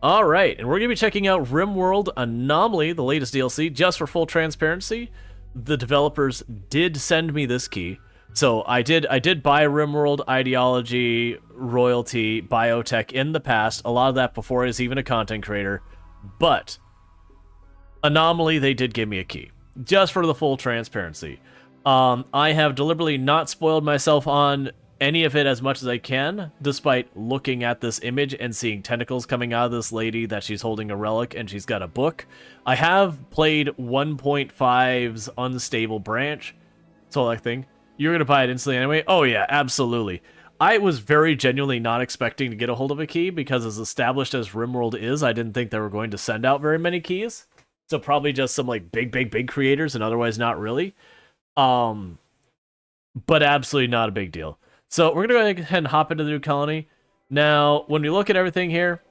Alright, and we're going to be checking out RimWorld Anomaly, the latest DLC. Just for full transparency, the developers did send me this key. So I did buy RimWorld Ideology, Royalty, Biotech in the past, a lot of that before I was even a content creator, but Anomaly, they did give me a key, just for the full transparency. I have deliberately not spoiled myself on any of it as much as I can, despite looking at this image and seeing tentacles coming out of this lady that she's holding a relic and she's got a book. I have played 1.5's Unstable Branch, so that thing. You're going to buy it instantly anyway? Oh yeah, absolutely. I was very genuinely not expecting to get a hold of a key, because as established as RimWorld is, I didn't think they were going to send out very many keys. So probably just some like big creators and otherwise not really. But absolutely not a big deal. So we're going to go ahead and hop into the new colony. Now, when we look at everything here,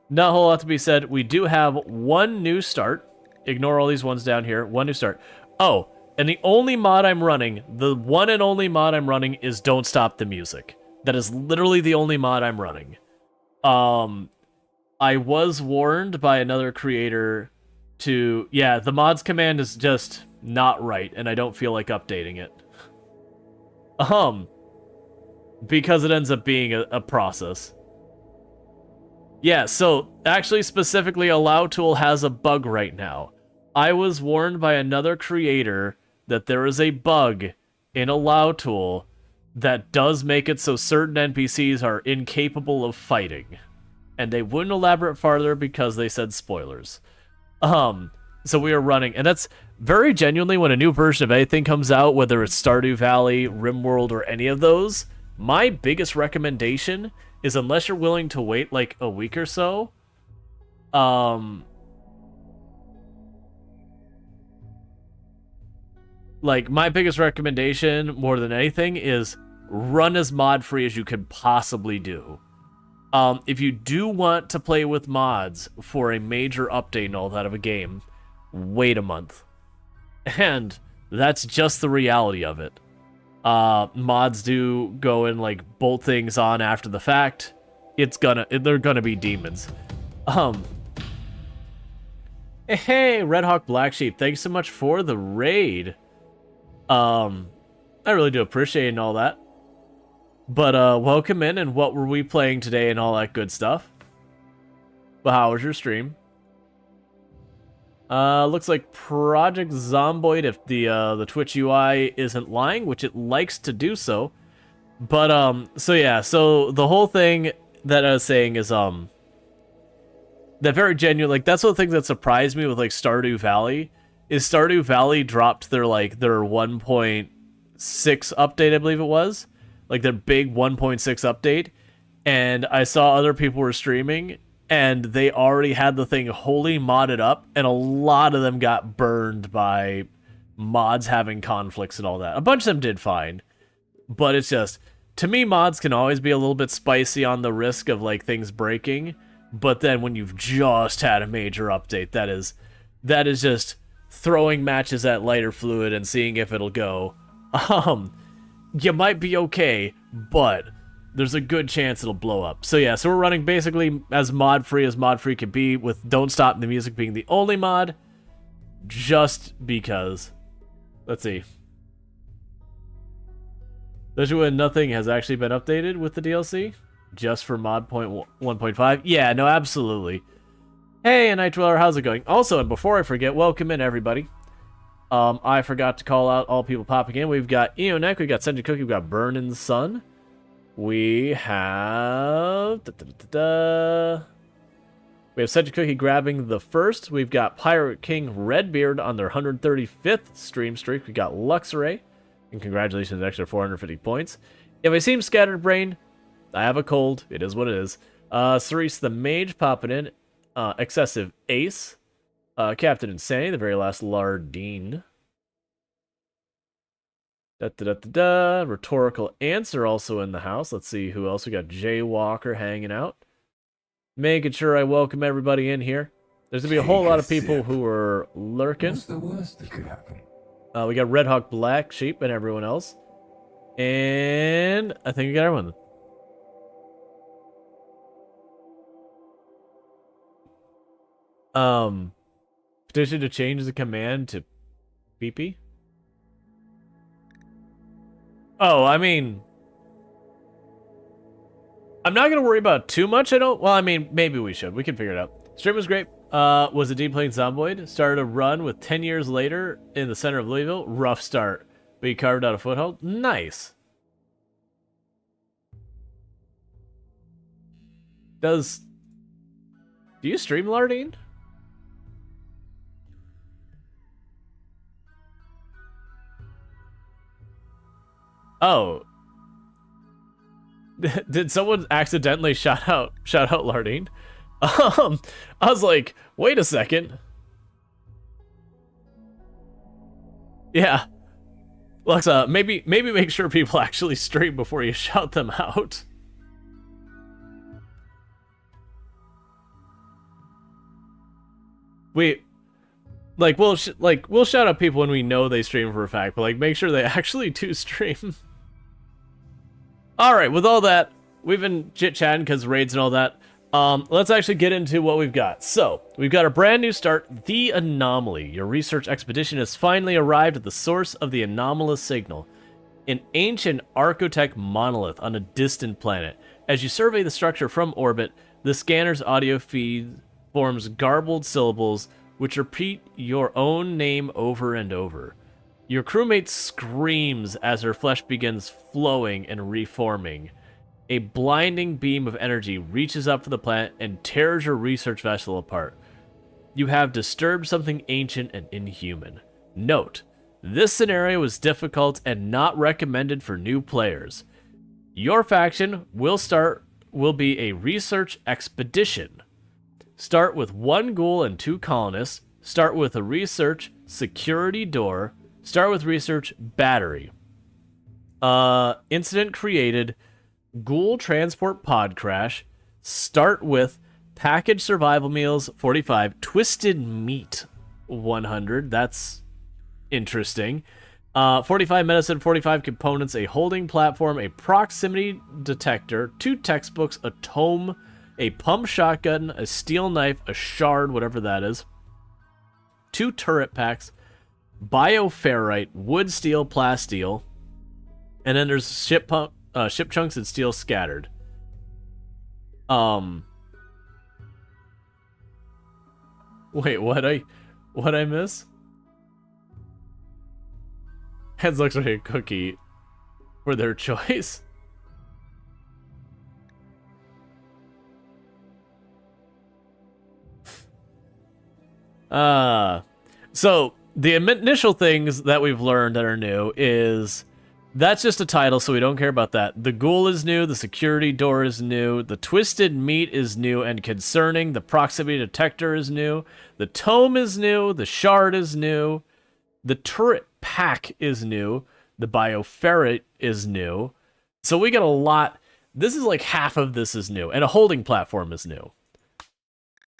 not a whole lot to be said. We do have one new start. Ignore all these ones down here. One new start. Oh, and the only mod I'm running, the one and only mod I'm running is Don't Stop the Music. That is literally the only mod I'm running. I was warned by another creator to... Yeah, the mods command is just not right, and I don't feel like updating it. Because it ends up being a process. Yeah, so actually specifically Allow Tool has a bug right now. I was warned by another creator that there is a bug in Allow Tool that does make it so certain NPCs are incapable of fighting. And they wouldn't elaborate farther because they said spoilers. So we are running, and that's very genuinely when a new version of anything comes out, whether it's Stardew Valley, RimWorld, or any of those, my biggest recommendation is, unless you're willing to wait like a week or so, like my biggest recommendation more than anything is run as mod free as you could possibly do. If you do want to play with mods for a major update and all that of a game, wait a month. And that's just the reality of it. Mods do go and like bolt things on after the fact. They're gonna be demons. Hey, Red Hawk Black Sheep, thanks so much for the raid. I really do appreciate it and all that. But welcome in, and what were we playing today and all that good stuff? But how was your stream? Looks like Project Zomboid, if the Twitch UI isn't lying, which it likes to do so. But so yeah, so the whole thing that I was saying is that very genuine, like that's one of the things that surprised me with like Stardew Valley, is Stardew Valley dropped their 1.6 update, I believe it was, like their big 1.6 update, and I saw other people were streaming and they already had the thing wholly modded up, and a lot of them got burned by mods having conflicts and all that. A bunch of them did fine, but it's just, to me, mods can always be a little bit spicy on the risk of like things breaking, but then when you've just had a major update, that is just throwing matches at lighter fluid and seeing if it'll go. You might be okay, but there's a good chance it'll blow up. So yeah, so we're running basically as mod free can be, with Don't Stop the Music being the only mod, just because. Let's see. Especially when nothing has actually been updated with the DLC, just for mod 1.5. Yeah, no, absolutely. Hey, Night Dweller, how's it going? Also, and before I forget, welcome in everybody. I forgot to call out all people popping in. We've got Eonek, we've got Scented Cookie, we've got Burn in the Sun. We have... We have Scented Cookie grabbing the first. We've got Pirate King Redbeard on their 135th stream streak. We got Luxray. And congratulations, an extra 450 points. If I seem scattered brain, I have a cold. It is what it is. Cerise the Mage popping in. Excessive Ace. Captain Insane, the very last Lardine. Rhetorical Answer also in the house. Let's see who else. We got Jaywalker hanging out. Making sure I welcome everybody in here. There's going to be a whole lot of people who are lurking. What's the worst that could happen? We got Red Hawk Black Sheep and everyone else. And I think we got everyone. Petition to change the command to PP? Oh, I mean, I'm not going to worry about too much. Well, I mean, maybe we should. We can figure it out. Stream was great. Was a deep playing Zomboid. Started a run with 10 years later in the center of Louisville. Rough start, but he carved out a foothold. Nice. Do you stream, Lardine? Oh. Did someone accidentally shout out Lardine? I was like, wait a second. Yeah. Lexa, maybe make sure people actually stream before you shout them out. We'll shout out people when we know they stream for a fact, but like make sure they actually do stream. Alright, with all that, we've been chit-chatting because raids and all that. Let's actually get into what we've got. So, we've got a brand new start, the Anomaly. Your research expedition has finally arrived at the source of the anomalous signal, an ancient Archotech monolith on a distant planet. As you survey the structure from orbit, the scanner's audio feed forms garbled syllables which repeat your own name over and over. Your crewmate screams as her flesh begins flowing and reforming. A blinding beam of energy reaches up for the planet and tears your research vessel apart. You have disturbed something ancient and inhuman. Note, this scenario is difficult and not recommended for new players. Your faction will be a research expedition. Start with 1 ghoul and 2 colonists. Start with a research security door. Start with research battery. Incident created. Ghoul transport pod crash. Start with package survival meals 45. Twisted meat 100. That's interesting. 45 medicine, 45 components, a holding platform, a proximity detector, 2 textbooks, a tome, a pump shotgun, a steel knife, a shard, whatever that is, 2 turret packs, bioferrite, wood, steel, plasteel, and then there's ship chunks and steel scattered. Wait, what'd I miss? Heads looks like a cookie for their choice. So the initial things that we've learned that are new is that's just a title, so we don't care about that. The ghoul is new, the security door is new, the twisted meat is new and concerning, the proximity detector is new, the tome is new, the shard is new, the turret pack is new, the bioferrite is new. So we got a lot. This is like half of this is new, and a holding platform is new.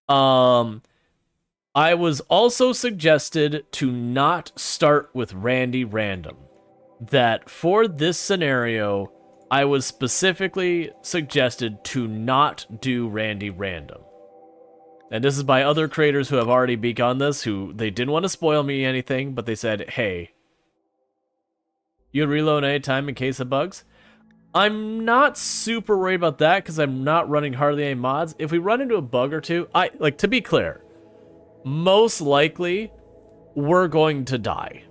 I was also suggested to not start with Randy Random. That for this scenario, I was specifically suggested to not do Randy Random. And this is by other creators who have already begun this, who they didn't want to spoil me anything, but they said, hey, you reload any time in case of bugs? I'm not super worried about that because I'm not running hardly any mods. If we run into a bug or two, to be clear, most likely we're going to die.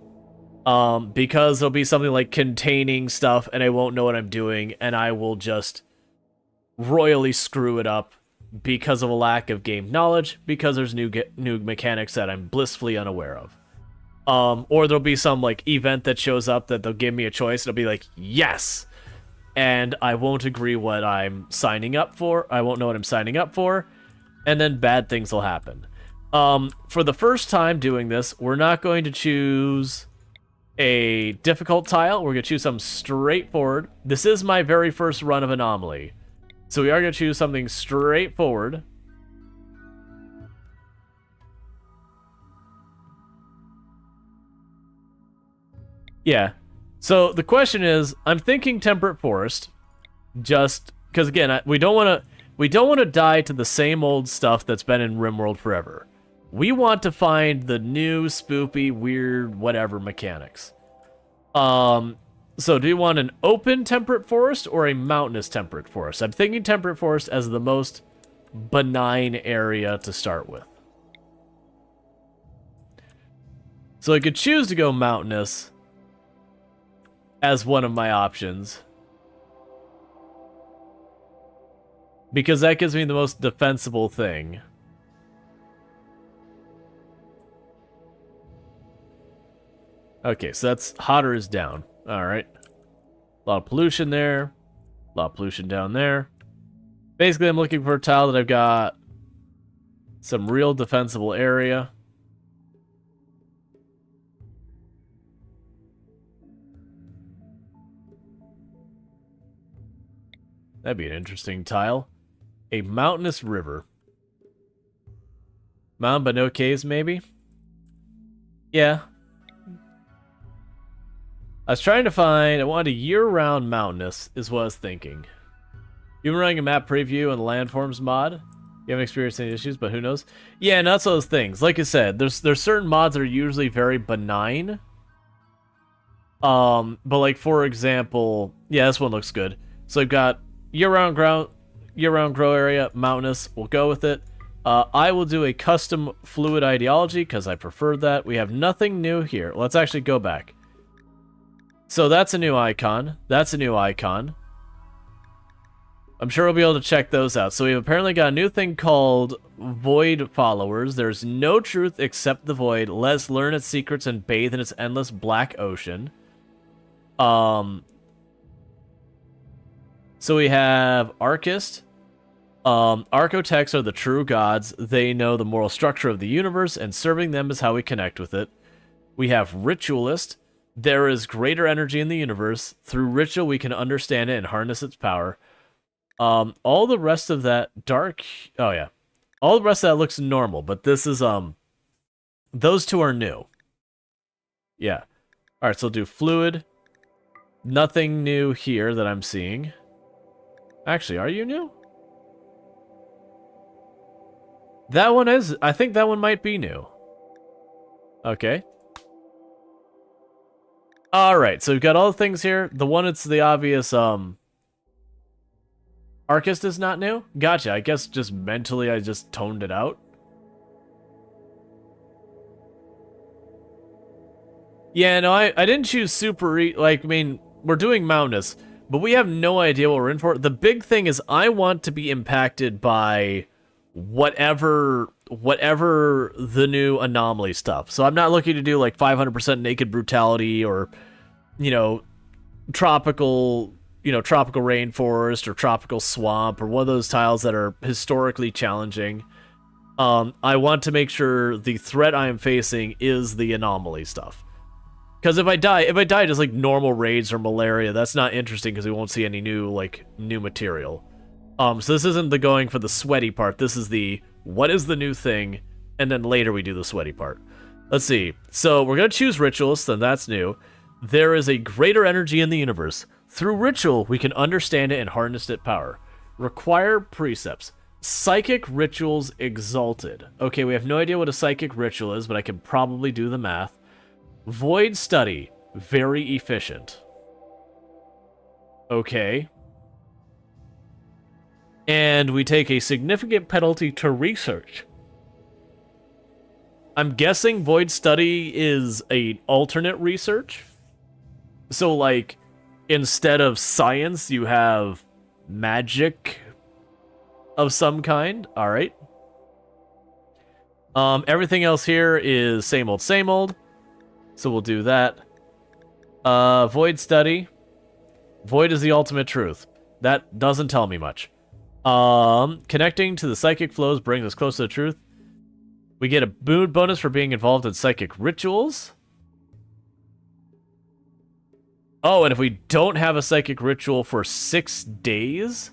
Because there'll be something like containing stuff and I won't know what I'm doing and I will just royally screw it up because of a lack of game knowledge, because there's new mechanics that I'm blissfully unaware of. Or there'll be some like event that shows up that they'll give me a choice. It'll be like, yes! And I won't agree what I'm signing up for. I won't know what I'm signing up for. And then bad things will happen. For the first time doing this, we're not going to choose a difficult tile. We're going to choose something straightforward. This is my very first run of Anomaly. So we are going to choose something straightforward. Yeah. So the question is, I'm thinking Temperate Forest, just because again, we don't want to die to the same old stuff that's been in RimWorld forever. We want to find the new spoopy, weird, whatever mechanics. So do you want an open temperate forest or a mountainous temperate forest? I'm thinking temperate forest as the most benign area to start with. So I could choose to go mountainous as one of my options, because that gives me the most defensible thing. Okay, so that's hotter is down. Alright. A lot of pollution there. A lot of pollution down there. Basically, I'm looking for a tile that I've got some real defensible area. That'd be an interesting tile. A mountainous river. Mountain but no caves, maybe? Yeah. I was trying to find... I wanted a year-round mountainous, is what I was thinking. You've been running a map preview on the landforms mod. You haven't experienced any issues, but who knows? Yeah, and that's those things. Like I said, there's certain mods that are usually very benign. But like, for example... Yeah, this one looks good. So I've got year-round grow area, mountainous. We'll go with it. I will do a custom fluid ideology because I prefer that. We have nothing new here. Let's actually go back. So that's a new icon. That's a new icon. I'm sure we'll be able to check those out. So we've apparently got a new thing called Void Followers. There's no truth except the void. Let's learn its secrets and bathe in its endless black ocean. So we have Archist. Architects are the true gods. They know the moral structure of the universe, and serving them is how we connect with it. We have Ritualist. There is greater energy in the universe. Through ritual, we can understand it and harness its power. All the rest of that dark... Oh, yeah. All the rest of that looks normal, but this is, those two are new. Yeah. Alright, so we'll do fluid. Nothing new here that I'm seeing. Actually, are you new? That one is... I think that one might be new. Okay. Alright, so we've got all the things here. The one that's the obvious, Archist is not new? Gotcha, I guess just mentally I just toned it out. Yeah, no, I didn't choose super... Like, I mean, we're doing mountainous, but we have no idea what we're in for. The big thing is I want to be impacted by whatever the new Anomaly stuff. So I'm not looking to do like 500% naked brutality or, you know, tropical rainforest or tropical swamp or one of those tiles that are historically challenging. I want to make sure the threat I am facing is the Anomaly stuff. Because if I die just like normal raids or malaria, that's not interesting because we won't see any new material. So this isn't the going for the sweaty part. This is the what is the new thing, and then later we do the sweaty part. Let's see. So we're going to choose Ritualist, then that's new. There is a greater energy in the universe. Through ritual, we can understand it and harness its power. Require precepts. Psychic rituals exalted. Okay, we have no idea what a psychic ritual is, but I can probably do the math. Void study. Very efficient. Okay. And we take a significant penalty to research. I'm guessing Void Study is an alternate research. So, like, instead of science, you have magic of some kind. Alright. Everything else here is same old, same old. So we'll do that. Void Study. Void is the ultimate truth. That doesn't tell me much. Connecting to the psychic flows brings us close to the truth. We get a mood bonus for being involved in psychic rituals. Oh, and if we don't have a psychic ritual for 6 days,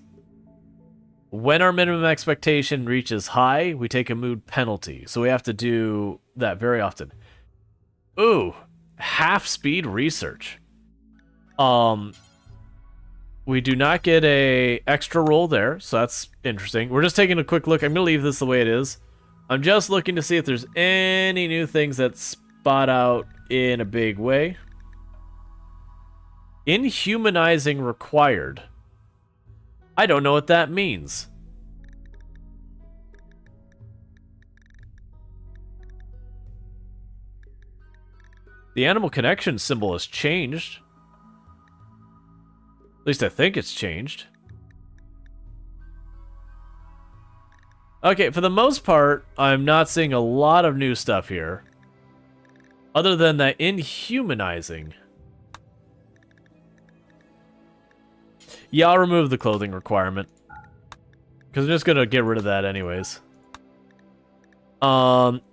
when our minimum expectation reaches high, we take a mood penalty. So we have to do that very often. Ooh, half speed research. We do not get a extra roll there, so that's interesting. We're just taking a quick look. I'm going to leave this the way it is. I'm just looking to see if there's any new things that spot out in a big way. Inhumanizing required. I don't know what that means. The animal connection symbol has changed. At least I think it's changed. Okay, for the most part, I'm not seeing a lot of new stuff here. Other than that inhumanizing. Yeah, I'll remove the clothing requirement. Because I'm just gonna get rid of that anyways. Any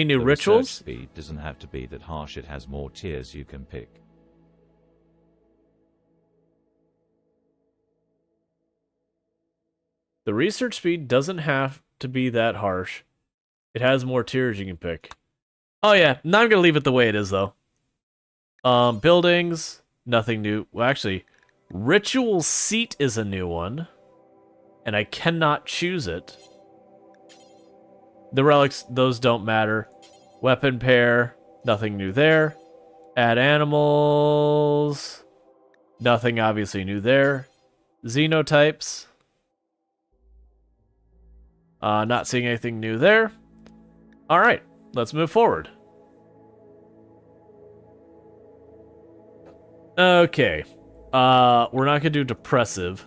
new The rituals? Speed doesn't have to be that harsh, it has more tiers you can pick. The research speed doesn't have to be that harsh. It has more tiers you can pick. Oh yeah, now I'm gonna leave it the way it is though. Buildings, nothing new. Well, actually, ritual seat is a new one, and I cannot choose it. The relics, those don't matter. Weapon pair, nothing new there. Add animals, nothing obviously new there. Xenotypes, not seeing anything new there. All right, let's move forward. Okay, we're not gonna do depressive.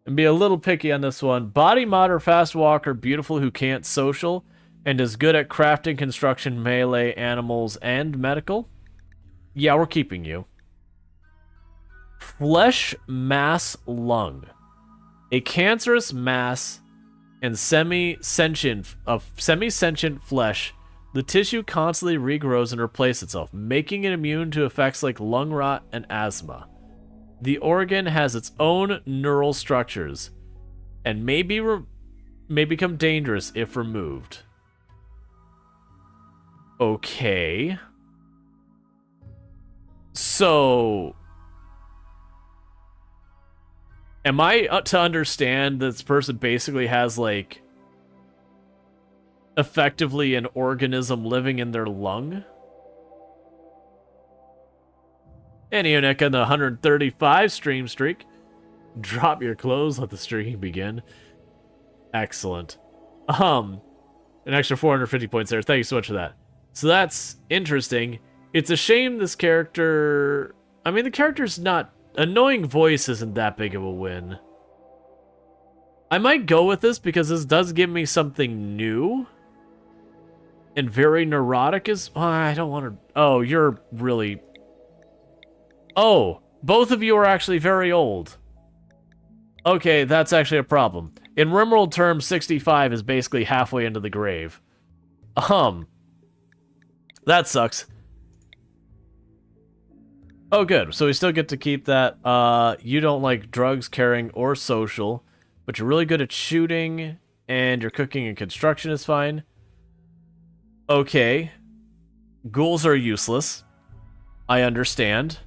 And be a little picky on this one. Body mod or fast walker, beautiful who can't social, and is good at crafting, construction, melee, animals, and medical. Yeah, we're keeping you. Flesh mass lung. A cancerous mass and semi-sentient flesh. The tissue constantly regrows and replaces itself, making it immune to effects like lung rot and asthma. The organ has its own neural structures and may become dangerous if removed. Okay. So, am I to understand that this person basically has, like, effectively an organism living in their lung? And Eonic on the 135 stream streak. Drop your clothes, let the stream begin. Excellent. An extra 450 points there. Thank you so much for that. So that's interesting. It's a shame this character... I mean, the character's not... Annoying voice isn't that big of a win. I might go with this because this does give me something new. And very neurotic is... Oh, I don't want to... Oh, you're really... Oh, both of you are actually very old. Okay, that's actually a problem. In RimWorld terms, 65 is basically halfway into the grave. That sucks. Oh, good. So we still get to keep that. You don't like drugs, caring, or social, but you're really good at shooting, and your cooking and construction is fine. Okay. Ghouls are useless. I understand.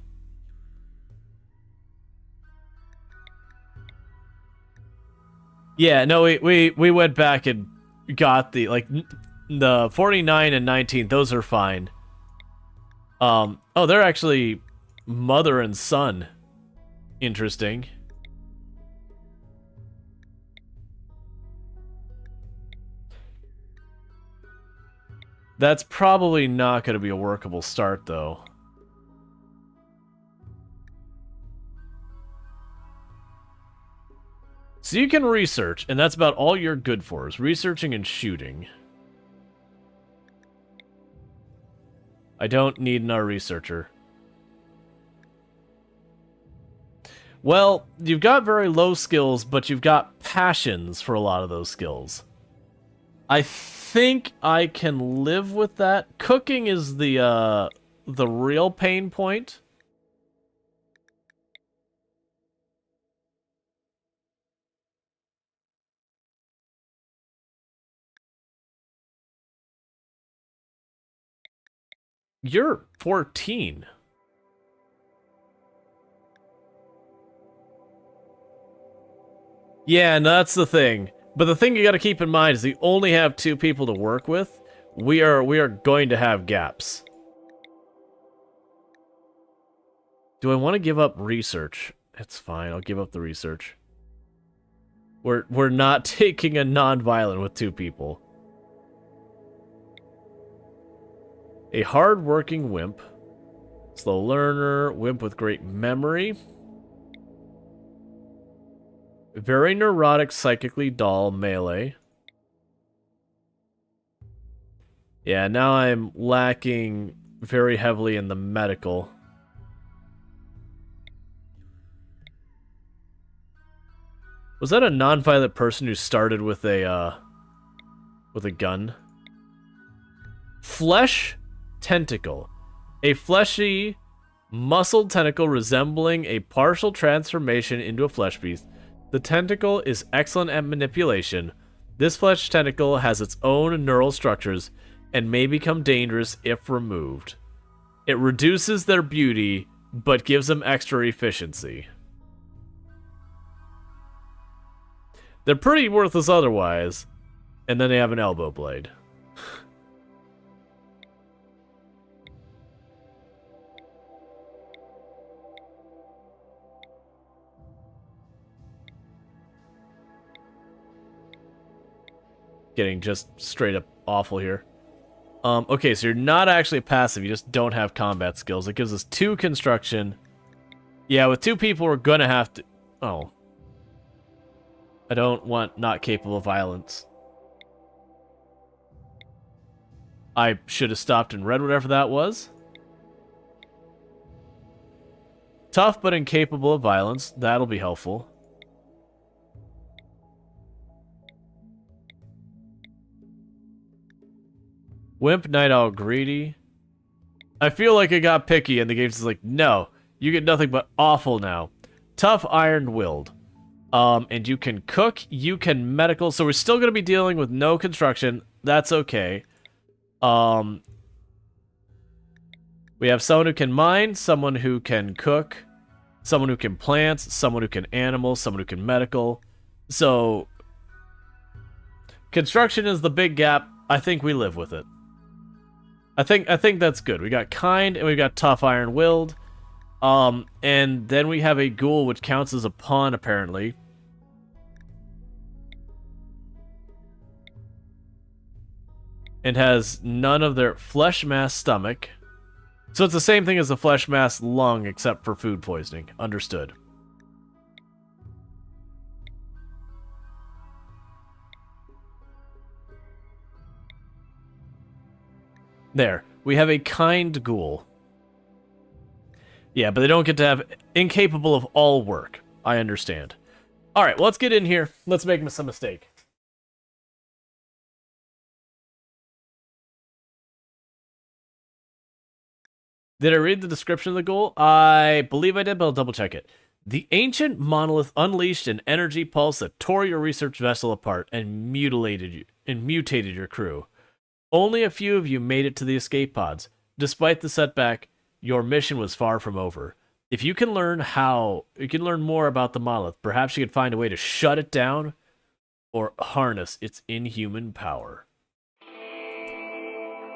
Yeah, no, we went back and got the 49 and 19, those are fine. Oh, they're actually mother and son. Interesting. That's probably not going to be a workable start, though. So you can research, and that's about all you're good for, is researching and shooting. I don't need another researcher. Well, you've got very low skills, but you've got passions for a lot of those skills. I think I can live with that. Cooking is the real pain point. You're 14. Yeah, and that's the thing. But the thing you got to keep in mind is we only have 2 people to work with. We are going to have gaps. Do I want to give up research? It's fine. I'll give up the research. We're not taking a non-violent with 2 people. A hard-working wimp. Slow learner. Wimp with great memory. Very neurotic, psychically dull, melee. Yeah, now I'm lacking very heavily in the medical. Was that a non-violent person who started with a gun? Flesh tentacle. A fleshy, muscled tentacle resembling a partial transformation into a flesh beast. The tentacle is excellent at manipulation. This flesh tentacle has its own neural structures and may become dangerous if removed. It reduces their beauty, but gives them extra efficiency. They're pretty worthless otherwise, and then they have an elbow blade. Getting just straight up awful here. Okay, so you're not actually passive, you just don't have combat skills. It gives us 2 construction. Yeah, with 2 people we're gonna have to... Oh. I don't want not capable of violence. I should have stopped and read whatever that was. Tough but incapable of violence. That'll be helpful. Wimp, Night Owl, Greedy. I feel like it got picky and the game's just like, no, you get nothing but awful now. Tough, Iron-Willed. And you can cook, you can medical, so we're still going to be dealing with no construction. That's okay. We have someone who can mine, someone who can cook, someone who can plant, someone who can animal, someone who can medical. So, construction is the big gap. I think we live with it. I think that's good. We got kind and we got tough, Iron-Willed. And then we have a ghoul which counts as a pawn apparently. And has none of their flesh mass stomach. So it's the same thing as the flesh mass lung except for food poisoning. Understood. There. We have a kind ghoul. Yeah, but they don't get to have incapable of all work. I understand. Alright, well, let's get in here. Let's make some mistake. Did I read the description of the ghoul? I believe I did, but I'll double check it. The ancient monolith unleashed an energy pulse that tore your research vessel apart and mutated your crew. Only a few of you made it to the escape pods. Despite the setback, your mission was far from over. If you can learn more about the monolith, perhaps you could find a way to shut it down or harness its inhuman power.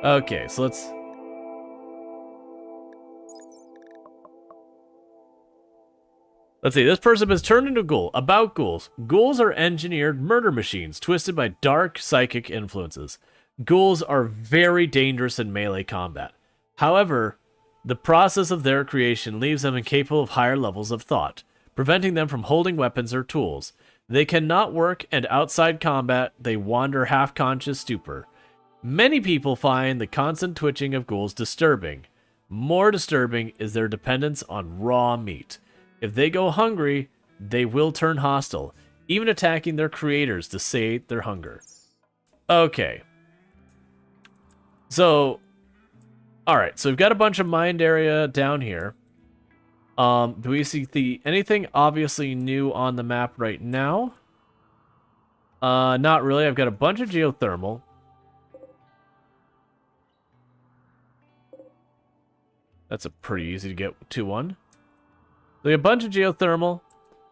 Okay, so let's see, this person has turned into a ghoul. About ghouls. Ghouls are engineered murder machines, twisted by dark psychic influences. Ghouls are very dangerous in melee combat. However, the process of their creation leaves them incapable of higher levels of thought, preventing them from holding weapons or tools. They cannot work, and outside combat, they wander half-conscious stupor. Many people find the constant twitching of ghouls disturbing. More disturbing is their dependence on raw meat. If they go hungry, they will turn hostile, even attacking their creators to sate their hunger. Okay. So, alright, so we've got a bunch of mined area down here. Do we see anything obviously new on the map right now? Not really. I've got a bunch of geothermal. That's a pretty easy to get to one. So we have a bunch of geothermal.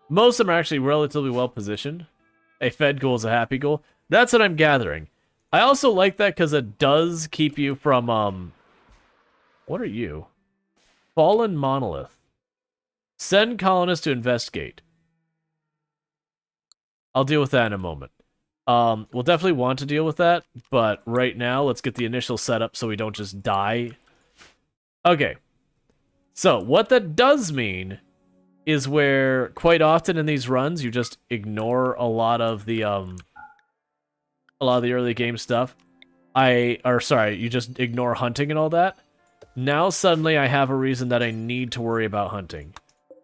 Most of them are actually relatively well positioned. A fed ghoul is a happy ghoul. That's what I'm gathering. I also like that because it does keep you from, what are you? Fallen Monolith. Send colonists to investigate. I'll deal with that in a moment. We'll definitely want to deal with that, but right now, let's get the initial setup so we don't just die. Okay. So, what that does mean is where quite often in these runs, you just ignore a lot of the early game stuff. You just ignore hunting and all that. Now suddenly I have a reason that I need to worry about hunting.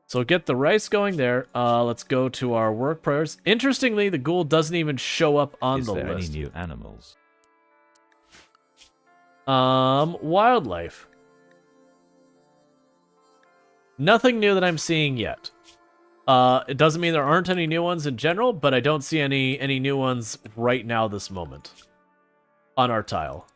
So get the rice going there. Let's go to our work priors. Interestingly, the ghoul doesn't even show up on the list. Is there any new animals? Wildlife. Nothing new that I'm seeing yet. It doesn't mean there aren't any new ones in general, but I don't see any new ones right now this moment on our tile.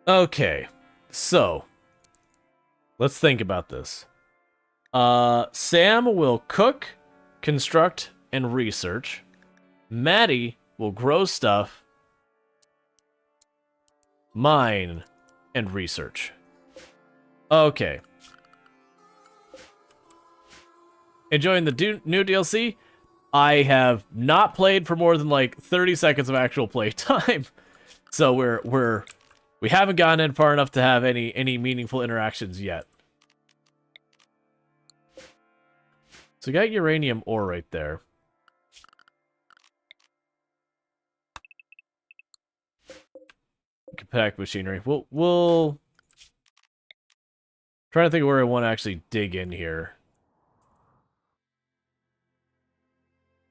Okay, so let's think about this. Sam will cook, construct, and research. Maddie will grow stuff, mine, and research. Okay. Enjoying the new DLC? I have not played for more than like 30 seconds of actual play time. So we haven't gotten in far enough to have any meaningful interactions yet. So we got uranium ore right there. Compact machinery. We'll trying to think of where I want to actually dig in here.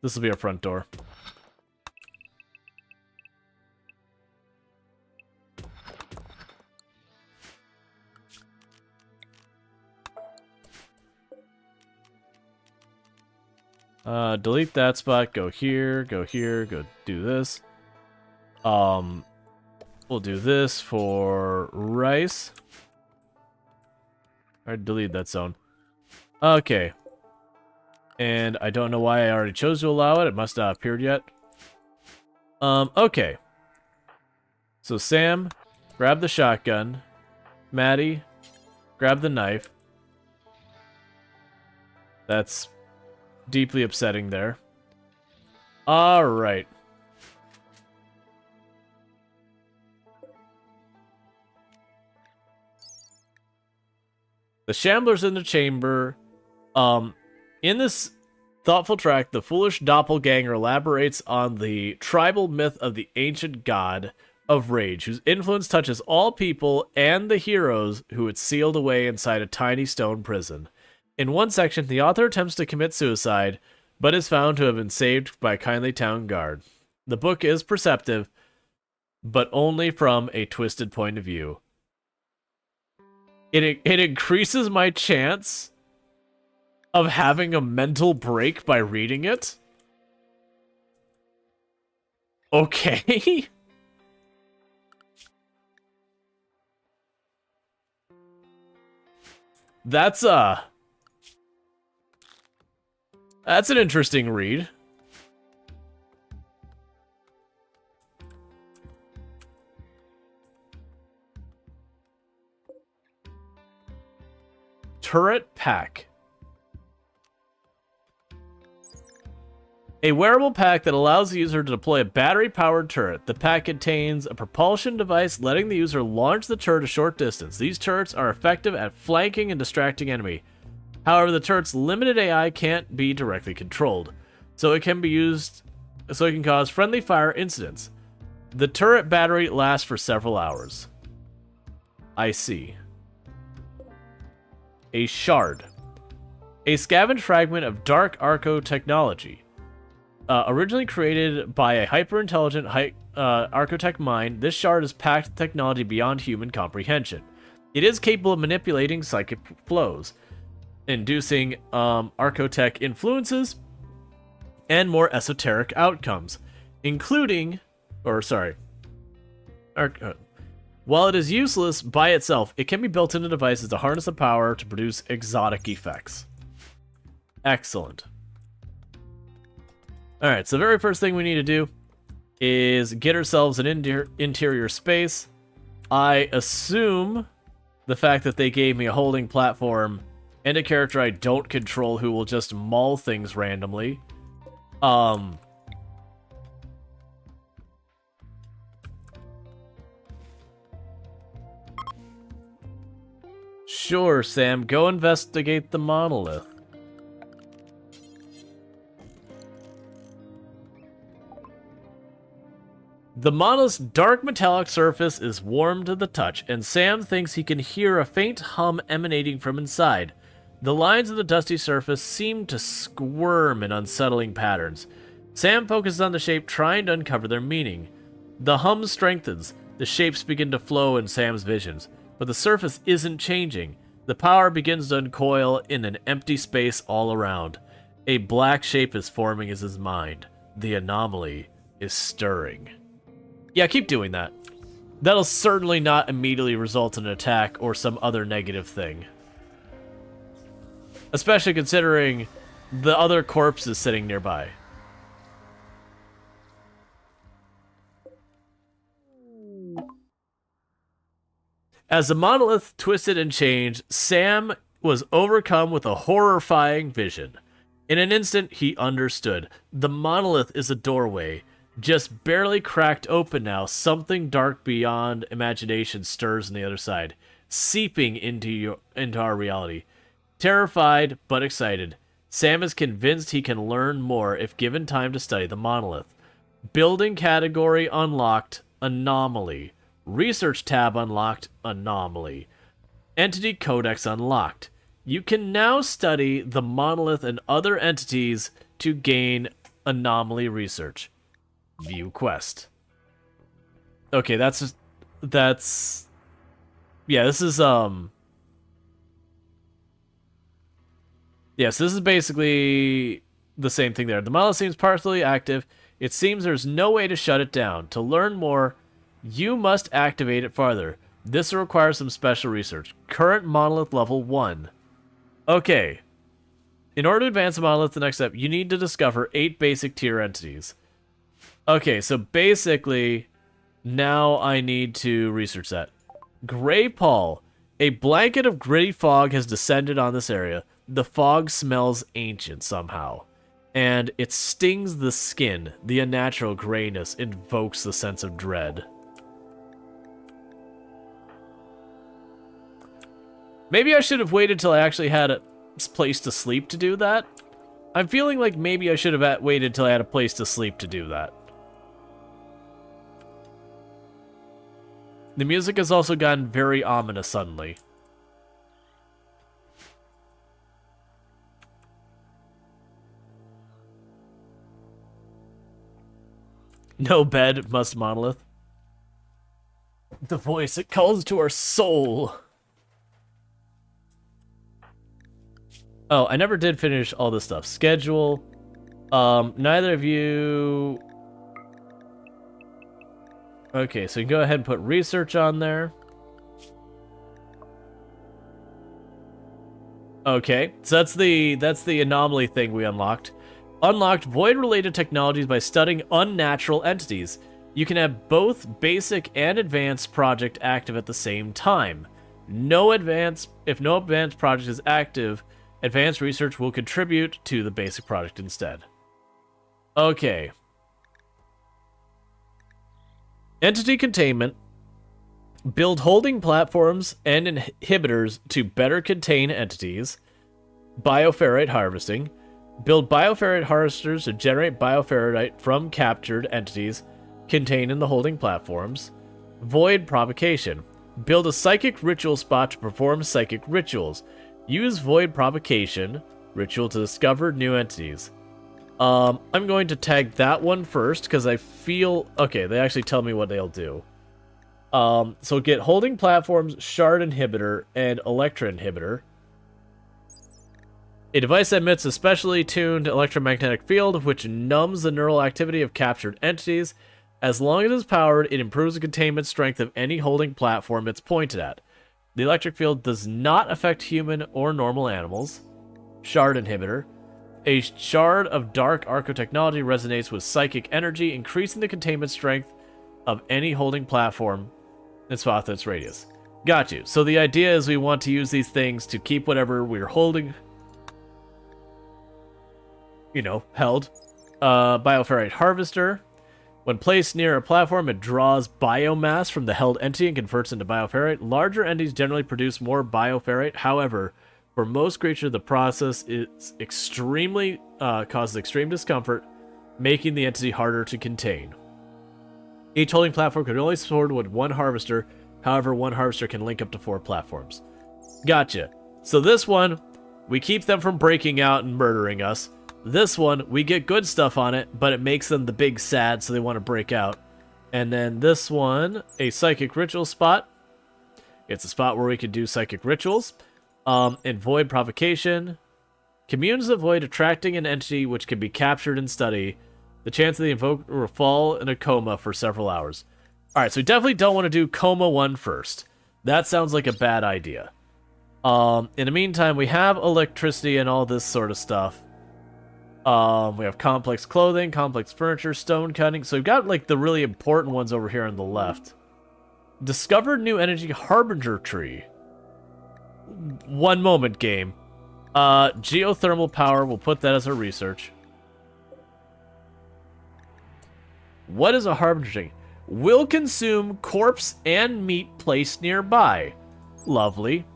This will be our front door. Delete that spot, go here, go do this. We'll do this for rice. Alright, delete that zone. Okay. And I don't know why I already chose to allow it. It must not have appeared yet. Okay. So Sam, grab the shotgun. Maddie, grab the knife. That's deeply upsetting there. Alright. The Shambler's in the chamber. In this thoughtful track, the foolish doppelganger elaborates on the tribal myth of the ancient god of rage, whose influence touches all people and the heroes who it sealed away inside a tiny stone prison. In one section, the author attempts to commit suicide, but is found to have been saved by a kindly town guard. The book is perceptive, but only from a twisted point of view. It increases my chance of having a mental break by reading it? Okay. That's an interesting read. Turret pack. A wearable pack that allows the user to deploy a battery-powered turret. The pack contains a propulsion device letting the user launch the turret a short distance. These turrets are effective at flanking and distracting enemy. However, the turret's limited AI can't be directly controlled, so it can cause friendly fire incidents. The turret battery lasts for several hours. I see. A shard. A scavenged fragment of dark arco technology. Originally created by a hyper-intelligent Archotech mind, this shard is packed with technology beyond human comprehension. It is capable of manipulating psychic flows, inducing archotech influences, and more esoteric outcomes, including, while it is useless by itself, it can be built into devices to harness the power to produce exotic effects. Excellent. Alright, so the very first thing we need to do is get ourselves an interior space. I assume the fact that they gave me a holding platform and a character I don't control who will just maul things randomly. Sure, Sam, go investigate the monolith. The monolith's dark metallic surface is warm to the touch, and Sam thinks he can hear a faint hum emanating from inside. The lines of the dusty surface seem to squirm in unsettling patterns. Sam focuses on the shape, trying to uncover their meaning. The hum strengthens. The shapes begin to flow in Sam's visions, but the surface isn't changing. The power begins to uncoil in an empty space all around. A black shape is forming in his mind. The anomaly is stirring. Yeah, keep doing that. That'll certainly not immediately result in an attack or some other negative thing. Especially considering the other corpses sitting nearby. As the monolith twisted and changed, Sam was overcome with a horrifying vision. In an instant, he understood. The monolith is a doorway. Just barely cracked open now, something dark beyond imagination stirs on the other side, seeping into our reality. Terrified, but excited, Sam is convinced he can learn more if given time to study the monolith. Building category unlocked, Anomaly. Research tab unlocked, Anomaly. Entity codex unlocked. You can now study the monolith and other entities to gain Anomaly research. View quest. Okay, yeah, this is yes, this is basically the same thing there. The monolith seems partially active. It seems there's no way to shut it down. To learn more, you must activate it farther. This requires some special research. Current monolith level 1. Okay. In order to advance the monolith to the next step, you need to discover 8 basic tier entities. Okay, so basically, now I need to research that. Gray Pall. A blanket of gritty fog has descended on this area. The fog smells ancient somehow. And it stings the skin. The unnatural grayness invokes the sense of dread. Maybe I should have waited till I actually had a place to sleep to do that. I'm feeling like maybe I should have waited till I had a place to sleep to do that. The music has also gotten very ominous suddenly. No bed, must monolith. The voice, it calls to our soul. Oh, I never did finish all this stuff. Schedule. Neither of you... Okay, so you can go ahead and put research on there. Okay, so that's the anomaly thing we unlocked. Unlocked void-related technologies by studying unnatural entities. You can have both basic and advanced project active at the same time. If no advanced project is active, advanced research will contribute to the basic project instead. Okay. Entity containment. Build holding platforms and inhibitors to better contain entities. Bioferrite harvesting. Build bioferrite harvesters to generate bioferrite from captured entities contained in the holding platforms. Void provocation. Build a psychic ritual spot to perform psychic rituals. Use void provocation ritual to discover new entities. I'm going to tag that one first because I feel... Okay, they actually tell me what they'll do. So get holding platforms, shard inhibitor, and electra inhibitor. A device that emits a specially tuned electromagnetic field which numbs the neural activity of captured entities. As long as it is powered, it improves the containment strength of any holding platform it's pointed at. The electric field does not affect human or normal animals. Shard inhibitor. A shard of dark arcotechnology resonates with psychic energy, increasing the containment strength of any holding platform and spot its radius. Got you. So the idea is we want to use these things to keep whatever we're holding, held. Bioferrite harvester. When placed near a platform, it draws biomass from the held entity and converts into bioferrite. Larger entities generally produce more bioferrite. However, for most creatures, the process is causes extreme discomfort, making the entity harder to contain. Each holding platform can only support with one harvester. However, one harvester can link up to 4 platforms. Gotcha. So this one, we keep them from breaking out and murdering us. This one, we get good stuff on it, but it makes them the big sad, so they want to break out. And then this one, a psychic ritual spot. It's a spot where we can do psychic rituals. And void provocation. Communes the void, attracting an entity which can be captured and studied. The chance of the invoker will fall in a coma for several hours. Alright, so we definitely don't want to do coma 1 first. That sounds like a bad idea. In the meantime, we have electricity and all this sort of stuff. We have complex clothing, complex furniture, stone cutting. So we've got like the really important ones over here on the left. Discovered new energy harbinger tree. One moment, game. Geothermal power, we'll put that as our research. What is a harbinger tree? Will consume corpse and meat placed nearby. Lovely.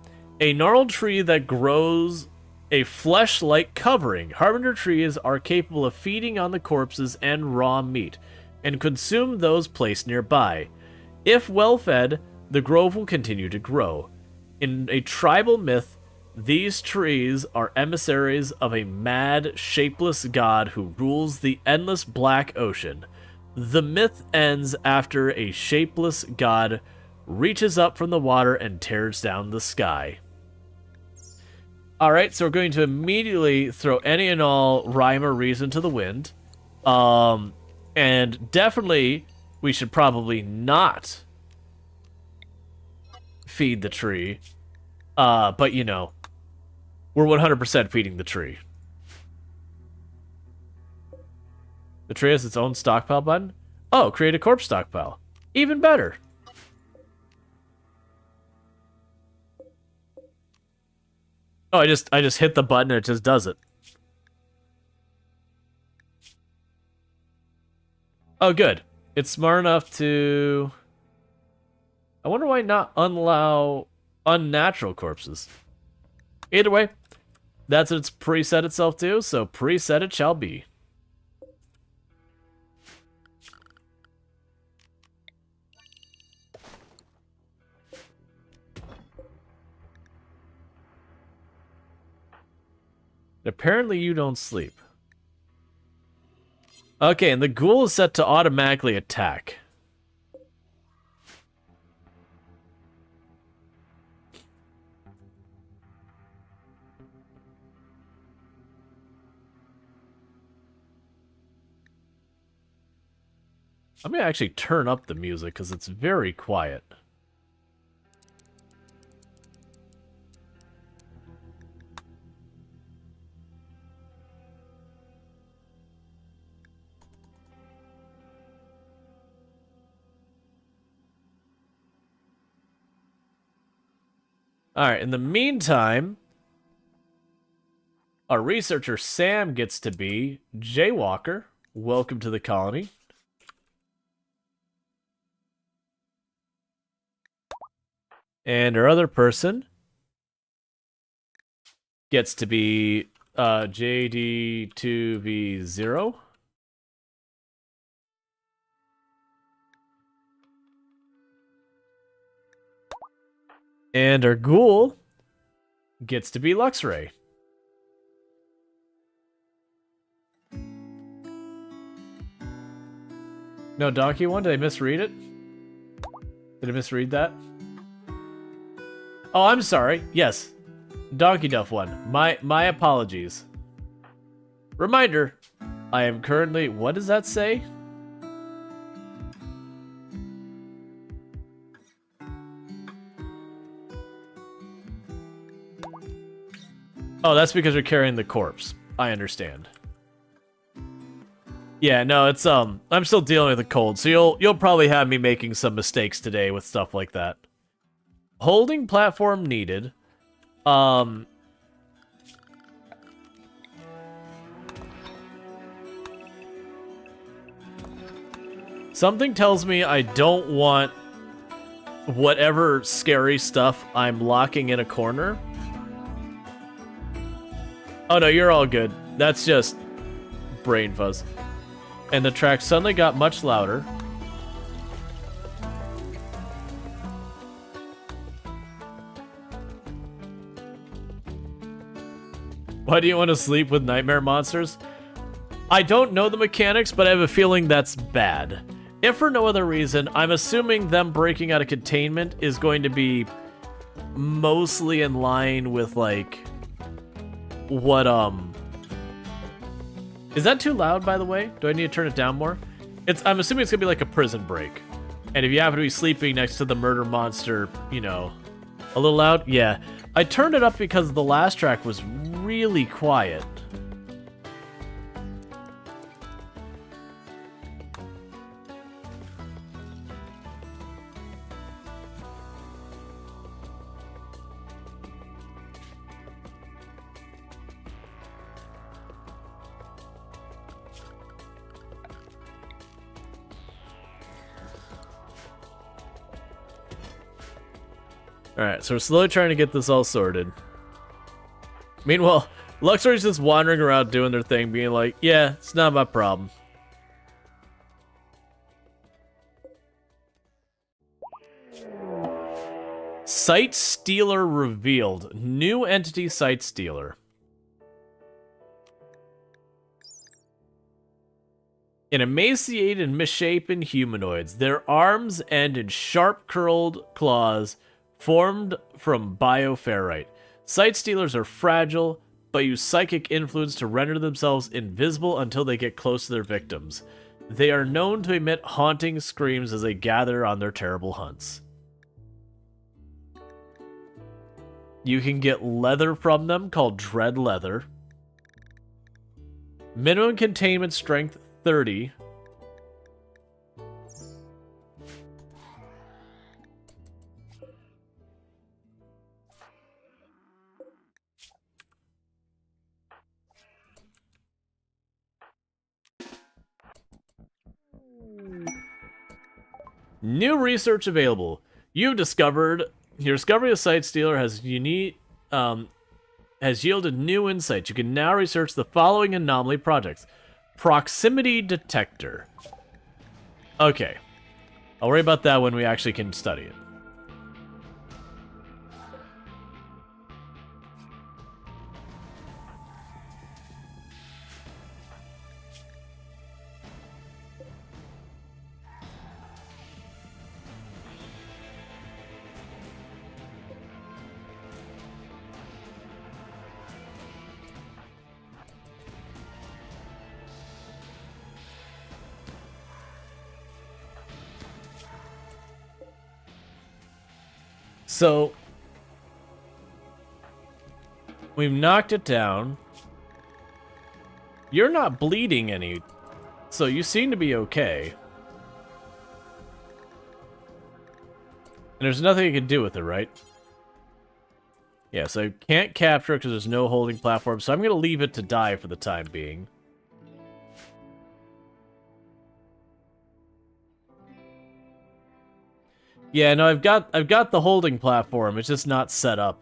A gnarled tree that grows a flesh-like covering. Harbinger trees are capable of feeding on the corpses and raw meat, and consume those placed nearby. If well fed, the grove will continue to grow. In a tribal myth, these trees are emissaries of a mad, shapeless god who rules the endless black ocean. The myth ends after a shapeless god reaches up from the water and tears down the sky. Alright, so we're going to immediately throw any and all rhyme or reason to the wind. And definitely, we should probably not feed the tree. But we're 100% feeding the tree. The tree has its own stockpile button. Oh, create a corpse stockpile. Even better. Oh, I just hit the button and it just does it. Oh, good. It's smart enough to... I wonder why not allow unnatural corpses. Either way, that's what it's preset itself to, so preset it shall be. Apparently you don't sleep. Okay, and the ghoul is set to automatically attack. I'm gonna actually turn up the music because it's very quiet. Alright, in the meantime, our researcher Sam gets to be Jaywalker. Welcome to the colony. And our other person gets to be JD2V0. And our ghoul gets to be Luxray. No Donkey one? Did I misread it? Did I misread that? Oh, I'm sorry. Yes. Donkey Duff one. My apologies. Reminder, I am currently... What does that say? Oh, that's because you're carrying the corpse. I understand. Yeah, no, it's I'm still dealing with a cold, so you'll probably have me making some mistakes today with stuff like that. Holding platform needed. Something tells me I don't want whatever scary stuff I'm locking in a corner. Oh no, you're all good. That's just brain fuzz. And the track suddenly got much louder. Why do you want to sleep with nightmare monsters? I don't know the mechanics, but I have a feeling that's bad. If for no other reason, I'm assuming them breaking out of containment is going to be mostly in line with, like, what, Is that too loud, by the way? Do I need to turn it down more? I'm assuming it's gonna be like a prison break. And if you happen to be sleeping next to the murder monster, you know, a little loud? Yeah. I turned it up because the last track was really quiet. Alright, so we're slowly trying to get this all sorted. Meanwhile, Luxor's just wandering around doing their thing, being like, yeah, it's not my problem. Site Stealer revealed. New entity Site Stealer. In emaciated and misshapen humanoids, their arms end in sharp-curled claws formed from bioferrite. Sight stealers are fragile, but use psychic influence to render themselves invisible until they get close to their victims. They are known to emit haunting screams as they gather on their terrible hunts. You can get leather from them called Dread Leather. Minimum containment strength 30. New research available. Your discovery of Sight Stealer has yielded new insights. You can now research the following anomaly projects. Proximity detector. Okay. I'll worry about that when we actually can study it. So, we've knocked it down. You're not bleeding any, so you seem to be okay. And there's nothing you can do with it, right? Yeah, so I can't capture it because there's no holding platform, so I'm going to leave it to die for the time being. Yeah, no, I've got the holding platform. It's just not set up.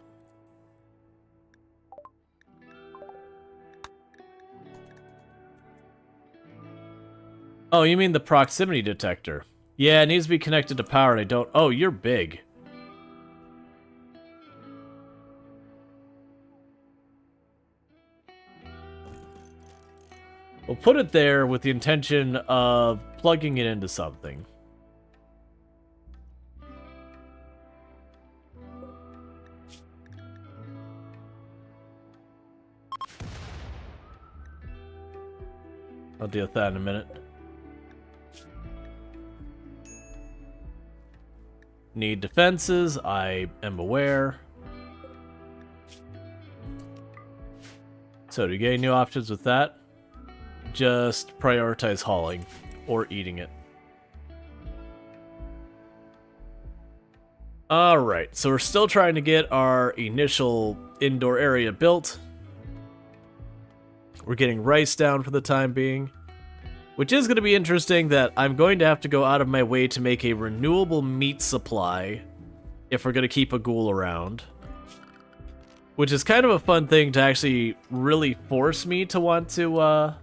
Oh, you mean the proximity detector? Yeah, it needs to be connected to power, and I don't. Oh, you're big. We'll put it there with the intention of plugging it into something. I'll deal with that in a minute. Need defenses, I am aware. So do you get any new options with that? Just prioritize hauling or eating it. Alright, so we're still trying to get our initial indoor area built. We're getting rice down for the time being. Which is going to be interesting that I'm going to have to go out of my way to make a renewable meat supply if we're going to keep a ghoul around. Which is kind of a fun thing to actually really force me to want to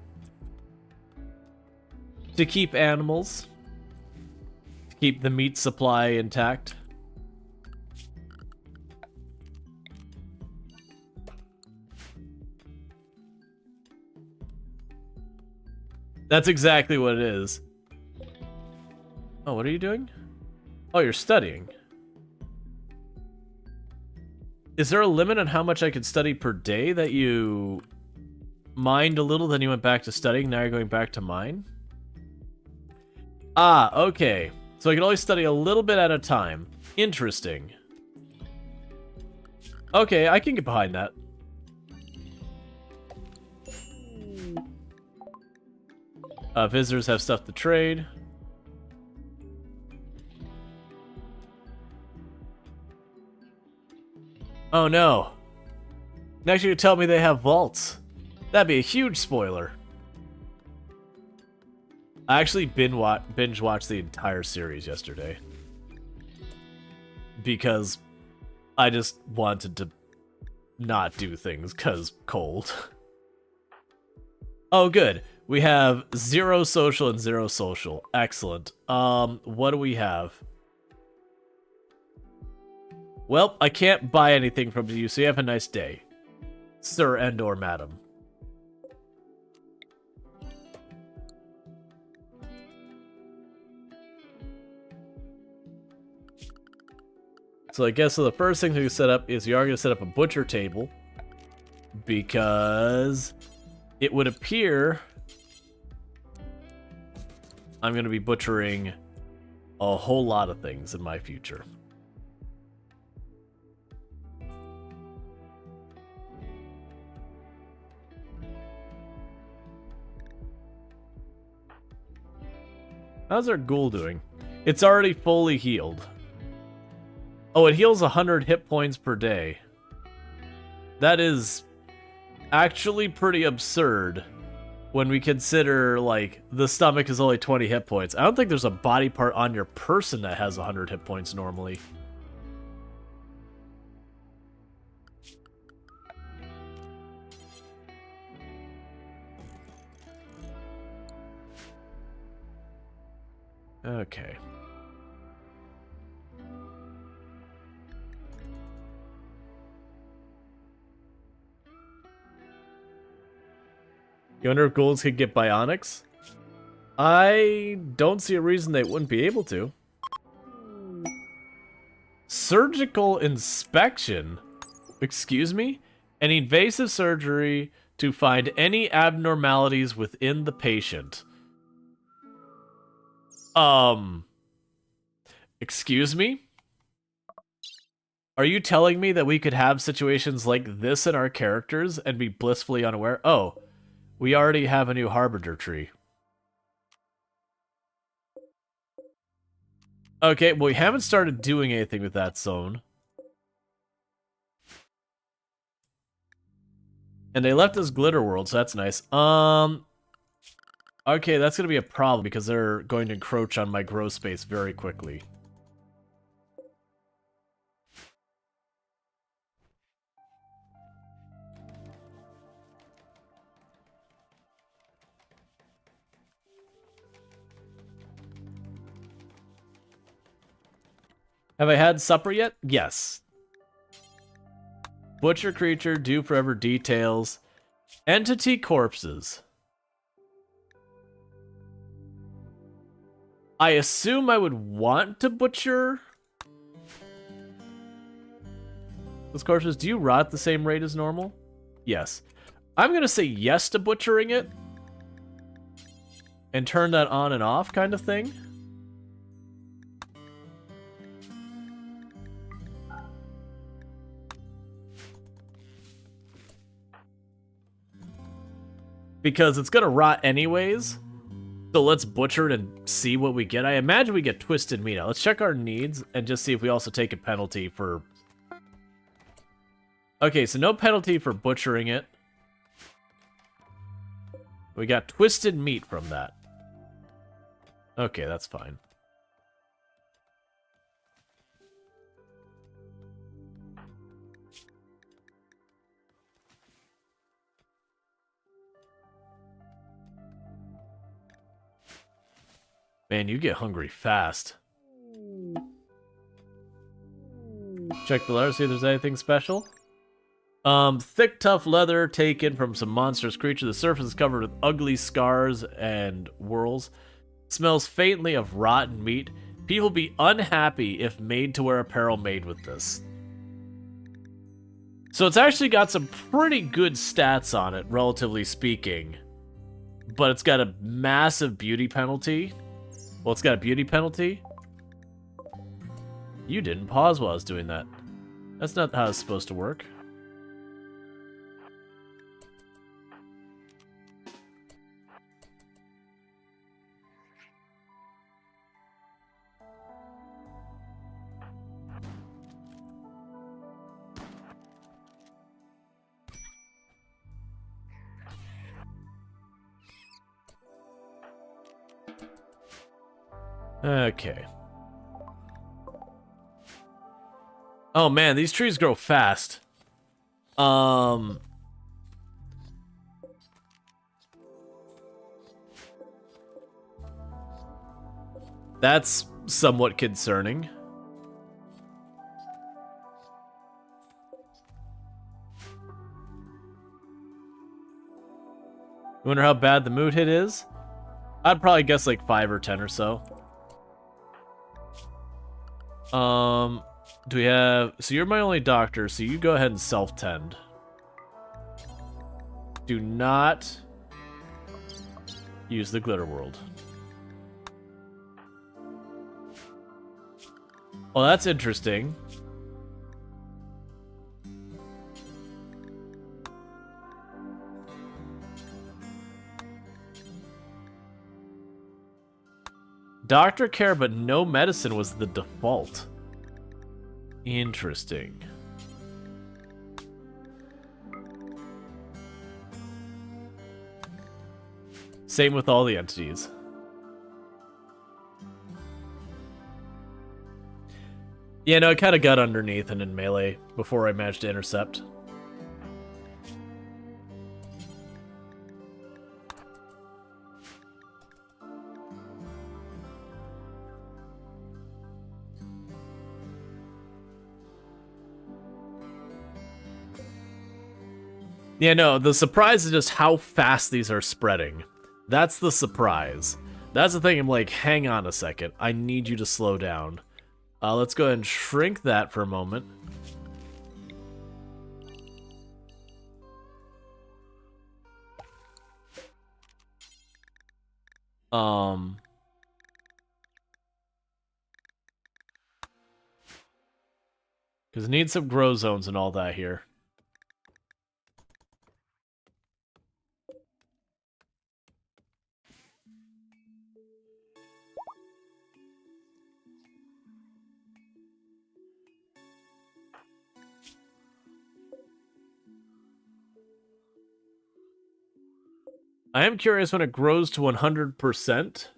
keep animals. To keep the meat supply intact. That's exactly what it is. Oh, what are you doing? Oh, you're studying. Is there a limit on how much I could study per day that you mined a little, then you went back to studying, now you're going back to mine? Ah, okay. So I can only study a little bit at a time. Interesting. Okay, I can get behind that. Visitors have stuff to trade. Oh no. Next you tell me they have vaults. That'd be a huge spoiler. I actually binge watched the entire series yesterday. Because I just wanted to not do things because cold. Oh good. We have 0 social and 0 social. Excellent. What do we have? Well, I can't buy anything from you, so you have a nice day. Sir and or madam. So I guess the first thing to set up is you are going to set up a butcher table. Because it would appear I'm going to be butchering a whole lot of things in my future. How's our ghoul doing? It's already fully healed. Oh, it heals 100 hit points per day. That is actually pretty absurd. When we consider, like, the stomach is only 20 hit points. I don't think there's a body part on your person that has 100 hit points normally. Okay. You wonder if ghouls could get bionics? I don't see a reason they wouldn't be able to. Surgical inspection? Excuse me? An invasive surgery to find any abnormalities within the patient. Excuse me? Are you telling me that we could have situations like this in our characters and be blissfully unaware? Oh. We already have a new Harbinger tree. Okay, well, we haven't started doing anything with that zone. And they left us Glitter World, so that's nice. Okay, that's gonna be a problem because they're going to encroach on my grow space very quickly. Have I had supper yet? Yes. Butcher creature, do forever details. Entity corpses. I assume I would want to butcher those corpses. Do you rot at the same rate as normal? Yes. I'm gonna say yes to butchering it. and turn that on and off kind of thing. Because it's gonna rot anyways. So let's butcher it and see what we get. I imagine we get twisted meat out. Let's check our needs and just see if we also take a penalty for... Okay, so no penalty for butchering it. We got twisted meat from that. Okay, that's fine. Man, you get hungry fast. Check the letter, see if there's anything special. Thick, tough leather taken from some monstrous creature. The surface is covered with ugly scars and whorls. Smells faintly of rotten meat. People be unhappy if made to wear apparel made with this. So it's actually got some pretty good stats on it, relatively speaking. But it's got a massive beauty penalty. Well, it's got a beauty penalty. You didn't pause while I was doing that. That's not how it's supposed to work. Okay. Oh man, these trees grow fast. That's somewhat concerning. You wonder how bad the mood hit is? I'd probably guess like 5 or 10 or so. Do we have... So you're my only doctor, so you go ahead and self-tend. Do not use the glitter world. Well, that's interesting. Doctor care, but no medicine was the default. Interesting. Same with all the entities. Yeah, no, I kind of got underneath and in melee before I managed to intercept. Yeah, no, the surprise is just how fast these are spreading. That's the surprise. That's the thing, I'm like, hang on a second. I need you to slow down. Let's go ahead and shrink that for a moment. Because it needs some grow zones and all that here. I am curious when it grows to 100%,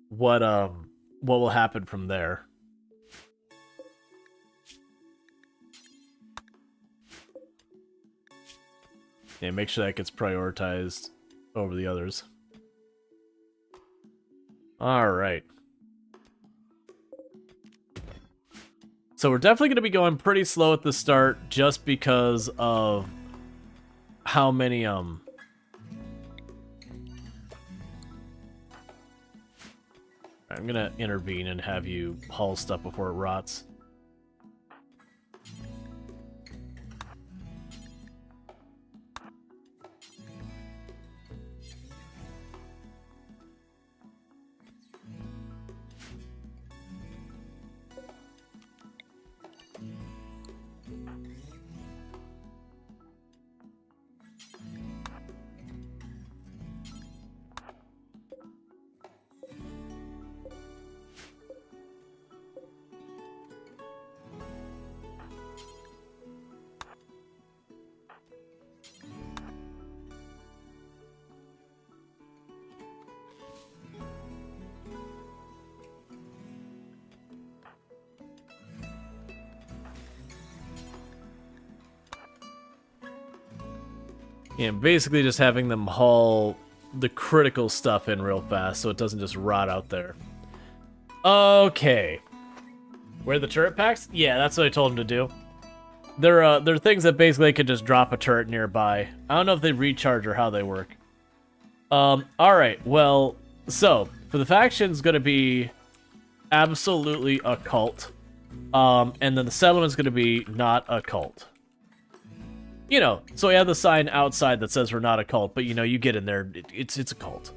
what will happen from there. Yeah, make sure that gets prioritized over the others. All right. So we're definitely going to be going pretty slow at the start just because of how many I'm gonna intervene and have you haul stuff before it rots. Yeah, basically just having them haul the critical stuff in real fast so it doesn't just rot out there. Okay. Where are the turret packs? Yeah, that's what I told him to do. They're things that basically could just drop a turret nearby. I don't know if they recharge or how they work. Alright, well, so, for the faction's gonna be absolutely a cult. And then the settlement's gonna be not a cult. You know, so we have the sign outside that says we're not a cult, but you know, you get in there, it's a cult.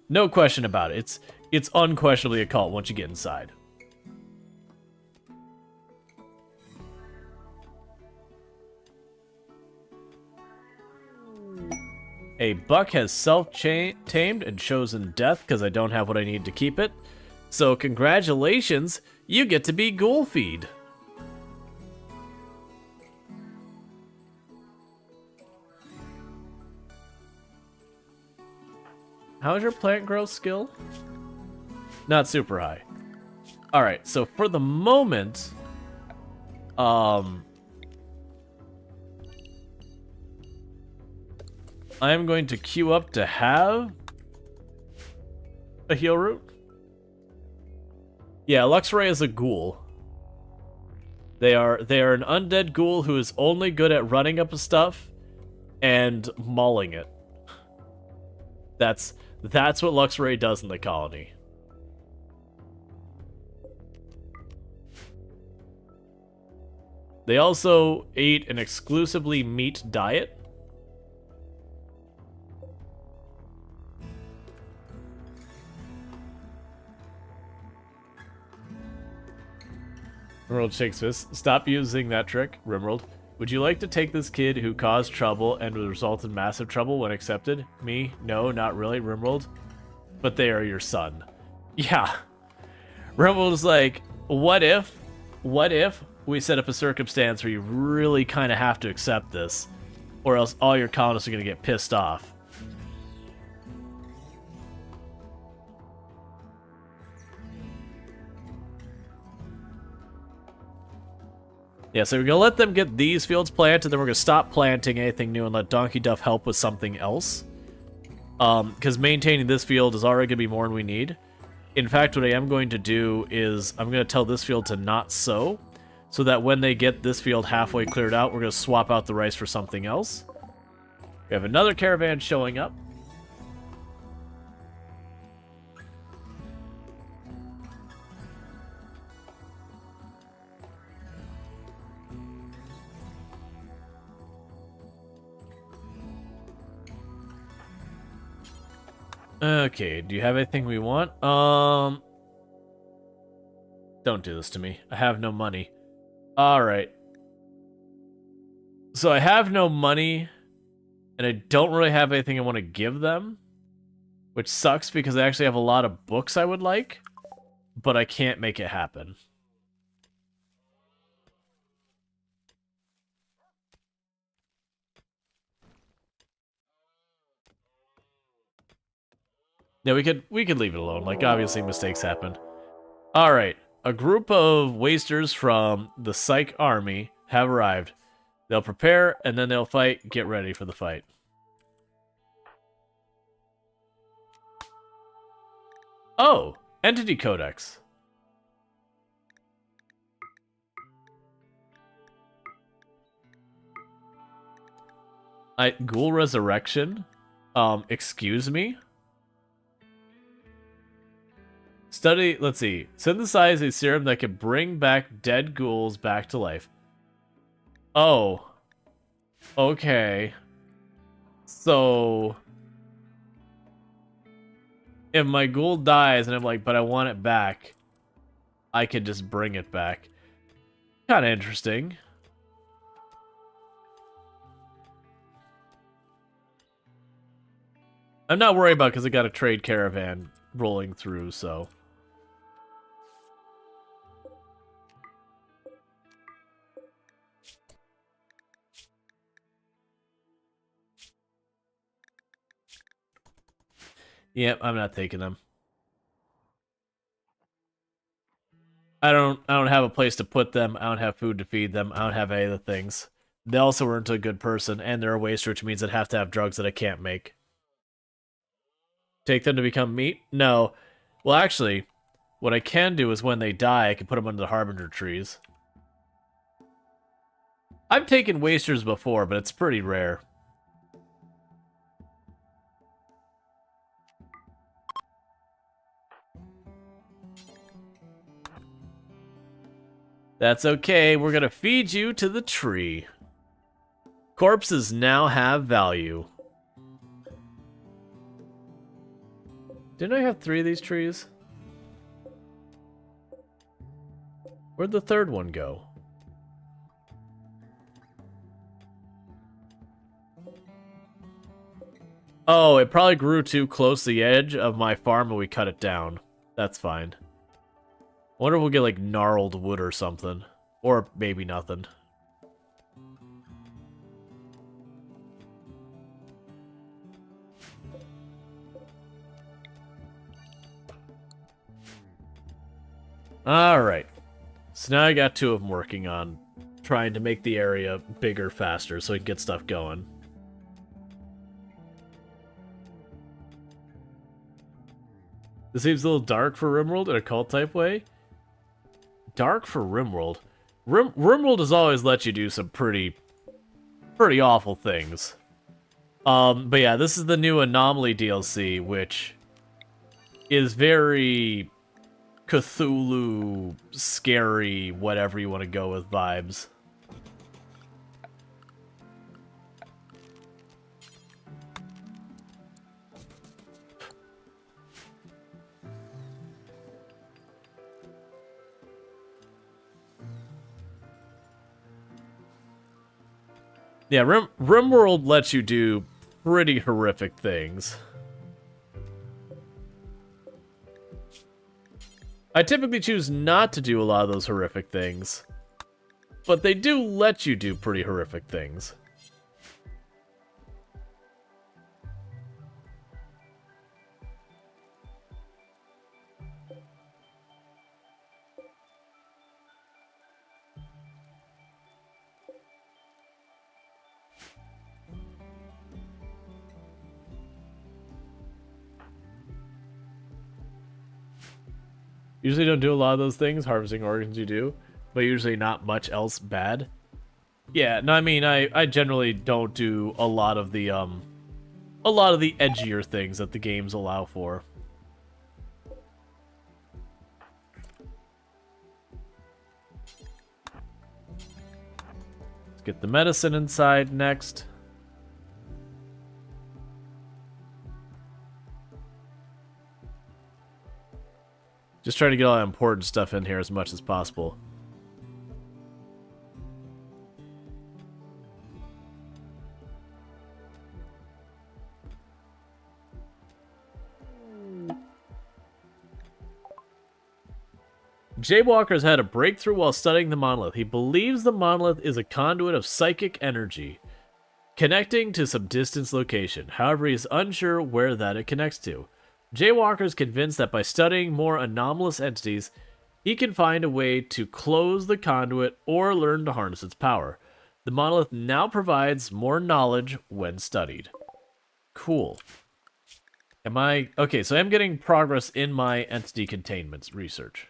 No question about it. It's unquestionably a cult once you get inside. A buck has self-tamed and chosen death because I don't have what I need to keep it. So congratulations, you get to be Ghoul Feed. How's your plant growth skill? Not super high. Alright, so for the moment, I am going to queue up to have a heal root. Yeah, Luxray is a ghoul. They are an undead ghoul who is only good at running up stuff and mauling it. That's what Luxray does in the colony. They also ate an exclusively meat diet. RimWorld shakes fist. Stop using that trick, RimWorld. Would you like to take this kid who caused trouble and would result in massive trouble when accepted? Me? No, not really, RimWorld. But they are your son. Yeah. RimWorld is like, what if we set up a circumstance where you really kind of have to accept this, or else all your colonists are going to get pissed off. Yeah, so we're going to let them get these fields planted, then we're going to stop planting anything new and let Donkey Duff help with something else. Because maintaining this field is already going to be more than we need. In fact, what I am going to do is I'm going to tell this field to not sow, so that when they get this field halfway cleared out, we're going to swap out the rice for something else. We have another caravan showing up. Okay, do you have anything we want? Don't do this to me. I have no money. Alright. So I have no money, and I don't really have anything I want to give them, which sucks because I actually have a lot of books I would like, but I can't make it happen. Yeah, we could leave it alone. Like, obviously mistakes happen. Alright, a group of wasters from the Psych Army have arrived. They'll prepare, and then they'll fight. Get ready for the fight. Oh, Entity Codex. Ghoul Resurrection? Excuse me? Study, let's see. Synthesize a serum that can bring back dead ghouls back to life. Oh. Okay. So... if my ghoul dies and I'm like, but I want it back, I could just bring it back. Kind of interesting. I'm not worried about it because I got a trade caravan rolling through, so... Yep, I'm not taking them. I don't have a place to put them. I don't have food to feed them. I don't have any of the things. They also weren't a good person, and they're a waster, which means I'd have to have drugs that I can't make. Take them to become meat? No. Well, actually, what I can do is when they die, I can put them under the Harbinger trees. I've taken wasters before, but it's pretty rare. That's okay, we're gonna feed you to the tree. Corpses now have value. Didn't I have 3 of these trees? Where'd the third one go? Oh, it probably grew too close to the edge of my farm and we cut it down. That's fine. I wonder if we'll get like gnarled wood or something. Or maybe nothing. Alright. So now I got 2 of them working on trying to make the area bigger faster so we can get stuff going. This seems a little dark for RimWorld in a cult type way. Dark for RimWorld. RimWorld has always let you do some pretty awful things. But yeah, this is the new Anomaly DLC, which is very Cthulhu, scary, whatever you want to go with vibes. Yeah, RimWorld lets you do pretty horrific things. I typically choose not to do a lot of those horrific things, but they do let you do pretty horrific things. Usually don't do a lot of those things, harvesting organs you do, but usually not much else bad. Yeah, no, I mean, I generally don't do a lot of the edgier things that the games allow for. Let's get the medicine inside next. Just trying to get all that important stuff in here as much as possible. Jaywalker's had a breakthrough while studying the monolith. He believes the monolith is a conduit of psychic energy, connecting to some distant location. However, he is unsure where that it connects to. Jaywalker is convinced that by studying more anomalous entities, he can find a way to close the conduit or learn to harness its power. The monolith now provides more knowledge when studied. Cool. Okay, so I'm getting progress in my entity containment research.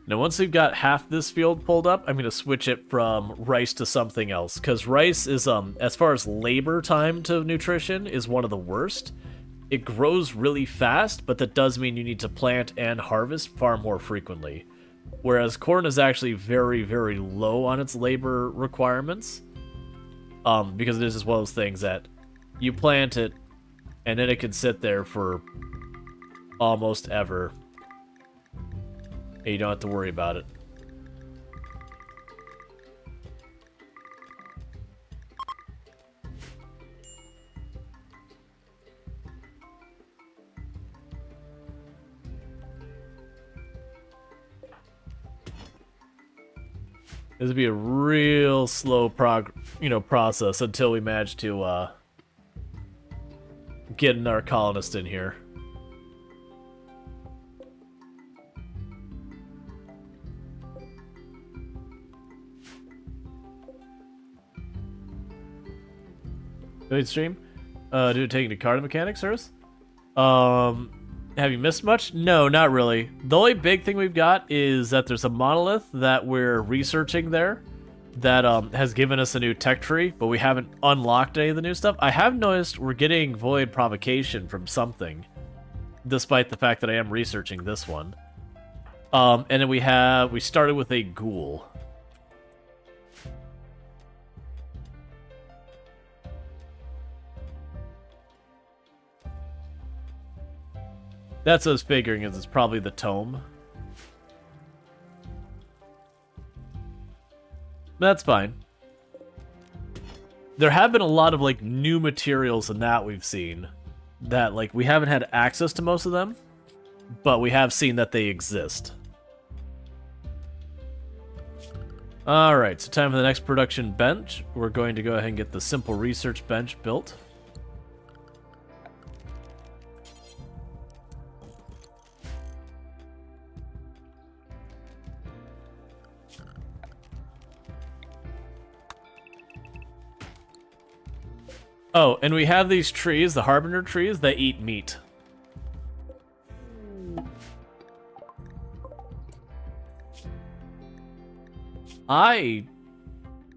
Now, once we've got half this field pulled up, I'm going to switch it from rice to something else. Because rice is, as far as labor time to nutrition, is one of the worst. It grows really fast, but that does mean you need to plant and harvest far more frequently. Whereas corn is actually very, very low on its labor requirements. Because it is just one of those things that you plant it, and then it can sit there for almost ever. And you don't have to worry about it. This would be a real slow process until we manage to get our colonist in here. Wait, stream? Did it take any card mechanics service? Have you missed much? No, not really. The only big thing we've got is that there's a monolith that we're researching there that has given us a new tech tree, but we haven't unlocked any of the new stuff. I have noticed we're getting void provocation from something, despite the fact that I am researching this one. And then we started with a ghoul. That's what I was figuring, is it's probably the tome. That's fine. There have been a lot of, like, new materials in that we've seen. That, like, we haven't had access to most of them, but we have seen that they exist. Alright, so time for the next production bench. We're going to go ahead and get the simple research bench built. Oh, and we have these trees, the Harbinger trees, that eat meat. I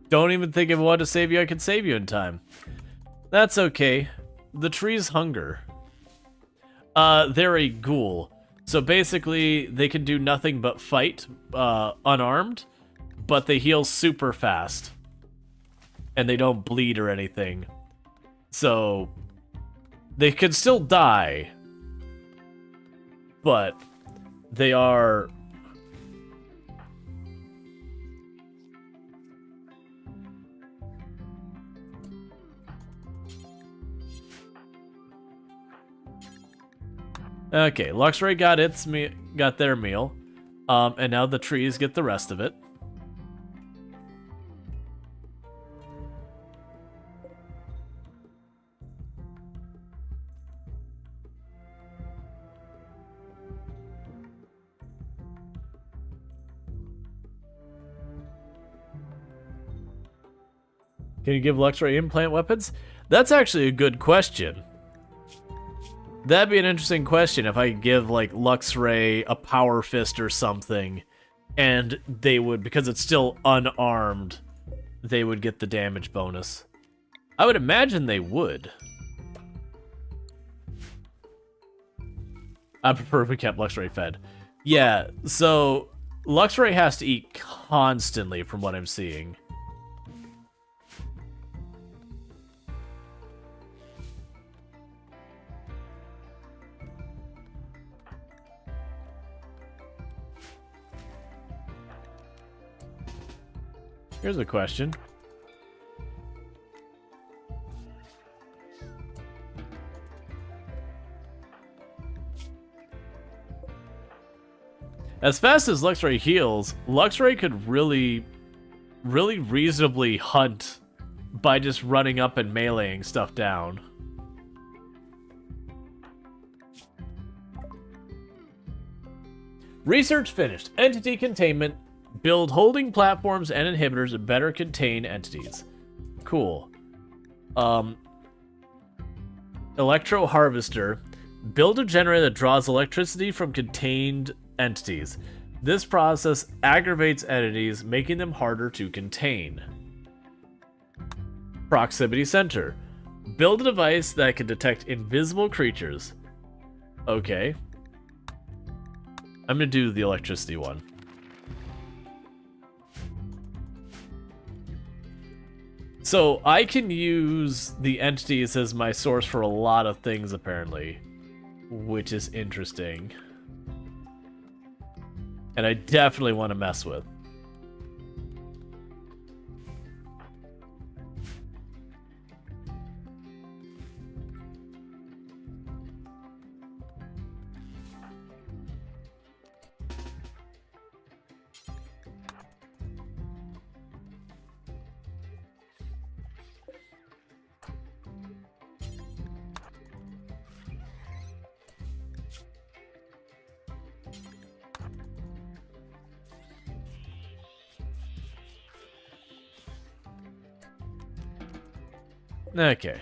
don't even think if I wanted to save you, I could save you in time. That's okay. The trees hunger. They're a ghoul. So basically, they can do nothing but fight, unarmed, but they heal super fast. And they don't bleed or anything. So, they could still die, but they are... Okay, Luxray got their meal, and now the trees get the rest of it. Can you give Luxray implant weapons? That's actually a good question. That'd be an interesting question if I could give, like, Luxray a power fist or something, and they would, because it's still unarmed, they would get the damage bonus. I would imagine they would. I prefer if we kept Luxray fed. Yeah, so Luxray has to eat constantly from what I'm seeing. Here's a question. As fast as Luxray heals, Luxray could really reasonably hunt by just running up and meleeing stuff down. Research finished. Entity containment. Build holding platforms and inhibitors that better contain entities. Cool. Electro harvester. Build a generator that draws electricity from contained entities. This process aggravates entities, making them harder to contain. Proximity center. Build a device that can detect invisible creatures. Okay. I'm gonna do the electricity one. So I can use the entities as my source for a lot of things, apparently, which is interesting. And I definitely want to mess with. Okay.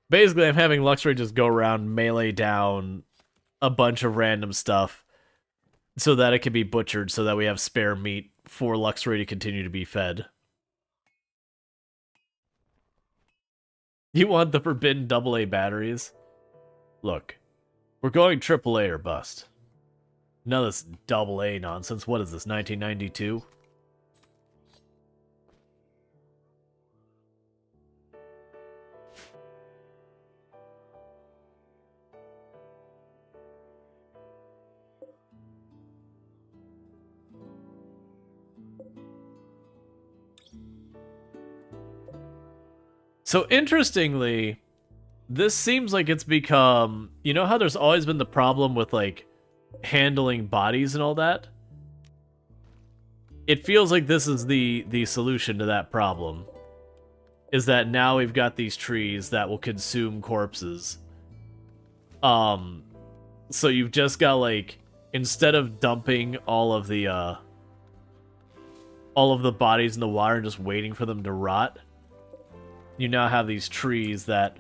Basically, I'm having Luxray just go around melee down a bunch of random stuff so that it can be butchered so that we have spare meat for Luxray to continue to be fed. You want the forbidden AA batteries? Look, we're going AAA or bust. None of this AA nonsense. What is this, 1992? So interestingly, this seems like it's become, you know how there's always been the problem with like handling bodies and all that? It feels like this is the solution to that problem. Is that now we've got these trees that will consume corpses. So you've just got like, instead of dumping all of the bodies in the water and just waiting for them to rot, you now have these trees that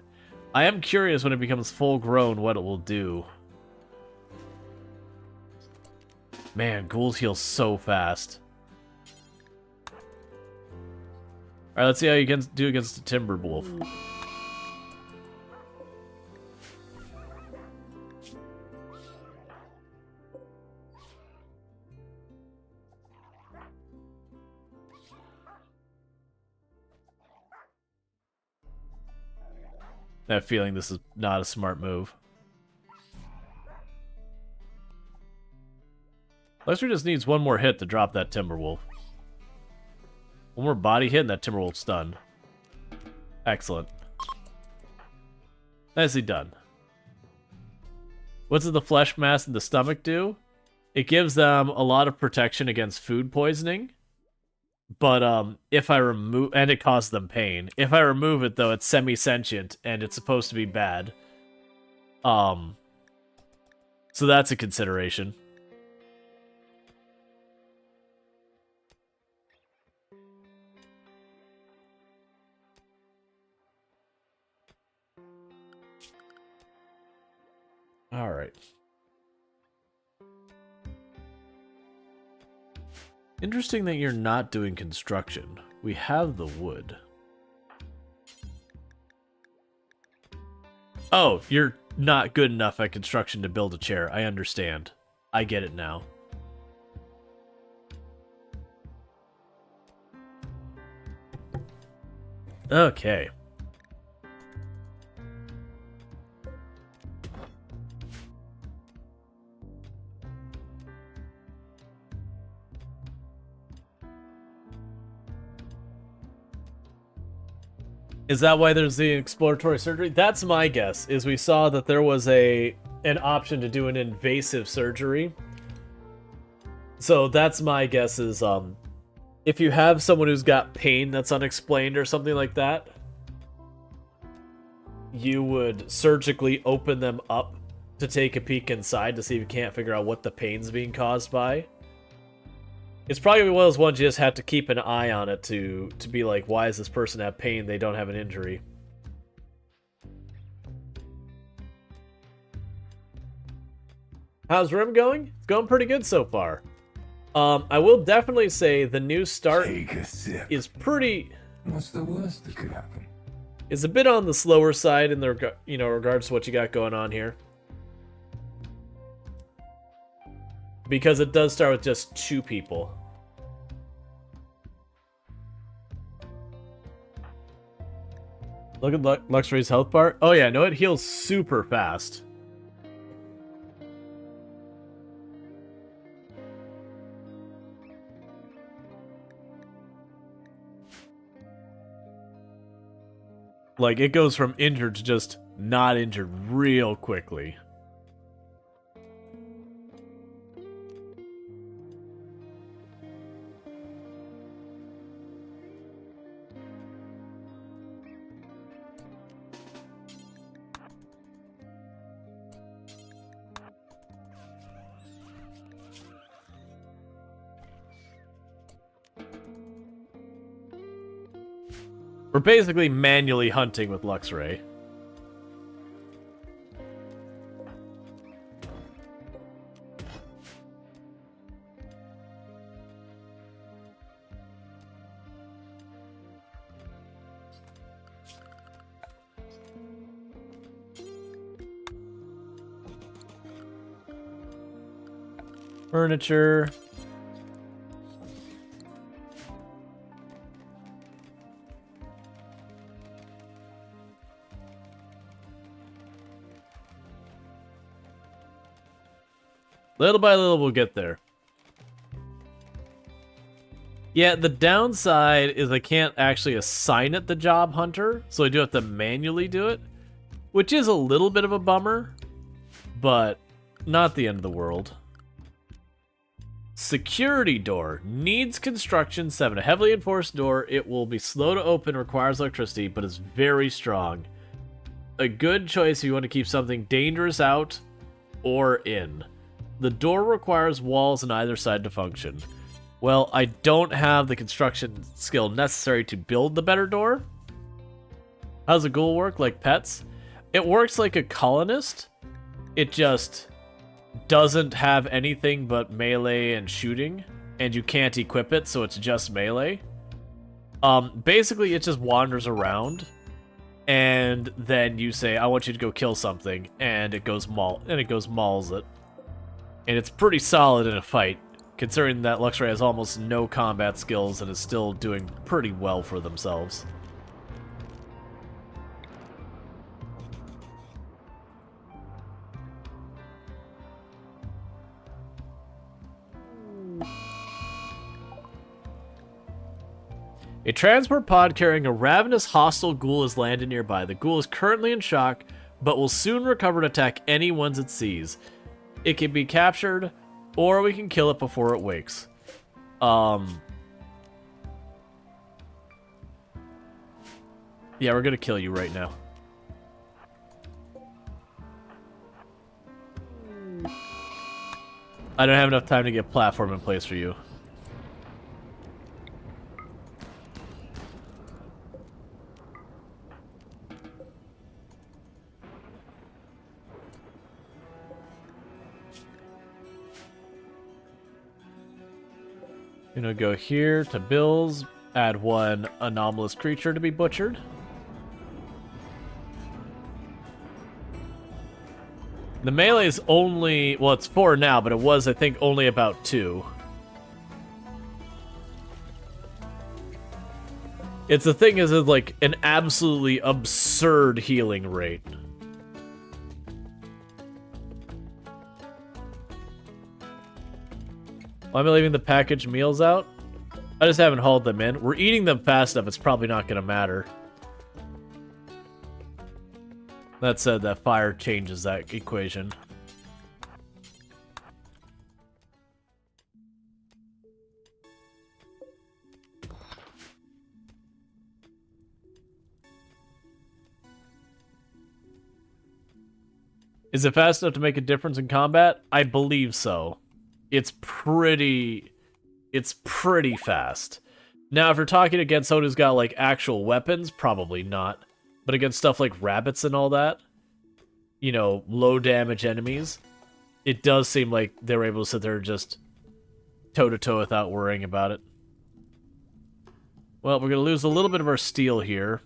I am curious when it becomes full grown what it will do. Man, ghouls heal so fast. Alright, let's see how you can do against the Timber Wolf. I have a feeling this is not a smart move. Lester just needs one more hit to drop that Timberwolf. One more body hit and that Timberwolf's stunned. Excellent. Nicely done. What does the flesh mass in the stomach do? It gives them a lot of protection against food poisoning. But if I remove... And it causes them pain. If I remove it, though, it's semi-sentient, and it's supposed to be bad. So that's a consideration. Alright. Interesting that you're not doing construction. We have the wood. Oh, you're not good enough at construction to build a chair. I understand. I get it now. Okay. Is that why there's the exploratory surgery? That's my guess, is we saw that there was an option to do an invasive surgery. So that's my guess is, if you have someone who's got pain that's unexplained or something like that, you would surgically open them up to take a peek inside to see if you can't figure out what the pain's being caused by. It's probably one of those ones you just have to keep an eye on it to be like, why does this person have pain? They don't have an injury. How's Rim going? It's going pretty good so far. I will definitely say the new start is pretty... What's the worst that could happen? Is a bit on the slower side in the regards to what you got going on here. Because it does start with just 2 people. Look at Luxray's health bar. Oh yeah, no, it heals super fast. Like, it goes from injured to just not injured real quickly. We're basically manually hunting with Luxray. Furniture. Little by little, we'll get there. Yeah, the downside is I can't actually assign it the Job Hunter, so I do have to manually do it, which is a little bit of a bummer, but not the end of the world. Security door. Needs construction 7. A heavily enforced door. It will be slow to open, requires electricity, but is very strong. A good choice if you want to keep something dangerous out or in. The door requires walls on either side to function. Well, I don't have the construction skill necessary to build the better door. How does a ghoul work? Like pets? It works like a colonist. It just doesn't have anything but melee and shooting, and you can't equip it, so it's just melee. Basically, it just wanders around, and then you say, "I want you to go kill something," and it goes mauls it. And it's pretty solid in a fight, considering that Luxray has almost no combat skills and is still doing pretty well for themselves. A transport pod carrying a ravenous hostile ghoul has landed nearby. The ghoul is currently in shock, but will soon recover to attack any ones it sees. It can be captured, or we can kill it before it wakes. Yeah, we're gonna kill you right now. I don't have enough time to get platform in place for you. Gonna go here to Bill's, add 1 anomalous creature to be butchered. The melee is only, well, it's 4 now, but it was, I think, only about 2. It's the thing is, it's like an absolutely absurd healing rate. Why am I leaving the packaged meals out? I just haven't hauled them in. We're eating them fast enough, it's probably not going to matter. That said, that fire changes that equation. Is it fast enough to make a difference in combat? I believe so. It's pretty fast. Now, if you're talking against someone who's got, like, actual weapons, probably not. But against stuff like rabbits and all that, you know, low damage enemies, it does seem like they were able to sit there just toe-to-toe without worrying about it. Well, we're going to lose a little bit of our steel here.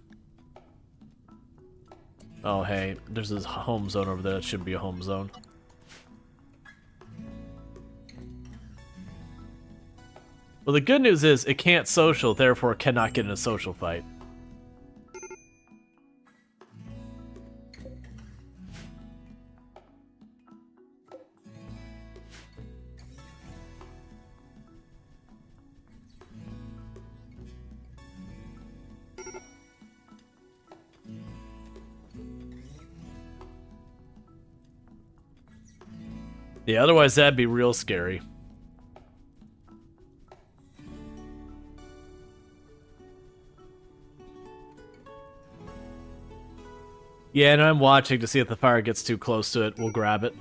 Oh, hey, there's this home zone over there. That shouldn't be a home zone. Well, the good news is it can't social, therefore it cannot get in a social fight. Yeah, otherwise that'd be real scary. Yeah, and I'm watching to see if the fire gets too close to it. We'll grab it.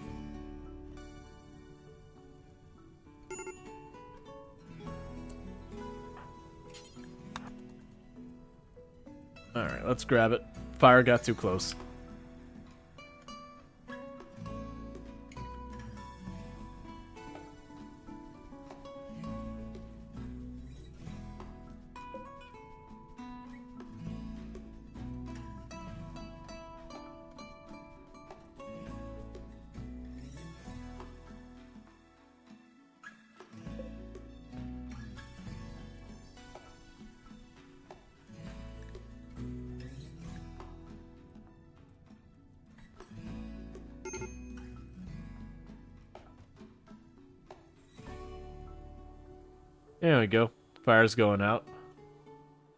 let's grab it. Fire got too close. There we go. Fire's going out.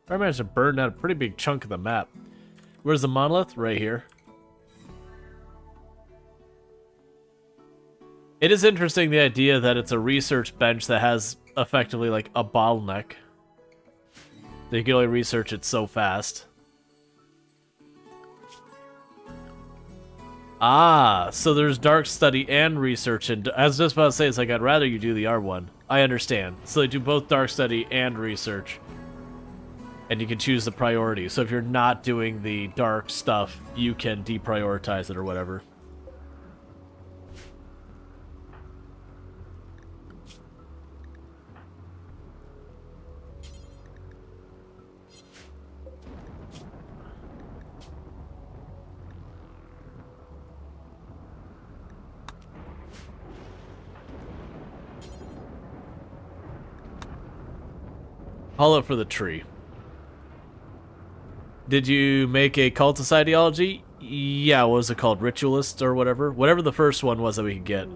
I managed to burn out a pretty big chunk of the map. Where's the monolith? Right here. It is interesting, the idea that it's a research bench that has effectively like a bottleneck. They can only research it so fast. Ah, so there's dark study and research, and I was just about to say, it's like, I'd rather you do the R1. I understand. So they do both dark study and research. And you can choose the priority. So if you're not doing the dark stuff, you can deprioritize it or whatever. Hollow for the tree. Did you make a cultist ideology? Yeah, what was it called? Ritualist or whatever? Whatever the first one was that we could get.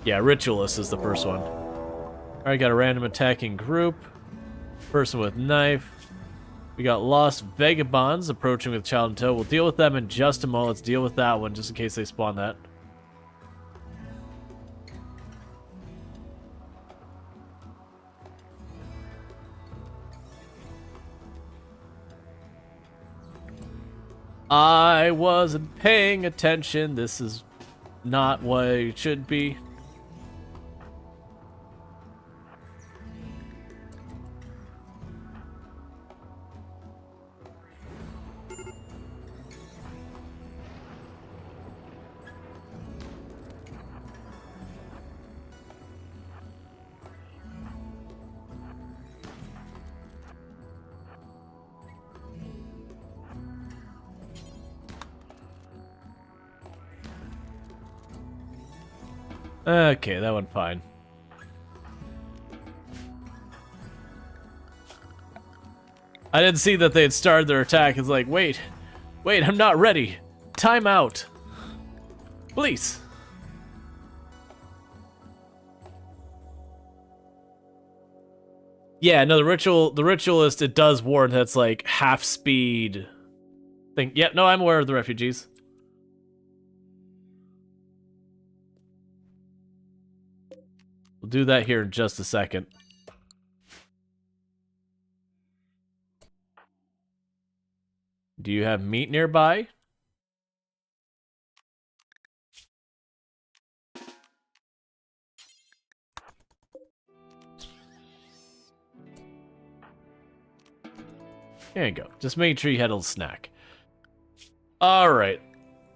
Yeah, Ritualist is the first one. Alright, got a random attacking group. Person with knife. We got Lost Vagabonds approaching with Child in tow. We'll deal with them in just a moment. Let's deal with that one just in case they spawn that. I wasn't paying attention. This is not what it should be. Okay, that went fine. I didn't see that they had started their attack. It's like, wait, I'm not ready. Time out. Please. Yeah, no, the ritualist, it does warn that's like half speed thing. Yeah, no, I'm aware of the refugees. We'll do that here in just a second. Do you have meat nearby? There you go. Just make sure you had a little snack. Alright.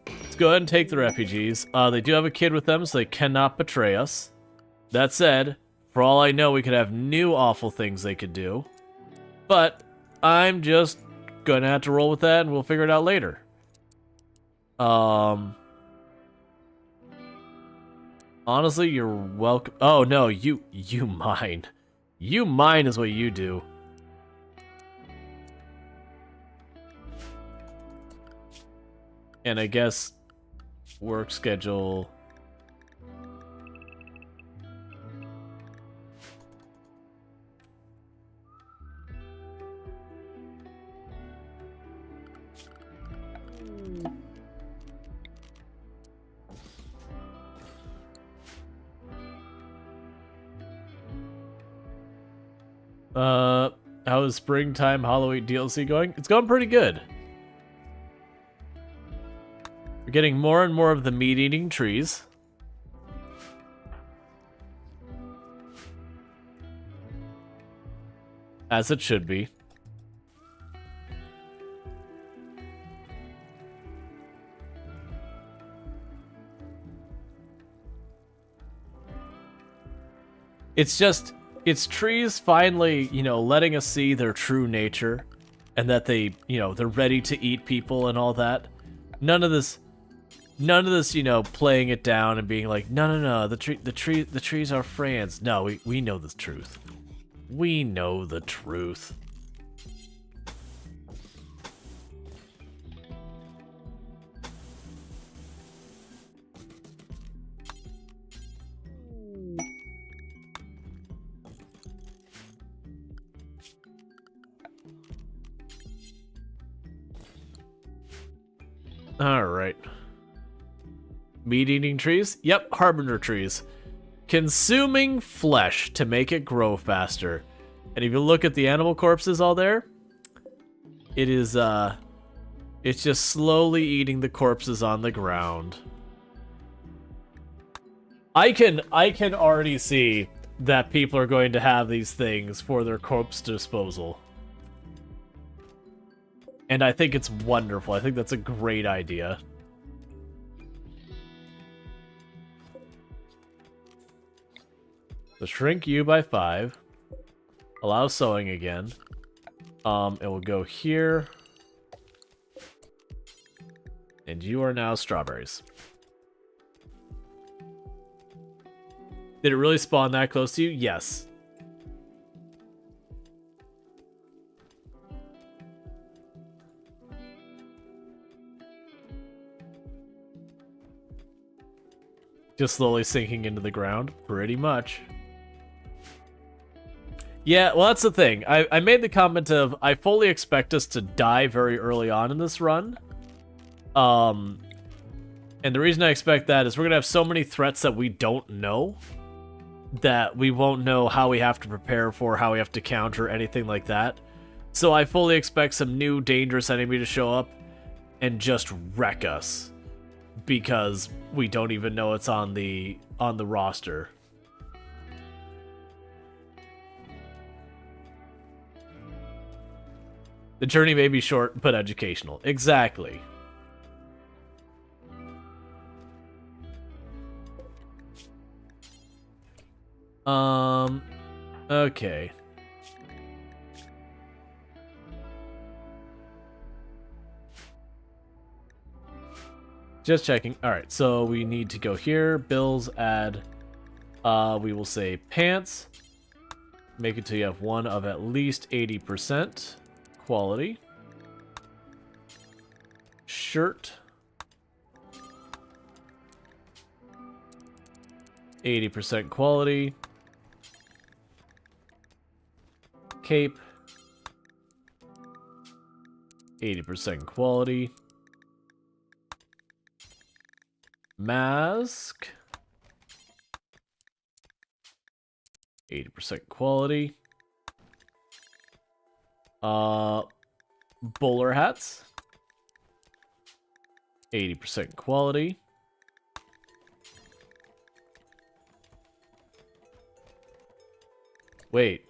Let's go ahead and take the refugees. They do have a kid with them, so they cannot betray us. That said, for all I know, we could have new awful things they could do. But I'm just gonna have to roll with that, and we'll figure it out later. Honestly, you're welcome. Oh no, you mine. You mine is what you do. And I guess work schedule. How is Springtime Halloween DLC going? It's going pretty good. We're getting more and more of the meat-eating trees. As it should be. It's trees finally, letting us see their true nature, and that they, they're ready to eat people and all that. None of this, playing it down and being like, no, the trees are friends. No, we know the truth. We know the truth. Alright. Meat-eating trees? Yep, harbinger trees. Consuming flesh to make it grow faster. And if you look at the animal corpses all there, it is, it's just slowly eating the corpses on the ground. I can already see that people are going to have these things for their corpse disposal. And I think it's wonderful. I think that's a great idea. So shrink you by 5. Allow sewing again. It will go here. And you are now strawberries. Did it really spawn that close to you? Yes. Just slowly sinking into the ground, pretty much. Yeah, well, that's the thing. I made the comment of, I fully expect us to die very early on in this run. And the reason I expect that is we're going to have so many threats that we don't know, that we won't know how we have to prepare for, how we have to counter, anything like that. So I fully expect some new dangerous enemy to show up and just wreck us, because we don't even know it's on the roster. The journey may be short, but educational. Exactly. Okay. Just checking. Alright, so we need to go here. Bills, add. We will say pants. Make it till you have one of at least 80% quality. Shirt. 80% quality. Cape. 80% quality. Mask. 80% quality. Bowler hats. 80% quality. Wait.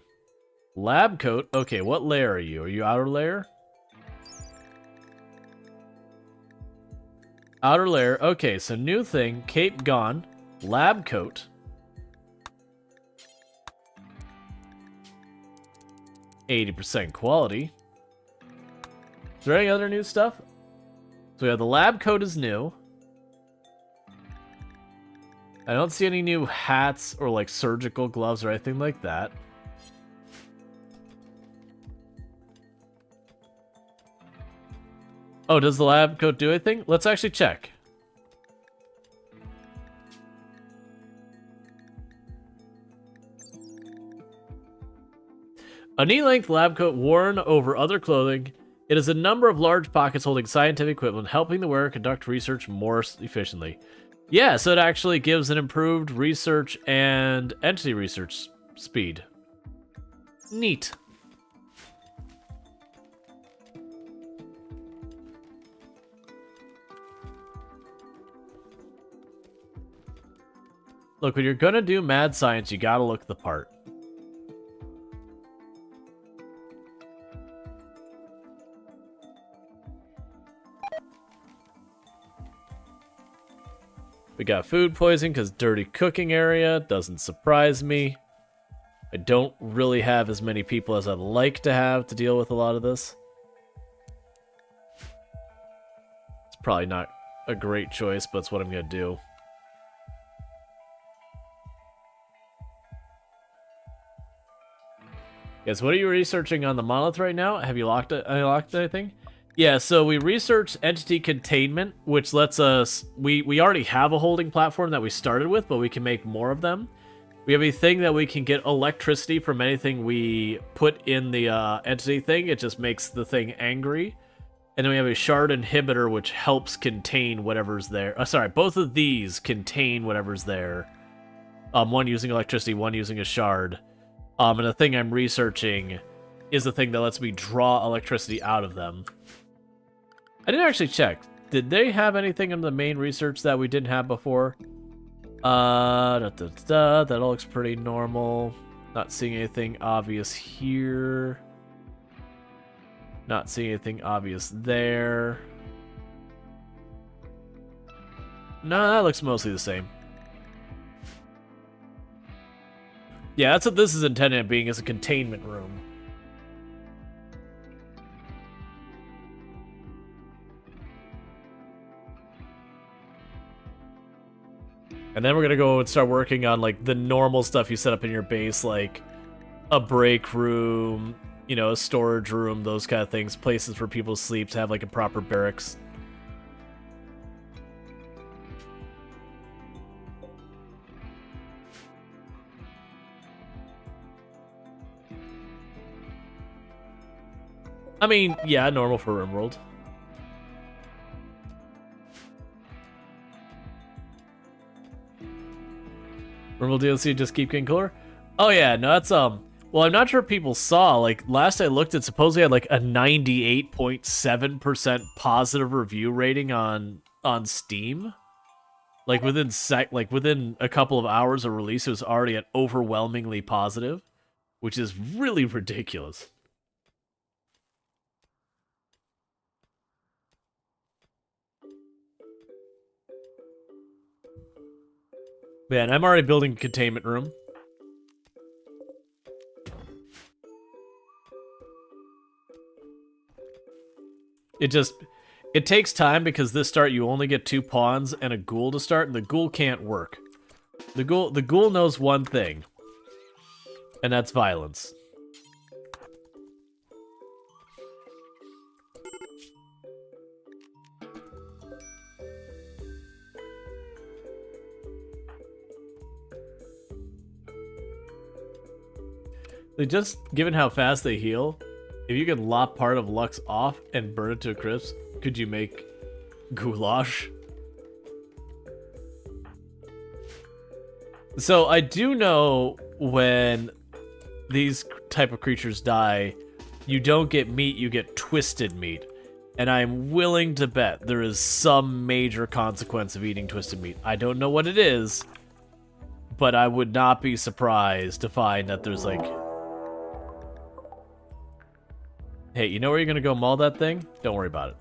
Lab coat? Okay, what layer are you? Are you outer layer? Outer layer. Okay, so new thing. Cape gone. Lab coat. %, quality. Is there any other new stuff? So we have the lab coat is new. I don't see any new hats or like surgical gloves or anything like that. Oh, does the lab coat do anything? Let's actually check. A knee-length lab coat worn over other clothing. It has a number of large pockets holding scientific equipment, helping the wearer conduct research more efficiently. Yeah, so it actually gives an improved research and entity research speed. Neat. Look, when you're gonna do mad science, you gotta look the part. We got food poisoning because dirty cooking area. Doesn't surprise me. I don't really have as many people as I'd like to have to deal with a lot of this. It's probably not a great choice, but it's what I'm going to do. Guys, what are you researching on the monolith right now? Have you locked it? Unlocked anything? Yeah, so we researched entity containment, which lets us... We already have a holding platform that we started with, but we can make more of them. We have a thing that we can get electricity from anything we put in the entity thing. It just makes the thing angry. And then we have a shard inhibitor, which helps contain whatever's there. Sorry, both of these contain whatever's there. One using electricity, one using a shard. And the thing I'm researching is the thing that lets me draw electricity out of them. I didn't actually check. Did they have anything in the main research that we didn't have before? That all looks pretty normal. Not seeing anything obvious here. Not seeing anything obvious there. No, that looks mostly the same. Yeah, that's what this is intended being, as a containment room. And then we're gonna go and start working on, like, the normal stuff you set up in your base, like a break room, you know, a storage room, those kind of things, places for people to sleep, to have, like, a proper barracks. I mean, yeah, normal for RimWorld. RimWorld DLC just keep getting cooler? Oh yeah, no, that's, well, I'm not sure if people saw, like, last I looked, it supposedly had, like, a 98.7% positive review rating on Steam. Like, within a couple of hours of release, it was already at overwhelmingly positive, which is really ridiculous. Man, I'm already building a containment room. It takes time because this start you only get 2 pawns and a ghoul to start, and the ghoul can't work. The ghoul knows one thing, and that's violence. Just given how fast they heal, if you could lop part of Lux off and burn it to a crisp, could you make goulash? So I do know when these type of creatures die, you don't get meat, you get twisted meat. And I'm willing to bet there is some major consequence of eating twisted meat. I don't know what it is, but I would not be surprised to find that there's like... Hey, you know where you're gonna go maul that thing? Don't worry about it.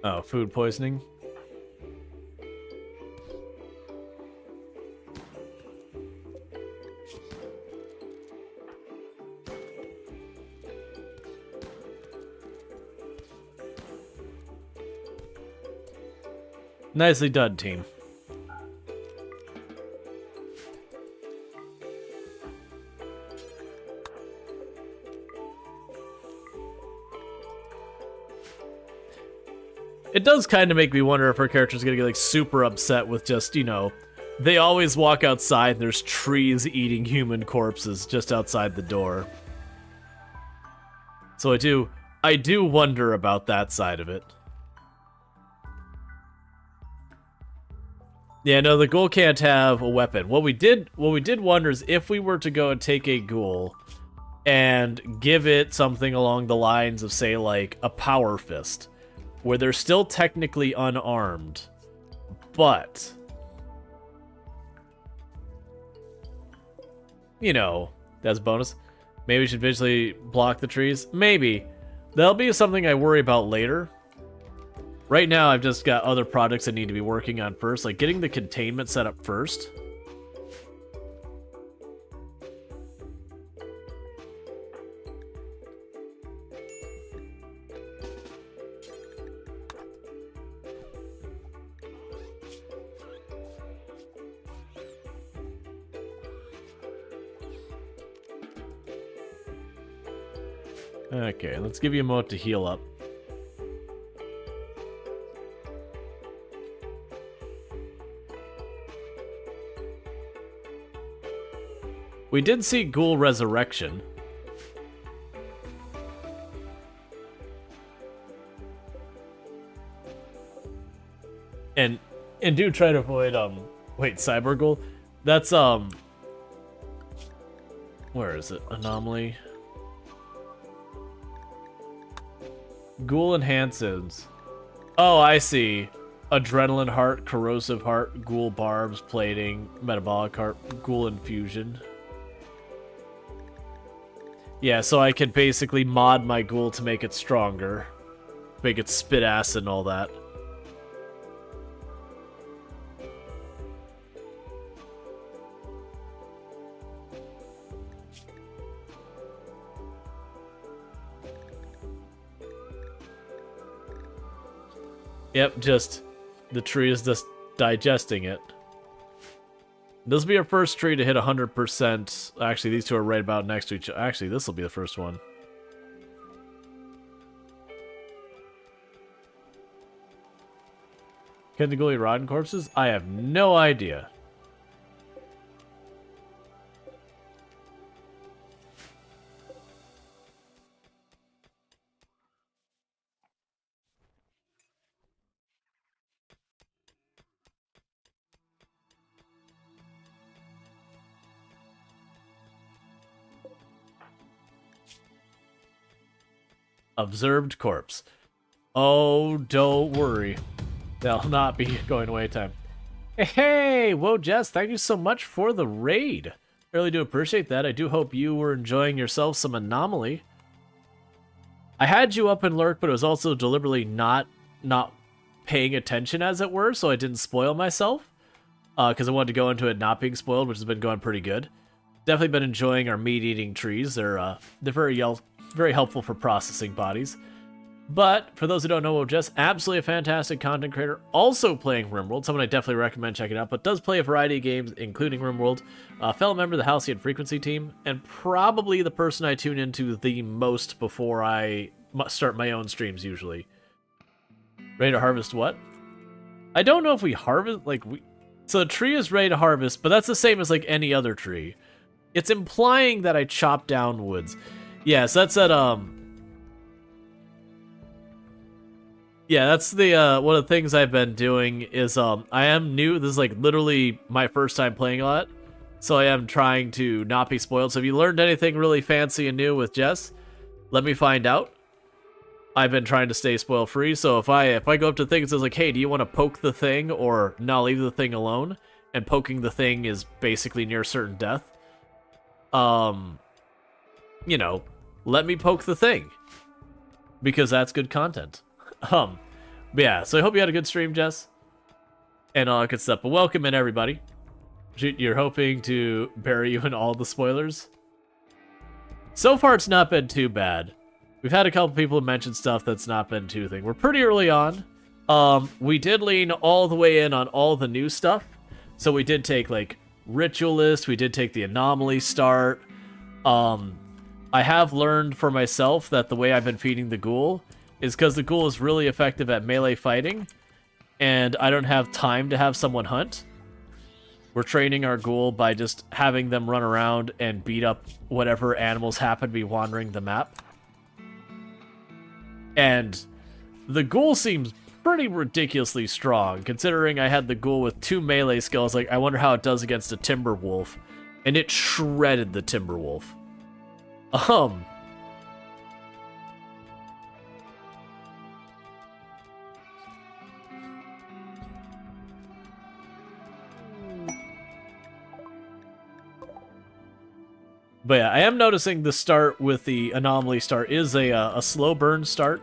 Oh, food poisoning? Nicely done, team. It does kind of make me wonder if our character's gonna get like super upset with just, you know, they always walk outside and there's trees eating human corpses just outside the door. So I do wonder about that side of it. Yeah, no, the ghoul can't have a weapon. What we did wonder is if we were to go and take a ghoul and give it something along the lines of, say, like a power fist, where they're still technically unarmed, but, you know, that's a bonus. Maybe we should visually block the trees. Maybe. That'll be something I worry about later. Right now, I've just got other projects I need to be working on first, like getting the containment set up first. Okay, let's give you a moment to heal up. We did see Ghoul Resurrection. And do try to avoid, wait, Cyber Ghoul? That's, where is it? Anomaly. Ghoul enhances. Oh, I see. Adrenaline Heart, Corrosive Heart, Ghoul Barbs, Plating, Metabolic Heart, Ghoul Infusion. Yeah, so I could basically mod my ghoul to make it stronger. Make it spit acid and all that. Yep, just the tree is just digesting it. This will be our first tree to hit 100%. Actually, these two are right about next to each other. Actually, this will be the first one. Can the ghoulie rotten corpses? I have no idea. Observed corpse. Oh, don't worry. They'll not be going away time. Hey, whoa, Jess, thank you so much for the raid. I really do appreciate that. I do hope you were enjoying yourself some Anomaly. I had you up in Lurk, but it was also deliberately not paying attention, as it were, so I didn't spoil myself. Because I wanted to go into it not being spoiled, which has been going pretty good. Definitely been enjoying our meat-eating trees. They're very helpful for processing bodies. But for those who don't know, Jess, absolutely a fantastic content creator, also playing RimWorld, someone I definitely recommend checking out, but does play a variety of games, including RimWorld, a fellow member of the Halcyon Frequency team, and probably the person I tune into the most before I start my own streams, usually. Ready to harvest what? I don't know if we harvest, so the tree is ready to harvest, but that's the same as, like, any other tree. It's implying that I chop down woods. Yeah, so that's at, yeah, that's the, one of the things I've been doing is, I am new. This is, like, literally my first time playing a lot. So I am trying to not be spoiled. So if you learned anything really fancy and new with Jess, let me find out. I've been trying to stay spoil-free. So if I go up to things and says, like, hey, do you want to poke the thing? Or, no, leave the thing alone. And poking the thing is basically near certain death. You know, let me poke the thing. Because that's good content. But yeah, so I hope you had a good stream, Jess. And all that good stuff. But welcome in, everybody. You're hoping to bury you in all the spoilers? So far, it's not been too bad. We've had a couple people mention stuff that's not been too thing. We're pretty early on. We did lean all the way in on all the new stuff. So we did take, like, Ritualist. We did take the Anomaly start. I have learned for myself that the way I've been feeding the ghoul is because the ghoul is really effective at melee fighting, and I don't have time to have someone hunt. We're training our ghoul by just having them run around and beat up whatever animals happen to be wandering the map. And the ghoul seems pretty ridiculously strong, considering I had the ghoul with 2 melee skills. Like, I wonder how it does against a timber wolf. And it shredded the timber wolf. But yeah, I am noticing the start with the Anomaly start is a slow burn start.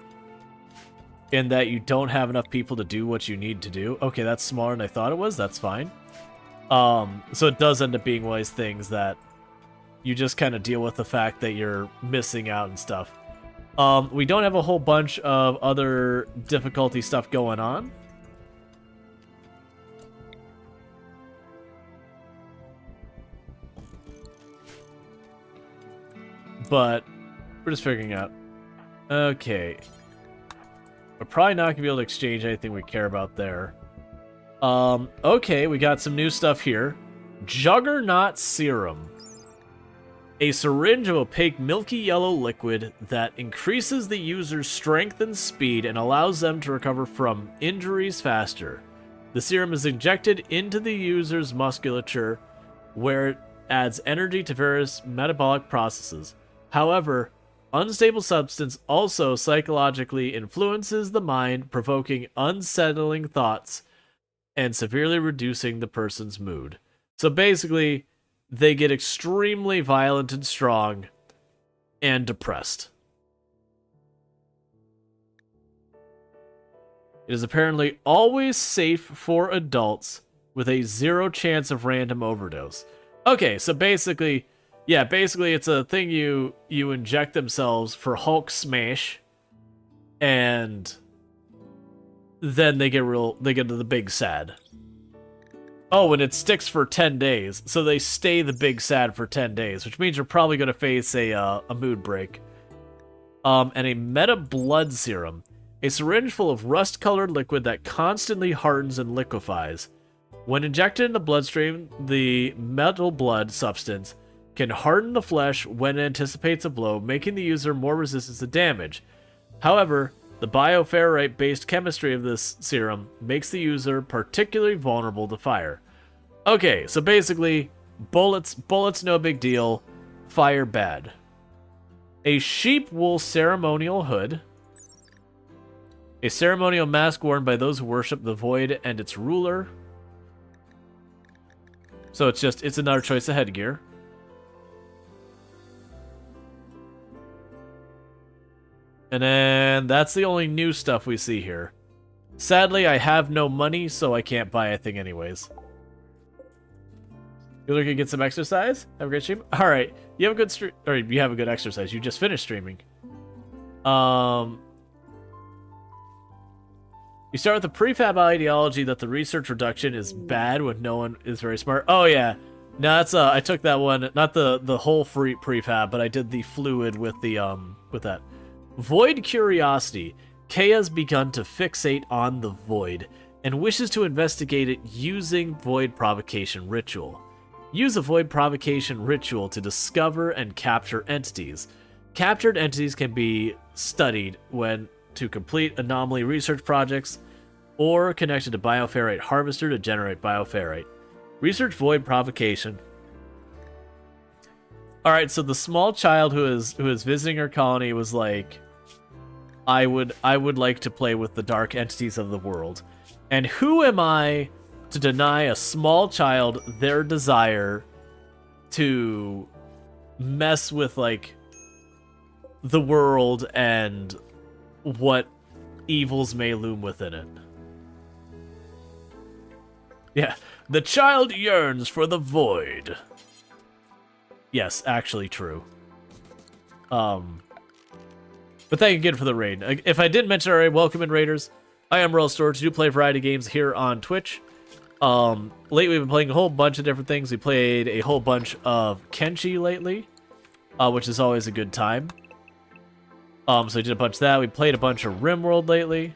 In that you don't have enough people to do what you need to do. Okay, that's smaller than I thought it was. That's fine. So it does end up being one of these things that you just kind of deal with the fact that you're missing out and stuff. We don't have a whole bunch of other difficulty stuff going on. But we're just figuring out. Okay. We're probably not going to be able to exchange anything we care about there. Okay, we got some new stuff here. Juggernaut Serum. A syringe of opaque milky yellow liquid that increases the user's strength and speed and allows them to recover from injuries faster. The serum is injected into the user's musculature, where it adds energy to various metabolic processes. However, unstable substance also psychologically influences the mind, provoking unsettling thoughts and severely reducing the person's mood. So basically, they get extremely violent and strong and depressed. It is apparently always safe for adults with a 0 chance of random overdose. Okay, so basically, yeah, basically it's a thing you inject themselves for Hulk smash, and then they get to the big sad. Oh, and it sticks for 10 days, so they stay the big sad for 10 days, which means you're probably going to face a mood break. And a meta blood serum, a syringe full of rust-colored liquid that constantly hardens and liquefies. When injected in the bloodstream, the metal blood substance can harden the flesh when it anticipates a blow, making the user more resistant to damage. However, the bioferrite-based chemistry of this serum makes the user particularly vulnerable to fire. Okay, so basically, bullets no big deal, fire bad. A sheep wool ceremonial hood. A ceremonial mask worn by those who worship the void and its ruler. So it's another choice of headgear. And then that's the only new stuff we see here. Sadly, I have no money, so I can't buy a thing anyways. You're looking to get some exercise? Have a great stream? Alright, you have a good stream, or you have a good exercise. You just finished streaming. You start with the prefab ideology that the research reduction is bad when no one is very smart. Oh yeah. No, that's I took that one, not the whole free prefab, but I did the fluid with the with that. Void curiosity. Kay has begun to fixate on the void and wishes to investigate it using void provocation ritual. Use a void provocation ritual to discover and capture entities. Captured entities can be studied when to complete anomaly research projects or connected to bioferrite harvester to generate bioferrite. Research void provocation. All right, so the small child who is visiting our colony was like, I would like to play with the dark entities of the world. And who am I to deny a small child their desire to mess with like the world and what evils may loom within it? Yeah, the child yearns for the void. Yes, actually true. But thank you again for the raid. If I didn't mention already, welcome in raiders. I am Rual Storge. I do play a variety of games here on Twitch. Lately we've been playing a whole bunch of different things. We played a whole bunch of Kenshi lately, which is always a good time. So I did a bunch of that. We played a bunch of RimWorld lately.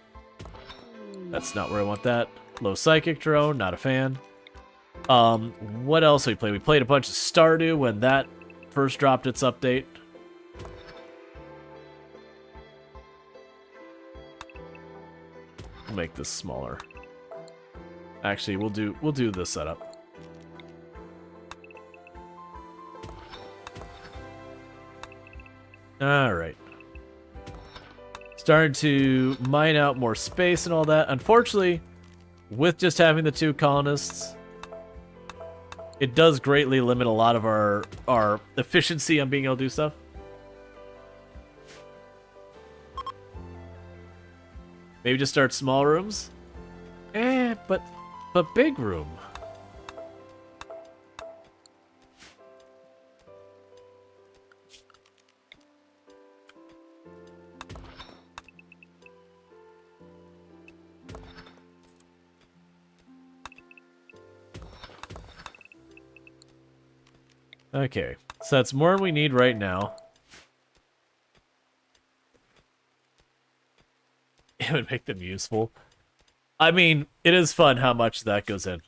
That's not where I want that. Low Psychic Drone, not a fan. What else did we play? We played a bunch of Stardew when that first dropped its update. can make this smaller. Actually, we'll do this setup. All right. Starting to mine out more space and all that. Unfortunately, with just having the 2 colonists, it does greatly limit a lot of our efficiency on being able to do stuff. Maybe just start small rooms? But big room. Okay, so that's more than we need right now. It would make them useful. I mean, it is fun how much that goes in.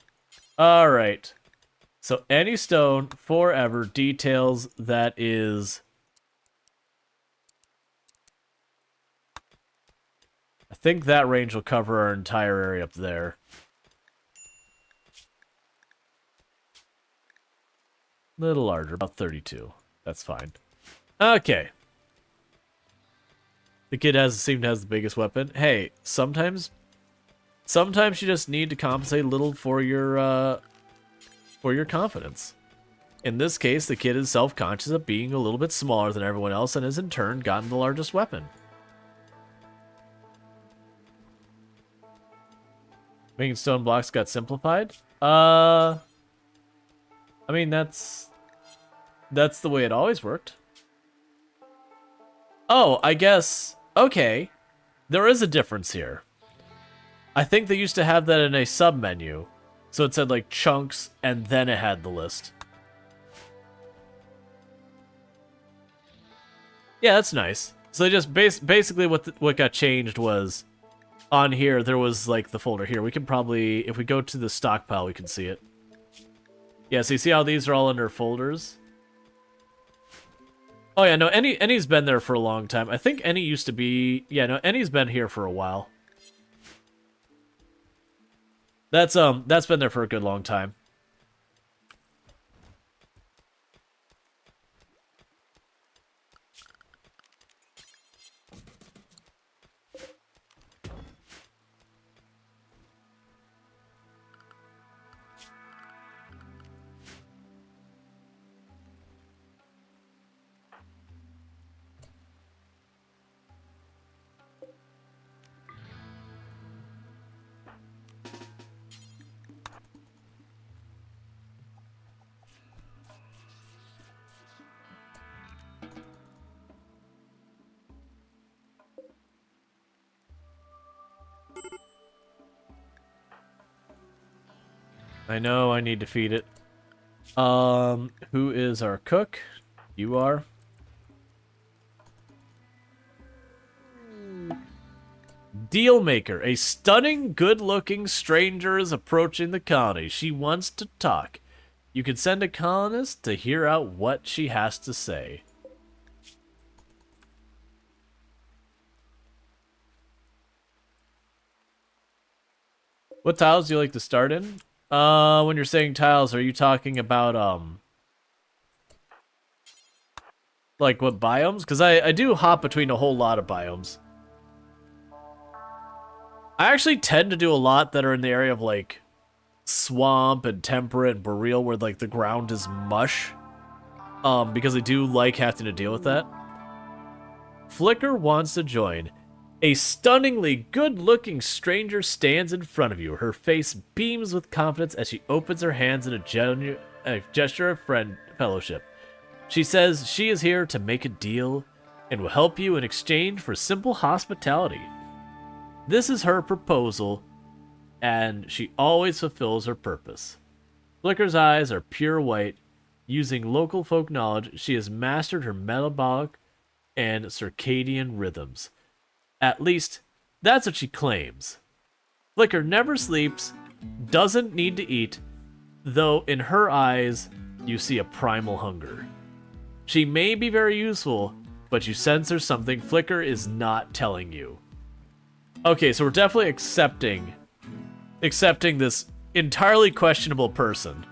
Alright. So any stone forever details that is... I think that range will cover our entire area up there. Little larger, about 32. That's fine. Okay. The kid seemed to have the biggest weapon. Hey, sometimes you just need to compensate a little for your confidence. In this case, the kid is self-conscious of being a little bit smaller than everyone else and has in turn gotten the largest weapon. Making stone blocks got simplified? I mean, that's the way it always worked. Oh, I guess... Okay. There is a difference here. I think they used to have that in a sub-menu. So it said, like, chunks, and then it had the list. Yeah, that's nice. So they just... Basically, what got changed was... On here, there was, like, the folder here. We can probably... If we go to the stockpile, we can see it. Yeah, so you see how these are all under folders? Oh yeah, no, Any's been there for a long time. I think Any used to be... Yeah, no, Any's been here for a while. That's been there for a good long time. I know I need to feed it. Who is our cook? You are. Dealmaker. A stunning, good-looking stranger is approaching the colony. She wants to talk. You can send a colonist to hear out what she has to say. What tiles do you like to start in? When you're saying tiles, are you talking about, like, what biomes? Because I do hop between a whole lot of biomes. I actually tend to do a lot that are in the area of, like, swamp and temperate and boreal, where, like, the ground is mush. Because I do like having to deal with that. Flicker wants to join. A stunningly good-looking stranger stands in front of you. Her face beams with confidence as she opens her hands in a gesture of fellowship. She says she is here to make a deal and will help you in exchange for simple hospitality. This is her proposal, and she always fulfills her purpose. Flicker's eyes are pure white. Using local folk knowledge, she has mastered her metabolic and circadian rhythms. At least, that's what she claims. Flicker never sleeps, doesn't need to eat, though in her eyes, you see a primal hunger. She may be very useful, but you sense there's something Flicker is not telling you. Okay, so we're definitely accepting this entirely questionable person.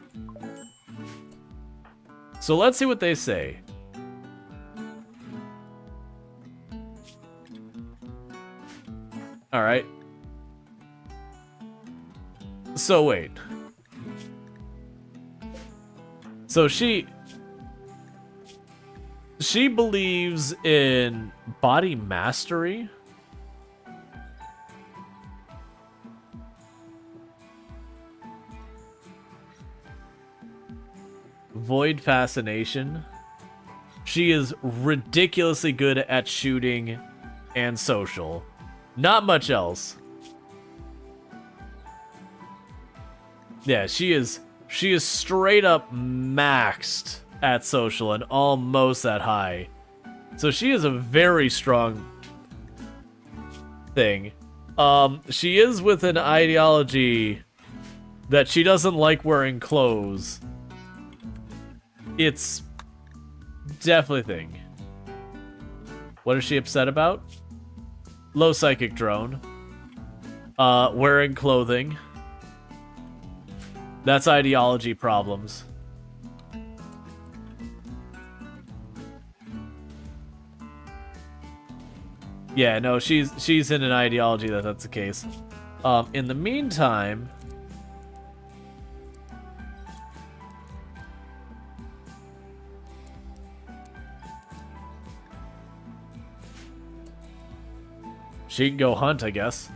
So let's see what they say. All right. So wait. So she believes in body mastery. Void fascination. She is ridiculously good at shooting and social. Not much else. Yeah, she is straight up maxed at social and almost at high. So she is a very strong thing. She is with an ideology that she doesn't like wearing clothes. It's definitely a thing. What is she upset about? Low psychic drone. Wearing clothing. That's ideology problems. Yeah, no, she's in an ideology that's the case. In the meantime, she can go hunt, I guess.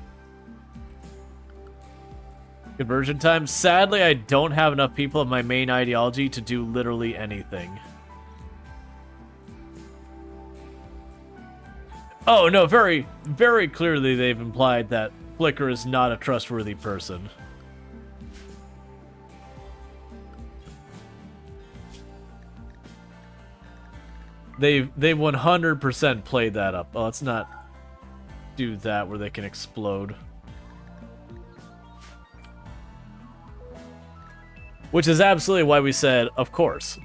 Conversion time. Sadly, I don't have enough people of my main ideology to do literally anything. Oh, no, very, very clearly they've implied that Flicker is not a trustworthy person. They've 100% played that up. Oh, let's not do that where they can explode. Which is absolutely why we said, of course.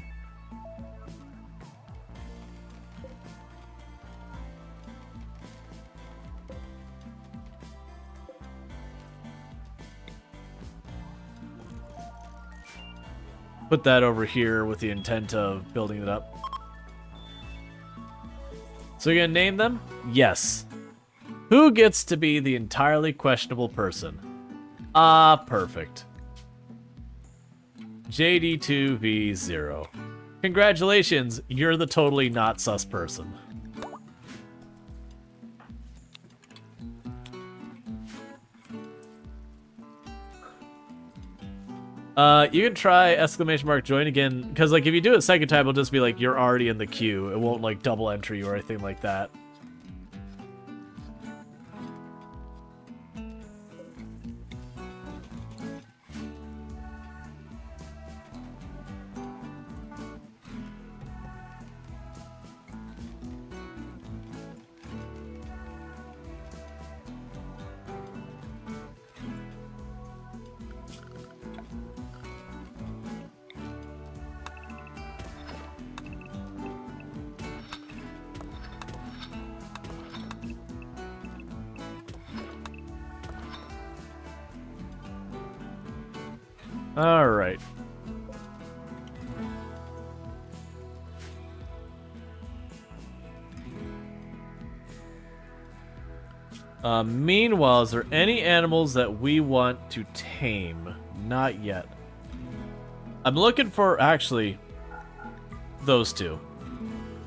Put that over here with the intent of building it up. So you're gonna name them? Yes. Who gets to be the entirely questionable person? Ah, perfect. JD2V0. Congratulations, you're the totally not sus person. You can try !join again, because like if you do it a second time, it'll just be like you're already in the queue. It won't like double entry you or anything like that. All right. Meanwhile, is there any animals that we want to tame? Not yet. I'm looking for, actually, those two.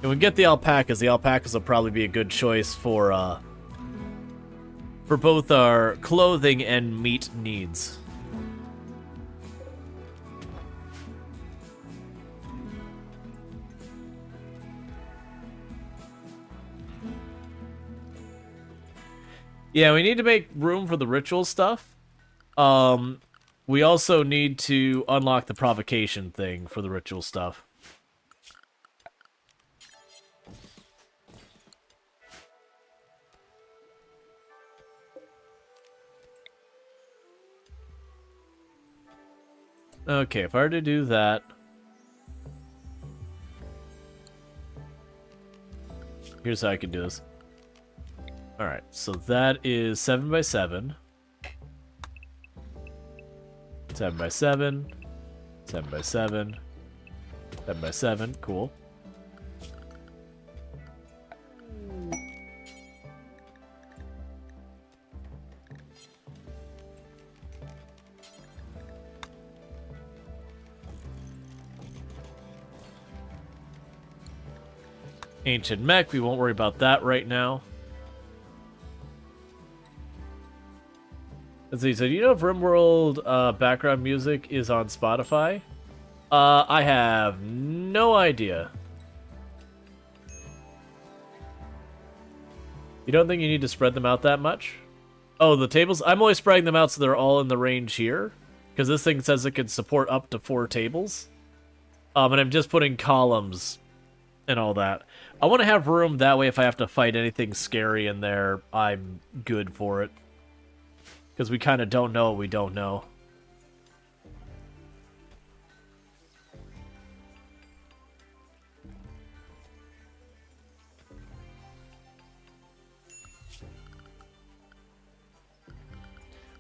And we get the alpacas. The alpacas will probably be a good choice for both our clothing and meat needs. Yeah, we need to make room for the ritual stuff. We also need to unlock the provocation thing for the ritual stuff. Okay, if I were to do that... Here's how I can do this. Alright, so that is 7 by 7. 7 by 7. 7 by 7. 7 by 7. Cool. Ancient mech, we won't worry about that right now. Let's see, so do you know if RimWorld background music is on Spotify? I have no idea. You don't think you need to spread them out that much? Oh, the tables? I'm only spreading them out so they're all in the range here. Because this thing says it can support up to 4 tables. And I'm just putting columns and all that. I want to have room, that way if I have to fight anything scary in there, I'm good for it. Because we kind of don't know what we don't know.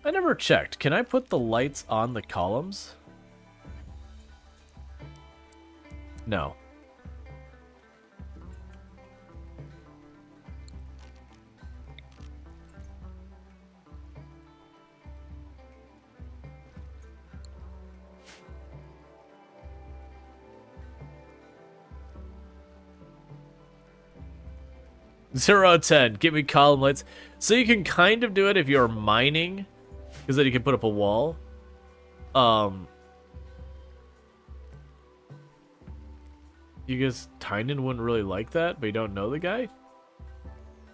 I never checked. Can I put the lights on the columns? No. Zero out of 10. Give me column lights. So you can kind of do it if you're mining. Because then you can put up a wall. You guys, Tynan wouldn't really like that, but you don't know the guy?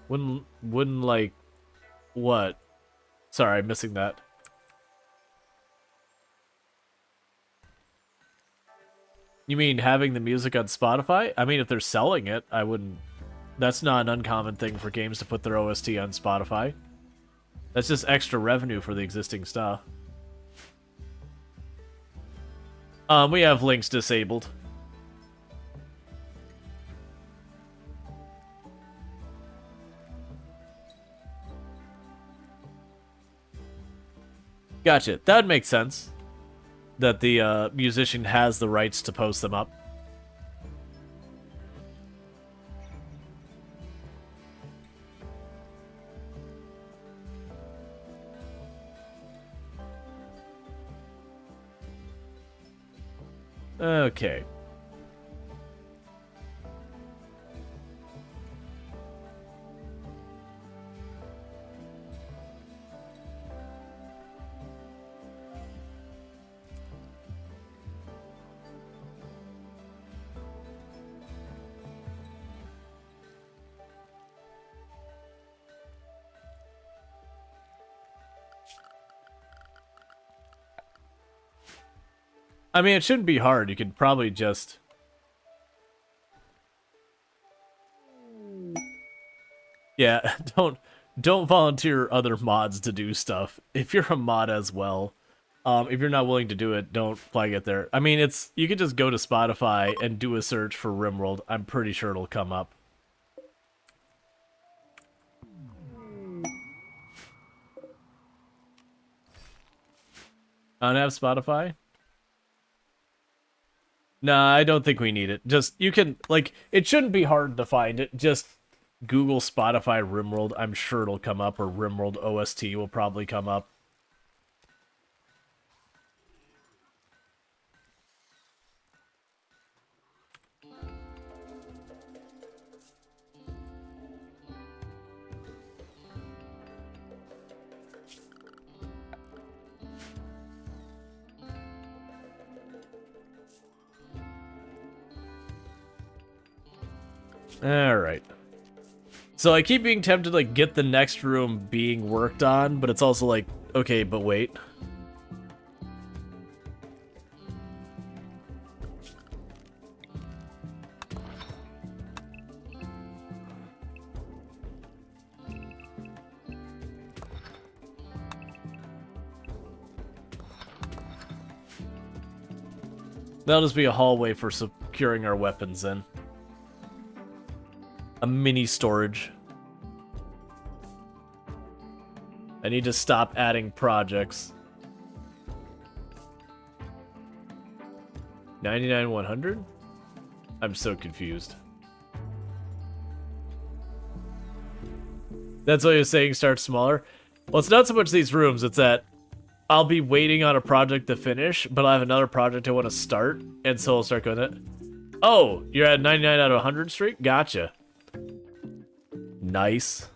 Wouldn't like... What? Sorry, I'm missing that. You mean having the music on Spotify? I mean, if they're selling it, I wouldn't... That's not an uncommon thing for games to put their OST on Spotify. That's just extra revenue for the existing stuff. We have links disabled. Gotcha. That would make sense. That the musician has the rights to post them up. Okay. I mean, it shouldn't be hard. You could probably just... Yeah, don't volunteer other mods to do stuff. If you're a mod as well, if you're not willing to do it, don't flag it there. I mean, it's you could just go to Spotify and do a search for RimWorld. I'm pretty sure it'll come up. I don't have Spotify? Nah, I don't think we need it. Just, you can, like, it shouldn't be hard to find it. Just Google Spotify RimWorld. I'm sure it'll come up, or RimWorld OST will probably come up. Alright. So I keep being tempted to, like, get the next room being worked on, but it's also like, okay, but wait. That'll just be a hallway for securing our weapons in. A mini storage. I need to stop adding projects. 99, 100? I'm so confused. That's what you're saying, start smaller? Well, it's not so much these rooms, it's that I'll be waiting on a project to finish, but I have another project I want to start, and so I'll start going it. Oh, you're at 99 out of 100 streak? Gotcha. Nice.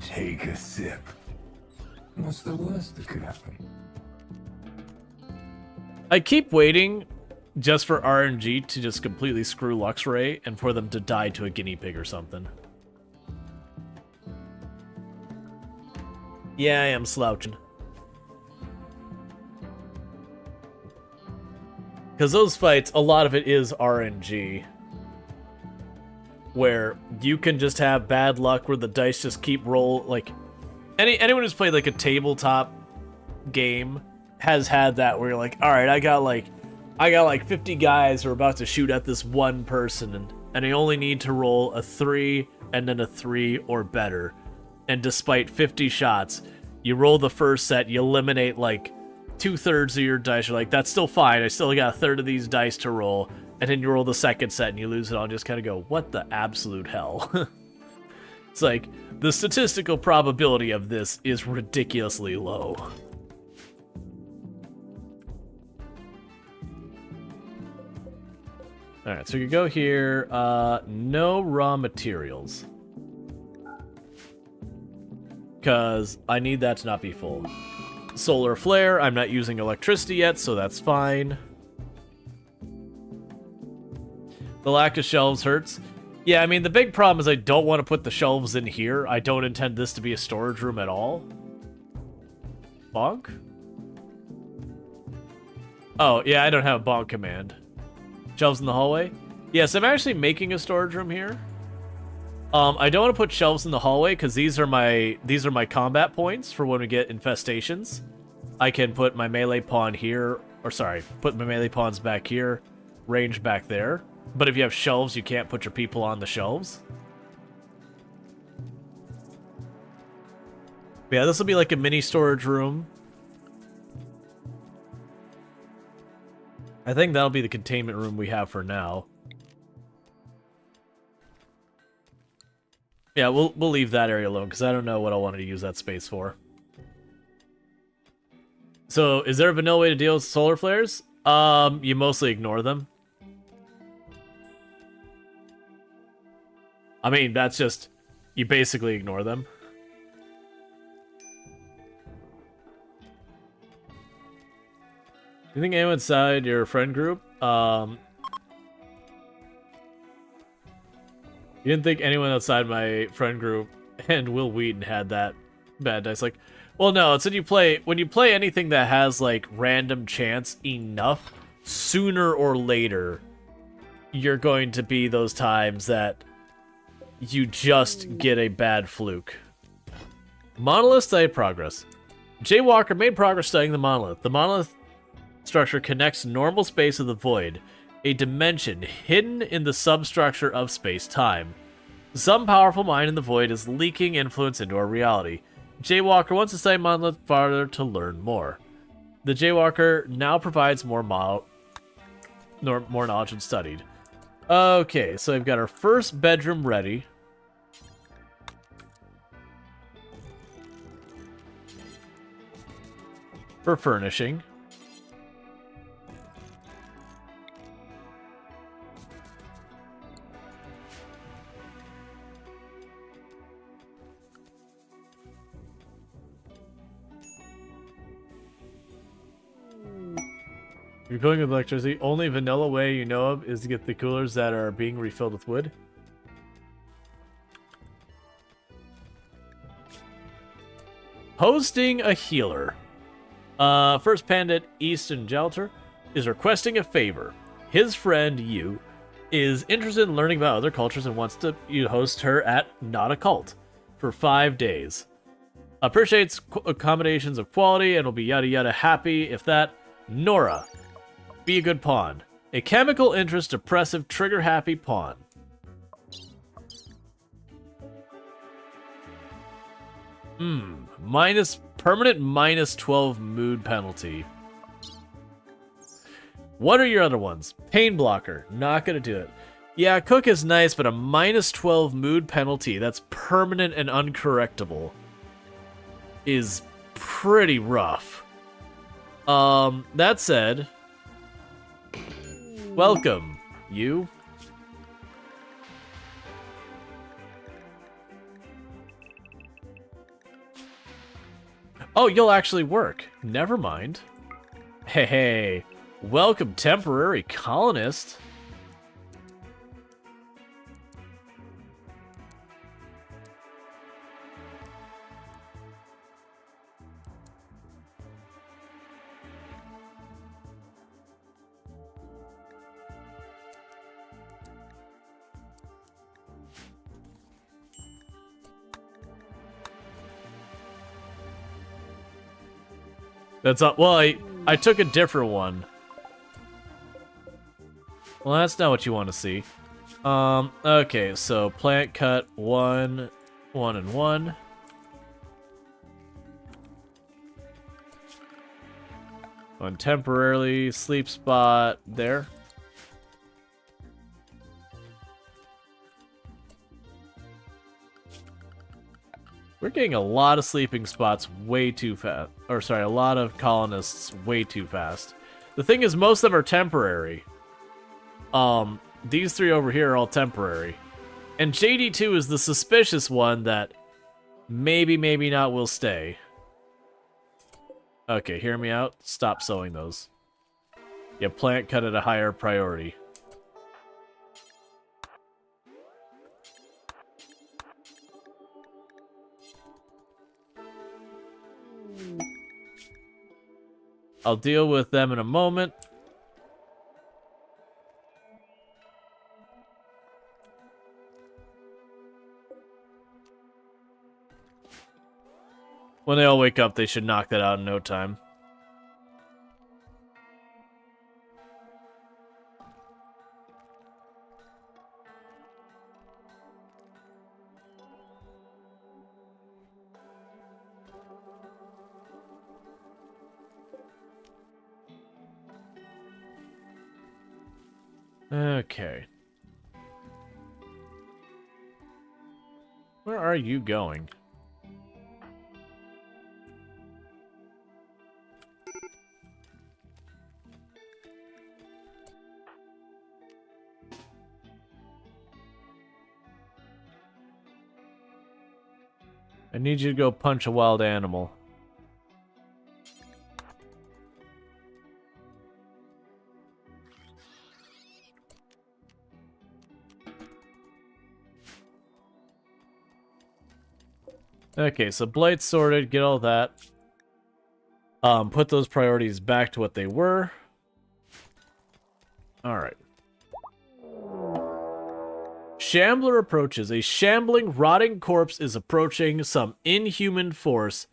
Take a sip. What's the worst that could happen? I keep waiting just for RNG to just completely screw Luxray and for them to die to a guinea pig or something. Yeah, I am slouching. Because those fights, a lot of it is RNG. Where you can just have bad luck where the dice just keep roll, like... Anyone who's played like a tabletop game has had that where you're like, alright, I got like 50 guys who are about to shoot at this one person, and I only need to roll a 3 and then a 3 or better. And despite 50 shots, you roll the first set, you eliminate like 2/3 of your dice. You're like, that's still fine, I still got a third of these dice to roll. And then you roll the second set and you lose it all and just kind of go, what the absolute hell? It's like, the statistical probability of this is ridiculously low. Alright, so you go here, no raw materials. Because I need that to not be full. Solar flare, I'm not using electricity yet, so that's fine. The lack of shelves hurts. Yeah, I mean, the big problem is I don't want to put the shelves in here. I don't intend this to be a storage room at all. Bonk? Oh, yeah, I don't have a bonk command. Shelves in the hallway? Yes, I'm actually making a storage room here. I don't want to put shelves in the hallway because these are my combat points for when we get infestations. I can put my melee pawn here, or sorry, put my melee pawns back here, range back there. But if you have shelves, you can't put your people on the shelves. But yeah, this will be like a mini storage room. I think that'll be the containment room we have for now. Yeah, we'll leave that area alone because I don't know what I wanted to use that space for. So, is there a vanilla way to deal with solar flares? You mostly ignore them. I mean, that's just... You basically ignore them. You think anyone inside your friend group? You didn't think anyone outside my friend group and Will Wheaton had that bad dice? Like, well, no, it's when you play anything that has, like, random chance enough, sooner or later, you're going to be those times that you just get a bad fluke. Monolith studied progress. Jay Walker made progress studying the monolith. The monolith structure connects normal space with the void, a dimension hidden in the substructure of space-time. Some powerful mind in the void is leaking influence into our reality. Jay Walker wants to study monolith farther to learn more. The Jay Walker now provides more knowledge and studied. Okay, so we've got our first bedroom ready. For furnishing. You're cooling with electricity. Only vanilla way you know of is to get the coolers that are being refilled with wood. Hosting a healer. First Pandit Easton Jalter is requesting a favor. His friend, Yu, is interested in learning about other cultures and wants to host her at Not a Cult for 5 days. Appreciates accommodations of quality and will be yada yada happy if that. Nora. Be a good pawn. A chemical interest depressive trigger happy pawn. Permanent minus 12 mood penalty. What are your other ones? Pain blocker. Not gonna do it. Yeah, cook is nice, but a minus 12 mood penalty that's permanent and uncorrectable is pretty rough. That said, welcome, you. Oh, you'll actually work. Never mind. Hey, welcome, temporary colonist. That's up. Well, I took a different one. Well, that's not what you want to see. Okay, so plant cut 1, 1, and 1. On temporarily sleep spot there. We're getting a lot of sleeping spots way too fast. Or sorry, a lot of colonists way too fast. The thing is, most of them are temporary. These three over here are all temporary. And JD2 is the suspicious one that maybe not will stay. Okay, hear me out. Stop sowing those. Yeah, plant cut at a higher priority. I'll deal with them in a moment. When they all wake up, they should knock that out in no time. Okay. Where are you going? I need you to go punch a wild animal. Okay, so blight sorted, get all that. Put those priorities back to what they were. Alright. Shambler approaches. A shambling, rotting corpse is approaching some inhuman force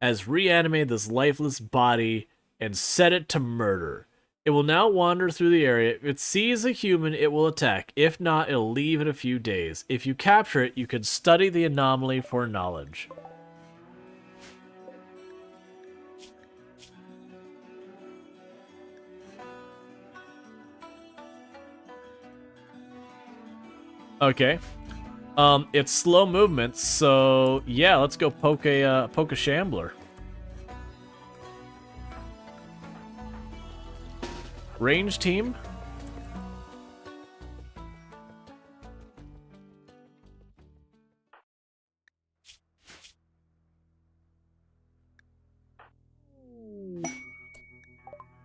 as reanimate this lifeless body and set it to murder. It will now wander through the area. If it sees a human, it will attack. If not, it'll leave in a few days. If you capture it, you can study the anomaly for knowledge. Okay. It's slow movement, so yeah, let's go poke a shambler. Range team.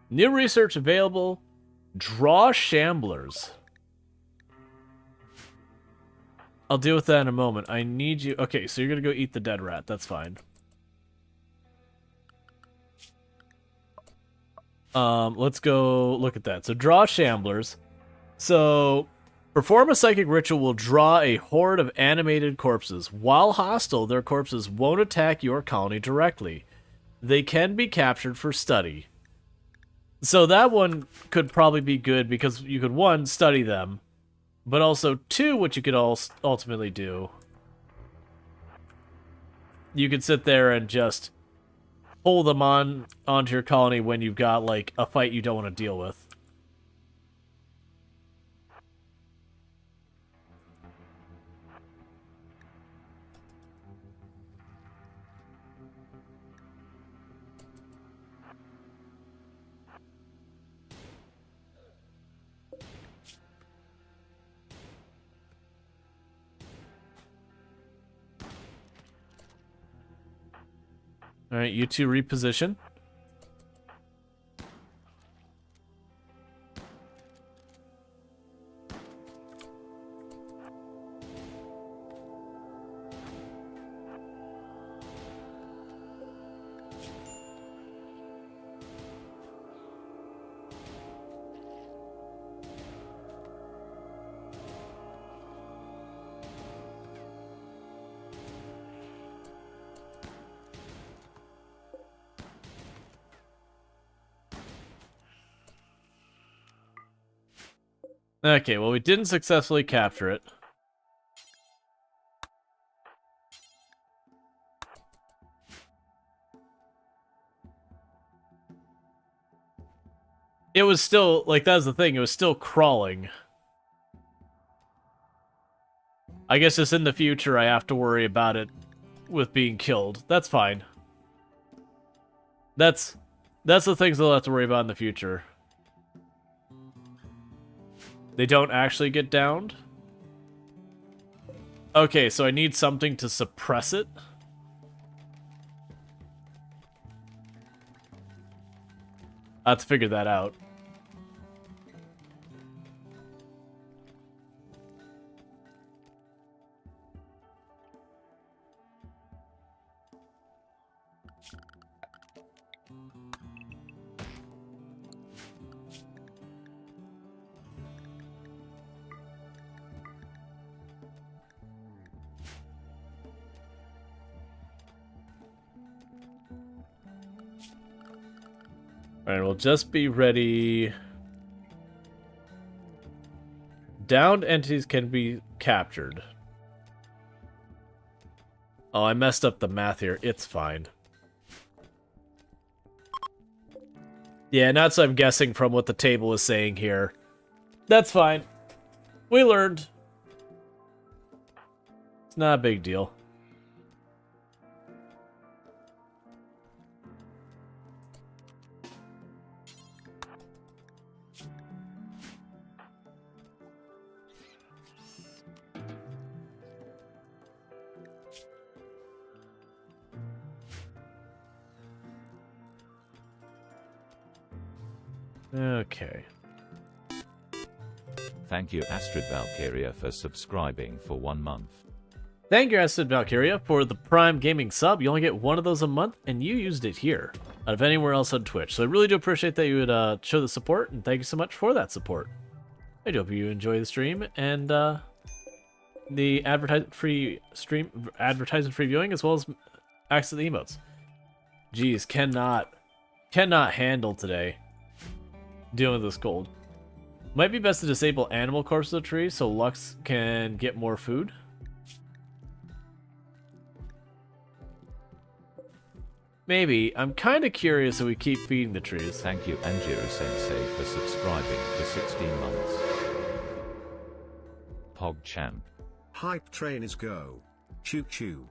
New research available. Draw shamblers. I'll deal with that in a moment. I need you. Okay, so you're gonna go eat the dead rat. That's fine. Let's go look at that. So draw shamblers. So perform a psychic ritual will draw a horde of animated corpses. While hostile, their corpses won't attack your colony directly. They can be captured for study. So that one could probably be good because you could, one, study them, but also, two, what you could ultimately do. You could sit there and just pull them onto your colony when you've got, like, a fight you don't want to deal with. Alright, you two reposition. Okay, well, we didn't successfully capture it. It was still, like, that was the thing, it was still crawling. I guess just in the future I have to worry about it with being killed. That's fine. That's the things I'll have to worry about in the future. They don't actually get downed? Okay, so I need something to suppress it. I have to figure that out. Alright, we'll just be ready. Downed entities can be captured. Oh, I messed up the math here. It's fine. Yeah, and that's what I'm guessing from what the table is saying here. That's fine. We learned. It's not a big deal. Okay. Thank you Astrid Valkyria for subscribing for 1 month. Thank you, Astrid Valkyria, for the Prime Gaming sub. You only get one of those a month, and you used it here out of anywhere else on Twitch. So I really do appreciate that you would show the support, and thank you so much for that support. I do hope you enjoy the stream and the advertisement-free viewing, as well as access to the emotes. Jeez, cannot handle today dealing with this cold. Might be best to disable animal corpses of the tree so Lux can get more food. Maybe. I'm kind of curious if we keep feeding the trees. Thank you Anjiro Sensei for subscribing for 16 months. PogChamp. Hype train is go. Choo choo.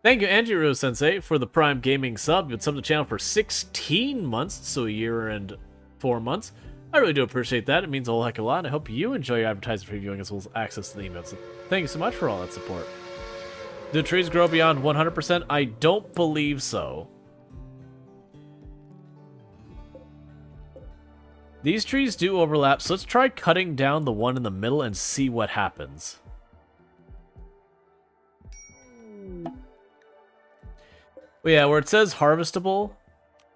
Thank you, Anjiro Sensei, for the Prime Gaming sub. You've subbed the channel for 16 months, so a year and 4 months. I really do appreciate that. It means a whole heck of a lot. I hope you enjoy your advertising previewing as well as access to the emails. So thank you so much for all that support. Do trees grow beyond 100%? I don't believe so. These trees do overlap, so let's try cutting down the one in the middle and see what happens. Well, yeah, where it says harvestable,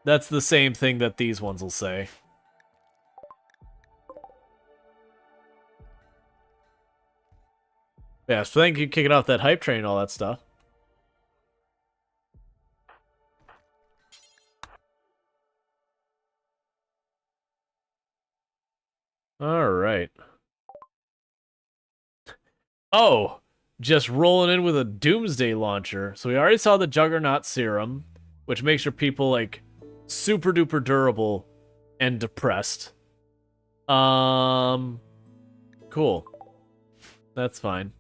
that's the same thing that these ones will say. Yeah, so thank you for kicking off that hype train and all that stuff. All right. Oh, just rolling in with a doomsday launcher. So we already saw the Juggernaut serum, which makes your people like super duper durable and depressed. Cool. That's fine.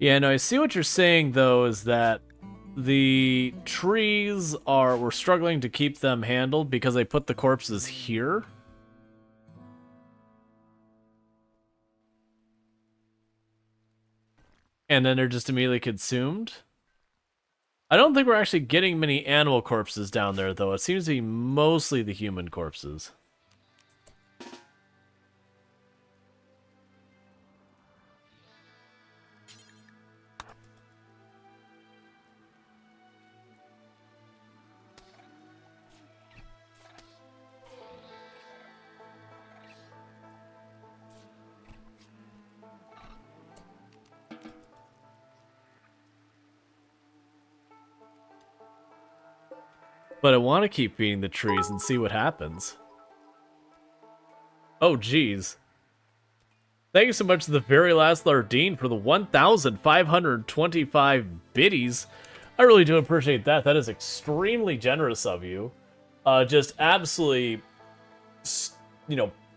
Yeah, no, I see what you're saying, though, is that the trees we're struggling to keep them handled because they put the corpses here. And then they're just immediately consumed. I don't think we're actually getting many animal corpses down there, though. It seems to be mostly the human corpses. But I want to keep feeding the trees and see what happens. Oh, geez. Thank you so much to the very last Lardine for the 1,525 biddies. I really do appreciate that. That is extremely generous of you. Just absolutely,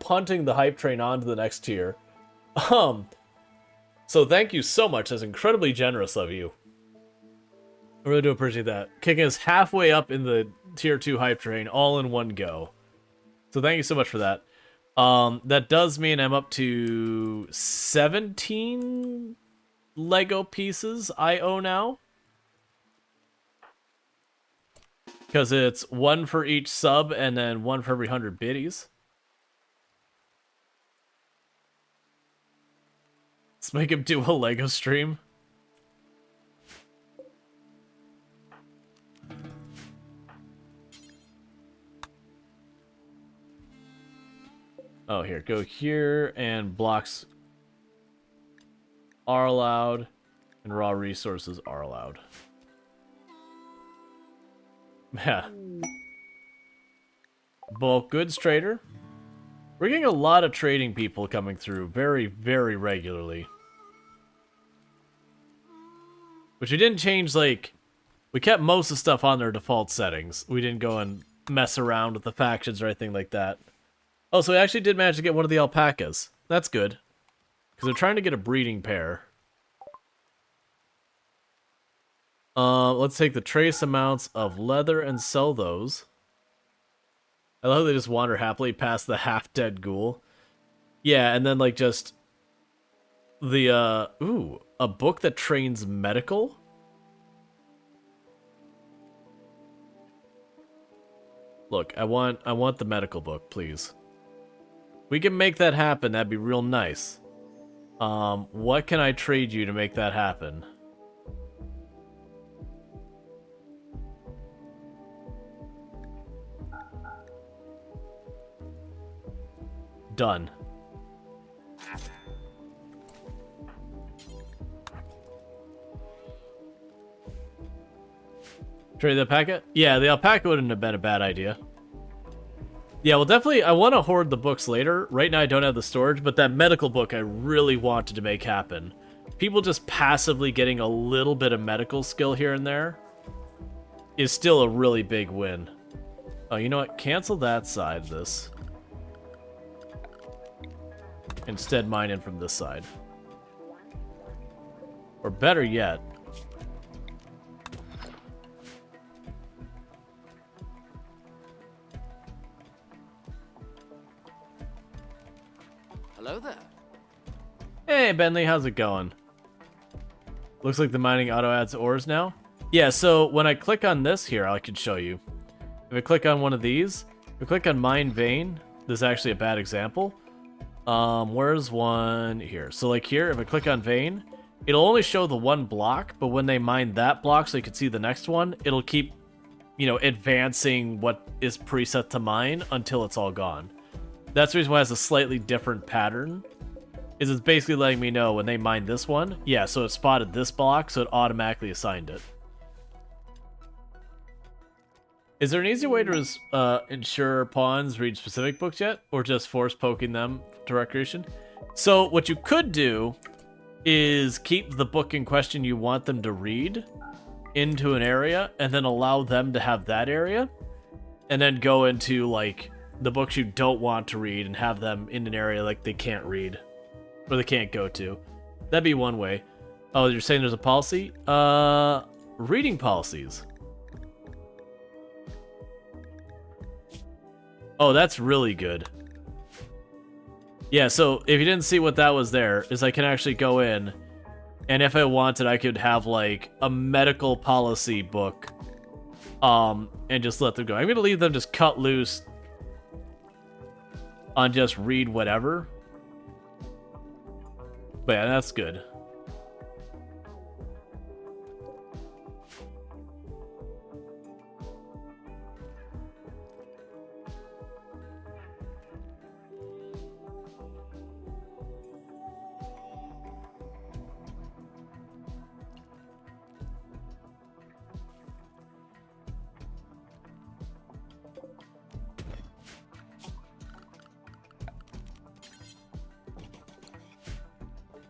punting the hype train on to the next tier. So thank you so much. That's incredibly generous of you. I really do appreciate that. Kicking us halfway up in the tier 2 hype train all in one go. So thank you so much for that. That does mean I'm up to 17 Lego pieces I owe now. Because it's one for each sub and then one for every 100 biddies. Let's make him do a Lego stream. Oh, here. Go here, and blocks are allowed, and raw resources are allowed. Yeah. Bulk goods trader. We're getting a lot of trading people coming through very, very regularly. Which we didn't change, like... We kept most of the stuff on their default settings. We didn't go and mess around with the factions or anything like that. Oh, so we actually did manage to get one of the alpacas. That's good. Because they're trying to get a breeding pair. Let's take the trace amounts of leather and sell those. I love how they just wander happily past the half-dead ghoul. Yeah, and then, like, just... The, ooh, a book that trains medical? Look, I want the medical book, please. We can make that happen, that'd be real nice. What can I trade you to make that happen? Done. Trade the alpaca? Yeah, the alpaca wouldn't have been a bad idea. Yeah, well, definitely, I want to hoard the books later. Right now, I don't have the storage, but that medical book I really wanted to make happen. People just passively getting a little bit of medical skill here and there is still a really big win. Oh, you know what? Cancel that side of this. Instead, mine in from this side. Or better yet... Hello there. Hey, Bentley, how's it going? Looks like the mining auto adds ores now. Yeah, so when I click on this here, I can show you. If I click on one of these, if I click on mine vein, this is actually a bad example. Where's one here? So like here, if I click on vein, it'll only show the one block, but when they mine that block so you can see the next one, it'll keep, advancing what is preset to mine until it's all gone. That's the reason why it has a slightly different pattern. Is it's basically letting me know when they mine this one. Yeah, so it spotted this block, so it automatically assigned it. Is there an easy way to ensure pawns read specific books yet? Or just force poking them to recreation? So what you could do is keep the book in question you want them to read into an area, and then allow them to have that area, and then go into, like, the books you don't want to read and have them in an area, like, they can't read. Or they can't go to. That'd be one way. Oh, you're saying there's a policy? Reading policies. Oh, that's really good. Yeah, so if you didn't see what that was there, is I can actually go in, and if I wanted, I could have, like, a medical policy book, and just let them go. I'm gonna leave them just cut loose on just read whatever. But yeah, that's good.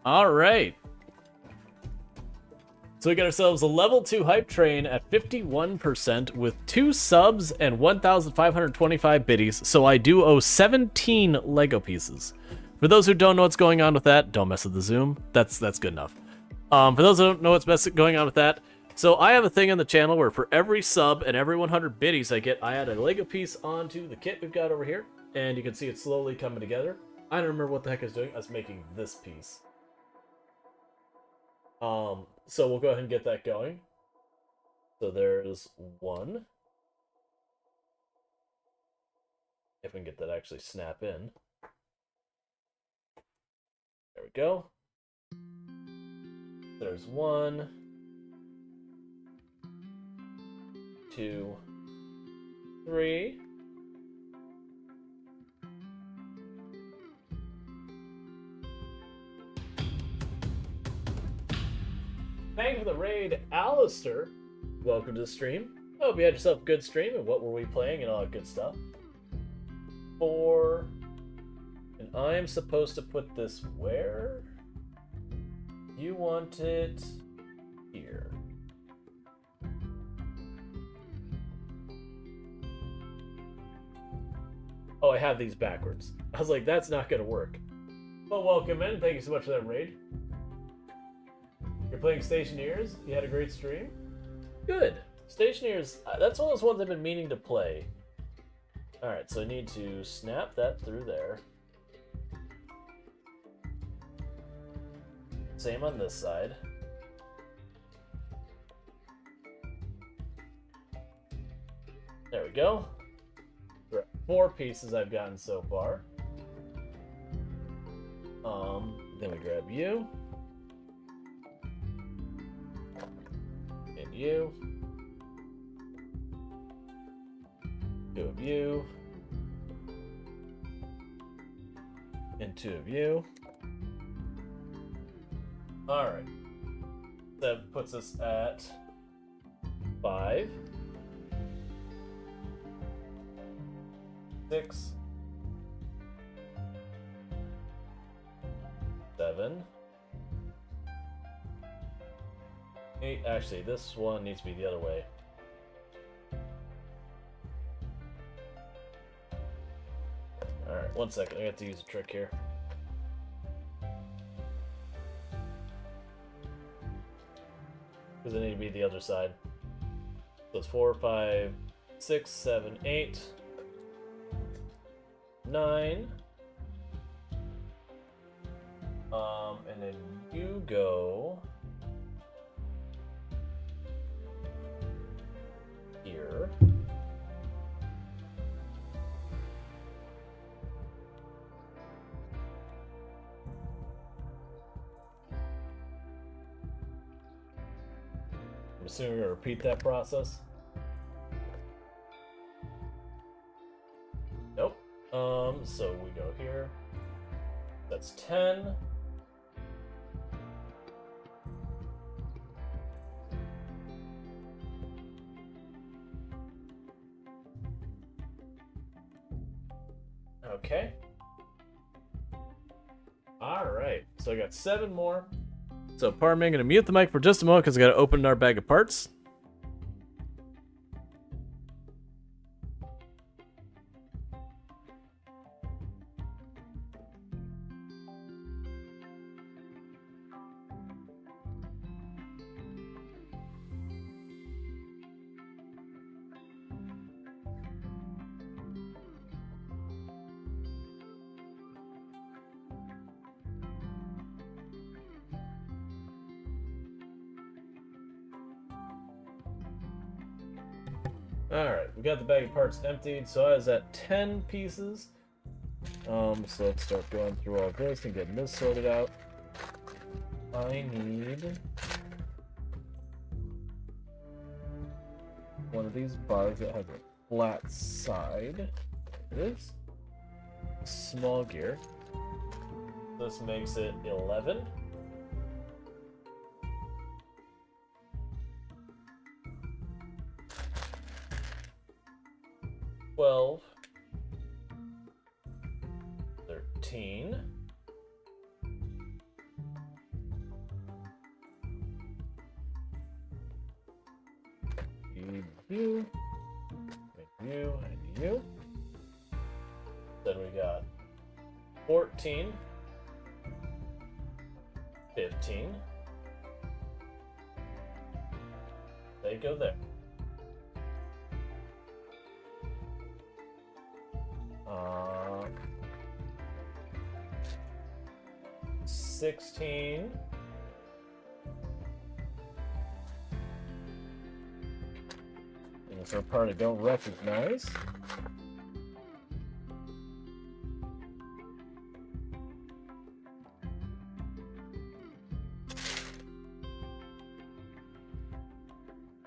All right. So we got ourselves a level 2 hype train at 51% with 2 subs and 1,525 biddies. So I do owe 17 Lego pieces. For those who don't know what's going on with that, don't mess with the zoom. That's good enough. For those who don't know what's going on with that, so I have a thing on the channel where for every sub and every 100 biddies I get, I add a Lego piece onto the kit we've got over here, and you can see it slowly coming together. I don't remember what the heck I was doing. I was making this piece. So we'll go ahead and get that going. So there's one. If we can get that actually snap in. There we go. There's 1, 2, 3. Thank you for the raid, Alistair. Welcome to the stream. Hope you had yourself a good stream, and what were we playing and all that good stuff. 4. And I'm supposed to put this where? You want it here. Oh, I have these backwards. I was like, that's not gonna work. Well, welcome in. Thank you so much for that raid. You're playing Stationeers? You had a great stream? Good. Stationeers, that's one of those ones I've been meaning to play. Alright, so I need to snap that through there. Same on this side. There we go. We're at 4 pieces I've gotten so far. Then we grab you. And you. 2 of you. And 2 of you. Alright. That puts us at 5. 6. 7. 8. Actually, this one needs to be the other way. Alright, 1 second. I have to use a trick here. Because I need to be the other side. So it's 4, 5, 6, 7, 8, 9. And then you go here. assuming we're gonna repeat that process. Nope. So we go here. That's 10. Okay. Alright, so I got 7 more. So, pardon me, I'm going to mute the mic for just a moment because I got to open our bag of parts. Alright, we got the bag of parts emptied, so I was at 10 pieces. So let's start going through all this and getting this sorted out. I need one of these bars that has a flat side. It is. Small gear. This makes it 11. 12, 13, you, and you. Then we got 14, 15. They go there. 16. And for a part I don't recognize.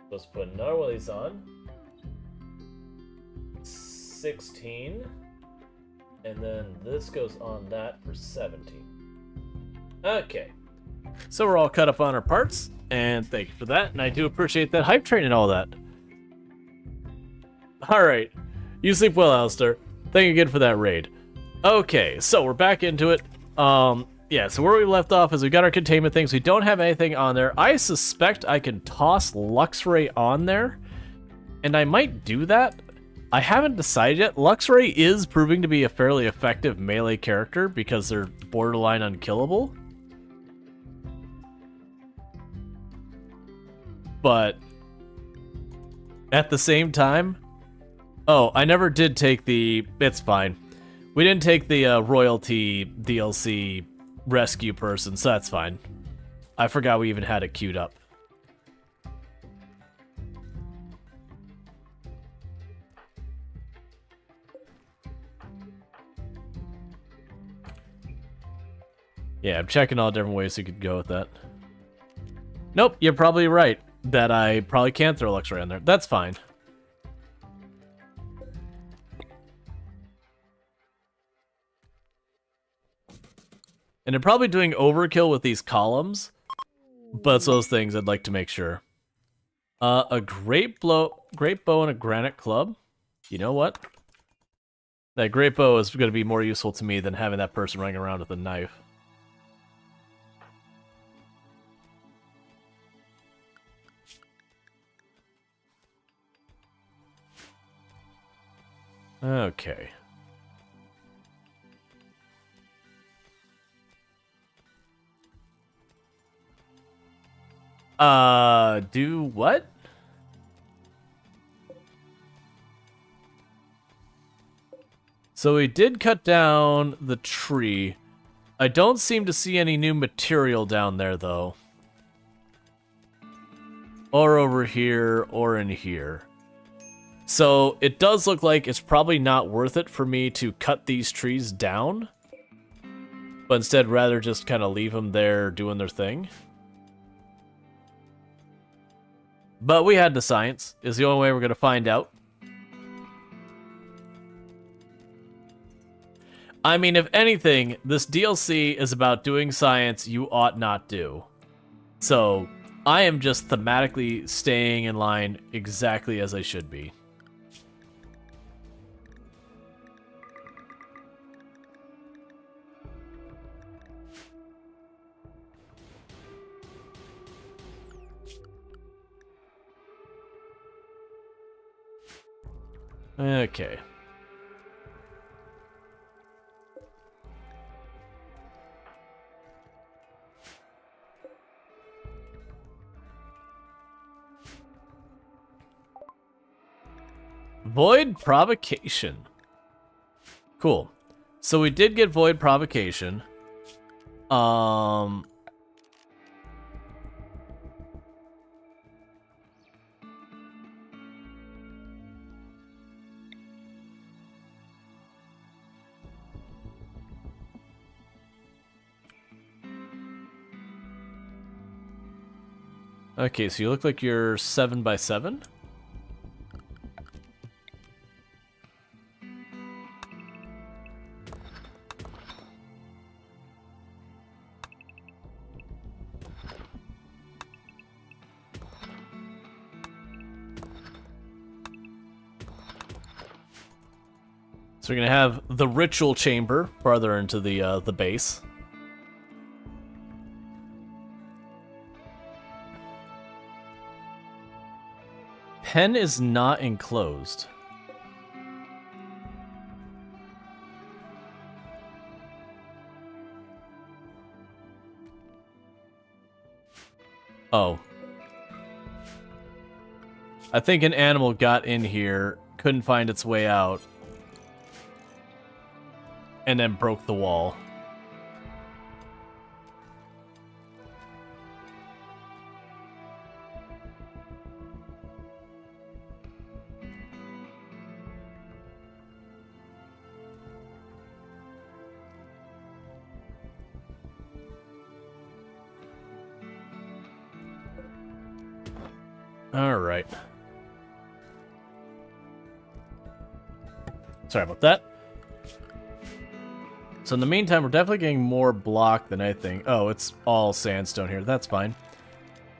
Let's put another one of these on. 16. And then this goes on that for 17. Okay. So we're all cut up on our parts, and thank you for that, and I do appreciate that hype train and all that. Alright. You sleep well, Alistair. Thank you again for that raid. Okay, so we're back into it. Yeah, so where we left off is we got our containment things. We don't have anything on there. I suspect I can toss Luxray on there, and I might do that. I haven't decided yet. Luxray is proving to be a fairly effective melee character because they're borderline unkillable. But at the same time, oh, I never did take the, it's fine. We didn't take the royalty DLC rescue person, so that's fine. I forgot we even had it queued up. Yeah, I'm checking all different ways you could go with that. Nope, you're probably right that I probably can't throw Luxray on there. That's fine. And they're probably doing overkill with these columns, but it's those things I'd like to make sure. A great bow and a granite club. You know what? That great bow is going to be more useful to me than having that person running around with a knife. Okay. Do what? So we did cut down the tree. I don't seem to see any new material down there, though. Or over here, or in here. So it does look like it's probably not worth it for me to cut these trees down, but instead rather just kind of leave them there doing their thing. But we had the science. Is the only way we're going to find out. I mean, if anything, this DLC is about doing science you ought not do. So, I am just thematically staying in line exactly as I should be. Okay. Void Provocation. Cool. So we did get Void Provocation. Okay, so you look like you're 7x7? So we're gonna have the ritual chamber farther into the base. Pen is not enclosed. Oh. I think an animal got in here, couldn't find its way out, and then broke the wall. All right. Sorry about that. So in the meantime, we're definitely getting more block than I think. Oh, it's all sandstone here. That's fine.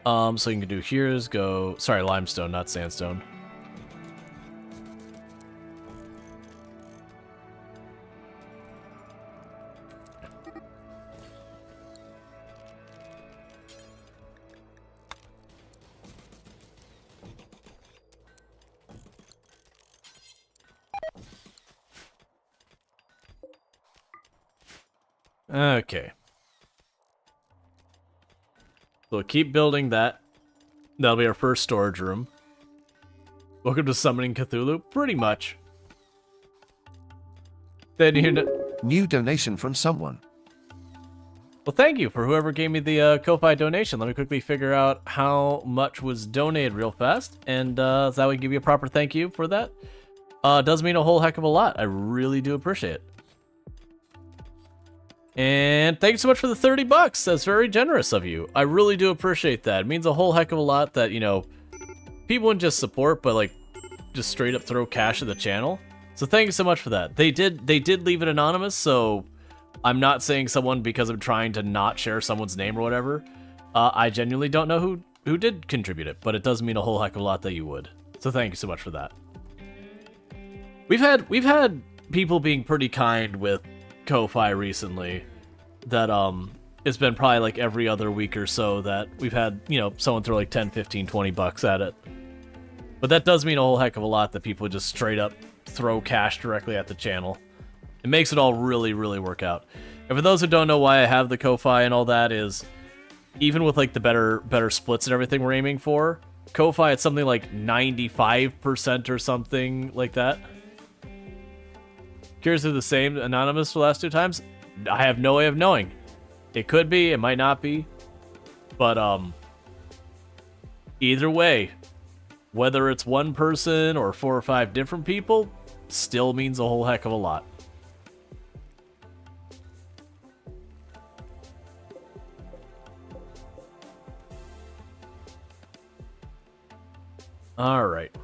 So you can do here is go... Sorry, limestone, not sandstone. Okay. So we'll keep building that. That'll be our first storage room. Welcome to Summoning Cthulhu. Pretty much. Then you New donation from someone. Well, thank you for whoever gave me the Ko-Fi donation. Let me quickly figure out how much was donated real fast, and so that would give you a proper thank you for that. Does mean a whole heck of a lot. I really do appreciate it. And thanks so much for the 30 bucks. That's very generous of you. I really do appreciate that. It means a whole heck of a lot that, you know, people wouldn't just support, but like just straight up throw cash at the channel. So thank you so much for that. They did leave it anonymous, so I'm not saying someone because I'm trying to not share someone's name or whatever. I genuinely don't know who did contribute it, but it does mean a whole heck of a lot that you would. So thank you so much for that. We've had people being pretty kind with Ko-Fi recently, that it's been probably like every other week or so that we've had, you know, someone throw like 10, 15, 20 bucks at it. But that does mean a whole heck of a lot that people just straight up throw cash directly at the channel. It makes it all really, really work out. And for those who don't know why I have the Ko-Fi and all that is, even with like the better splits and everything we're aiming for, Ko-Fi it's something like 95% or something like that. Curious if the same anonymous for the last 2 times? I have no way of knowing. It could be, it might not be. But, either way, whether it's one person or 4 or 5 different people, still means a whole heck of a lot. All right.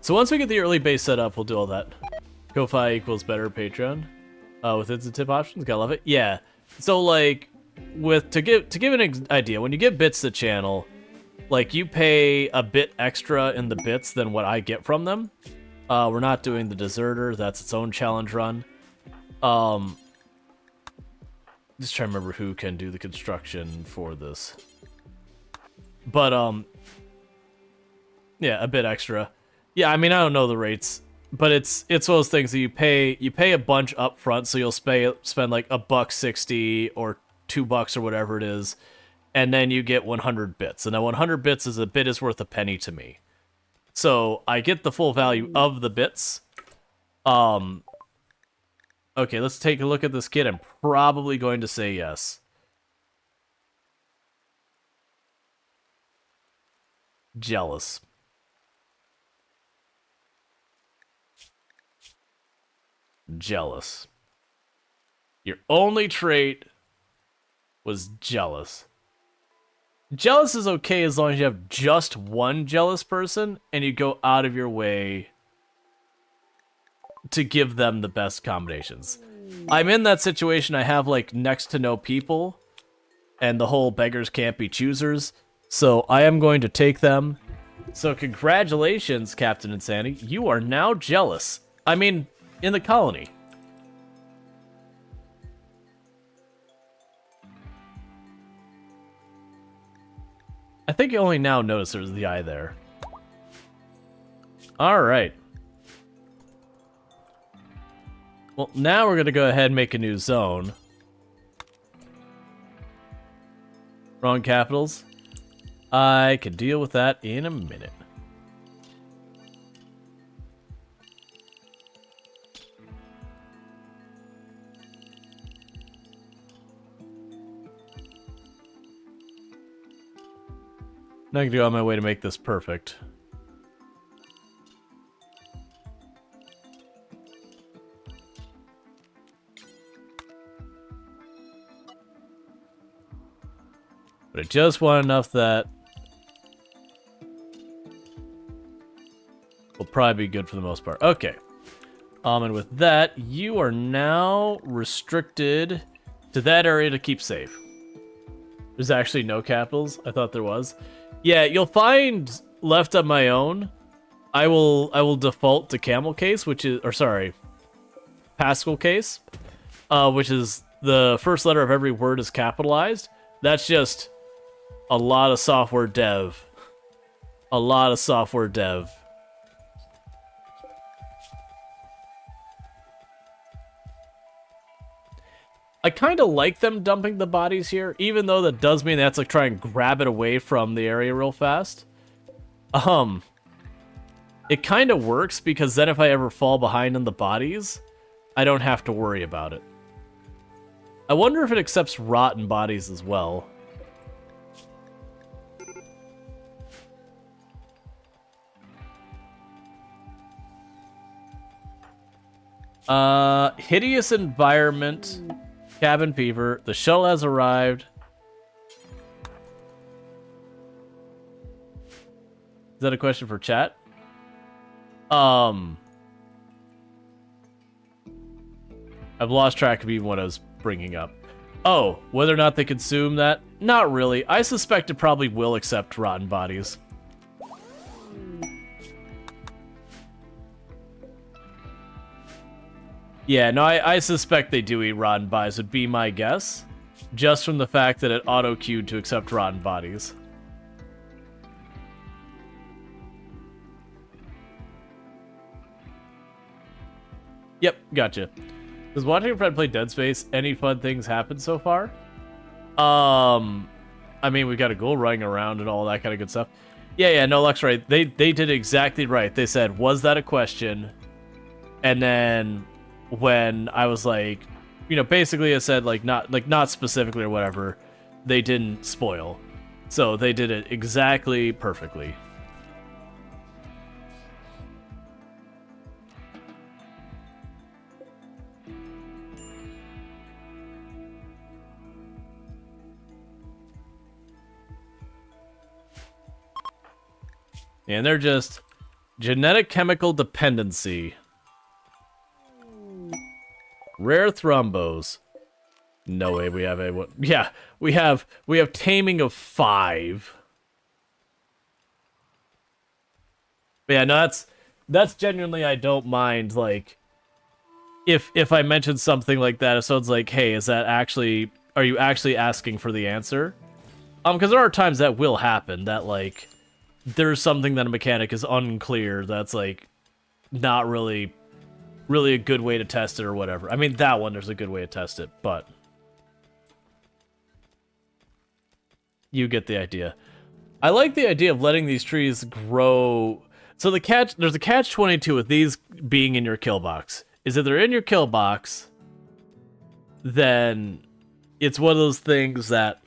So once we get the early base set up, we'll do all that. Ko-Fi equals better Patreon. With instant tip options, gotta love it. Yeah. So like, to give an idea, when you give bits to channel, like you pay a bit extra in the bits than what I get from them. We're not doing the Deserter. That's its own challenge run. Just trying to remember who can do the construction for this. But yeah, a bit extra. Yeah, I mean I don't know the rates, but it's one of those things that you pay a bunch up front, so you'll spend like $1.60 or $2 or whatever it is, and then you get 100 bits, and that 100 bits is a bit is worth a penny to me. So I get the full value of the bits. Okay, let's take a look at this kid. I'm probably going to say yes. Jealous. Jealous. Your only trait was jealous. Jealous is okay as long as you have just one jealous person and you go out of your way to give them the best combinations. I'm in that situation. I have like next to no people and the whole beggars can't be choosers. So I am going to take them. So congratulations, Captain Insanity. You are now jealous. I mean, in the colony. I think you only now notice there's the eye there. Alright. Well, now we're going to go ahead and make a new zone. Wrong capitals. I can deal with that in a minute. Now I can go on my way to make this perfect. But I just want enough that will probably be good for the most part. Okay. And with that, you are now restricted to that area to keep safe. There's actually no capitals. I thought there was. Yeah, you'll find left on my own, I will default to camel case, which is, or sorry, Pascal case, which is the first letter of every word is capitalized. That's just a lot of software dev. A lot of software dev. I kind of like them dumping the bodies here, even though that does mean they have to try and grab it away from the area real fast. It kind of works because then if I ever fall behind on the bodies, I don't have to worry about it. I wonder if it accepts rotten bodies as well. Hideous environment. Cabin fever. The shuttle has arrived. Is that a question for chat? I've lost track of even what I was bringing up. Oh, whether or not they consume that? Not really. I suspect it probably will accept rotten bodies. Yeah, no, I suspect they do eat rotten bodies, would be my guess. Just from the fact that it auto-queued to accept rotten bodies. Yep, gotcha. Does watching a friend play Dead Space, any fun things happen so far? I mean, we got a ghoul running around and all that kind of good stuff. Yeah, no, Luck's right. They did exactly right. They said, was that a question? And then when I was like, you know, basically I said not specifically or whatever, they didn't spoil. So they did it exactly perfectly. And they're just genetic chemical dependency. Rare thrombos. No way we have a... Yeah, we have taming of 5. But yeah, no, that's genuinely, I don't mind, like, if I mention something like that, if someone's like, hey, is that actually, are you actually asking for the answer? Because there are times that will happen, that, like, there's something that a mechanic is unclear, that's, like, not really a good way to test it or whatever. I mean, that one, there's a good way to test it, but you get the idea. I like the idea of letting these trees grow. So there's a catch-22 with these being in your kill box. Is if they're in your kill box, then it's one of those things that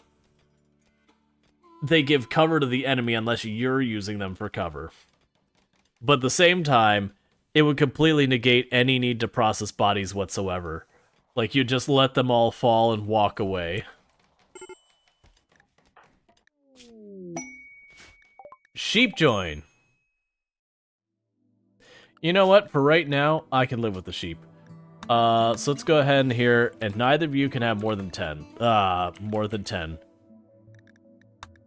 they give cover to the enemy unless you're using them for cover. But at the same time, it would completely negate any need to process bodies whatsoever. Like, you just let them all fall and walk away. Sheep join. You know what? For right now, I can live with the sheep. So let's go ahead and here, and neither of you can have more than 10. More than 10. And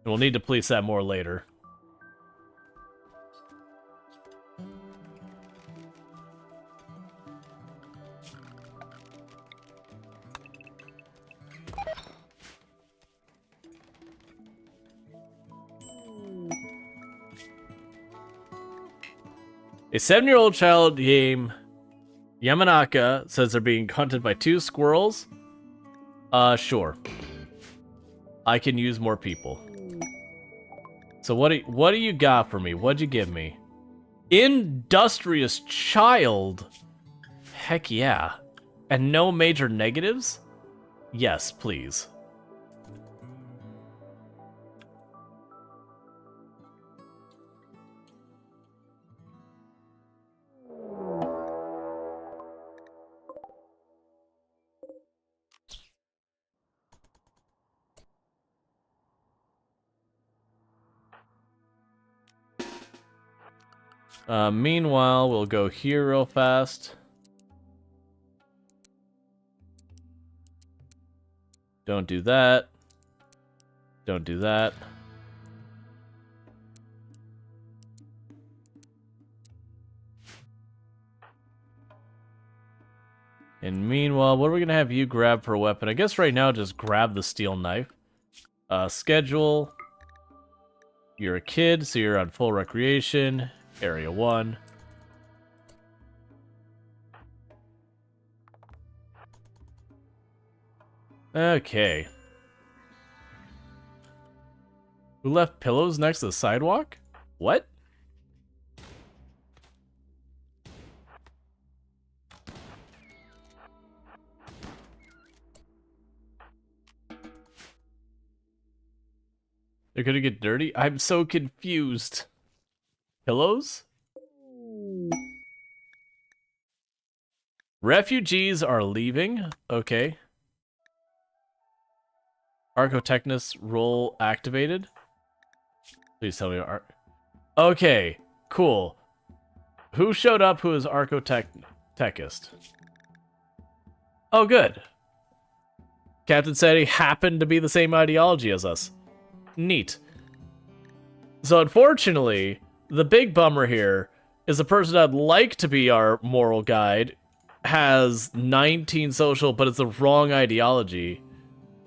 we'll need to police that more later. A 7-year-old child named Yamanaka says they're being hunted by 2 squirrels. Sure. I can use more people. So what do you got for me? What'd you give me? Industrious child. Heck yeah. And no major negatives? Yes, please. Meanwhile, we'll go here real fast. Don't do that. Don't do that. And meanwhile, what are we going to have you grab for a weapon? I guess right now, just grab the steel knife. Schedule. You're a kid, so you're on full recreation. Area 1. Okay. Who left pillows next to the sidewalk? What? They're gonna get dirty? I'm so confused. Pillows? Refugees are leaving. Okay. Archotechnist role activated. Please tell me. Okay, cool. Who showed up who is Archotechist? Oh, good. Captain said he happened to be the same ideology as us. Neat. So unfortunately, the big bummer here is the person I'd like to be our moral guide has 19 social, but it's the wrong ideology.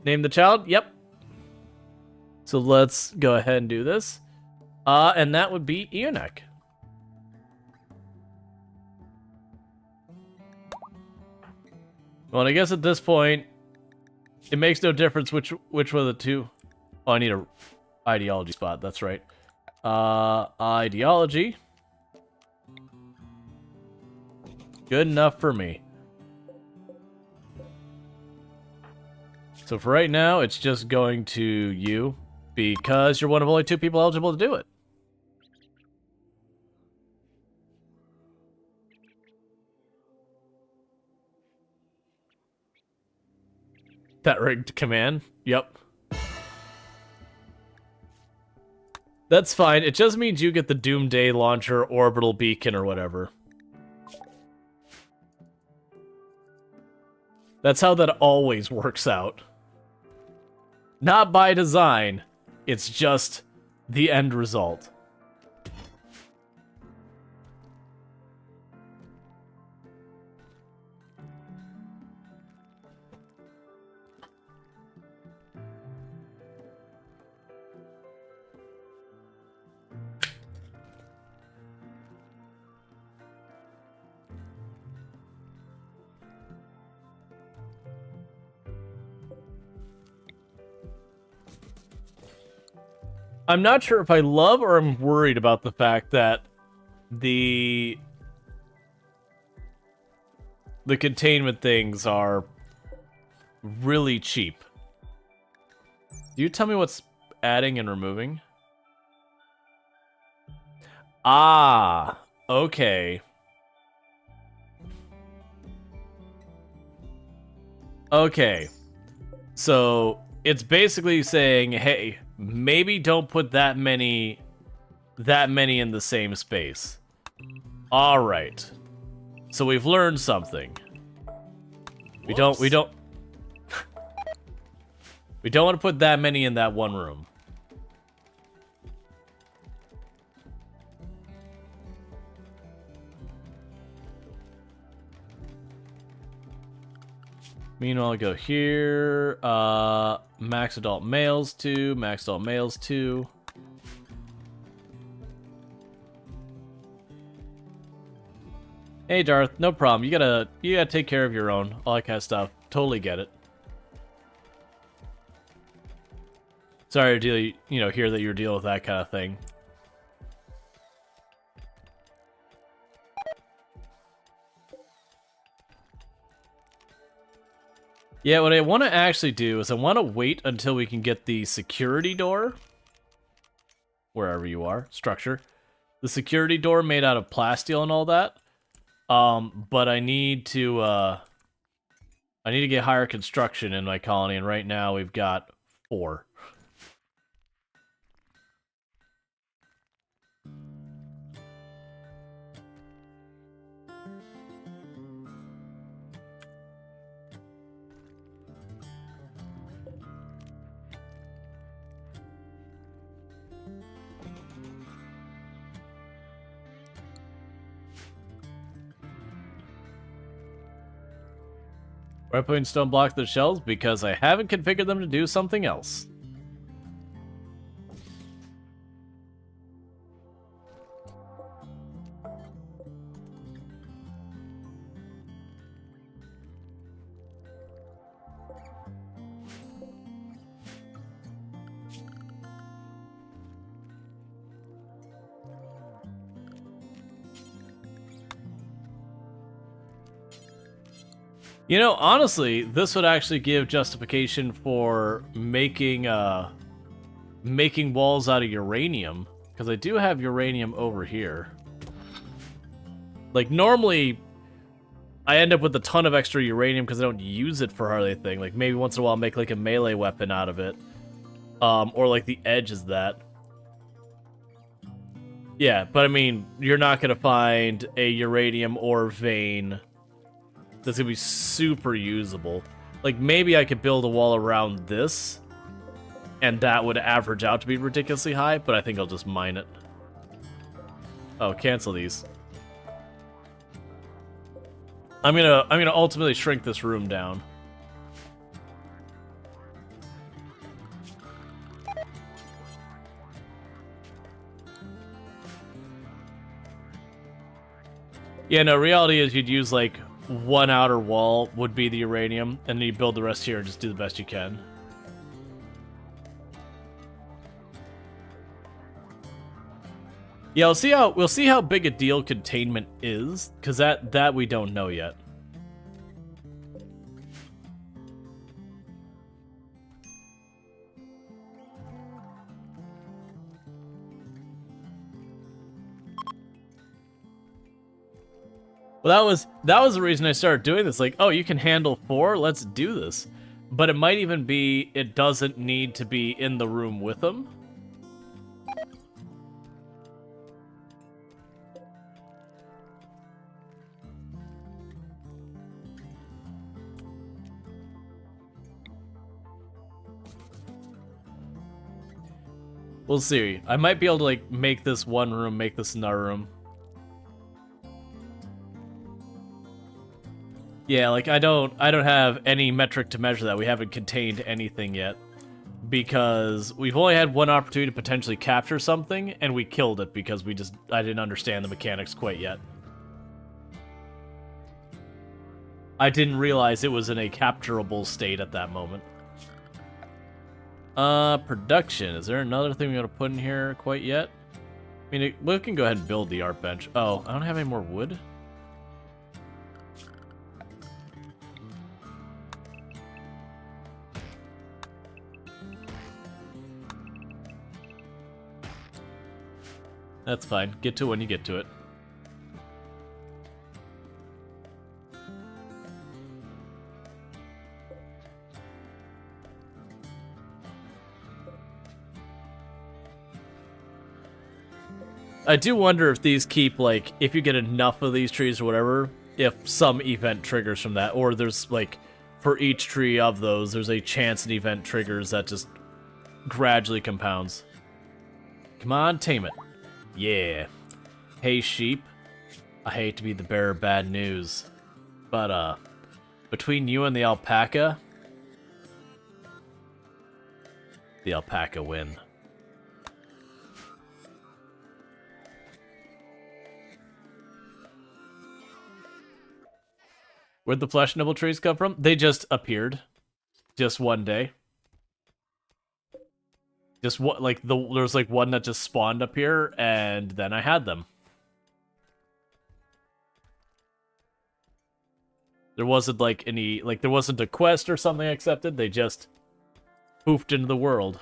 Name the child? Yep. So let's go ahead and do this. And that would be Ionek. Well, I guess at this point, it makes no difference which one of the two. Oh, I need a ideology spot. That's right. Ideology. Good enough for me. So for right now, it's just going to you, because you're one of only 2 people eligible to do it. That rigged command? Yep. That's fine. It just means you get the Doomday Launcher, Orbital Beacon, or whatever. That's how that always works out. Not by design. It's just the end result. I'm not sure if I love or I'm worried about the fact that the containment things are really cheap. Do you tell me what's adding and removing? Ah, okay. Okay. So it's basically saying, hey, maybe don't put that many in the same space. All right. So we've learned something. We don't we don't want to put that many in that one room. Meanwhile, I'll go here. Max adult males 2, max adult males 2. Hey Darth, no problem. You gotta take care of your own, all that kind of stuff. Totally get it. Sorry to hear that you're dealing with that kind of thing. Yeah, what I want to actually do is I want to wait until we can get the security door. Wherever you are, structure. The security door made out of plasteel and all that. But I need to get higher construction in my colony, and right now we've got 4. Why am I putting stone blocks to the shelves? Because I haven't configured them to do something else. You know, honestly, this would actually give justification for making walls out of uranium, because I do have uranium over here. Like, normally, I end up with a ton of extra uranium because I don't use it for hardly anything. Like, maybe once in a while I'll make, like, a melee weapon out of it. Or, like, the edge is that. Yeah, but I mean, you're not going to find a uranium ore vein that's gonna be super usable. Like, maybe I could build a wall around this, and that would average out to be ridiculously high, but I think I'll just mine it. Oh, cancel these. I'm gonna ultimately shrink this room down. Yeah, no, reality is you'd use, like, one outer wall would be the uranium, and then you build the rest here and just do the best you can. Yeah, we'll see how big a deal containment is, because that we don't know yet. Well, that was the reason I started doing this. Like, oh, you can handle 4? Let's do this. But it might even be it doesn't need to be in the room with them. We'll see. I might be able to like make this one room, make this another room. Yeah, like I don't have any metric to measure that. We haven't contained anything yet. Because we've only had one opportunity to potentially capture something, and we killed it because I didn't understand the mechanics quite yet. I didn't realize it was in a capturable state at that moment. Production. Is there another thing we gotta put in here quite yet? I mean, we can go ahead and build the art bench. Oh, I don't have any more wood? That's fine. Get to it when you get to it. I do wonder if these keep, like, if you get enough of these trees or whatever, if some event triggers from that, or there's, like, for each tree of those, there's a chance an event triggers that just gradually compounds. Come on, tame it. Yeah. Hey, sheep. I hate to be the bearer of bad news, but, between you and the alpaca win. Where'd the flesh nibble trees come from? They just appeared. Just one day. Just what, like, there's like one that just spawned up here, and then I had them. There wasn't like any, like, there wasn't a quest or something accepted, they just poofed into the world.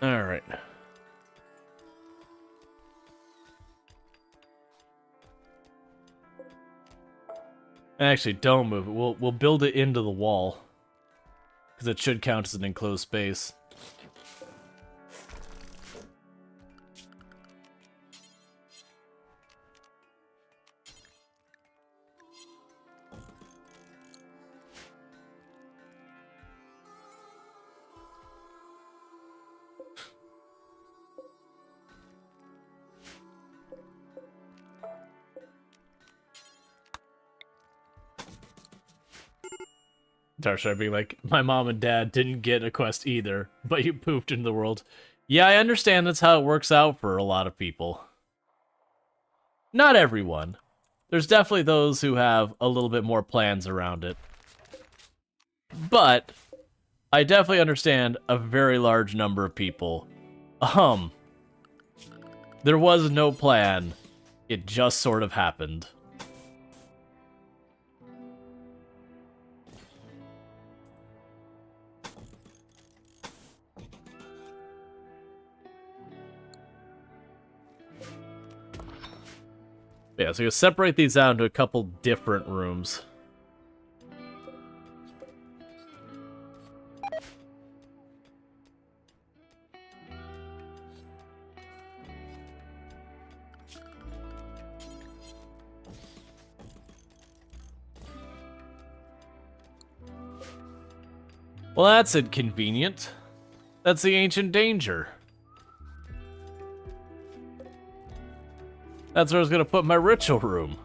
Alright. Actually, don't move it. We'll build it into the wall. Because it should count as an enclosed space. Tarsha being like, my mom and dad didn't get a quest either, but you poofed into the world. Yeah, I understand that's how it works out for a lot of people. Not everyone. There's definitely those who have a little bit more plans around it. But I definitely understand a very large number of people. There was no plan. It just sort of happened. Yeah, so you separate these out into a couple different rooms. Well, that's inconvenient. That's the ancient danger. That's where I was gonna put my ritual room.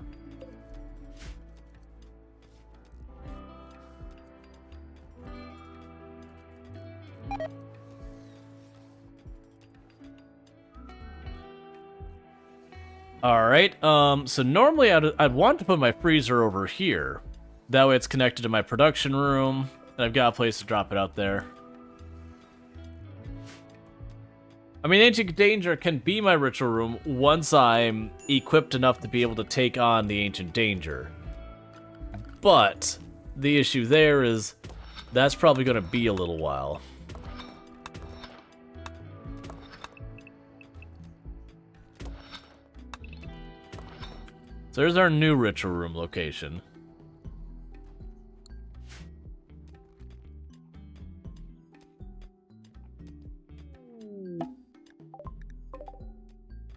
Alright, so normally I'd want to put my freezer over here. That way it's connected to my production room, and I've got a place to drop it out there. I mean, Ancient Danger can be my ritual room once I'm equipped enough to be able to take on the Ancient Danger. But the issue there is that's probably going to be a little while. So there's our new ritual room location.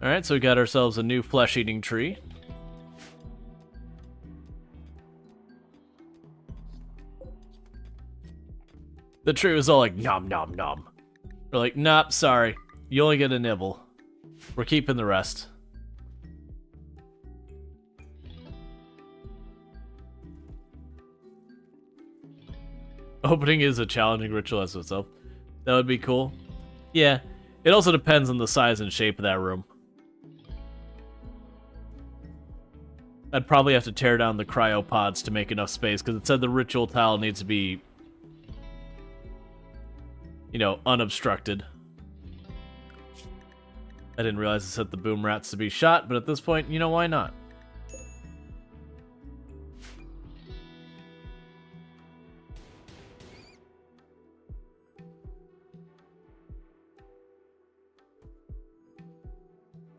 Alright, so we got ourselves a new flesh-eating tree. The tree was all like, nom nom nom. We're like, nope, sorry. You only get a nibble. We're keeping the rest. Opening is a challenging ritual as itself. That would be cool. Yeah, it also depends on the size and shape of that room. I'd probably have to tear down the cryopods to make enough space, because it said the ritual tile needs to be, you know, unobstructed. I didn't realize it set the boom rats to be shot, but at this point, you know, why not?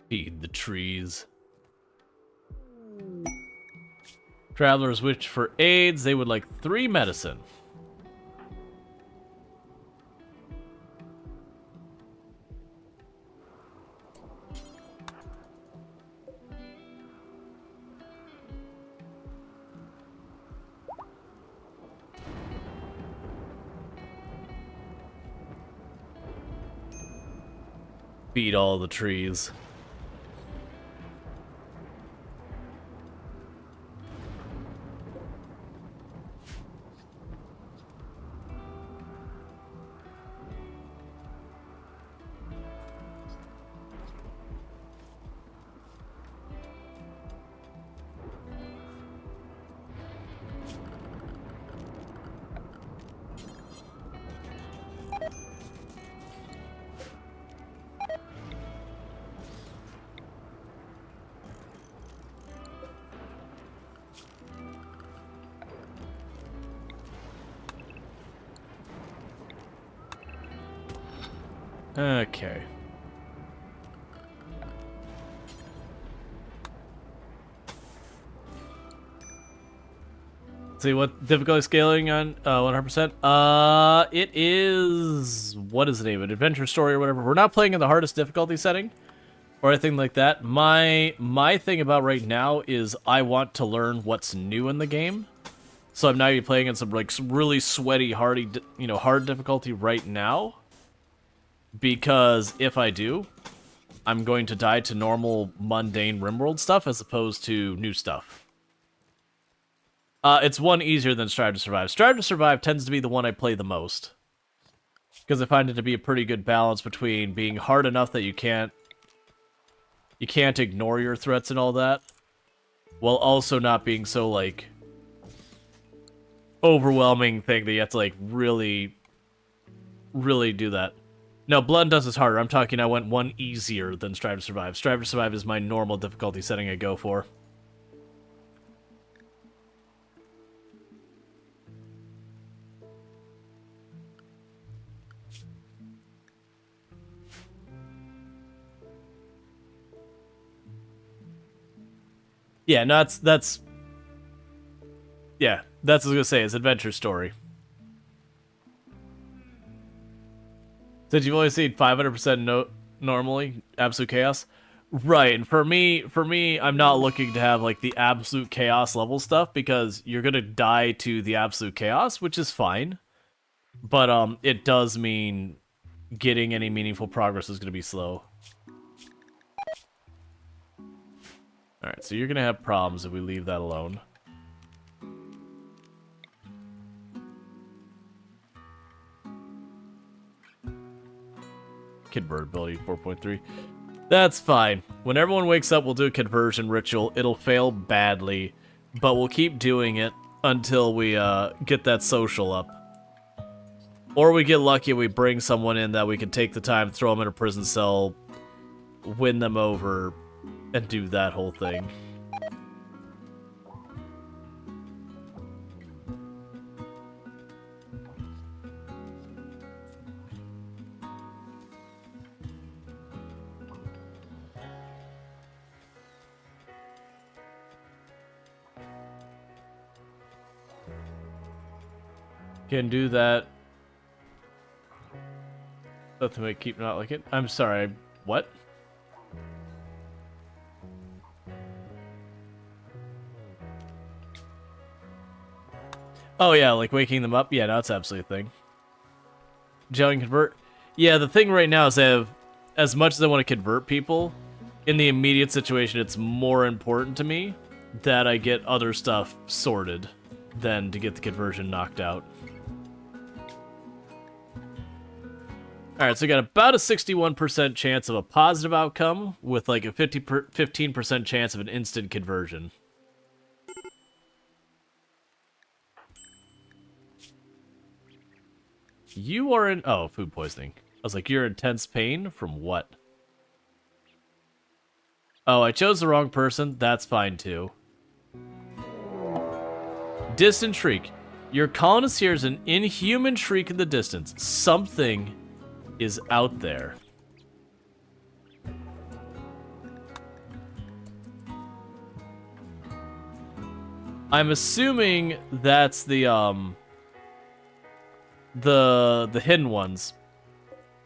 Feed the trees. Travelers wish for aids. They would like 3 medicine. Feed all the trees. Okay. See what difficulty scaling on 100%. It is, what is the name of it? Adventure story or whatever. We're not playing in the hardest difficulty setting or anything like that. My thing about right now is I want to learn what's new in the game. So I'm now playing in some like really sweaty, hard difficulty right now. Because if I do, I'm going to die to normal, mundane RimWorld stuff as opposed to new stuff. It's one easier than Strive to Survive. Strive to Survive tends to be the one I play the most. Because I find it to be a pretty good balance between being hard enough that you can't ignore your threats and all that, while also not being so, like, overwhelming thing that you have to, like, really, really do that. No, Blood and Dust is harder. I'm talking I went one easier than Strive to Survive. Strive to Survive is my normal difficulty setting I go for. Yeah, no, that's yeah, that's what I was gonna say, it's adventure story. Since you've only seen 500% normally, absolute chaos. Right, and for me, I'm not looking to have like the absolute chaos level stuff because you're gonna die to the absolute chaos, which is fine. But it does mean getting any meaningful progress is gonna be slow. Alright, so you're gonna have problems if we leave that alone. Convertibility 4.3. That's fine. When everyone wakes up, we'll do a conversion ritual. It'll fail badly, but we'll keep doing it until we get that social up. Or we get lucky and we bring someone in that we can take the time, throw them in a prison cell, win them over, and do that whole thing. Can do that. Nothing may keep not like it. I'm sorry, what? Oh yeah, like waking them up? Yeah, that's absolutely a thing. Gel and convert? Yeah, the thing right now is I have, as much as I want to convert people, in the immediate situation it's more important to me that I get other stuff sorted than to get the conversion knocked out. Alright, so we got about a 61% chance of a positive outcome with like a 15% chance of an instant conversion. You are in... Oh, food poisoning. I was like, you're in intense pain? From what? Oh, I chose the wrong person. That's fine, too. Distant shriek. Your colonist hears an inhuman shriek in the distance. Something is out there. I'm assuming that's the hidden ones,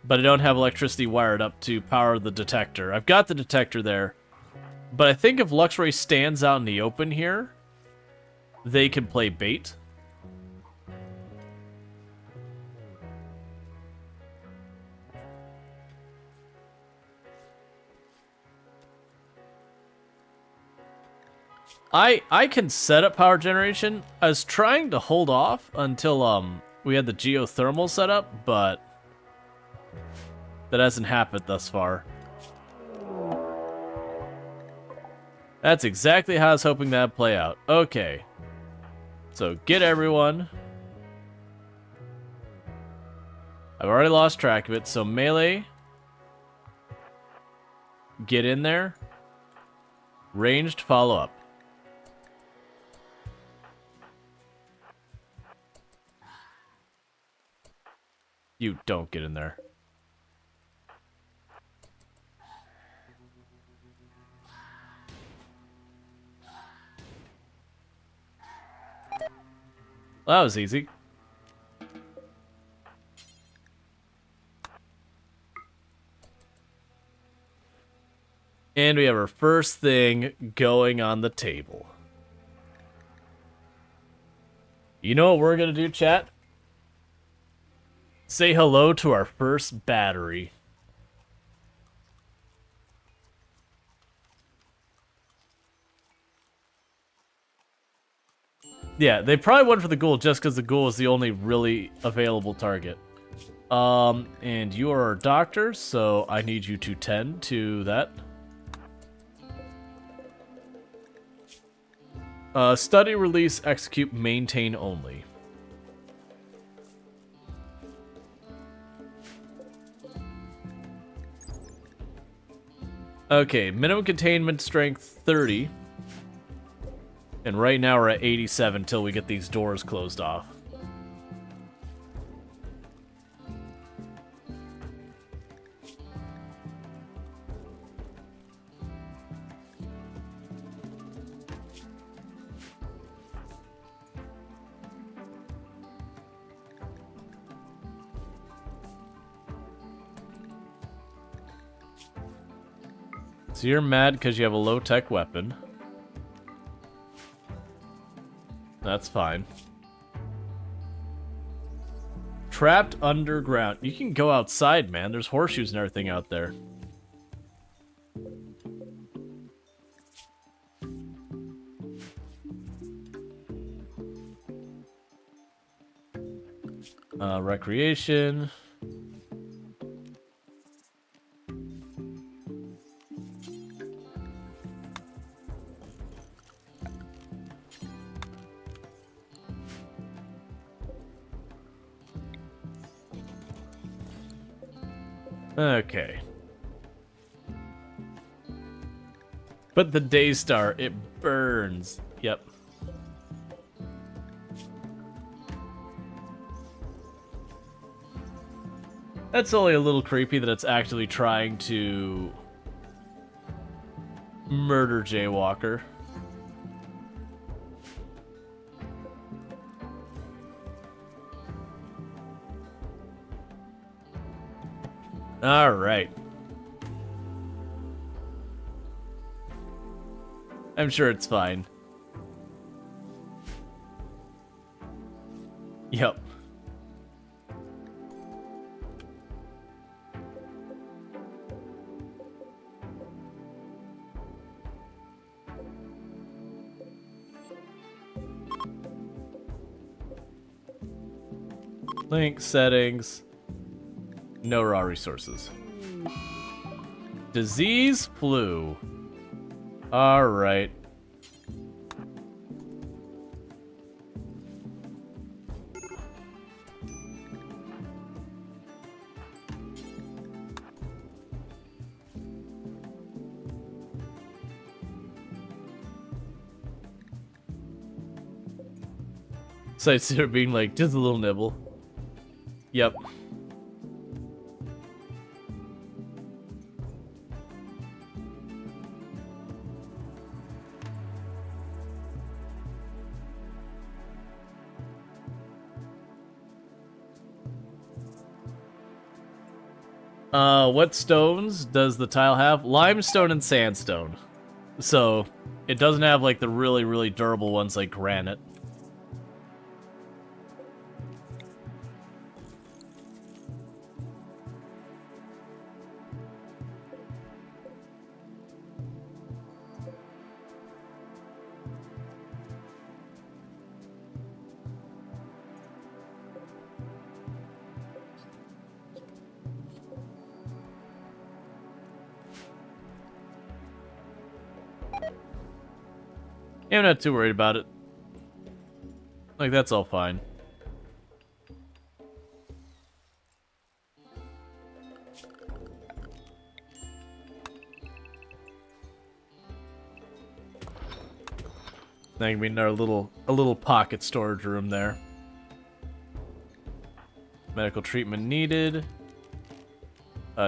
but I don't have electricity wired up to power the detector. I've got the detector there, but I think if Luxray stands out in the open here, they can play bait. I can set up power generation. I was trying to hold off until we had the geothermal set up, but that hasn't happened thus far. That's exactly how I was hoping that'd play out. Okay. So get everyone. I've already lost track of it, so melee. Get in there. Ranged, follow up. You don't get in there. Well, that was easy. And we have our first thing going on the table. You know what we're gonna do, chat? Say hello to our first battery. Yeah, they probably went for the ghoul just because the ghoul is the only really available target. And you are our doctor, so I need you to tend to that. Study, release, execute, maintain only. Okay, minimum containment strength 30. And right now we're at 87 till we get these doors closed off. So you're mad because you have a low-tech weapon. That's fine. Trapped underground. You can go outside, man. There's horseshoes and everything out there. Recreation. Okay. But the Daystar, it burns. Yep. That's only a little creepy that it's actually trying to murder Jaywalker. All right. I'm sure it's fine. Yep. Link settings. No raw resources. Disease flu. All right. Sightseer being like, just a little nibble. Yep. What stones does the tile have? Limestone and sandstone. So, it doesn't have like the really, really durable ones like granite. Yeah, I'm not too worried about it. Like, that's all fine. I mean, a little pocket storage room there. Medical treatment needed.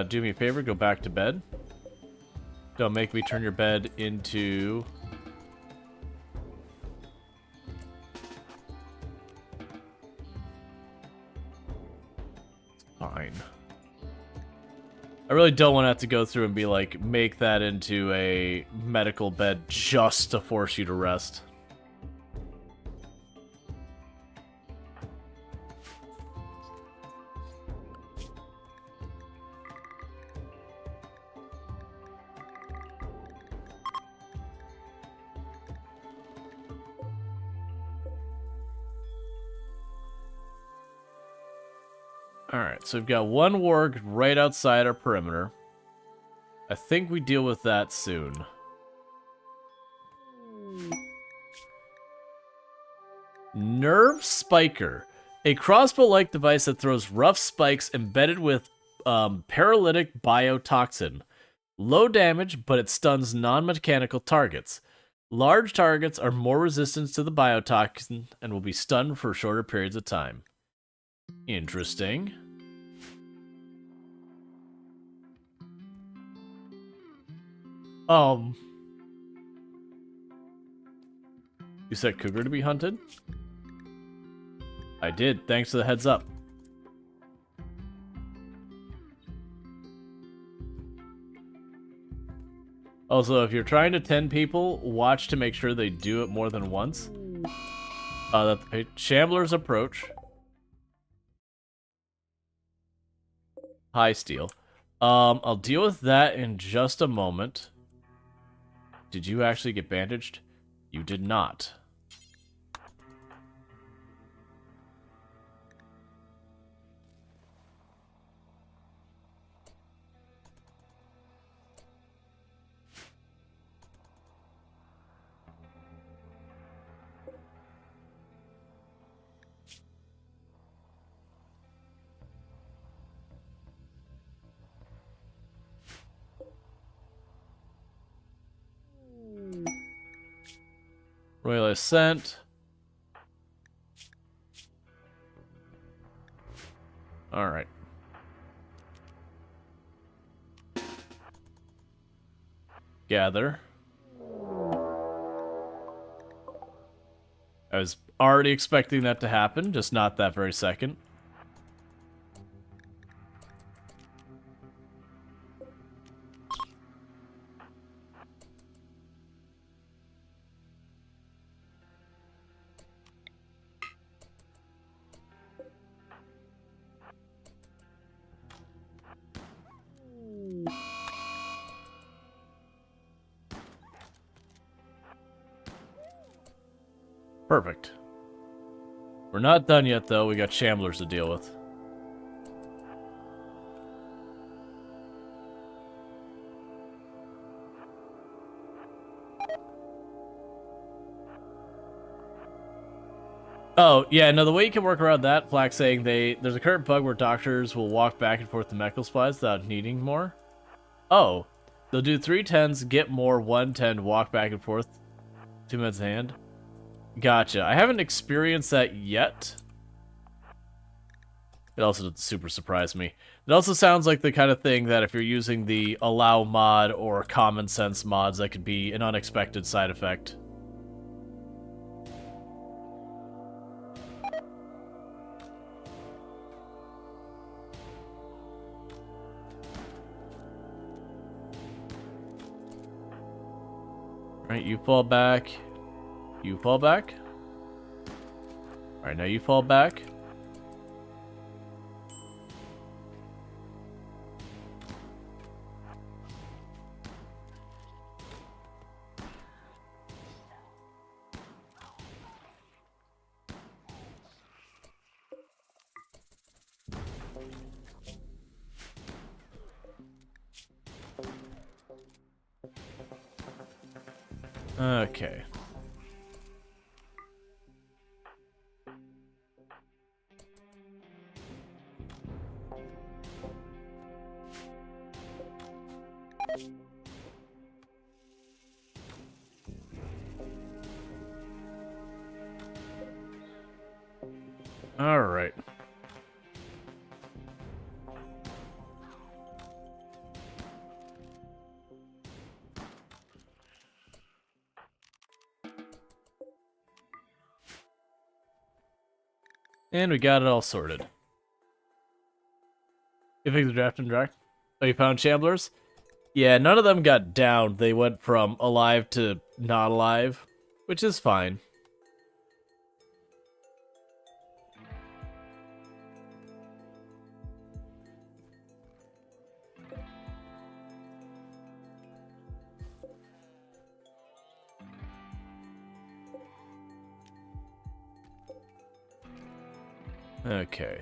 Do me a favor, go back to bed. Don't make me turn your bed into... Fine. I really don't want to have to go through and be like, make that into a medical bed just to force you to rest. Alright, so we've got one warg right outside our perimeter. I think we deal with that soon. Nerve Spiker. A crossbow-like device that throws rough spikes embedded with paralytic biotoxin. Low damage, but it stuns non-mechanical targets. Large targets are more resistant to the biotoxin and will be stunned for shorter periods of time. Interesting. You said cougar to be hunted? I did, thanks for the heads up. Also, if you're trying to 10 people, watch to make sure they do it more than once. That the Shambler's approach. High steel. I'll deal with that in just a moment. Did you actually get bandaged? You did not. Royal Ascent. Alright. Gather. I was already expecting that to happen, just not that very second. Perfect. We're not done yet, though. We got Shamblers to deal with. Oh, yeah, no, the way you can work around that, Flack saying there's a current bug where doctors will walk back and forth to medical supplies without needing more. Oh, they'll do 3 10s, get more, 110, walk back and forth, 2 meds in hand. Gotcha. I haven't experienced that yet. It also didn't super surprise me. It also sounds like the kind of thing that if you're using the allow mod or common sense mods, that could be an unexpected side effect. Alright, you fall back. You fall back. Alright, now you fall back. Okay. All right. And we got it all sorted. You picked the draft and draft? Oh, you found Shamblers? Yeah, none of them got downed. They went from alive to not alive, which is fine. Okay.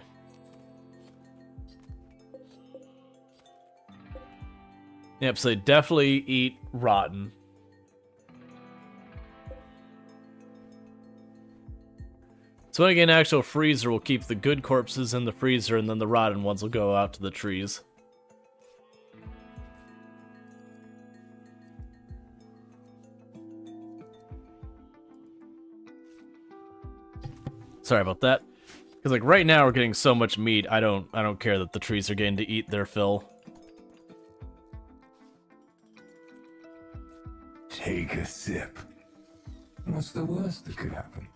Yep, so they definitely eat rotten. So when I get an actual freezer, we'll keep the good corpses in the freezer, and then the rotten ones will go out to the trees. Sorry about that. Because like right now we're getting so much meat, I don't care that the trees are getting to eat their fill. Take a sip. What's the worst that could happen?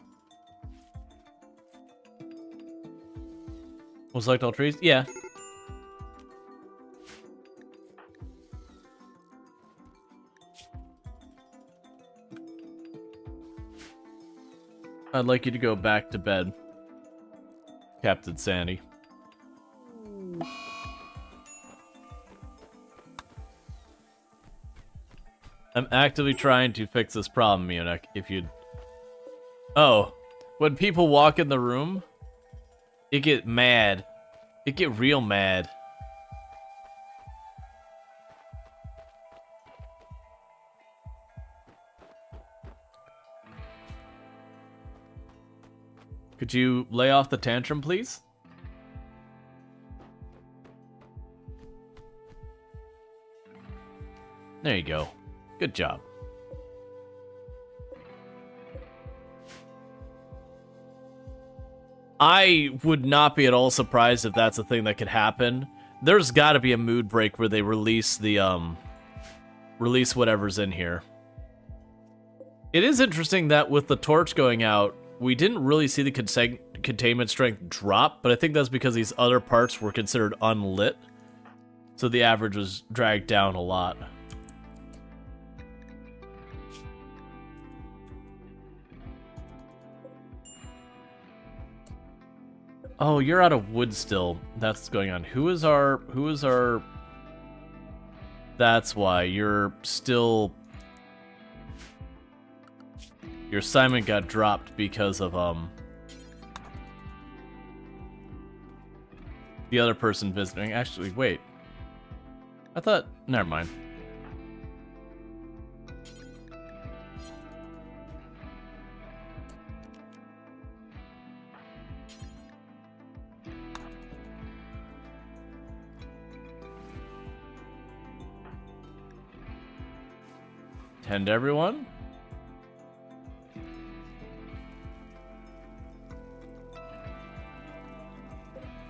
We'll select all trees? Yeah. I'd like you to go back to bed, Captain Sandy. I'm actively trying to fix this problem, Munich. If you'd... Oh, when people walk in the room, it get mad. It get real mad. Could you lay off the tantrum, please? There you go. Good job. I would not be at all surprised if that's a thing that could happen. There's got to be a mood break where they release the release whatever's in here. It is interesting that with the torch going out, we didn't really see the containment strength drop, but I think that's because these other parts were considered unlit, so the average was dragged down a lot. Oh, you're out of wood still. That's what's going on. Who is our... That's why. You're still... Your assignment got dropped because of, the other person visiting. Actually, wait. I thought... Never mind. Tend everyone.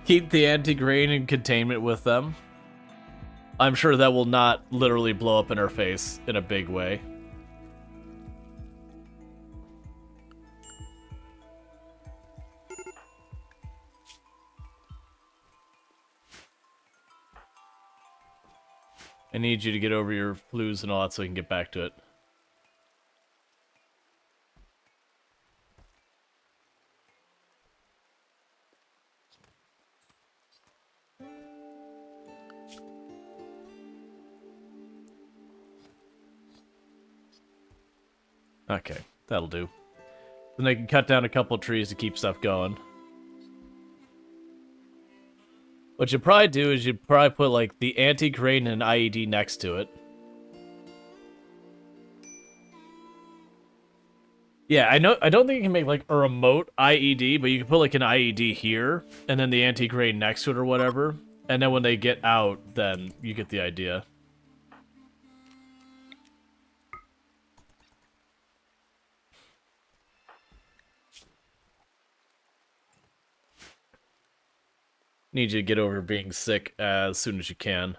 Keep the anti-grain in containment with them. I'm sure that will not literally blow up in our face in a big way. I need you to get over your flus and all that so we can get back to it. Okay, that'll do. Then they can cut down a couple trees to keep stuff going. What you'd probably do is you'd probably put, like, the anti-grain and IED next to it. Yeah, I don't think you can make, like, a remote IED, but you can put, like, an IED here, and then the anti-grain next to it or whatever. And then when they get out, then you get the idea. Need you to get over being sick as soon as you can.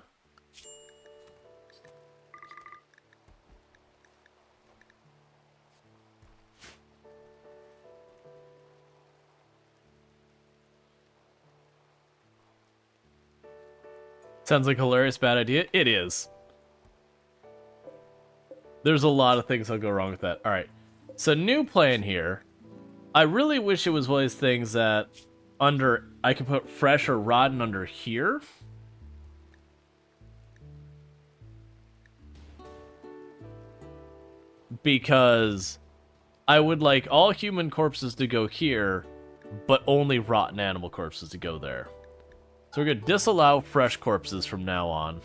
Sounds like a hilarious bad idea. It is. There's a lot of things that'll go wrong with that. Alright. So new plan here. I really wish it was one of those things that under... I could put fresh or rotten under here. Because I would like all human corpses to go here, but only rotten animal corpses to go there. So we're going to disallow fresh corpses from now on.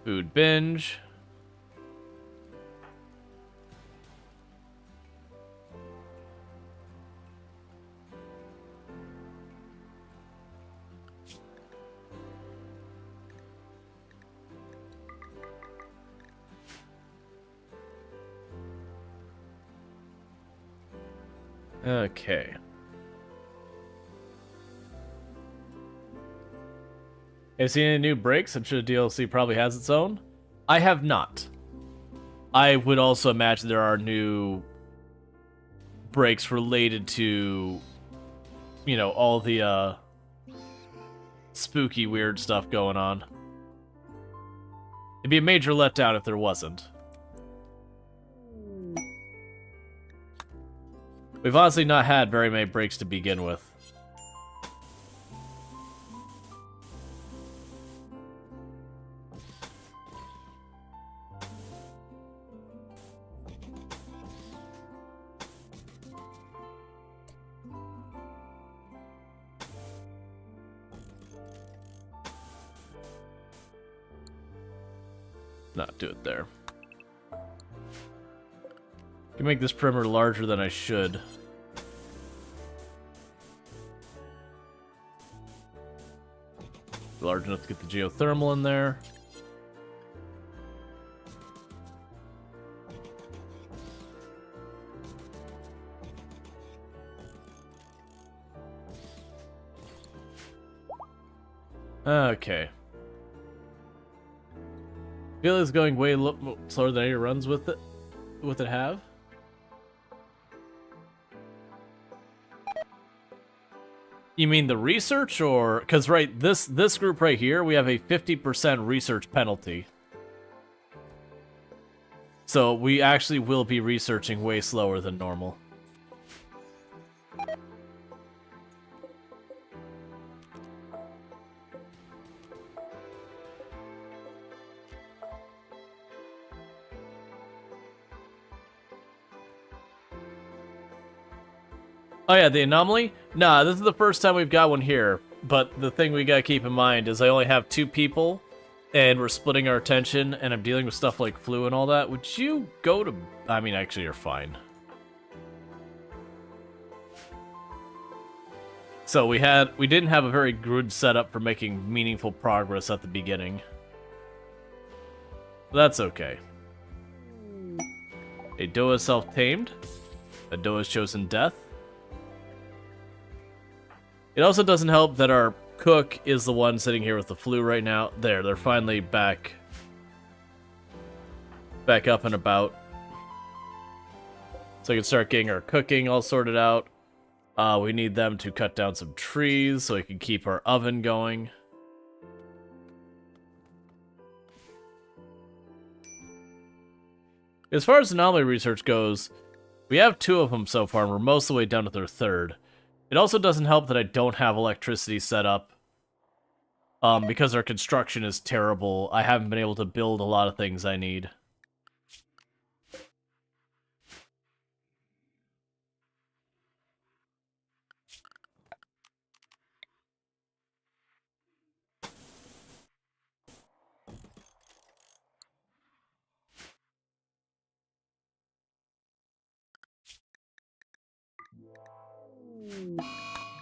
Food binge. Okay. Have you seen any new breaks? I'm sure the DLC probably has its own. I have not. I would also imagine there are new breaks related to, you know, all the spooky, weird stuff going on. It'd be a major letdown if there wasn't. We've honestly not had very many breaks to begin with. Not do it there. I can make this perimeter larger than I should. Large enough to get the geothermal in there. Okay. Feel it's going way slower than any runs with it. With it have. You mean the research, or because right this group right here we have a 50% research penalty. So we actually will be researching way slower than normal. Oh yeah, the Anomaly? Nah, this is the first time we've got one here. But the thing we gotta keep in mind is I only have 2 people, and we're splitting our attention, and I'm dealing with stuff like flu and all that. Would you go to... I mean, actually, you're fine. So we didn't have a very good setup for making meaningful progress at the beginning. That's okay. A doe is self-tamed. A doe has chosen death. It also doesn't help that our cook is the one sitting here with the flu right now. There, they're finally back up and about. So we can start getting our cooking all sorted out. We need them to cut down some trees so we can keep our oven going. As far as anomaly research goes, we have 2 of them so far, and we're most of the way down to their 3rd. It also doesn't help that I don't have electricity set up. Because our construction is terrible, I haven't been able to build a lot of things I need.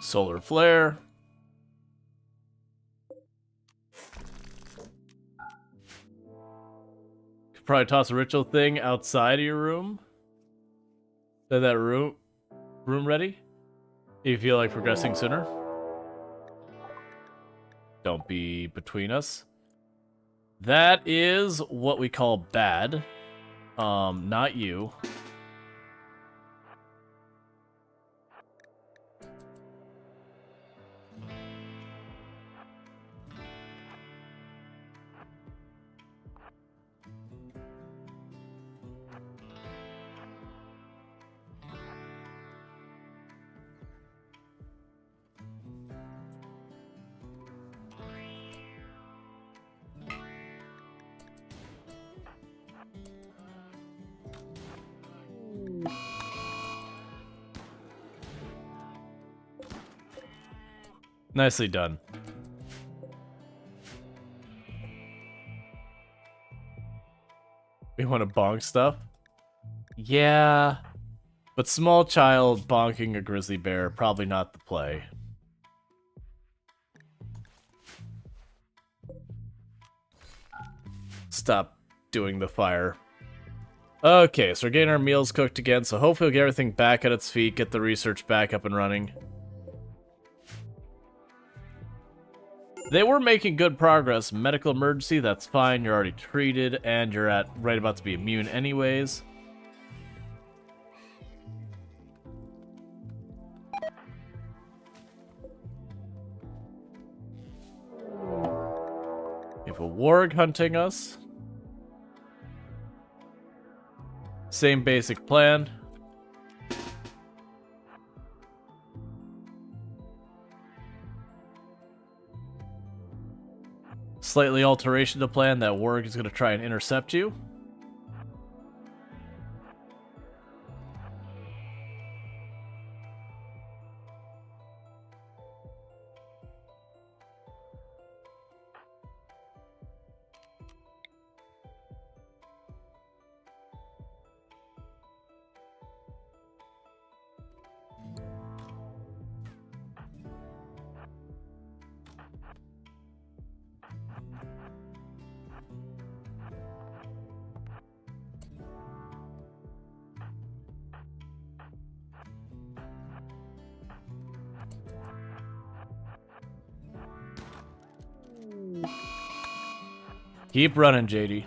Solar flare. Could probably toss a ritual thing outside of your room. Is that room ready? If you feel like progressing sooner. Don't be between us. That is what we call bad. Not you. Nicely done. We want to bonk stuff? Yeah. But small child bonking a grizzly bear, probably not the play. Stop doing the fire. Okay, so we're getting our meals cooked again, so hopefully we'll get everything back at its feet, get the research back up and running. They were making good progress. Medical emergency, that's fine. You're already treated, and you're right about to be immune anyways. We have a warg hunting us. Same basic plan. Slightly alteration to plan. That warg is going to try and intercept you. Keep running, JD.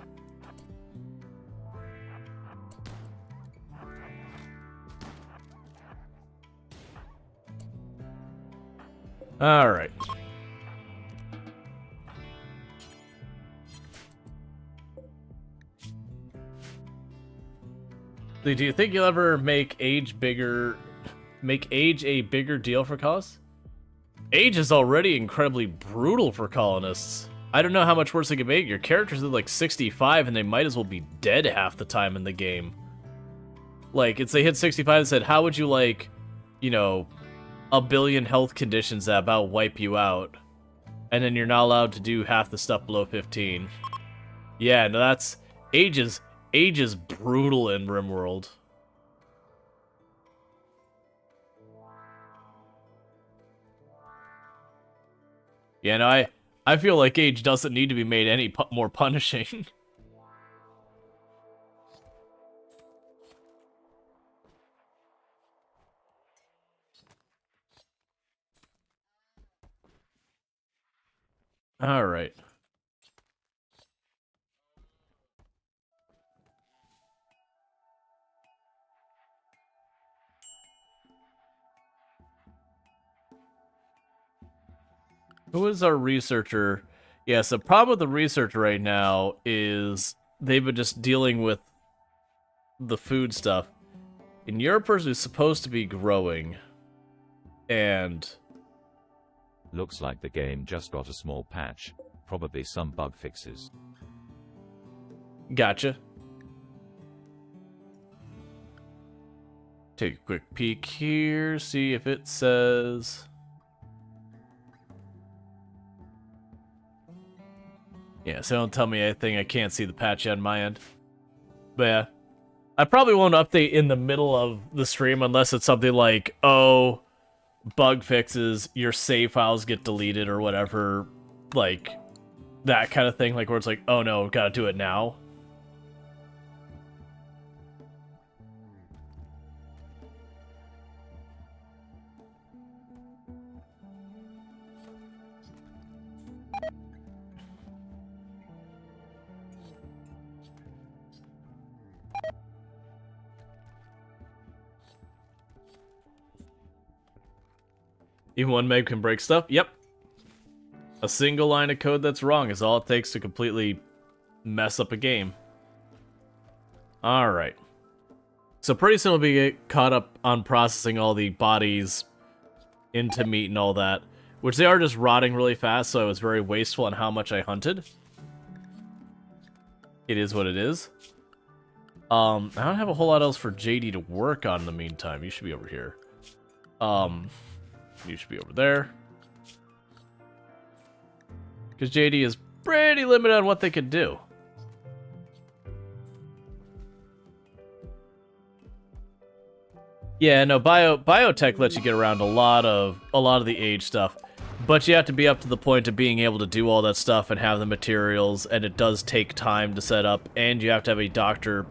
All right. Do you think you'll ever make age a bigger deal for colonists? Age is already incredibly brutal for colonists. I don't know how much worse they can make. Your characters are like 65 and they might as well be dead half the time in the game. Like, if they hit 65 and said, how would you like, you know, a billion health conditions that about wipe you out, and then you're not allowed to do half the stuff below 15. Yeah, no, that's... Age is brutal in RimWorld. Yeah, no, I feel like age doesn't need to be made any more punishing. All right. Who is our researcher? Yeah, so the problem with the researcher right now is they've been just dealing with the food stuff. And you're a person who's supposed to be growing. And... Looks like the game just got a small patch. Probably some bug fixes. Gotcha. Take a quick peek here, see if it says... Yeah, so don't tell me anything, I can't see the patch on my end. But yeah, I probably won't update in the middle of the stream unless it's something like, oh, bug fixes, your save files get deleted or whatever, like, that kind of thing, like where it's like, oh no, gotta do it now. Even 1 meg can break stuff? Yep. A single line of code that's wrong is all it takes to completely mess up a game. Alright. So pretty soon we'll be caught up on processing all the bodies into meat and all that. Which they are just rotting really fast, so I was very wasteful on how much I hunted. It is what it is. I don't have a whole lot else for JD to work on in the meantime. You should be over here. You should be over there. Because JD is pretty limited on what they can do. Yeah, no, biotech lets you get around a lot of the age stuff. But you have to be up to the point of being able to do all that stuff and have the materials, and it does take time to set up, and you have to have a doctor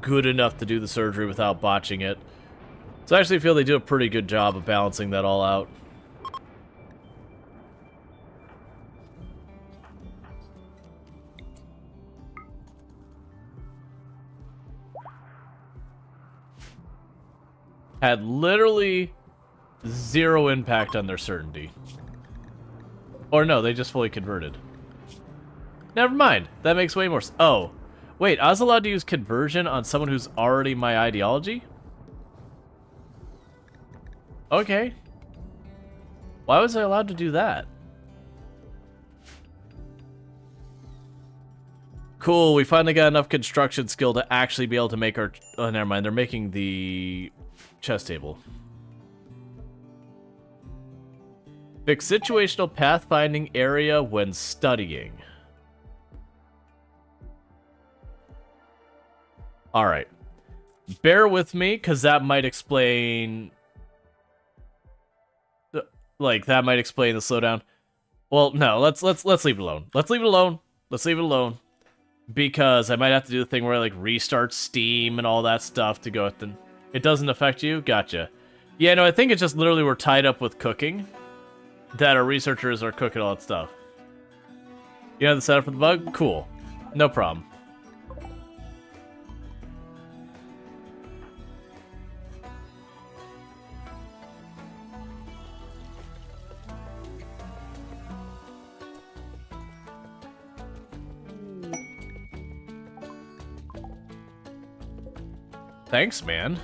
good enough to do the surgery without botching it. So I actually feel they do a pretty good job of balancing that all out. Had literally zero impact on their certainty. Or no, they just fully converted. Never mind. That makes way more sense. Oh. Wait, I was allowed to use conversion on someone who's already my ideology? Okay. Why was I allowed to do that? Cool, we finally got enough construction skill to actually be able to make our... Oh, never mind. They're making the chess table. Fix situational pathfinding area when studying. Alright. Bear with me, because that might explain... Like, that might explain the slowdown. Well, no, let's leave it alone. Let's leave it alone. Let's leave it alone. Because I might have to do the thing where I, like, restart Steam and all that stuff to go with them. It doesn't affect you? Gotcha. Yeah, no, I think it's just literally we're tied up with cooking. That our researchers are cooking all that stuff. You know the setup for the bug? Cool. No problem. Thanks, man.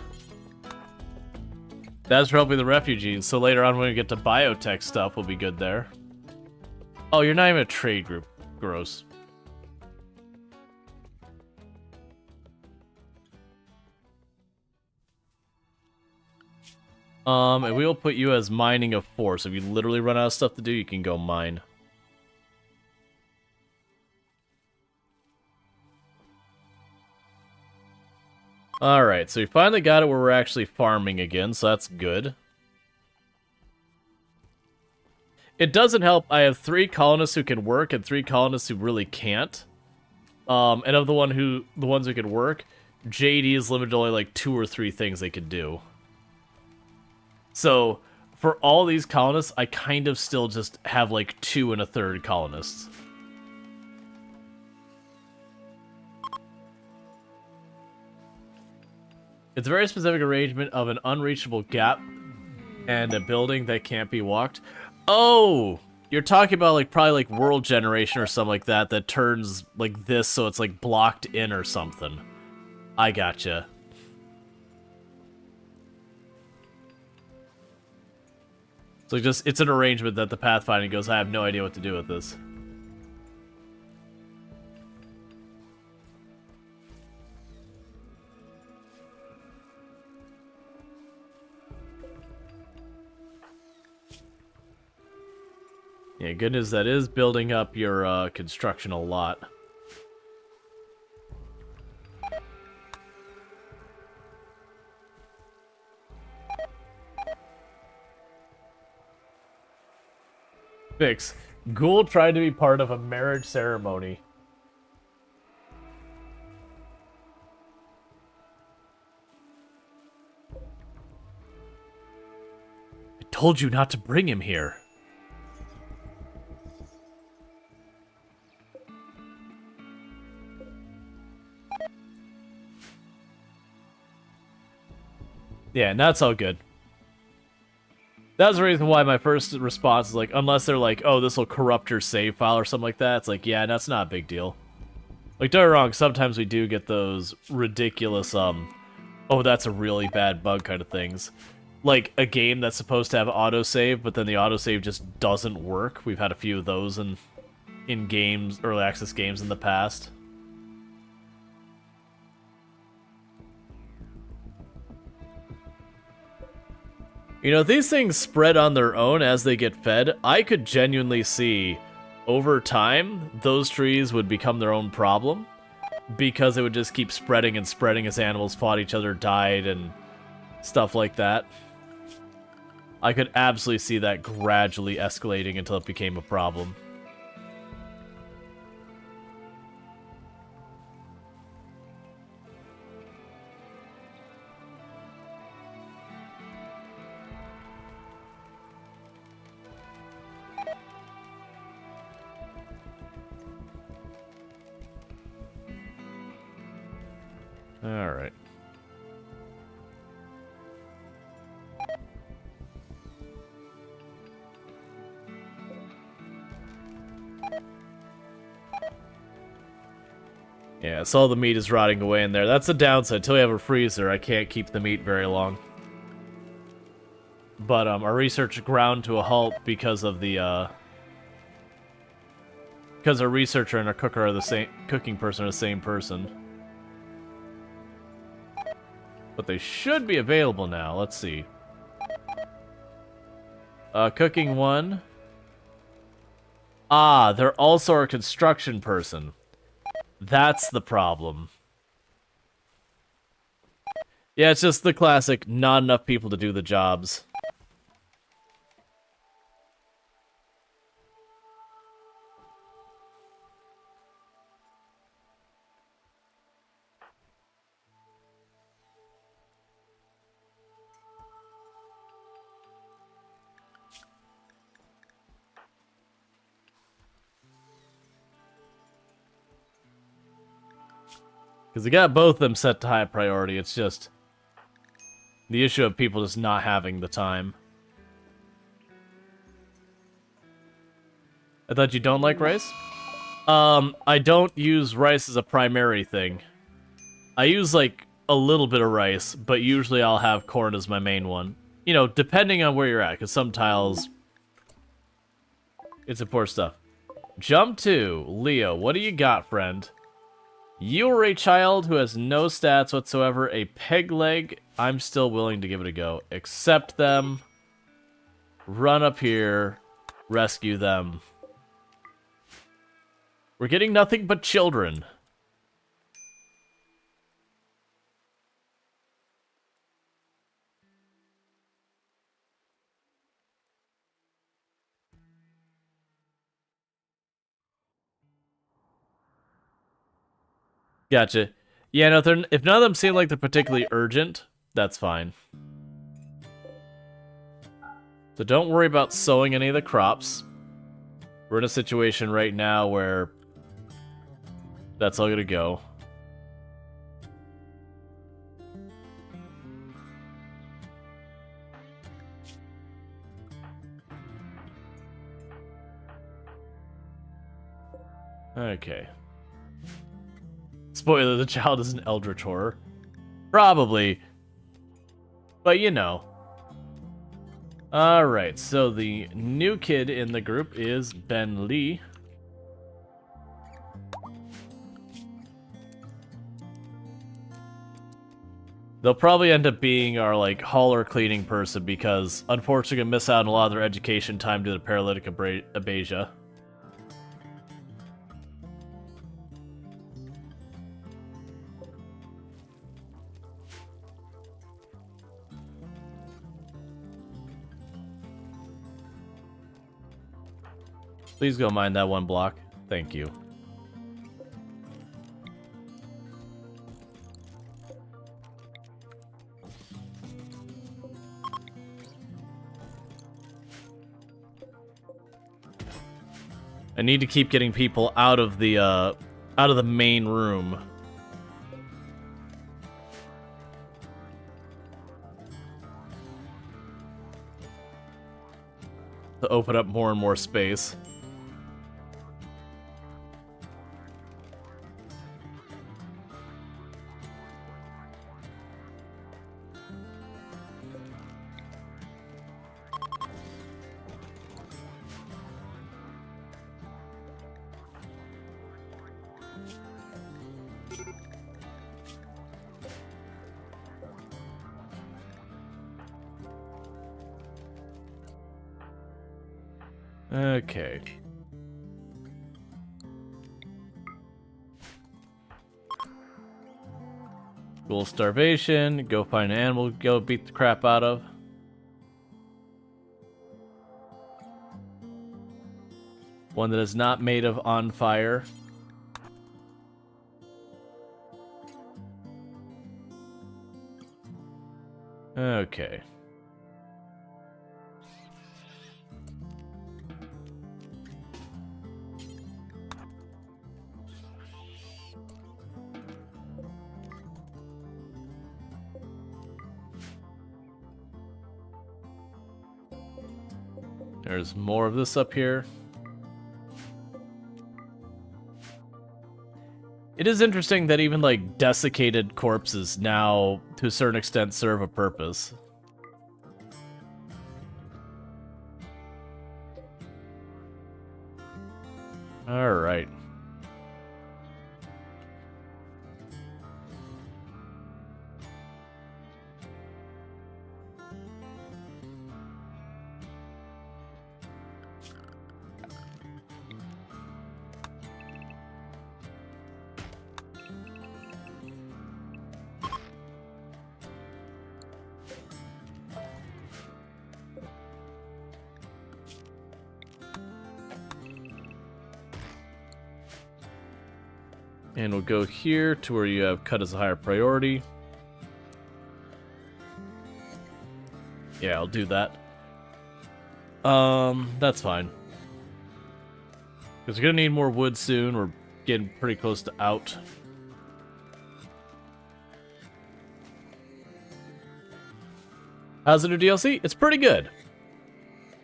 That's for helping the refugees, so later on when we get to biotech stuff, we'll be good there. Oh, you're not even a trade group. Gross. And we will put you as mining of 4, so if you literally run out of stuff to do, you can go mine. Alright, so we finally got it where we're actually farming again, so that's good. It doesn't help, I have 3 colonists who can work and 3 colonists who really can't. And of the ones who can work, JD is limited to only like 2 or 3 things they can do. So, for all these colonists, I kind of still just have like 2 1/3 colonists. It's a very specific arrangement of an unreachable gap and a building that can't be walked. Oh! You're talking about like probably like world generation or something like that turns like this so it's like blocked in or something. I gotcha. So just it's an arrangement that the pathfinding goes, I have no idea what to do with this. Yeah, good news, that is building up your construction a lot. Fix. Ghoul tried to be part of a marriage ceremony. I told you not to bring him here. Yeah, and that's all good. That's the reason why my first response is like, unless they're like, oh, this will corrupt your save file or something like that, it's like, yeah, that's not a big deal. Like, don't get me wrong, sometimes we do get those ridiculous, oh, that's a really bad bug kind of things. Like, a game that's supposed to have autosave, but then the autosave just doesn't work. We've had a few of those in games, early access games in the past. You know, these things spread on their own as they get fed. I could genuinely see, over time, those trees would become their own problem. Because it would just keep spreading and spreading as animals fought each other, died, and stuff like that. I could absolutely see that gradually escalating until it became a problem. Alright. Yeah, so all the meat is rotting away in there. That's the downside. Until we have a freezer, I can't keep the meat very long. But our research ground to a halt because of the because our researcher and our cooker are the same cooking person are the same person. But they should be available now. Let's see. Cooking 1. Ah, they're also our construction person. That's the problem. Yeah, it's just the classic, not enough people to do the jobs. Because I got both of them set to high priority. It's just the issue of people just not having the time. I thought you don't like rice? I don't use rice as a primary thing. I use, like, a little bit of rice, but usually I'll have corn as my main one. You know, depending on where you're at, because some tiles... It's important stuff. Jump to Leo. What do you got, friend? You are a child who has no stats whatsoever. A peg leg. I'm still willing to give it a go. Accept them. Run up here. Rescue them. We're getting nothing but children. Gotcha. Yeah, no, if none of them seem like they're particularly urgent, that's fine. So don't worry about sowing any of the crops. We're in a situation right now where that's all gonna go. Okay. Spoiler, the child is an eldritch horror. Probably. But you know. Alright, so the new kid in the group is Ben Lee. They'll probably end up being our, like, hauler cleaning person because, unfortunately, gonna miss out on a lot of their education time due to paralytic abasia. Please go mine that one block. Thank you. I need to keep getting people out of the main room. To open up more and more space. Okay. School starvation. Go find an animal. Go beat the crap out of. One that is not made of on fire. Okay. There's more of this up here. It is interesting that even, like, desiccated corpses now, to a certain extent, serve a purpose. Alright. And we'll go here to where you have cut as a higher priority. Yeah, I'll do that. That's fine. Because we're gonna need more wood soon. We're getting pretty close to out. How's the new DLC? It's pretty good.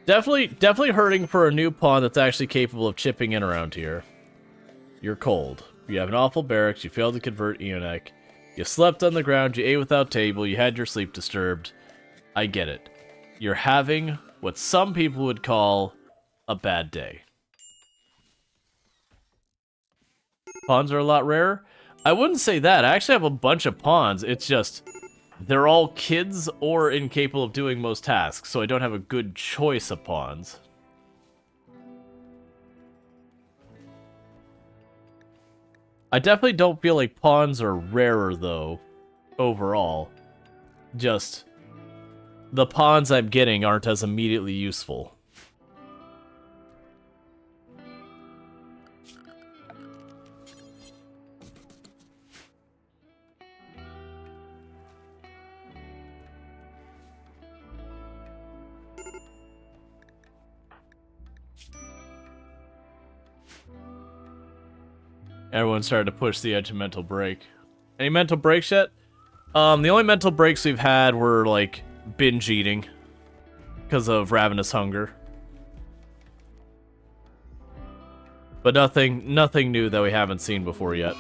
Definitely hurting for a new pawn that's actually capable of chipping in around here. You're cold. You have an awful barracks. You failed to convert Eonek. You slept on the ground. You ate without table. You had your sleep disturbed. I get it. You're having what some people would call a bad day. Pawns are a lot rarer. I wouldn't say that. I actually have a bunch of pawns. It's just they're all kids or incapable of doing most tasks, so I don't have a good choice of pawns. I definitely don't feel like pawns are rarer, though, overall. Just, the pawns I'm getting aren't as immediately useful. Everyone started to push the edge of mental break. Any mental breaks yet? The only mental breaks we've had were, like, binge eating. Because of ravenous hunger. But nothing new that we haven't seen before yet.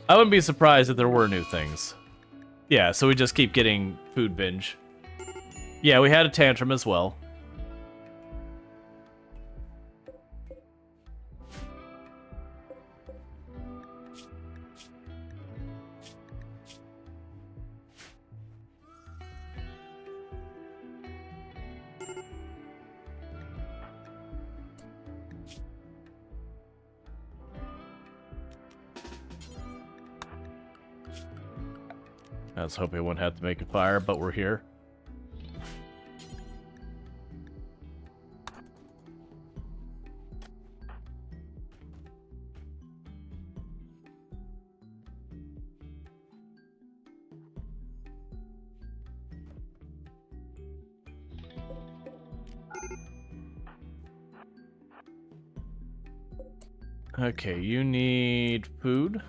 I wouldn't be surprised if there were new things. Yeah, so we just keep getting food binge. Yeah, we had a tantrum as well. I was hoping I wouldn't have to make a fire, but we're here. Okay, you need food.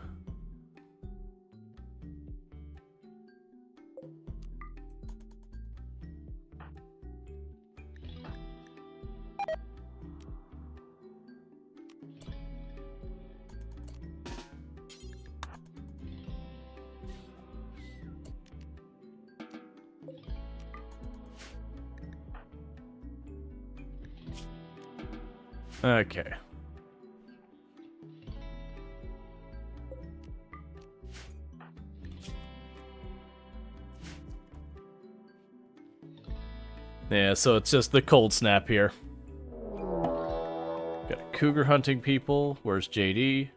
Okay. Yeah, so it's just the cold snap here. Got cougar hunting people. Where's JD?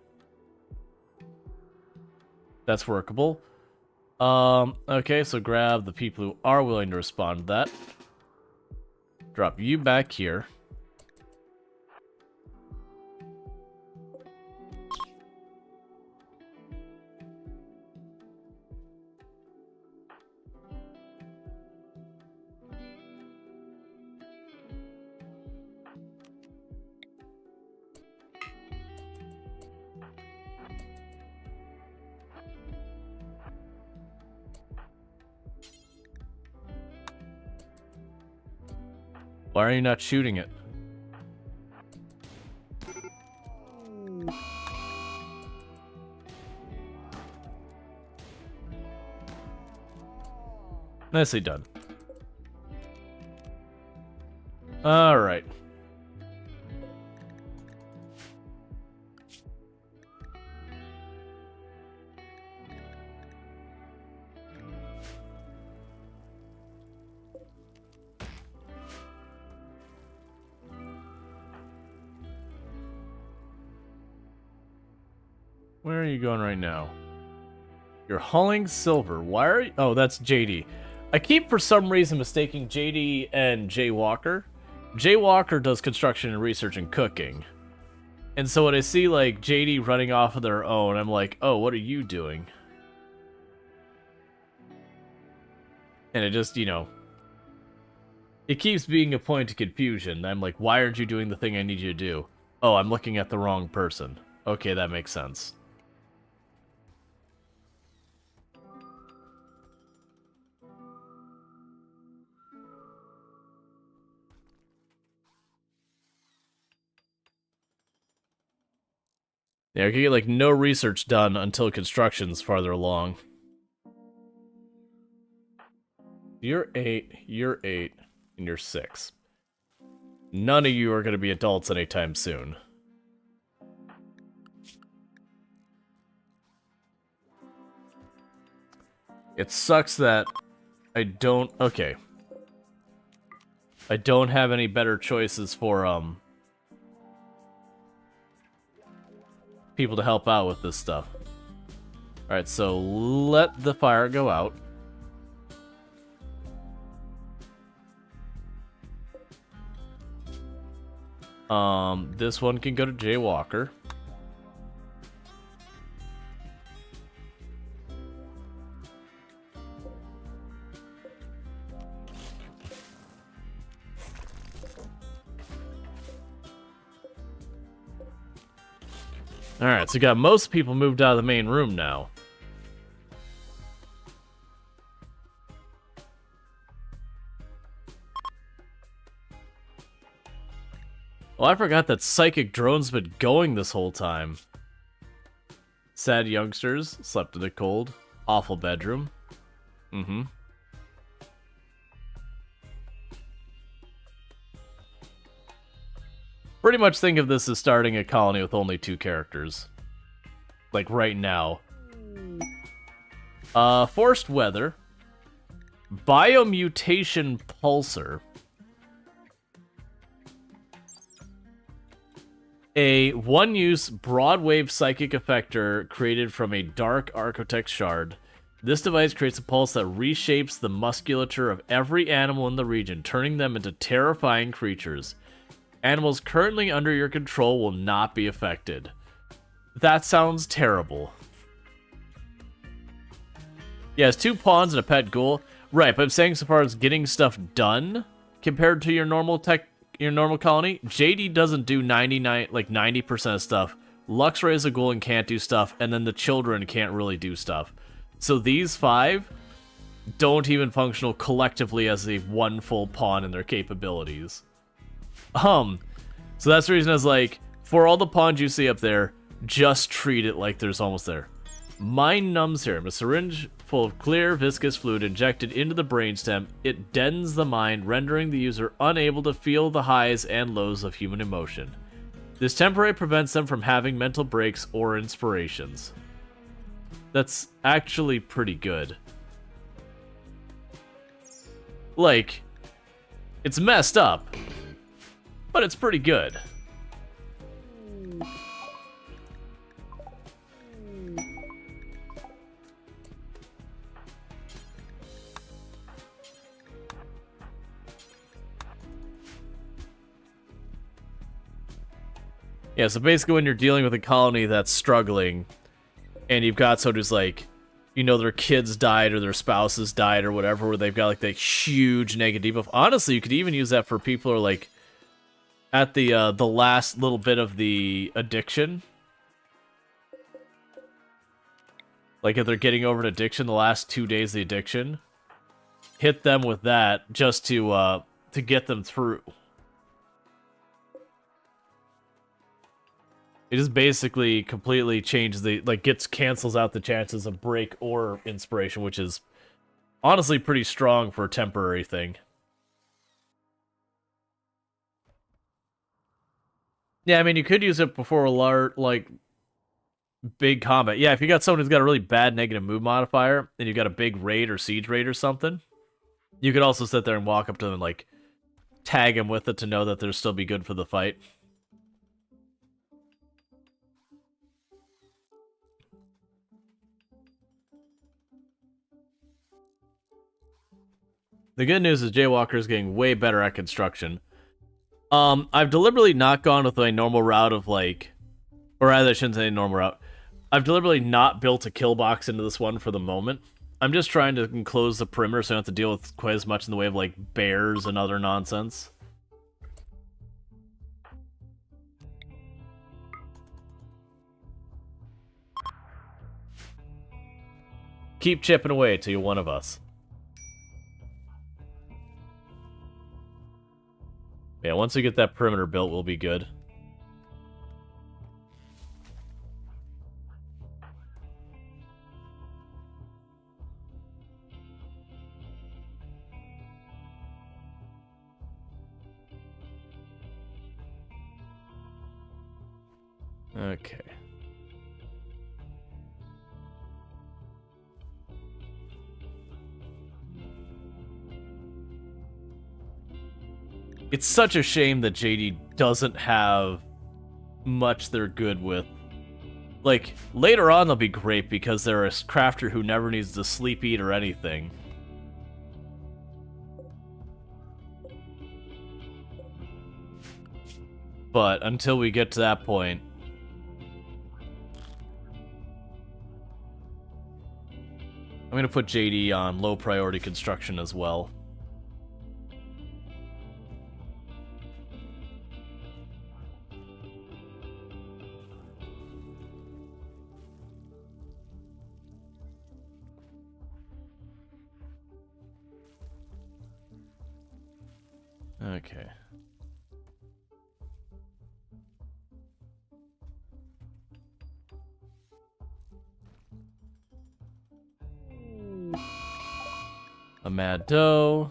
That's workable. Okay, so grab the people who are willing to respond to that. Drop you back here. Why are you not shooting it? Nicely done. All right. Where are you going right now? You're hauling silver. Why are you... Oh, that's JD. I keep, for some reason, mistaking JD and Jay Walker. Jay Walker does construction and research and cooking. And so when I see, like, JD running off of their own, I'm like, oh, what are you doing? And it just, you know... It keeps being a point of confusion. I'm like, why aren't you doing the thing I need you to do? Oh, I'm looking at the wrong person. Okay, that makes sense. Yeah, I can get like no research done until construction's farther along. You're 8, and you're 6. None of you are going to be adults anytime soon. It sucks that I don't... Okay. I don't have any better choices for, people to help out with this stuff. Alright, so let the fire go out. This one can go to Jay Walker. Alright, so we got most people moved out of the main room now. Oh, I forgot that psychic drone's been going this whole time. Sad youngsters, slept in the cold, awful bedroom. Mm-hmm. Pretty much think of this as starting a colony with only 2 characters. Like, right now. Forced weather. Biomutation pulsar. A one-use broadwave psychic effector created from a dark architect shard. This device creates a pulse that reshapes the musculature of every animal in the region, turning them into terrifying creatures. Animals currently under your control will not be affected. That sounds terrible. Yeah, it's 2 pawns and a pet ghoul. Right, but I'm saying so far as getting stuff done compared to your normal colony, JD doesn't do 90% of stuff. Luxray is a ghoul and can't do stuff, and then the children can't really do stuff. So these 5 don't even function collectively as a one full pawn in their capabilities. So that's the reason I was like, for all the pawns you see up there, just treat it like there's almost there. Mind numb serum, a syringe full of clear, viscous fluid injected into the brainstem. It deadens the mind, rendering the user unable to feel the highs and lows of human emotion. This temporarily prevents them from having mental breaks or inspirations. That's actually pretty good. Like, it's messed up, but it's pretty good. Yeah, so basically when you're dealing with a colony that's struggling, and you've got someone who's like, you know, their kids died or their spouses died or whatever, where they've got like that huge negative debuff. Honestly, you could even use that for people who are like at the last little bit of the addiction. Like if they're getting over an addiction, the last 2 days of the addiction, hit them with that just to get them through. It just basically completely changes the, like, cancels out the chances of break or inspiration, which is honestly pretty strong for a temporary thing. Yeah, I mean, you could use it before a large, like, big combat. Yeah, if you got someone who's got a really bad negative mood modifier, and you've got a big raid or siege raid or something, you could also sit there and walk up to them and, like, tag them with it to know that they'll still be good for the fight. The good news is Jaywalker is getting way better at construction. I've deliberately not gone with my normal route of, like... Or rather, I shouldn't say normal route. I've deliberately not built a kill box into this one for the moment. I'm just trying to enclose the perimeter so I don't have to deal with quite as much in the way of, like, bears and other nonsense. Keep chipping away till you're one of us. Yeah, once we get that perimeter built, we'll be good. Okay. It's such a shame that JD doesn't have much they're good with. Like, later on they'll be great because they're a crafter who never needs to sleep, eat, or anything. But until we get to that point... I'm gonna put JD on low priority construction as well. Okay. A mad doe.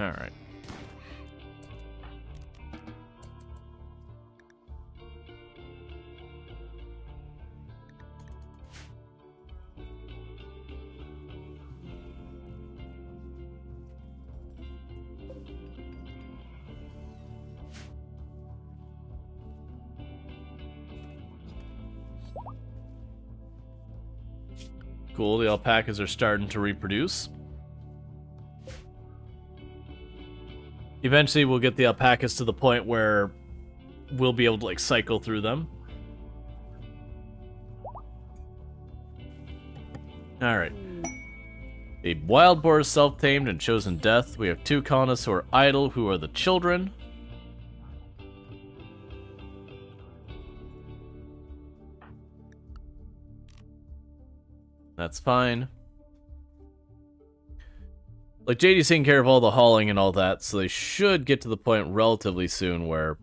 All right. Cool, the alpacas are starting to reproduce. Eventually we'll get the alpacas to the point where we'll be able to like cycle through them. Alright. A wild boar is self-tamed and chosen death. We have 2 colonists who are idle, who are the children. That's fine. Like, JD's taking care of all the hauling and all that, so they should get to the point relatively soon where...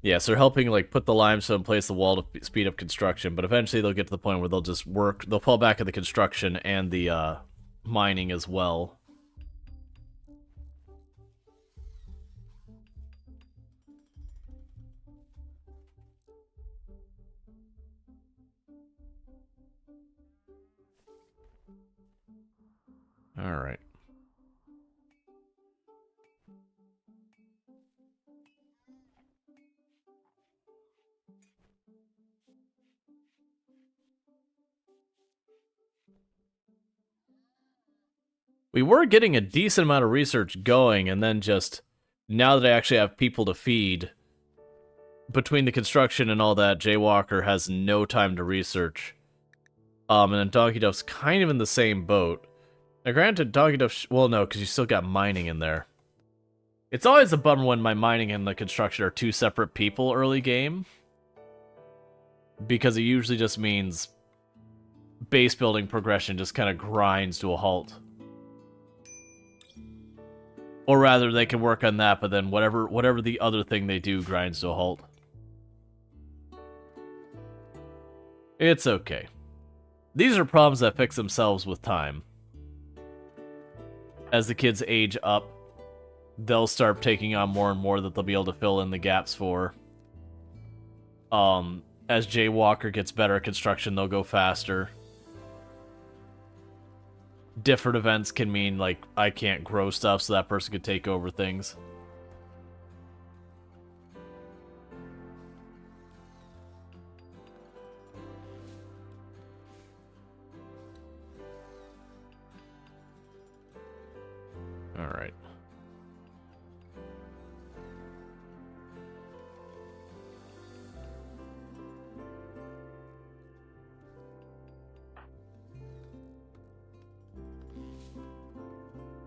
Yes, they're helping, like, put the limestone in place, the wall to speed up construction, but eventually they'll get to the point where they'll just work... They'll fall back at the construction and the, mining as well. Alright. We were getting a decent amount of research going, and then just, now that I actually have people to feed, between the construction and all that, Jaywalker has no time to research. And then Doggy Duff's kind of in the same boat. Now granted, Doggy Duff, well no, because you still got mining in there. It's always a bummer when my mining and the construction are 2 separate people early game. Because it usually just means base building progression just kind of grinds to a halt. Or rather, they can work on that, but then whatever the other thing they do grinds to a halt. It's okay. These are problems that fix themselves with time. As the kids age up, they'll start taking on more and more that they'll be able to fill in the gaps for. As Jaywalker gets better at construction, they'll go faster. Different events can mean, like, I can't grow stuff, so that person could take over things. Alright.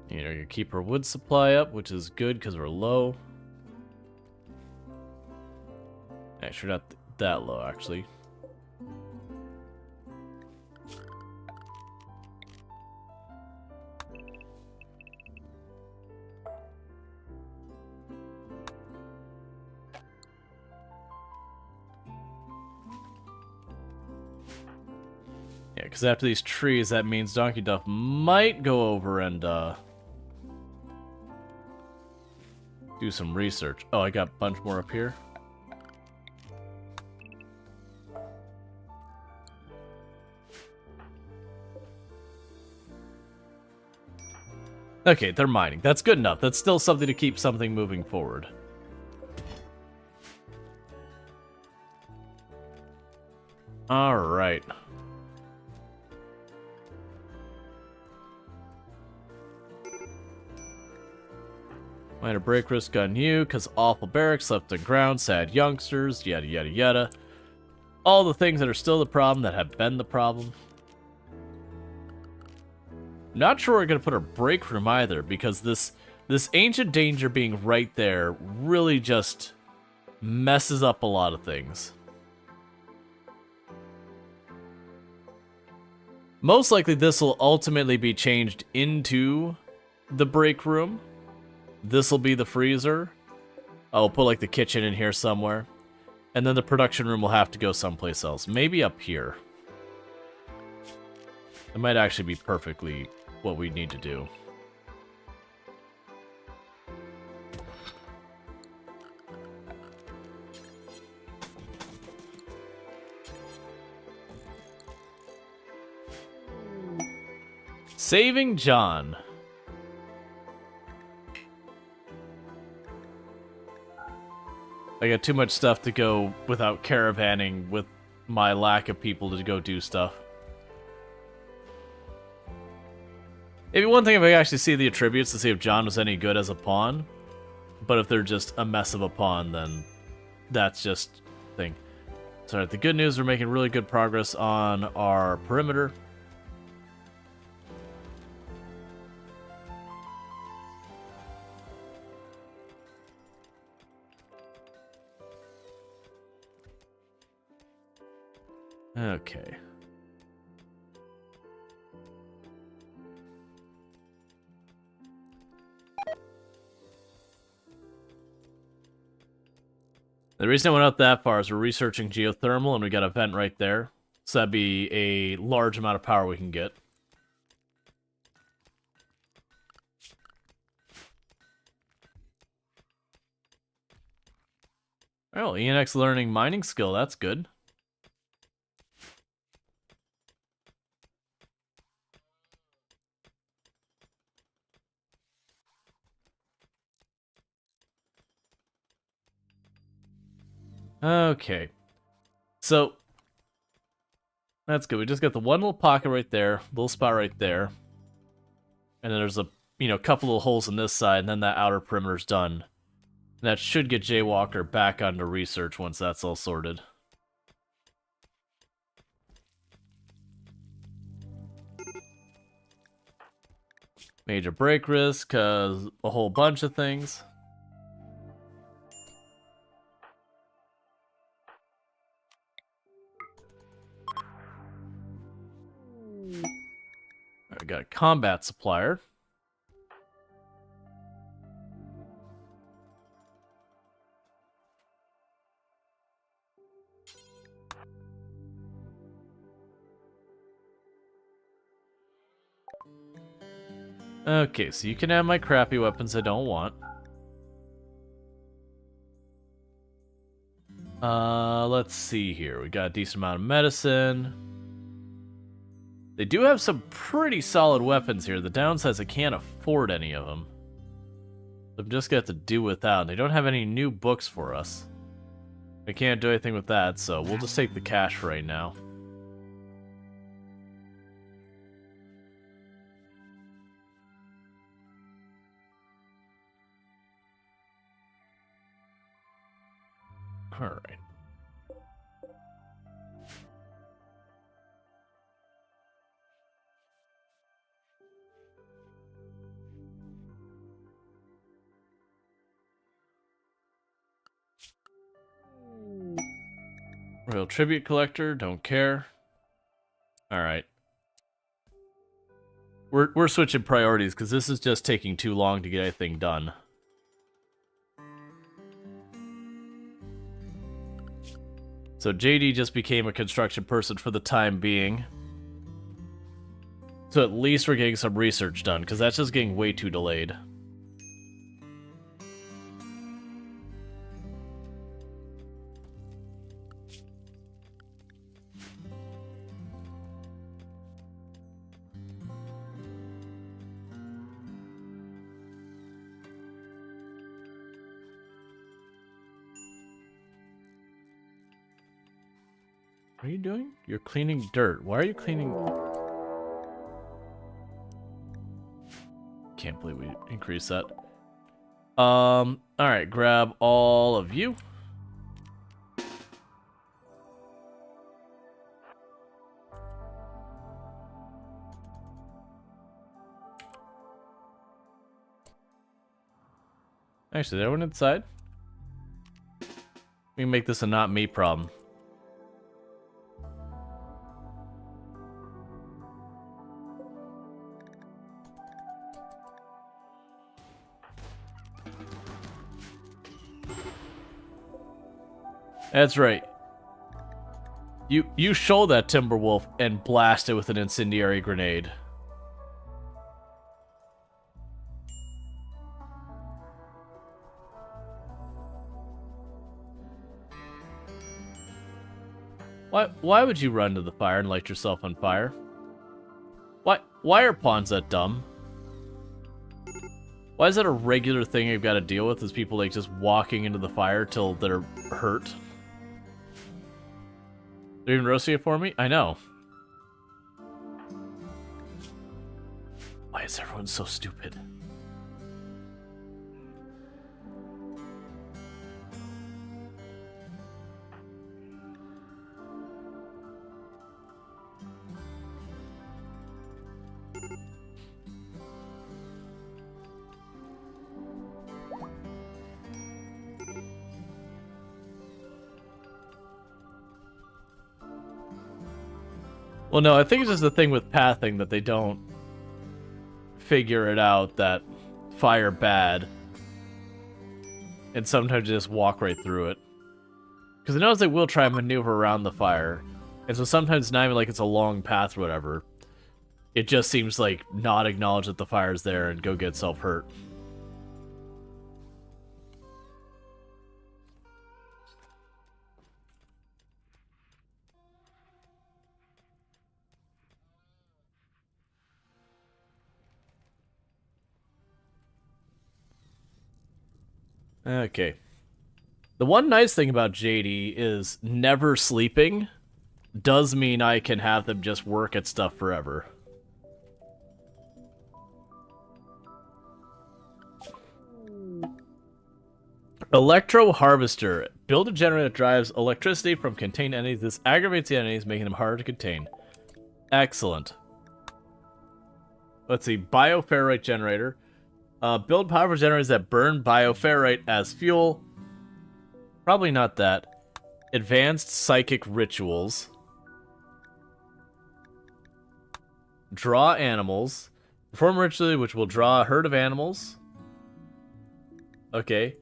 You know, you keep our wood supply up, which is good because we're low. Actually, not that low, actually. Yeah, because after these trees, that means Donkey Duff might go over and do some research. Oh, I got a bunch more up here. Okay, they're mining. That's good enough. That's still something to keep something moving forward. Alright. Minor break risk on you, because awful barracks left on ground, sad youngsters, yada yada yada. All the things that are still the problem that have been the problem. Not sure we're going to put a break room either, because this ancient danger being right there really just messes up a lot of things. Most likely this will ultimately be changed into the break room. This will be the freezer. I'll put like the kitchen in here somewhere. And then the production room will have to go someplace else. Maybe up here. It might actually be perfectly what we need to do. Saving John. I got too much stuff to go without caravanning with my lack of people to go do stuff. It'd be one thing if I actually see the attributes to see if John was any good as a pawn. But if they're just a mess of a pawn, then that's just a thing. So the good news, we're making really good progress on our perimeter. Okay. The reason I went out that far is we're researching geothermal, and we got a vent right there. So that'd be a large amount of power we can get. Oh, ENX learning mining skill, that's good. Okay. So, that's good. We just got the one little pocket right there, little spot right there. And then there's a, couple little holes on this side, and then that outer perimeter's done. And that should get Jaywalker back onto research once that's all sorted. Major break risk, cause a whole bunch of things. We got a combat supplier. Okay, so you can have my crappy weapons I don't want. Let's see here. We got a decent amount of medicine. They do have some pretty solid weapons here. The downside is I can't afford any of them. I'm just gonna have to do without. They don't have any new books for us. I can't do anything with that, so we'll just take the cash for right now. Alright. Royal Tribute Collector, don't care. Alright. We're switching priorities because this is just taking too long to get anything done. So JD just became a construction person for the time being. So at least we're getting some research done, because that's just getting way too delayed. What are you doing? You're cleaning dirt. Why are you cleaning... Can't believe we increased that. Alright, grab all of you. Actually, is everyone inside? We can make this a not me problem. That's right. You show that Timberwolf and blast it with an incendiary grenade. Why would you run to the fire and light yourself on fire? Why are pawns that dumb? Why is that a regular thing you've got to deal with? Is people like just walking into the fire till they're hurt? They're even roasting it for me? I know. Why is everyone so stupid? Well, no, I think it's just the thing with pathing that they don't figure it out that fire bad. And sometimes just walk right through it. Because I notice they will try and maneuver around the fire. And so sometimes not even like it's a long path or whatever. It just seems like not acknowledge that the fire's there and go get self-hurt. Okay. The one nice thing about JD is never sleeping does mean I can have them just work at stuff forever. Electro Harvester. Build a generator that drives electricity from contained entities. This aggravates the enemies, making them harder to contain. Excellent. Let's see. Bioferrite generator. Build powerful generators that burn bioferrite as fuel. Probably not that. Advanced psychic rituals. Draw animals. Perform a ritual which will draw a herd of animals. Okay.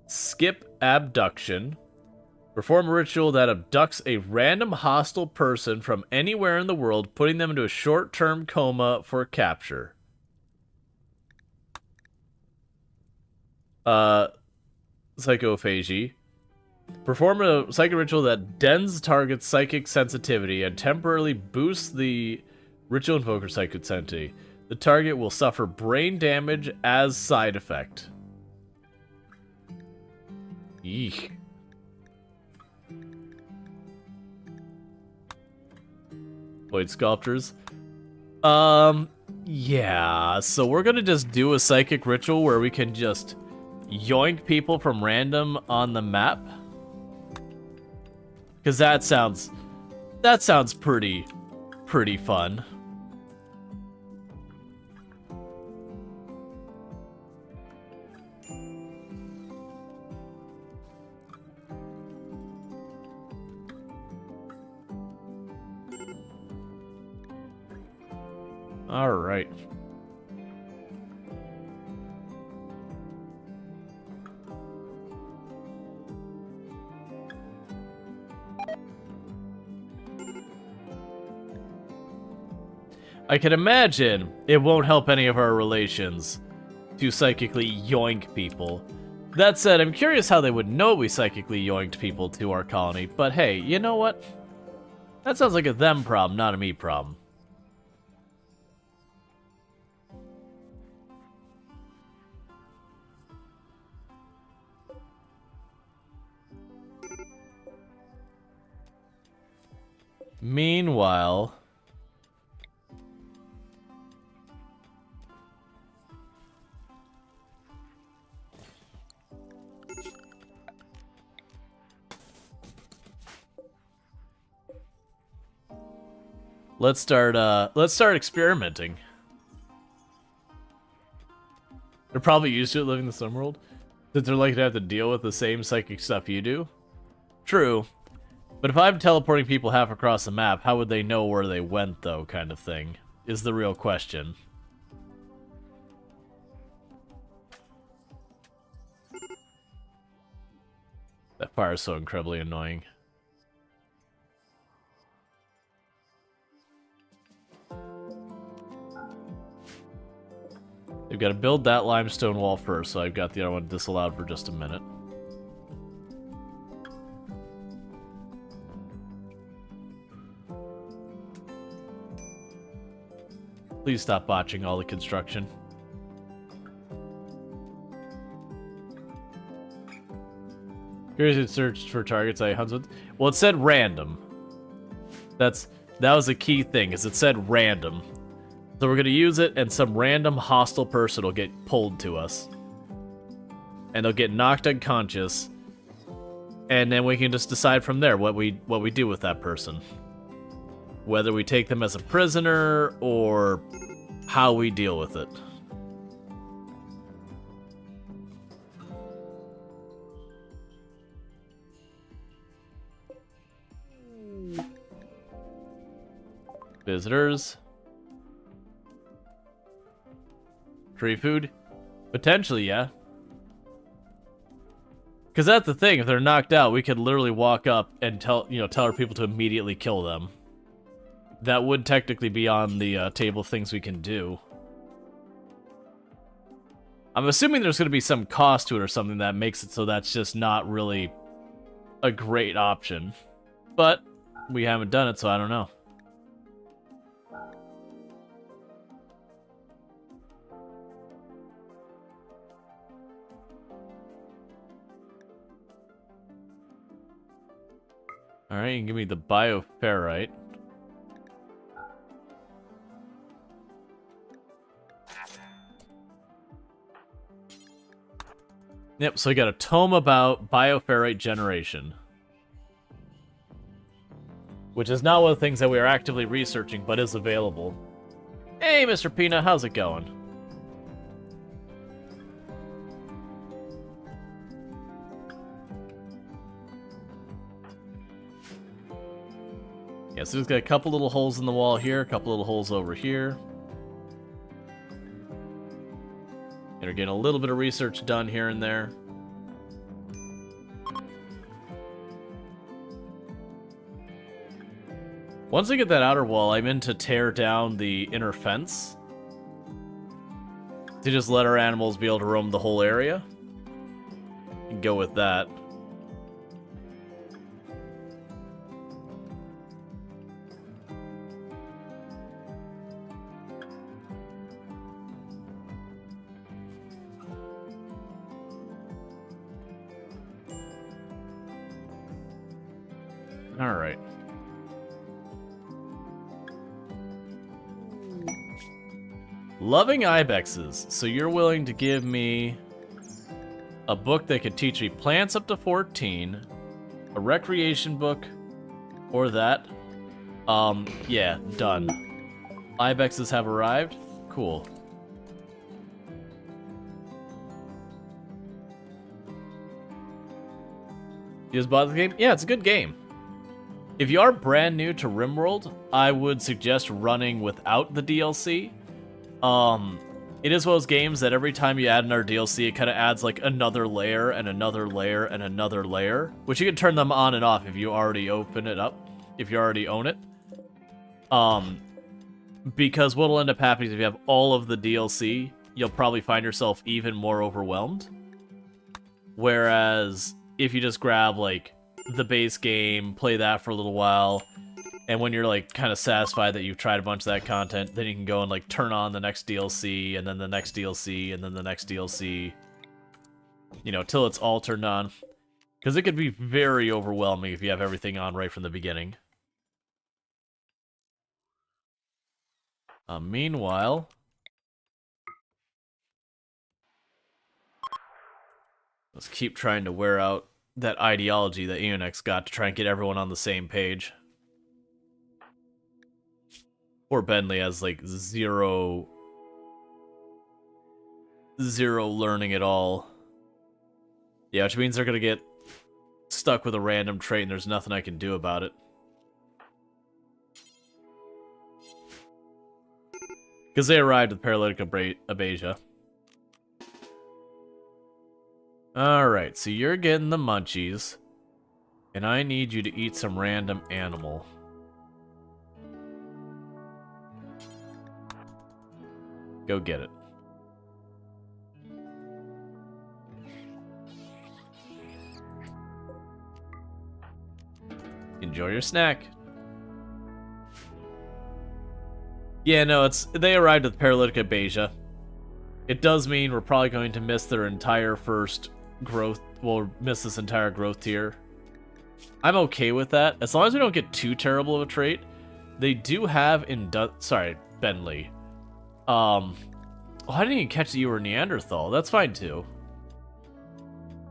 Skip abduction. Perform a ritual that abducts a random hostile person from anywhere in the world, putting them into a short-term coma for capture. Psychophagy. Perform a psychic ritual that dens target's psychic sensitivity and temporarily boosts the ritual invoker psychic sensitivity. The target will suffer brain damage as side effect. Eek. Void sculptors. Yeah, so we're gonna just do a psychic ritual where we can just yoink people from random on the map. Because that sounds pretty fun. All right. I can imagine it won't help any of our relations to psychically yoink people. That said, I'm curious how they would know we psychically yoinked people to our colony, but hey, you know what? That sounds like a them problem, not a me problem. Meanwhile... Let's start experimenting. They're probably used to it living in the SimWorld, since they're likely to have to deal with the same psychic stuff you do. True. But if I'm teleporting people half across the map, how would they know where they went, though, kind of thing, is the real question. That fire is so incredibly annoying. They've got to build that limestone wall first, so I've got the other one disallowed for just a minute. Please stop botching all the construction. Here's it searched for targets I hunted. Well, it said random. That was a key thing, is it said random. So we're gonna use it, and some random hostile person will get pulled to us. And they'll get knocked unconscious. And then we can just decide from there what we do with that person. Whether we take them as a prisoner, or how we deal with it. Visitors. Tree food? Potentially, yeah. Because that's the thing, if they're knocked out, we could literally walk up and tell our people to immediately kill them. That would technically be on the table of things we can do. I'm assuming there's going to be some cost to it or something that makes it so that's just not really a great option. But we haven't done it, so I don't know. Alright, you can give me the bioferrite. Yep, so I got a tome about bioferrite generation. Which is not one of the things that we are actively researching, but is available. Hey, Mr. Peanut, how's it going? Yeah, so it's got a couple little holes in the wall here, a couple little holes over here. And we're getting a little bit of research done here and there. Once I get that outer wall, I'm in to tear down the inner fence. To just let our animals be able to roam the whole area. And go with that. Alright. Loving ibexes. So you're willing to give me a book that could teach me plants up to 14, a recreation book, or that. Yeah, done. Ibexes have arrived. Cool. You just bought the game? Yeah, it's a good game. If you are brand new to RimWorld, I would suggest running without the DLC. It is one of those games that every time you add another DLC, it kind of adds like another layer and another layer and another layer, which you can turn them on and off if you already open it up, if you already own it. Because what'll end up happening is if you have all of the DLC, you'll probably find yourself even more overwhelmed. Whereas if you just grab like the base game, play that for a little while, and when you're like kind of satisfied that you've tried a bunch of that content, then you can go and like turn on the next DLC, and then the next DLC, and then the next DLC, you know, till it's all turned on. Because it could be very overwhelming if you have everything on right from the beginning. Meanwhile, let's keep trying to wear out that ideology that Eonex got to try and get everyone on the same page. Poor Bentley has like zero learning at all. Yeah, which means they're gonna get stuck with a random trait and there's nothing I can do about it. Because they arrived with paralytic abasia. Alright, so you're getting the munchies. And I need you to eat some random animal. Go get it. Enjoy your snack. Yeah, no, they arrived with paralytic abasia. It does mean we're probably going to miss their entire first growth. We'll miss this entire growth tier. I'm okay with that, as long as we don't get too terrible of a trait. They do have sorry, Bentley. Oh, I didn't even catch that you were Neanderthal. That's fine too.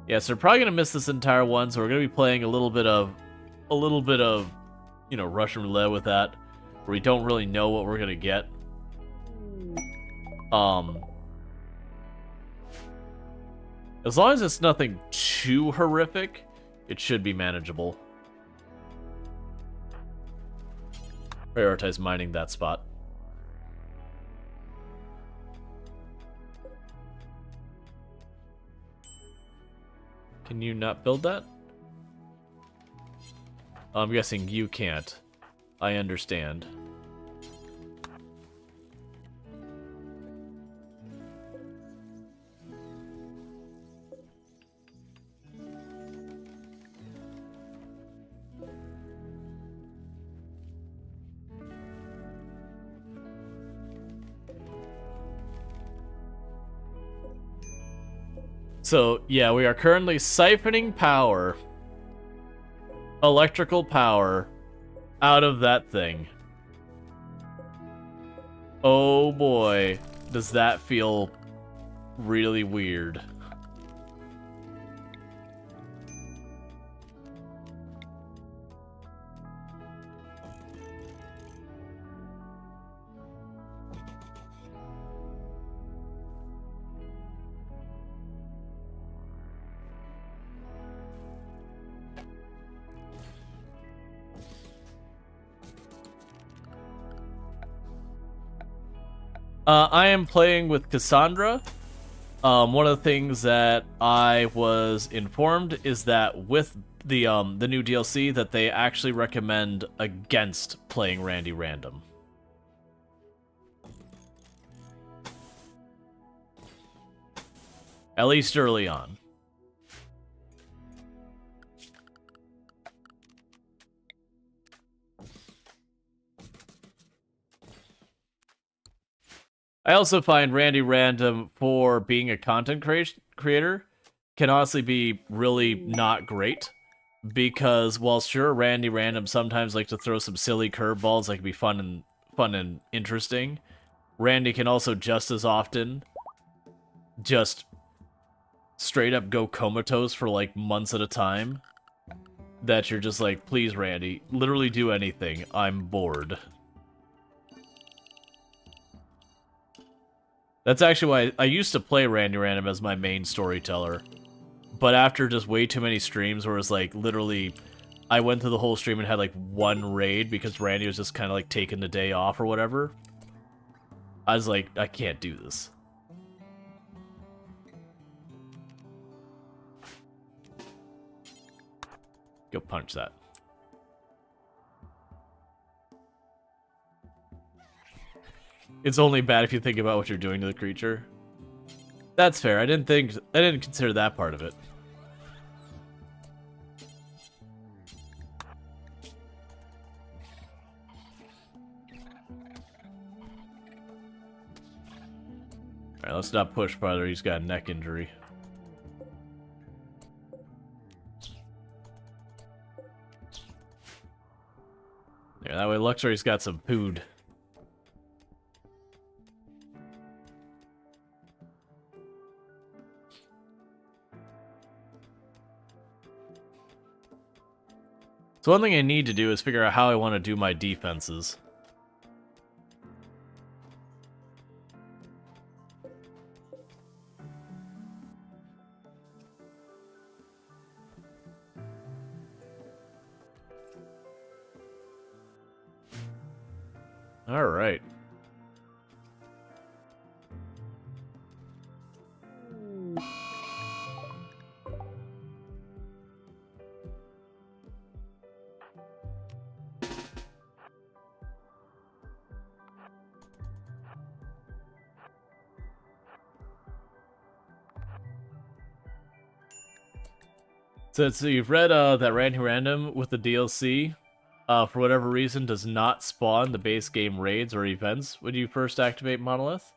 Yeah, so we're probably gonna miss this entire one, so we're gonna be playing a little bit of, you know, Russian roulette with that, where we don't really know what we're gonna get. As long as it's nothing too horrific, it should be manageable. Prioritize mining that spot. Can you not build that? I'm guessing you can't. I understand. So, yeah, we are currently siphoning power, electrical power, out of that thing. Oh boy, does that feel really weird. I am playing with Cassandra. One of the things that I was informed is that with the new DLC that they actually recommend against playing Randy Random. At least early on. I also find Randy Random, for being a content creator, can honestly be really not great. Because while sure, Randy Random sometimes likes to throw some silly curveballs that can be fun and interesting, Randy can also just as often just straight up go comatose for like months at a time. That you're just like, please Randy, literally do anything. I'm bored. That's actually why I used to play Randy Random as my main storyteller. But after just way too many streams where it was like, literally, I went through the whole stream and had like one raid because Randy was just kind of like taking the day off or whatever. I was like, I can't do this. Go punch that. It's only bad if you think about what you're doing to the creature. That's fair. I didn't consider that part of it. Alright, let's not push farther. He's got a neck injury. Yeah, that way Luxury's got some food. So one thing I need to do is figure out how I want to do my defenses. All right. So you've read that Random with the DLC, for whatever reason, does not spawn the base game raids or events when you first activate Monolith?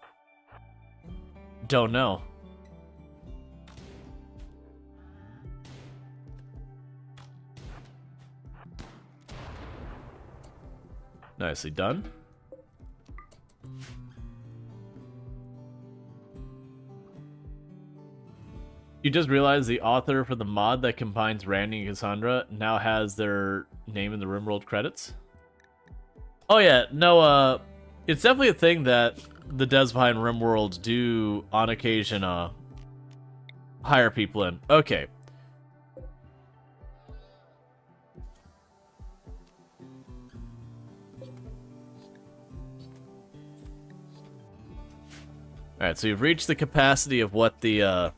Don't know. Nicely done. You just realized the author for the mod that combines Randy and Cassandra now has their name in the RimWorld credits? Oh yeah, no, it's definitely a thing that the devs behind RimWorld do on occasion, hire people in. Okay. Alright, so you've reached the capacity of what the,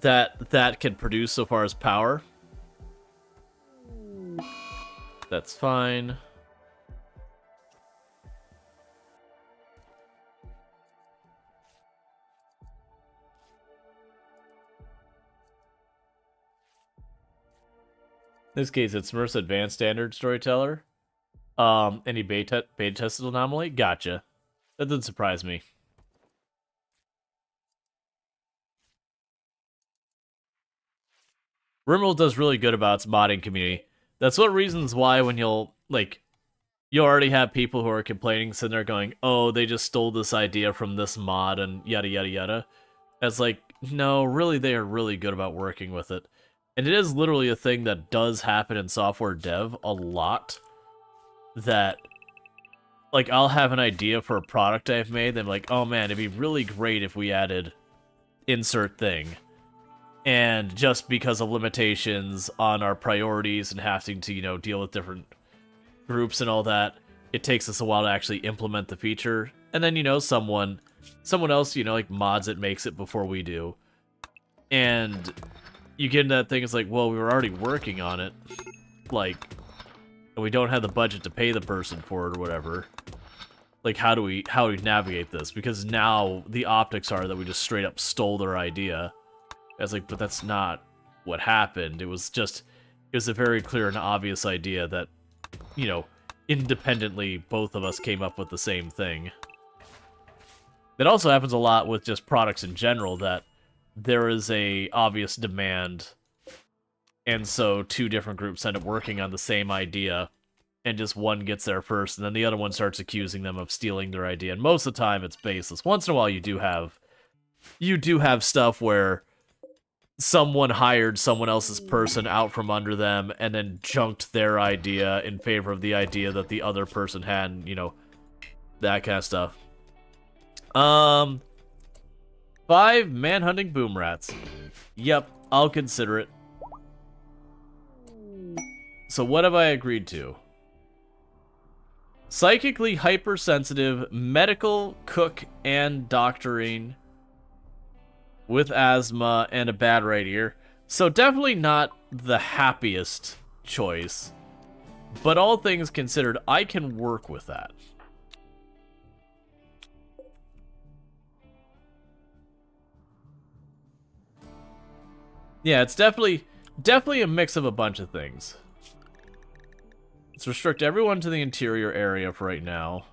that can produce so far as power. That's fine. In this case, it's Merce Advanced Standard Storyteller. Any beta tested Anomaly? Gotcha. That doesn't surprise me. RimWorld does really good about its modding community. That's one of the reasons why when you'll already have people who are complaining, sitting there going, oh, they just stole this idea from this mod and yada yada yada. It's like, no, really they are really good about working with it. And it is literally a thing that does happen in software dev a lot. That, like, I'll have an idea for a product I've made, then I'm like, oh man, it'd be really great if we added insert thing. And just because of limitations on our priorities and having to, you know, deal with different groups and all that, it takes us a while to actually implement the feature. And then, you know, someone else, you know, like mods it, makes it before we do. And you get into that thing, it's like, well, we were already working on it. Like, and we don't have the budget to pay the person for it or whatever. Like, how do we navigate this? Because now the optics are that we just straight up stole their idea. I was like, but that's not what happened. It was a very clear and obvious idea that, you know, independently, both of us came up with the same thing. That also happens a lot with just products in general, that there is a obvious demand, and so two different groups end up working on the same idea, and just one gets there first, and then the other one starts accusing them of stealing their idea, and most of the time it's baseless. Once in a while you do have stuff where someone hired someone else's person out from under them and then junked their idea in favor of the idea that the other person had, and, you know, that kind of stuff. 5 manhunting boom rats. Yep, I'll consider it. So what have I agreed to? Psychically hypersensitive, medical, cook, and doctoring with asthma and a bad right ear. So definitely not the happiest choice. But all things considered, I can work with that. Yeah, it's definitely a mix of a bunch of things. Let's restrict everyone to the interior area for right now.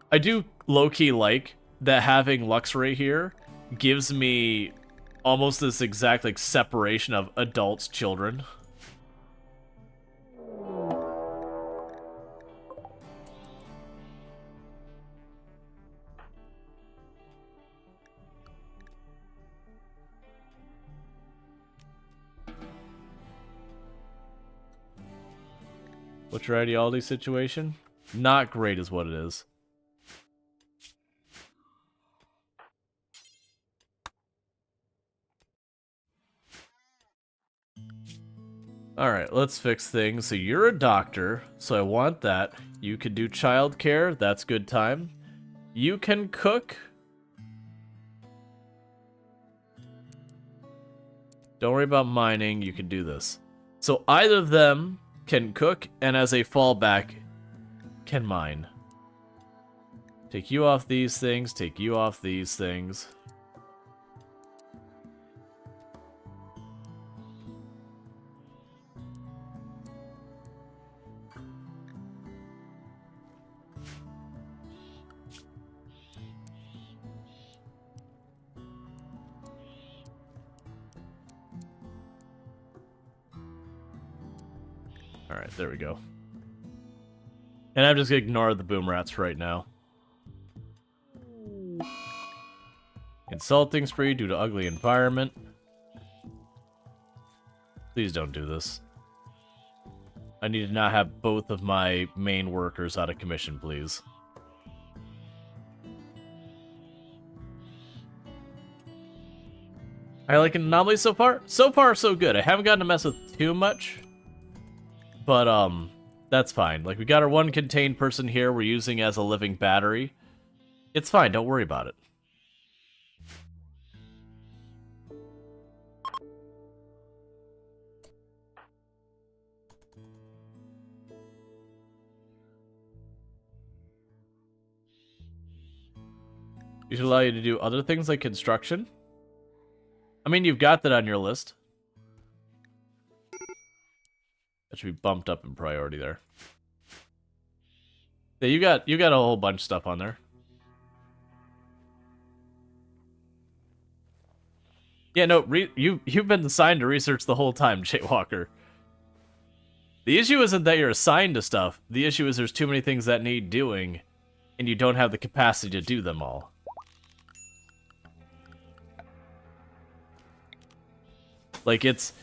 I do low-key like that having Luxray here gives me almost this exact like separation of adults, children. What's your ideology situation? Not great is what it is. Alright, let's fix things. So you're a doctor, so I want that. You can do childcare, that's good time. You can cook. Don't worry about mining, you can do this. So either of them can cook, and as a fallback, can mine. Take you off these things, take you off these things. Alright, there we go. And I'm just gonna ignore the boom rats right now. Insulting spree due to ugly environment. Please don't do this. I need to not have both of my main workers out of commission, please. I like an anomaly so far. So far, so good. I haven't gotten to mess with too much. But, that's fine. Like, we got our one contained person here we're using as a living battery. It's fine, don't worry about it. We should allow you to do other things like construction. I mean, you've got that on your list. That should be bumped up in priority there. Yeah, you got a whole bunch of stuff on there. Yeah, no, you've been assigned to research the whole time, Jaywalker. The issue isn't that you're assigned to stuff. The issue is there's too many things that need doing, and you don't have the capacity to do them all. Like, it's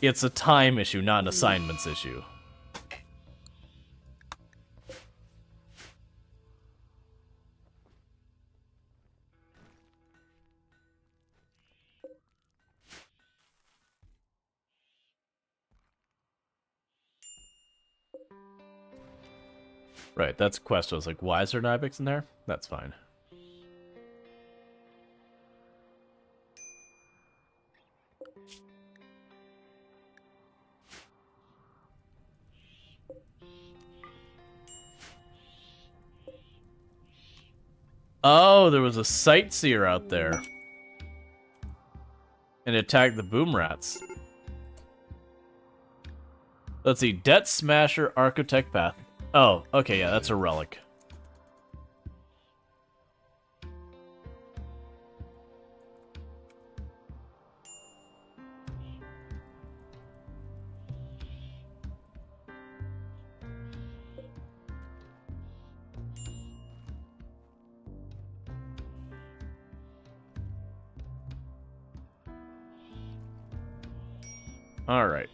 a time issue, not an assignments issue. Right, that's a question. I was like, why is there an ibex in there? That's fine. Oh, there was a sightseer out there. And attacked the boom rats. Let's see, Debt Smasher Architect Path. Oh, okay, yeah, that's a relic. All right.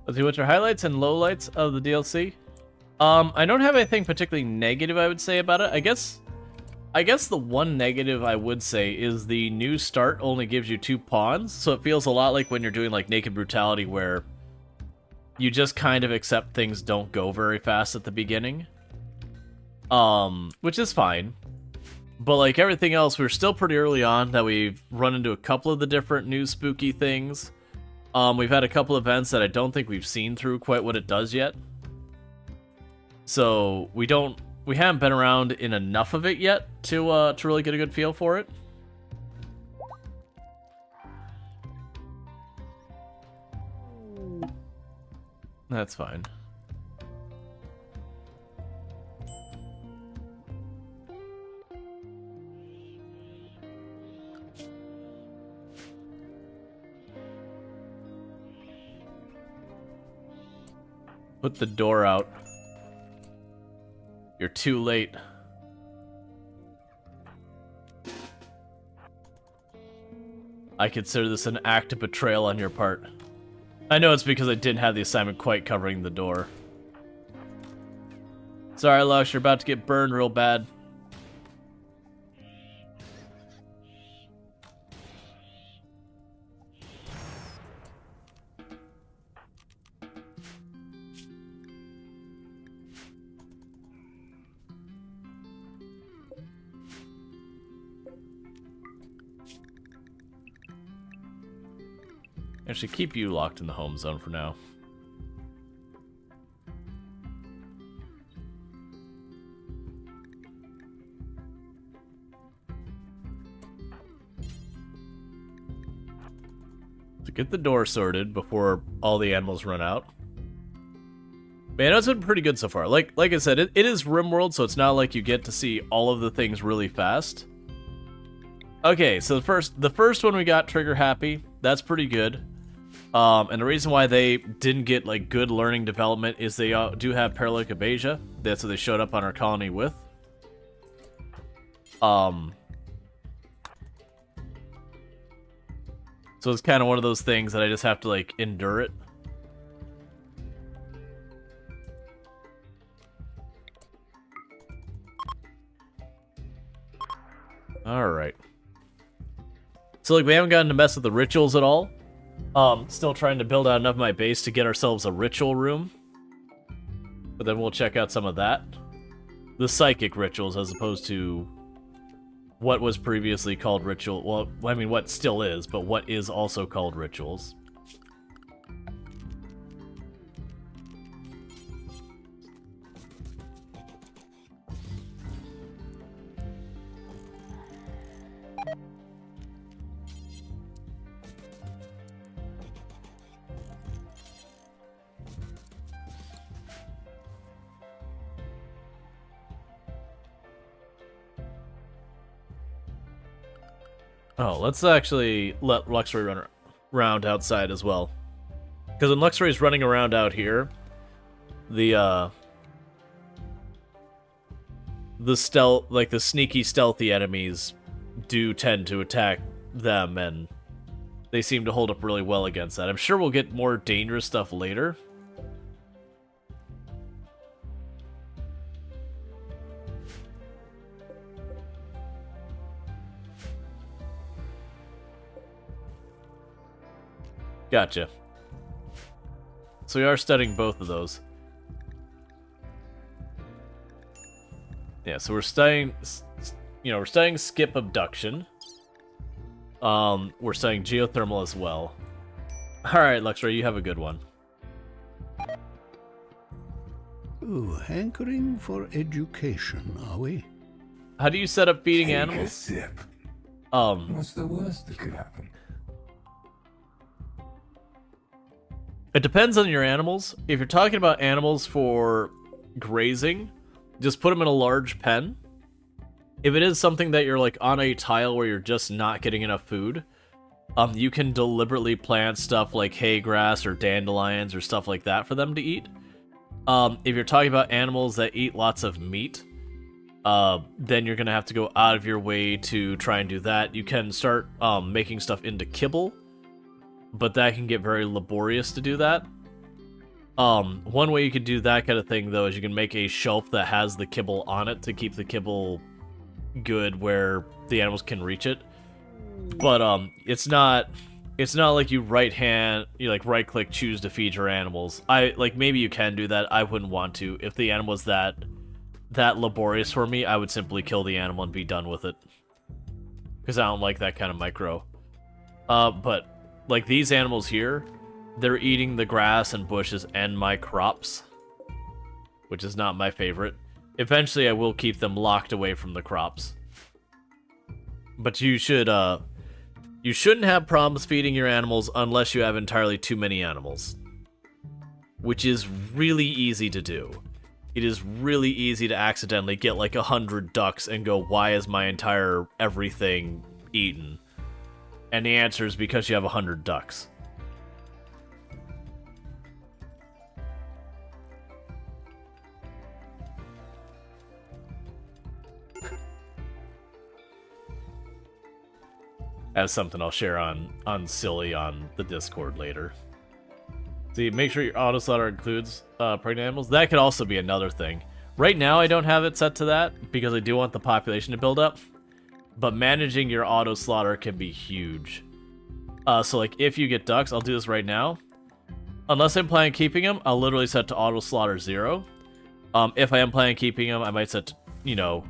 Let's see, what's your highlights and lowlights of the DLC? I don't have anything particularly negative I would say about it. I guess the one negative I would say is the new start only gives you 2 pawns, so it feels a lot like when you're doing like Naked Brutality where you just kind of accept things don't go very fast at the beginning. Which is fine. But like everything else, we're still pretty early on that we've run into a couple of the different new spooky things. We've had a couple events that I don't think we've seen through quite what it does yet. So we haven't been around in enough of it yet to really get a good feel for it. That's fine. Put the door out. You're too late. I consider this an act of betrayal on your part. I know it's because I didn't have the assignment quite covering the door. Sorry, Lux, you're about to get burned real bad. I should keep you locked in the home zone for now. To get the door sorted before all the animals run out. Man, it's been pretty good so far. Like I said, it is RimWorld, so it's not like you get to see all of the things really fast. Okay, so the first one we got, Trigger Happy. That's pretty good. And the reason why they didn't get like good learning development is they do have paralytic aphasia. That's what they showed up on our colony with. So it's kind of one of those things that I just have to like endure it. All right. So like we haven't gotten to mess with the rituals at all. Still trying to build out enough of my base to get ourselves a ritual room. But then we'll check out some of that. The psychic rituals as opposed to what was previously called ritual. Well, I mean what still is, but what is also called rituals. Oh, let's actually let Luxray run around outside as well. Because when Luxray's running around out here, the stealth, like the sneaky, stealthy enemies do tend to attack them, and they seem to hold up really well against that. I'm sure we'll get more dangerous stuff later. Gotcha. So we are studying both of those. Yeah, so we're studying, we're studying skip abduction. We're studying geothermal as well. Alright, Luxray, you have a good one. Ooh, hankering for education, are we? How do you set up feeding Take animals? a sip. Um, What's the worst that could happen? It depends on your animals. If you're talking about animals for grazing, just put them in a large pen. If it is something that you're like on a tile where you're just not getting enough food, you can deliberately plant stuff like hay grass or dandelions or stuff like that for them to eat. If you're talking about animals that eat lots of meat, then you're gonna have to go out of your way to try and do that. You can start making stuff into kibble, but that can get very laborious to do that. One way you could do that kind of thing, though, is you can make a shelf that has the kibble on it to keep the kibble good where the animals can reach it. But it's not like you right click choose to feed your animals. Maybe you can do that. I wouldn't want to. If the animal is that that laborious for me, I would simply kill the animal and be done with it. Because I don't like that kind of micro. But, like, these animals here, they're eating the grass and bushes and my crops. Which is not my favorite. Eventually, I will keep them locked away from the crops. But you shouldn't have problems feeding your animals unless you have entirely too many animals. Which is really easy to do. It is really easy to accidentally get like 100 ducks and go, why is my entire everything eaten? And the answer is because you have 100 ducks. As something I'll share on Silly on the Discord later. See, make sure your auto slaughter includes pregnant animals. That could also be another thing. Right now, I don't have it set to that because I do want the population to build up. But managing your auto slaughter can be huge. So, like, if you get ducks, I'll do this right now. Unless I'm planning on keeping them, I'll literally set to auto slaughter 0. If I am planning on keeping them, I might set to, you know,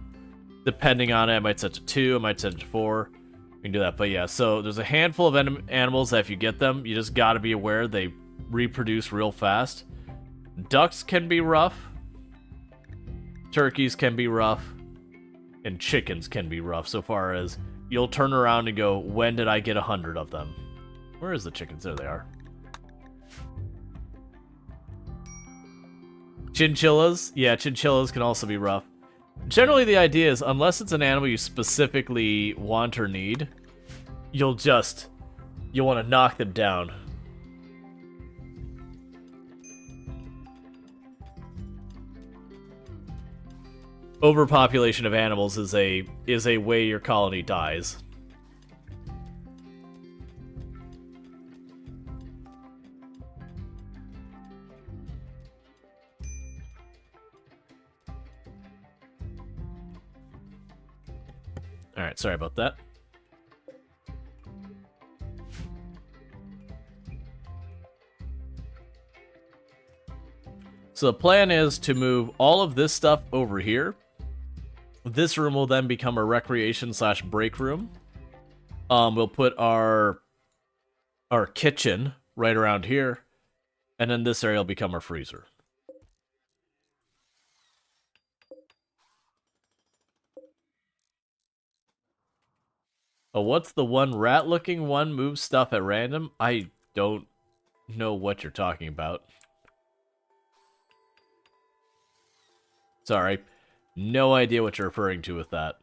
depending on it, I might set to 2, I might set to 4. We can do that. But yeah, so there's a handful of animals that if you get them, you just gotta be aware they reproduce real fast. Ducks can be rough. Turkeys can be rough. And chickens can be rough so far as you'll turn around and go, when did I get 100 of them? Where is the chickens? There they are. Chinchillas? Yeah, chinchillas can also be rough. Generally, the idea is, unless it's an animal you specifically want or need, you'll want to knock them down. Overpopulation of animals is a way your colony dies. Alright, sorry about that. So the plan is to move all of this stuff over here. This room will then become a recreation / break room. We'll put our kitchen right around here. And then this area will become our freezer. Oh, what's the one rat-looking one moves stuff at random? I don't know what you're talking about. Sorry. No idea what you're referring to with that.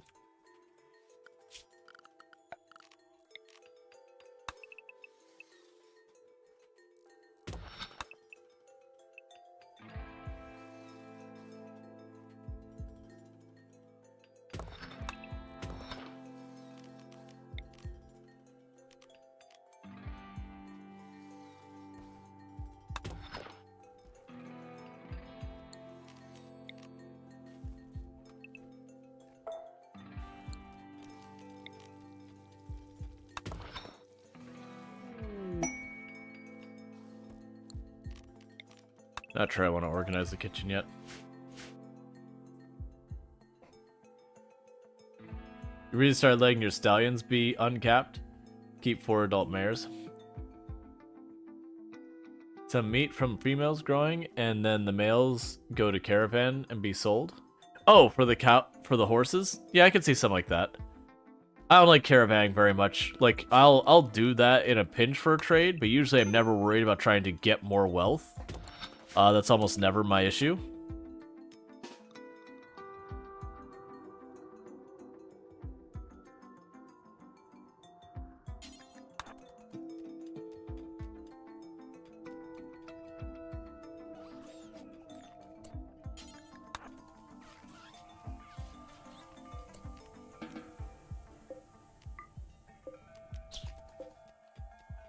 Not sure I want to organize the kitchen yet. You really started letting your stallions be uncapped? Keep 4 adult mares. Some meat from females growing, and then the males go to caravan and be sold. Oh, for the horses? Yeah, I can see something like that. I don't like caravanning very much. Like, I'll do that in a pinch for a trade, but usually I'm never worried about trying to get more wealth. That's almost never my issue.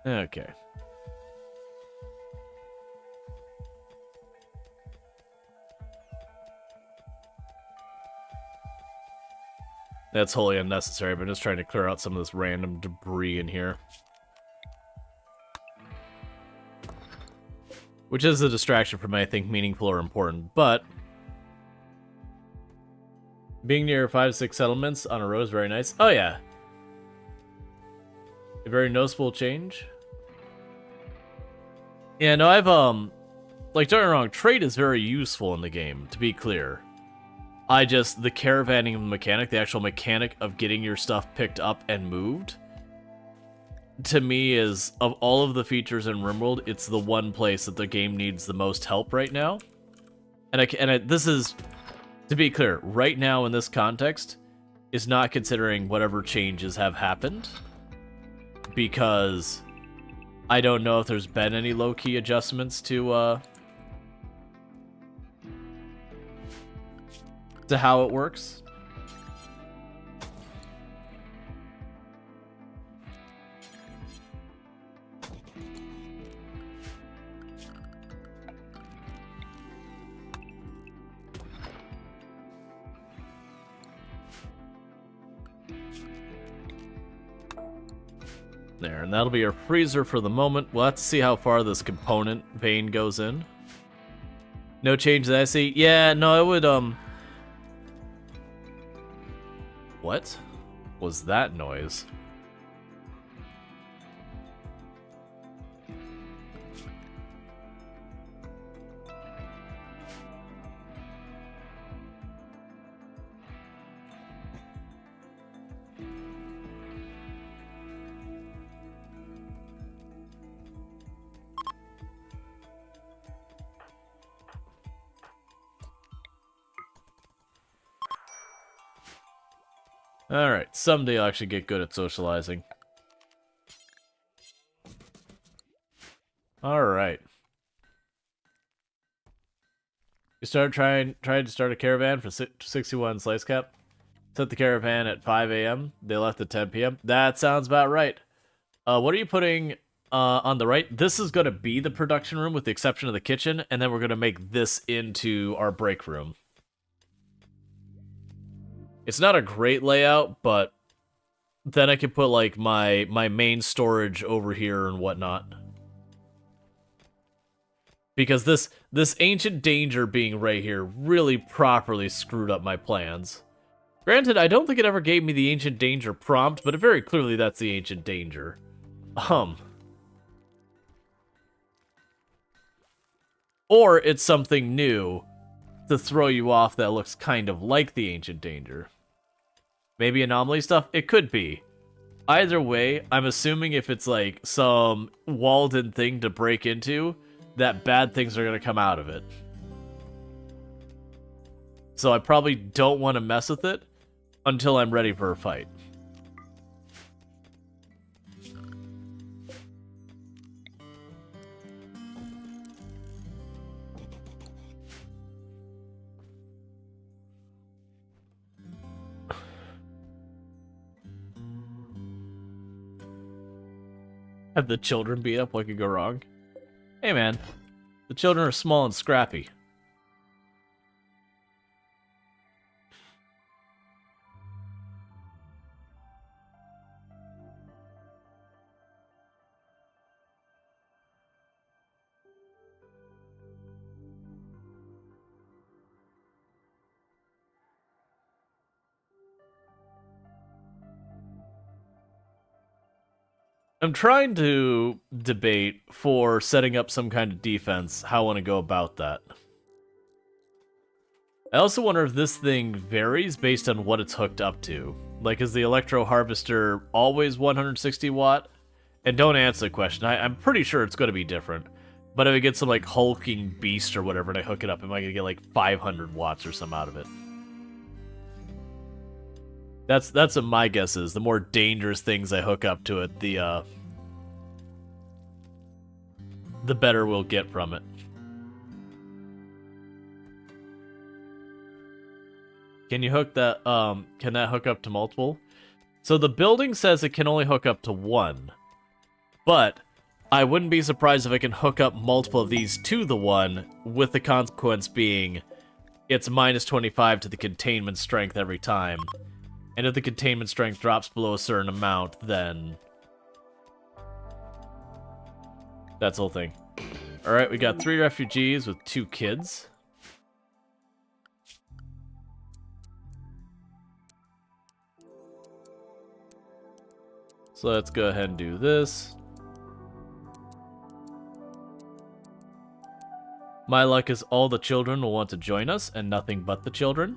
Okay. That's wholly unnecessary, but I'm just trying to clear out some of this random debris in here. Which is a distraction from anything meaningful or important, but Being near 5-6 settlements on a row is very nice. Oh yeah. A very noticeable change. Yeah, no, I've like, don't get me wrong, trade is very useful in the game, to be clear. The caravanning mechanic, the actual mechanic of getting your stuff picked up and moved, to me is, of all of the features in RimWorld, it's the one place that the game needs the most help right now. This is, to be clear, right now in this context, is not considering whatever changes have happened, because I don't know if there's been any low-key adjustments to how it works. There, and that'll be our freezer for the moment. We'll have to see how far this component vein goes in. No change that I see. Yeah, no, it would, What was that noise? Alright, someday I'll actually get good at socializing. Alright. You started trying to start a caravan for 61 slice cap. Set the caravan at 5 a.m. They left at 10 p.m. That sounds about right. What are you putting on the right? This is going to be the production room with the exception of the kitchen, and then we're going to make this into our break room. It's not a great layout, but then I can put like my main storage over here and whatnot. Because this ancient danger being right here really properly screwed up my plans. Granted, I don't think it ever gave me the ancient danger prompt, but very clearly that's the ancient danger. Or it's something new to throw you off that looks kind of like the ancient danger. Maybe anomaly stuff? It could be. Either way, I'm assuming if it's like some walled-in thing to break into, that bad things are going to come out of it. So I probably don't want to mess with it until I'm ready for a fight. Have the children beat up? What could go wrong? Hey man, the children are small and scrappy. I'm trying to debate for setting up some kind of defense, how I want to go about that. I also wonder if this thing varies based on what it's hooked up to. Like, is the Electro Harvester always 160 watt? And don't answer the question. I'm pretty sure it's going to be different. But if I get some, like, hulking beast or whatever and I hook it up, am I going to get, like, 500 watts or some out of it? That's what my guess is. The more dangerous things I hook up to it, the better we'll get from it. Can you hook that, can that hook up to multiple? So the building says it can only hook up to one. But I wouldn't be surprised if I can hook up multiple of these to the one, with the consequence being it's minus 25 to the containment strength every time. And if the containment strength drops below a certain amount, then that's the whole thing. Alright, we got 3 refugees with 2 kids. So let's go ahead and do this. My luck is all the children will want to join us, and nothing but the children.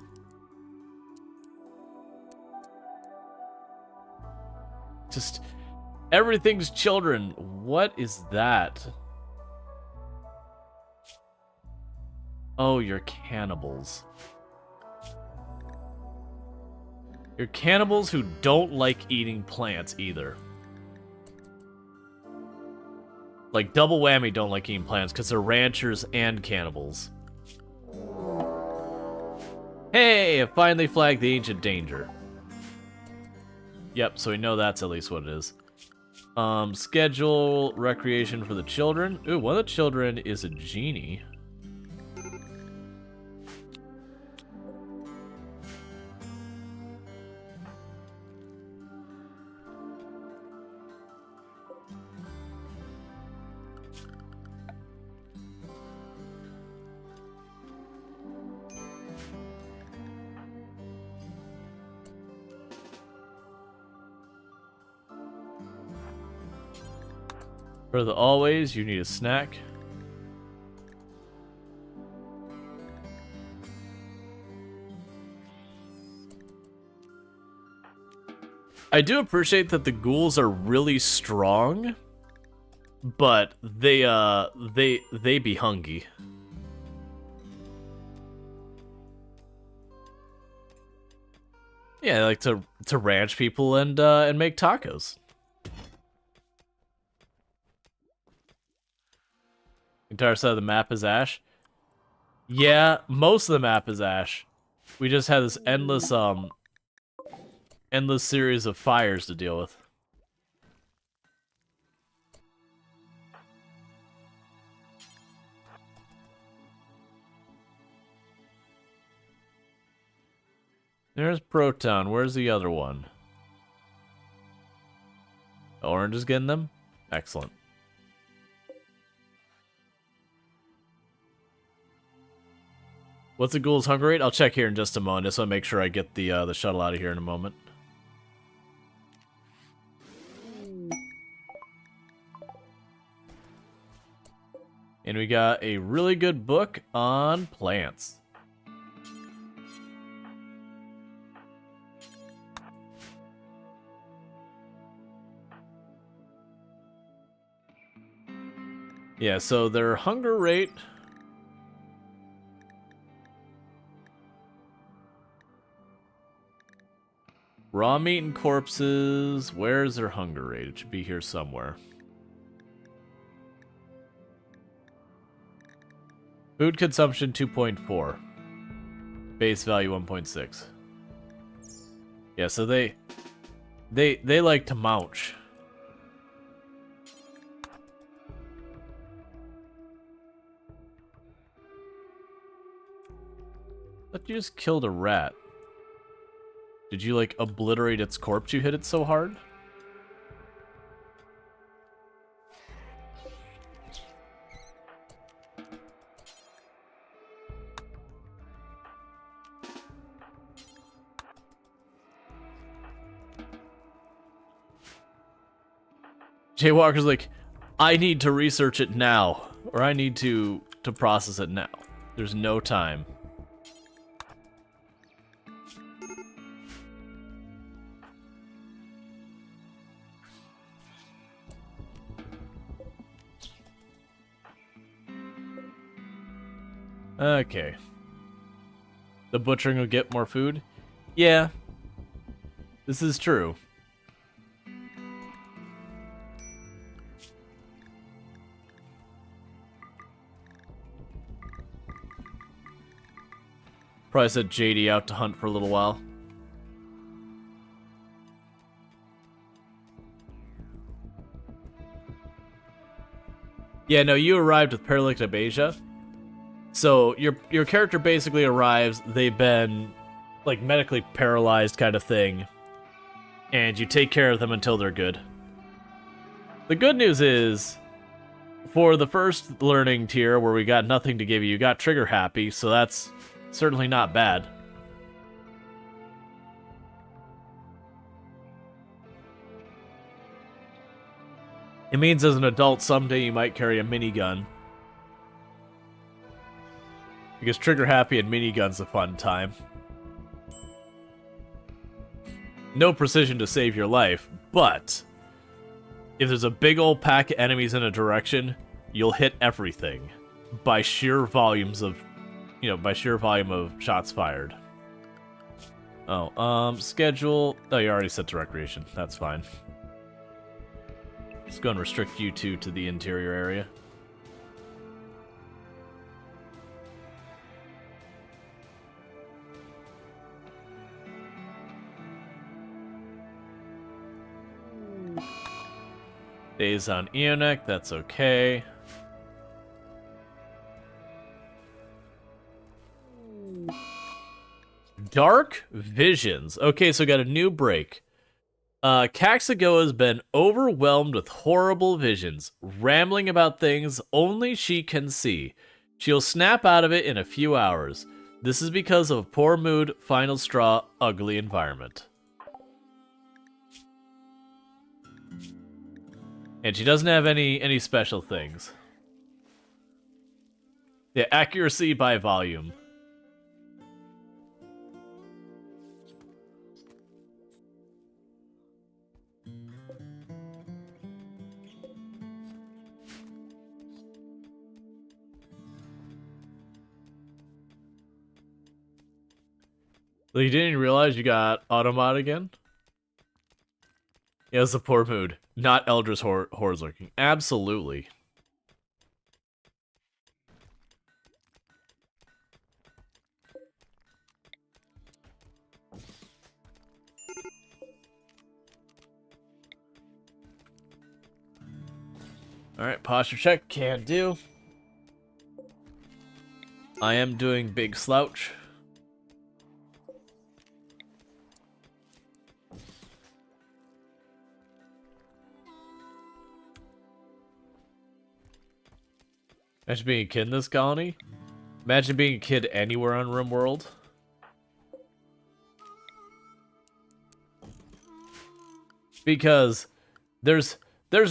Just everything's children. What is that? Oh, you're cannibals. You're cannibals who don't like eating plants either. Like, double whammy don't like eating plants because they're ranchers and cannibals. Hey, I finally flagged the ancient danger. Yep, so we know that's at least what it is. Schedule recreation for the children. Ooh, one of the children is a genie. For the always, you need a snack. I do appreciate that the ghouls are really strong, but they be hungry. Yeah, I like to ranch people and make tacos. Entire side of the map is ash. Yeah, most of the map is ash. We just had this endless series of fires to deal with. There's Proton. Where's the other one? Orange is getting them? Excellent. What's the ghoul's hunger rate? I'll check here in just a moment, just so I make sure I get the shuttle out of here in a moment. And we got a really good book on plants. Yeah, so their hunger rate... Raw meat and corpses. Where's their hunger rate? It should be here somewhere. Food consumption 2.4. Base value 1.6. Yeah, so they like to mouch. But you just killed a rat. Did you, like, obliterate its corpse? You hit it so hard? Jay Walker's like, I need to research it now. Or I need to process it now. There's no time. Okay. The butchering will get more food? Yeah. This is true. Probably sent JD out to hunt for a little while. Yeah, no, you arrived with paralytic. So your character basically arrives, they've been like medically paralyzed kind of thing, and you take care of them until they're good. The good news is, for the first learning tier where we got nothing to give you, you got trigger happy, so that's certainly not bad. It means as an adult, someday you might carry a minigun. Because trigger happy and minigun's a fun time. No precision to save your life, but if there's a big old pack of enemies in a direction, you'll hit everything by sheer volumes of, by sheer volume of shots fired. Oh, schedule. Oh, you already set to recreation. That's fine. Let's go and restrict you two to the interior area. Days on Eonek, that's okay. Dark Visions. Okay, so we got a new break. Kaxago has been overwhelmed with horrible visions, rambling about things only she can see. She'll snap out of it in a few hours. This is because of poor mood, final straw, ugly environment. And she doesn't have any special things. Yeah, accuracy by volume. You didn't even realize you got Automod again? Yeah, it's a poor mood. Not Eldra's horrors lurking. Absolutely. Alright, posture check. Can do. I am doing big slouch. Imagine being a kid in this colony. Imagine being a kid anywhere on RimWorld. Because there's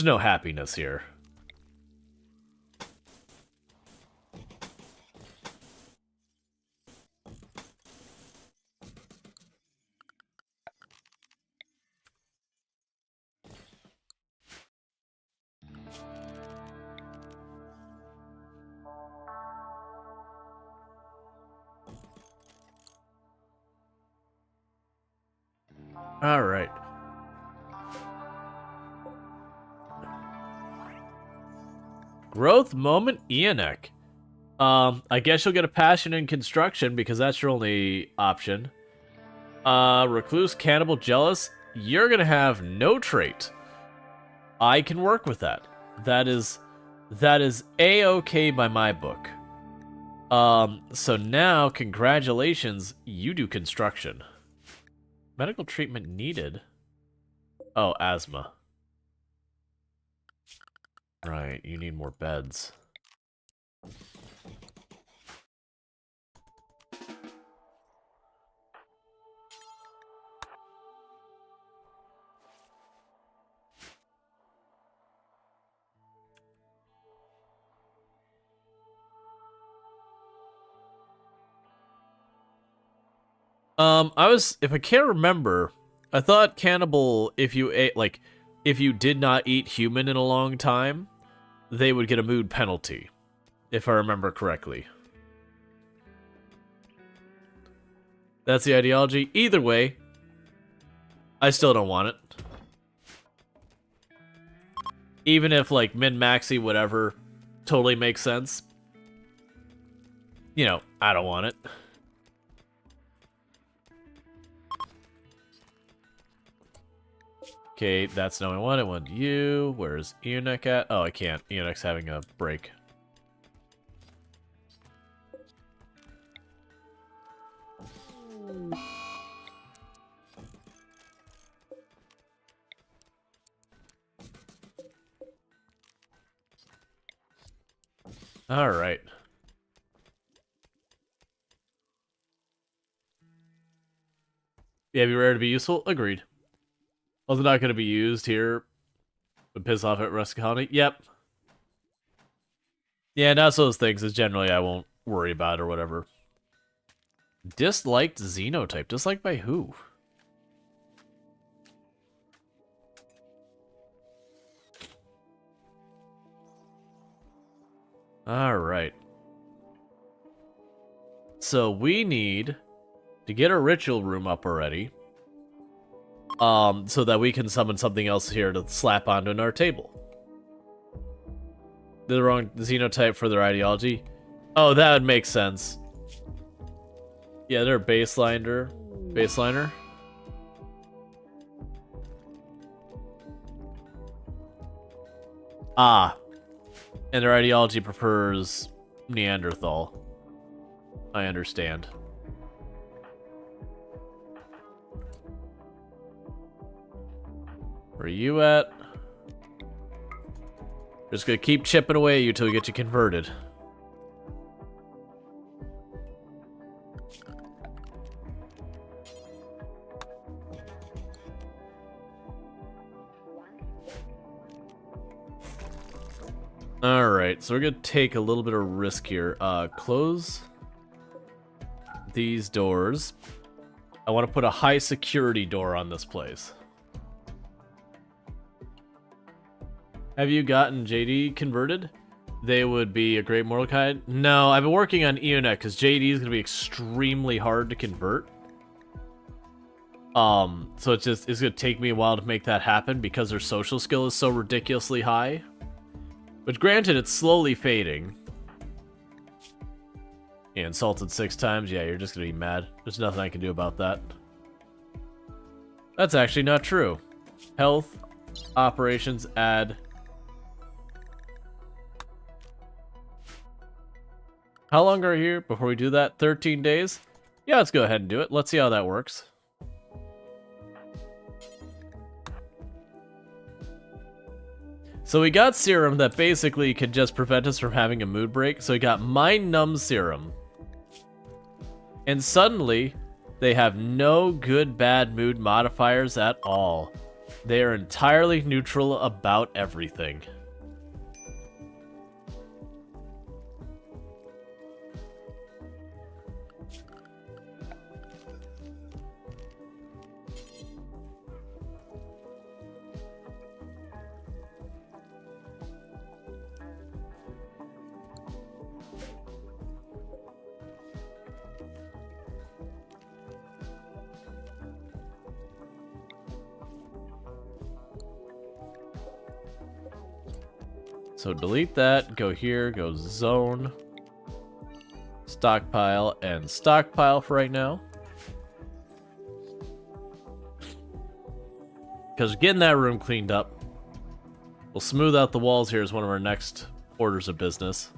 no happiness here. All right. Growth moment Eonek. I guess you'll get a passion in construction because that's your only option. Recluse, cannibal, jealous. You're gonna have no trait. I can work with that. That is a-okay by my book. So now, congratulations, you do construction. Medical treatment needed. Oh, asthma. Right, you need more beds. If I can't remember, I thought cannibal, if you ate, if you did not eat human in a long time, they would get a mood penalty, if I remember correctly. That's the ideology. Either way, I still don't want it. Even if, min-maxi, whatever, totally makes sense. I don't want it. Okay, that's no one. I want you. Where's Eonek at? Oh, I can't. Eonek's having a break. All right. Yeah, be rare to be useful. Agreed. Also not going to be used here Would piss off at rest colony. Yep. Yeah, that's those things is generally I won't worry about or whatever. Disliked xenotype. Disliked by who? Alright. So we need to get a ritual room up already. So that we can summon something else here to slap onto our table. They're the wrong xenotype for their ideology. Oh, that would make sense. Yeah, they're a baseliner. Baseliner. Ah. And their ideology prefers Neanderthal. I understand. Where are you at? Just gonna keep chipping away at you till we get you converted. Alright, so we're gonna take a little bit of risk here. Close these doors. I want to put a high security door on this place. Have you gotten JD converted? They would be a great Mordecai. No, I've been working on Eonet because JD is going to be extremely hard to convert. So it's going to take me a while to make that happen because their social skill is so ridiculously high. But granted, it's slowly fading. Yeah, insulted 6 times. Yeah, you're just going to be mad. There's nothing I can do about that. That's actually not true. Health, operations, add. How long are we here before we do that? 13 days? Yeah, let's go ahead and do it. Let's see how that works. So we got serum that basically could just prevent us from having a mood break. So we got Mind Numb Serum. And suddenly, they have no good, bad mood modifiers at all. They are entirely neutral about everything. So delete that, go here, go zone, stockpile, and stockpile for right now. Because getting that room cleaned up, we'll smooth out the walls here as one of our next orders of business.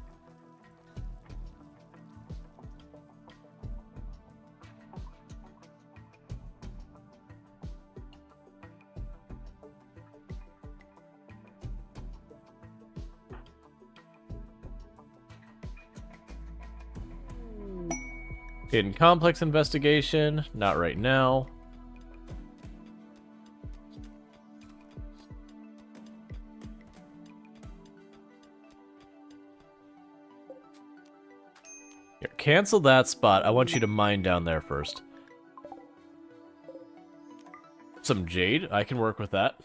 Hidden complex investigation, not right now. Here, cancel that spot. I want you to mine down there first. Some jade, I can work with that.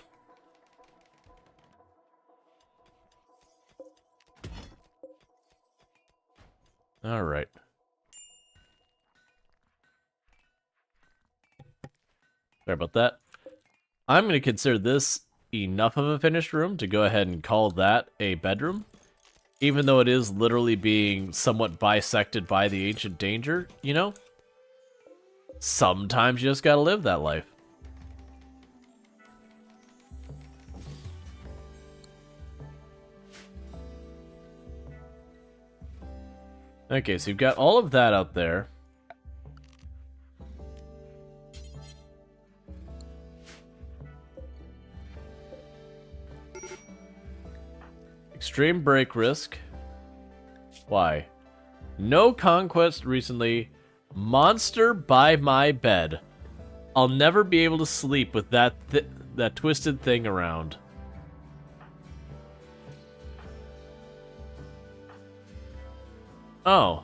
All right. Sorry about that. I'm going to consider this enough of a finished room to go ahead and call that a bedroom. Even though it is literally being somewhat bisected by the ancient danger, you know? Sometimes you just gotta live that life. Okay, so you've got all of that out there. Extreme break risk. Why? No conquest recently. Monster by my bed. I'll never be able to sleep with that twisted thing around. Oh.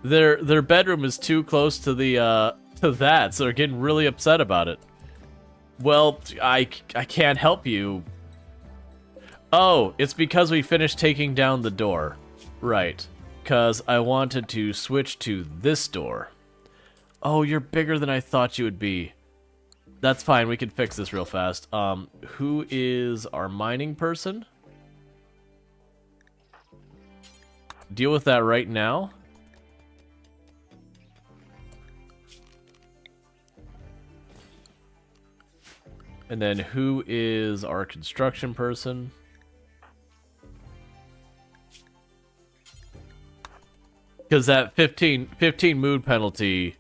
Their bedroom is too close to the to that, so they're getting really upset about it. Well, I can't help you. Oh, it's because we finished taking down the door. Right. Because I wanted to switch to this door. Oh, you're bigger than I thought you would be. That's fine, we can fix this real fast. Who is our mining person? Deal with that right now. And then who is our construction person? Because that 15 mood penalty,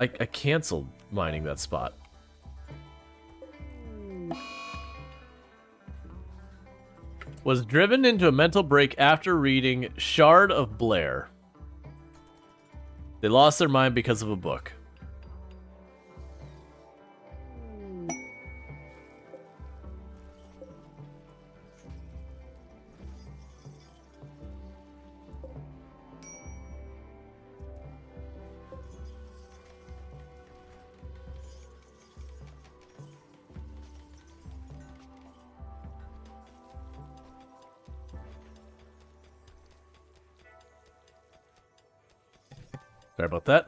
I canceled mining that spot. Was driven into a mental break after reading Shard of Blair. They lost their mind because of a book. Sorry about that.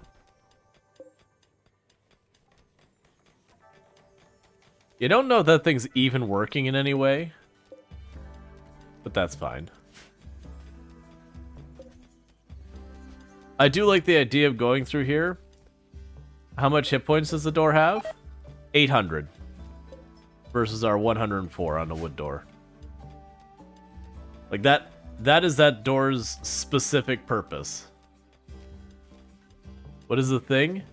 You don't know if that thing's even working in any way, but that's fine. I do like the idea of going through here. How much hit points does the door have? 800 versus our 104 on the wood door. Like that is that door's specific purpose. What is the thing?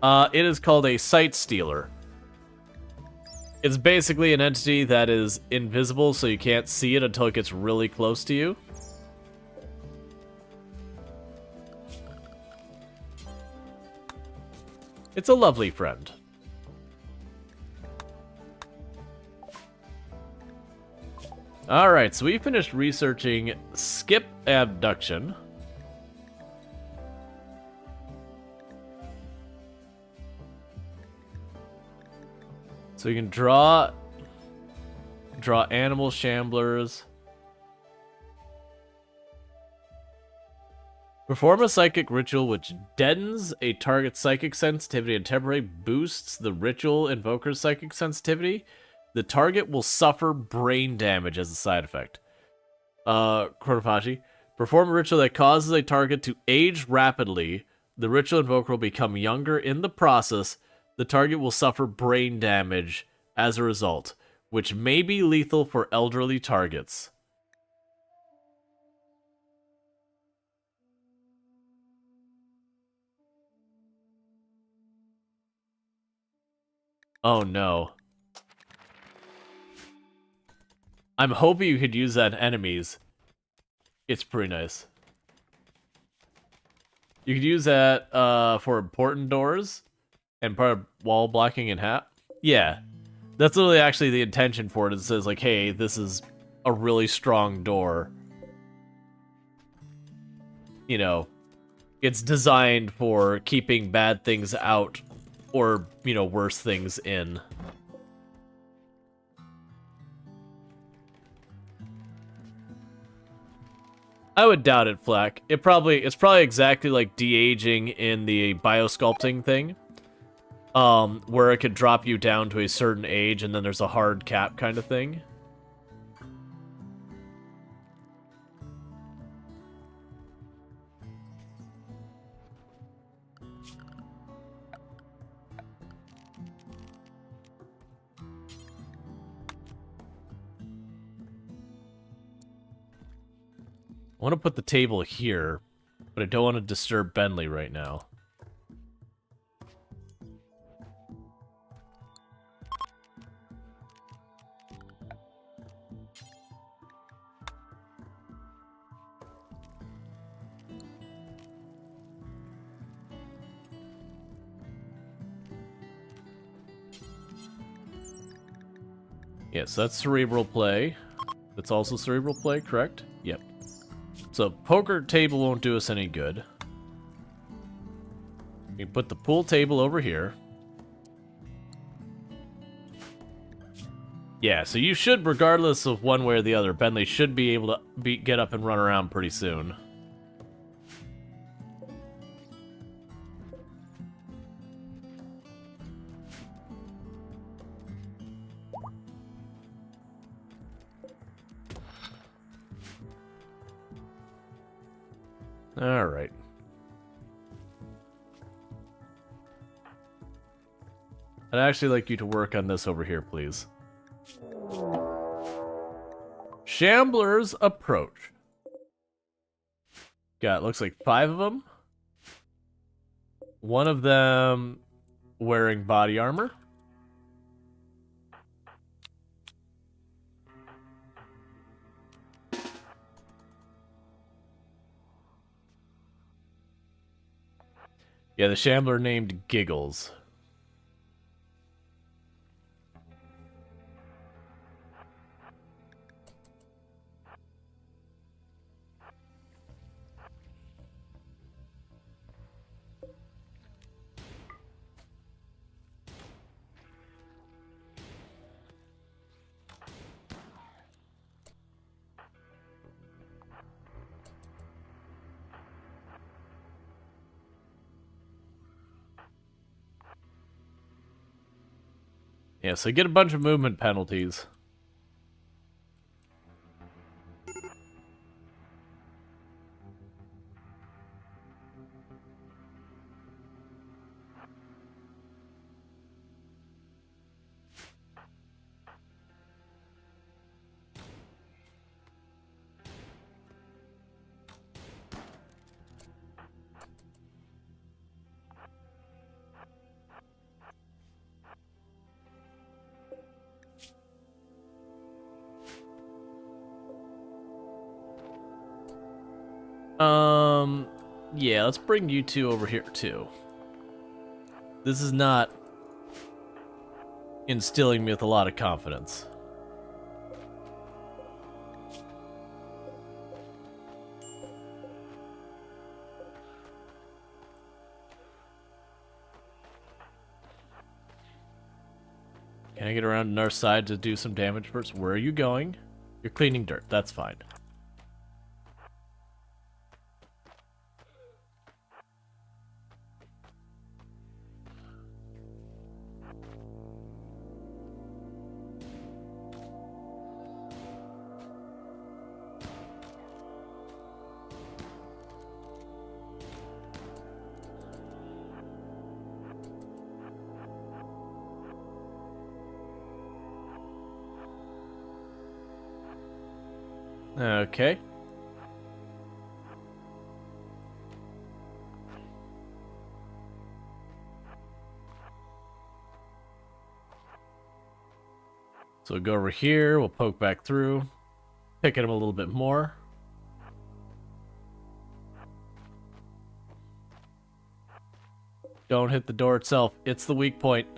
It is called a sight stealer. It's basically an entity that is invisible, so you can't see it until it gets really close to you. It's a lovely friend. Alright, so we finished researching skip abduction. So you can draw animal shamblers. Perform a psychic ritual which deadens a target's psychic sensitivity and temporarily boosts the ritual invoker's psychic sensitivity. The target will suffer brain damage as a side effect. Chronofashi. Perform a ritual that causes a target to age rapidly. The ritual invoker will become younger in the process. The target will suffer brain damage as a result, which may be lethal for elderly targets. Oh no. I'm hoping you could use that on enemies. It's pretty nice. You could use that for important doors. And part of wall blocking and hat? Yeah. That's literally actually the intention for it. It says like, hey, this is a really strong door. You know, it's designed for keeping bad things out or, you know, worse things in. I would doubt it, Flack. It's probably exactly like de-aging in the biosculpting thing. Where it could drop you down to a certain age and then there's a hard cap kind of thing. I want to put the table here, but I don't want to disturb Bentley right now. Yes, that's cerebral play. That's also cerebral play, correct? Yep. So poker table won't do us any good. We can put the pool table over here. Yeah, so you should, regardless of one way or the other, Bentley should be able to get up and run around pretty soon. All right. I'd actually like you to work on this over here, please. Shambler's Approach. Got, looks like 5 of them. One of them wearing body armor. Yeah, the Shambler named Giggles. Yeah, so get a bunch of movement penalties. Yeah, let's bring you two over here too. This is not instilling me with a lot of confidence. Can I get around to our side to do some damage first? Where are you going? You're cleaning dirt. That's fine. Okay. So we'll go over here, we'll poke back through, pick at him a little bit more. Don't hit the door itself, it's the weak point.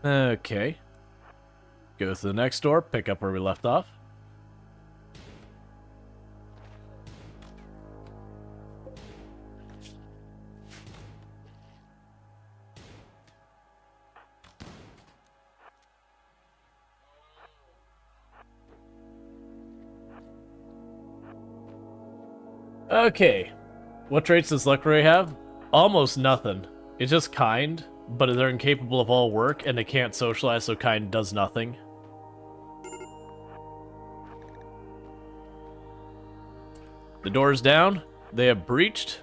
Okay. Go to the next door, pick up where we left off. Okay. What traits does Luckray have? Almost nothing. It's just kind. But they're incapable of all work, and they can't socialize, so kind does nothing. The door's down. They have breached.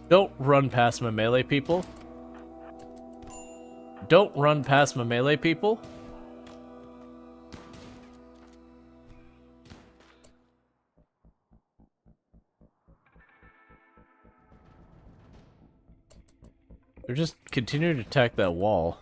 Don't run past my melee people. Don't run past my melee people. They're just continuing to attack that wall.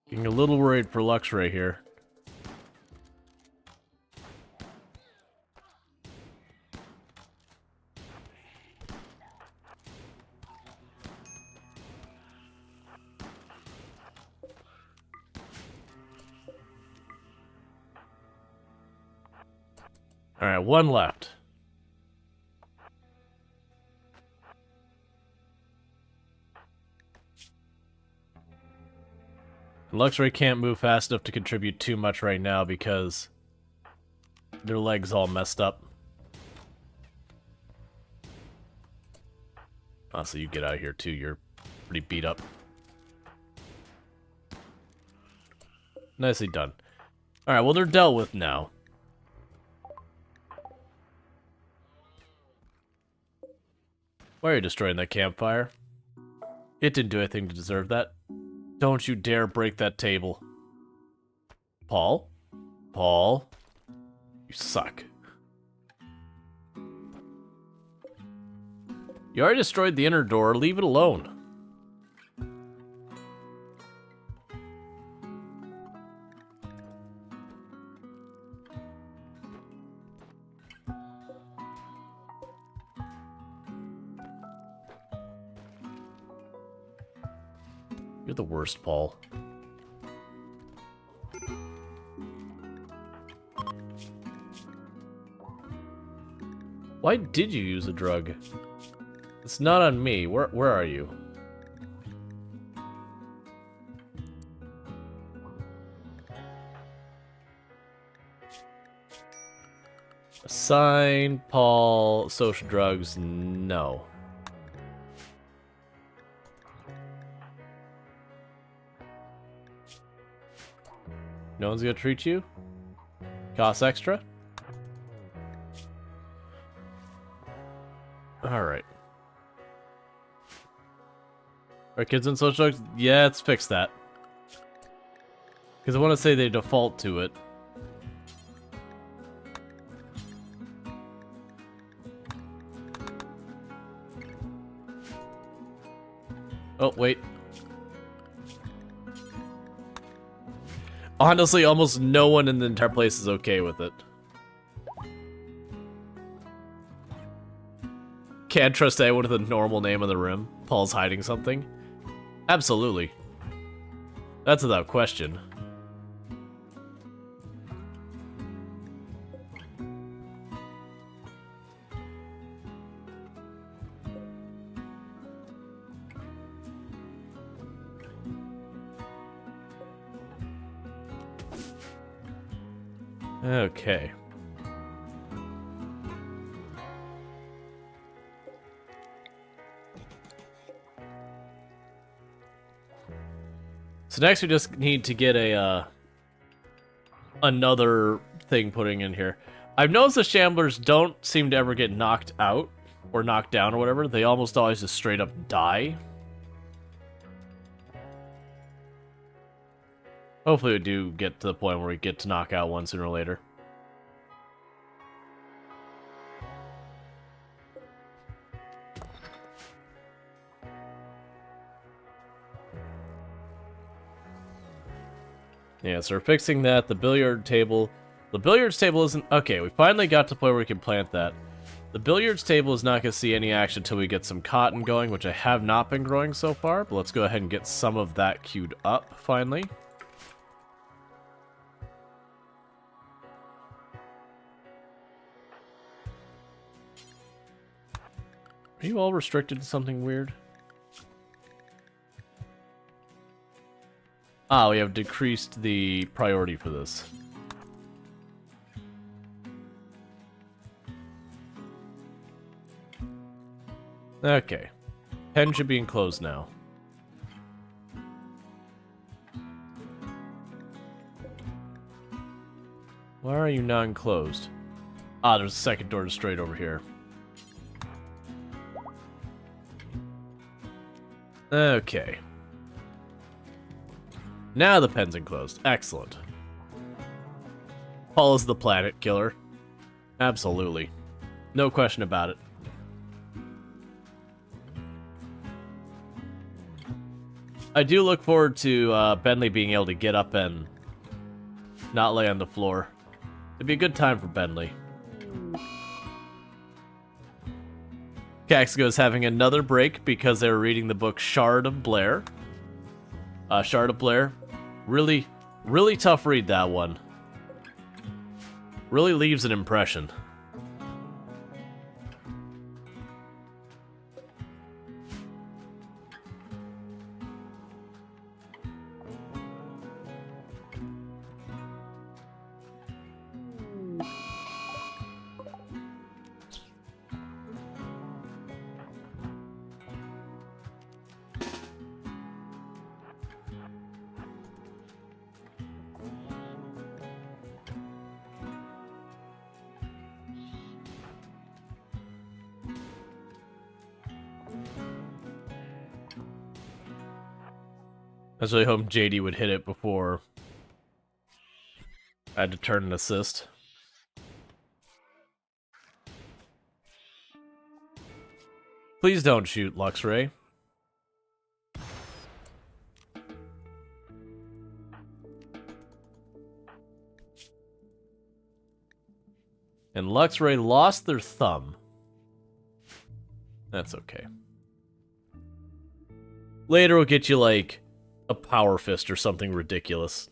Getting a little worried for Lux right here. Alright, one left. Luxray can't move fast enough to contribute too much right now because their legs all messed up. Oh, so you get out of here too. You're pretty beat up. Nicely done. Alright, well, they're dealt with now. Why are you destroying that campfire? It didn't do anything to deserve that. Don't you dare break that table. Paul? Paul? You suck. You already destroyed the inner door. Leave it alone. You're the worst, Paul. Why did you use a drug? It's not on me. Where are you? Assign Paul social drugs. No. No one's gonna treat you? Costs extra? Alright. Are kids on social drugs? Yeah, let's fix that. Because I want to say they default to it. Oh, wait. Honestly, almost no one in the entire place is okay with it. Can't trust anyone with a normal name on the rim. Paul's hiding something. Absolutely. That's without question. Okay. So next we just need to get a another thing putting in here. I've noticed the Shamblers don't seem to ever get knocked out or knocked down or whatever. They almost always just straight up die. Hopefully we do get to the point where we get to knock out one sooner or later. Yeah, so we're fixing that. The billiard table. The billiards table isn't... Okay, we finally got to the point where we can plant that. The billiards table is not going to see any action until we get some cotton going, which I have not been growing so far, but let's go ahead and get some of that queued up, finally. Are you all restricted to something weird? Ah, we have decreased the priority for this. Okay. Pen should be enclosed now. Why are you not enclosed? Ah, there's a second door straight over here. Okay. Now the pen's enclosed. Excellent. Paul is the planet killer. Absolutely. No question about it. I do look forward to Bentley being able to get up and not lay on the floor. It'd be a good time for Bentley. Caxigo is having another break because they were reading the book Shard of Blair. Shard of Blair. Really, really tough read, that one. Really leaves an impression. I was really hoping JD would hit it before I had to turn an assist. Please don't shoot, Luxray. And Luxray lost their thumb. That's okay. Later we'll get you, like, a power fist or something ridiculous.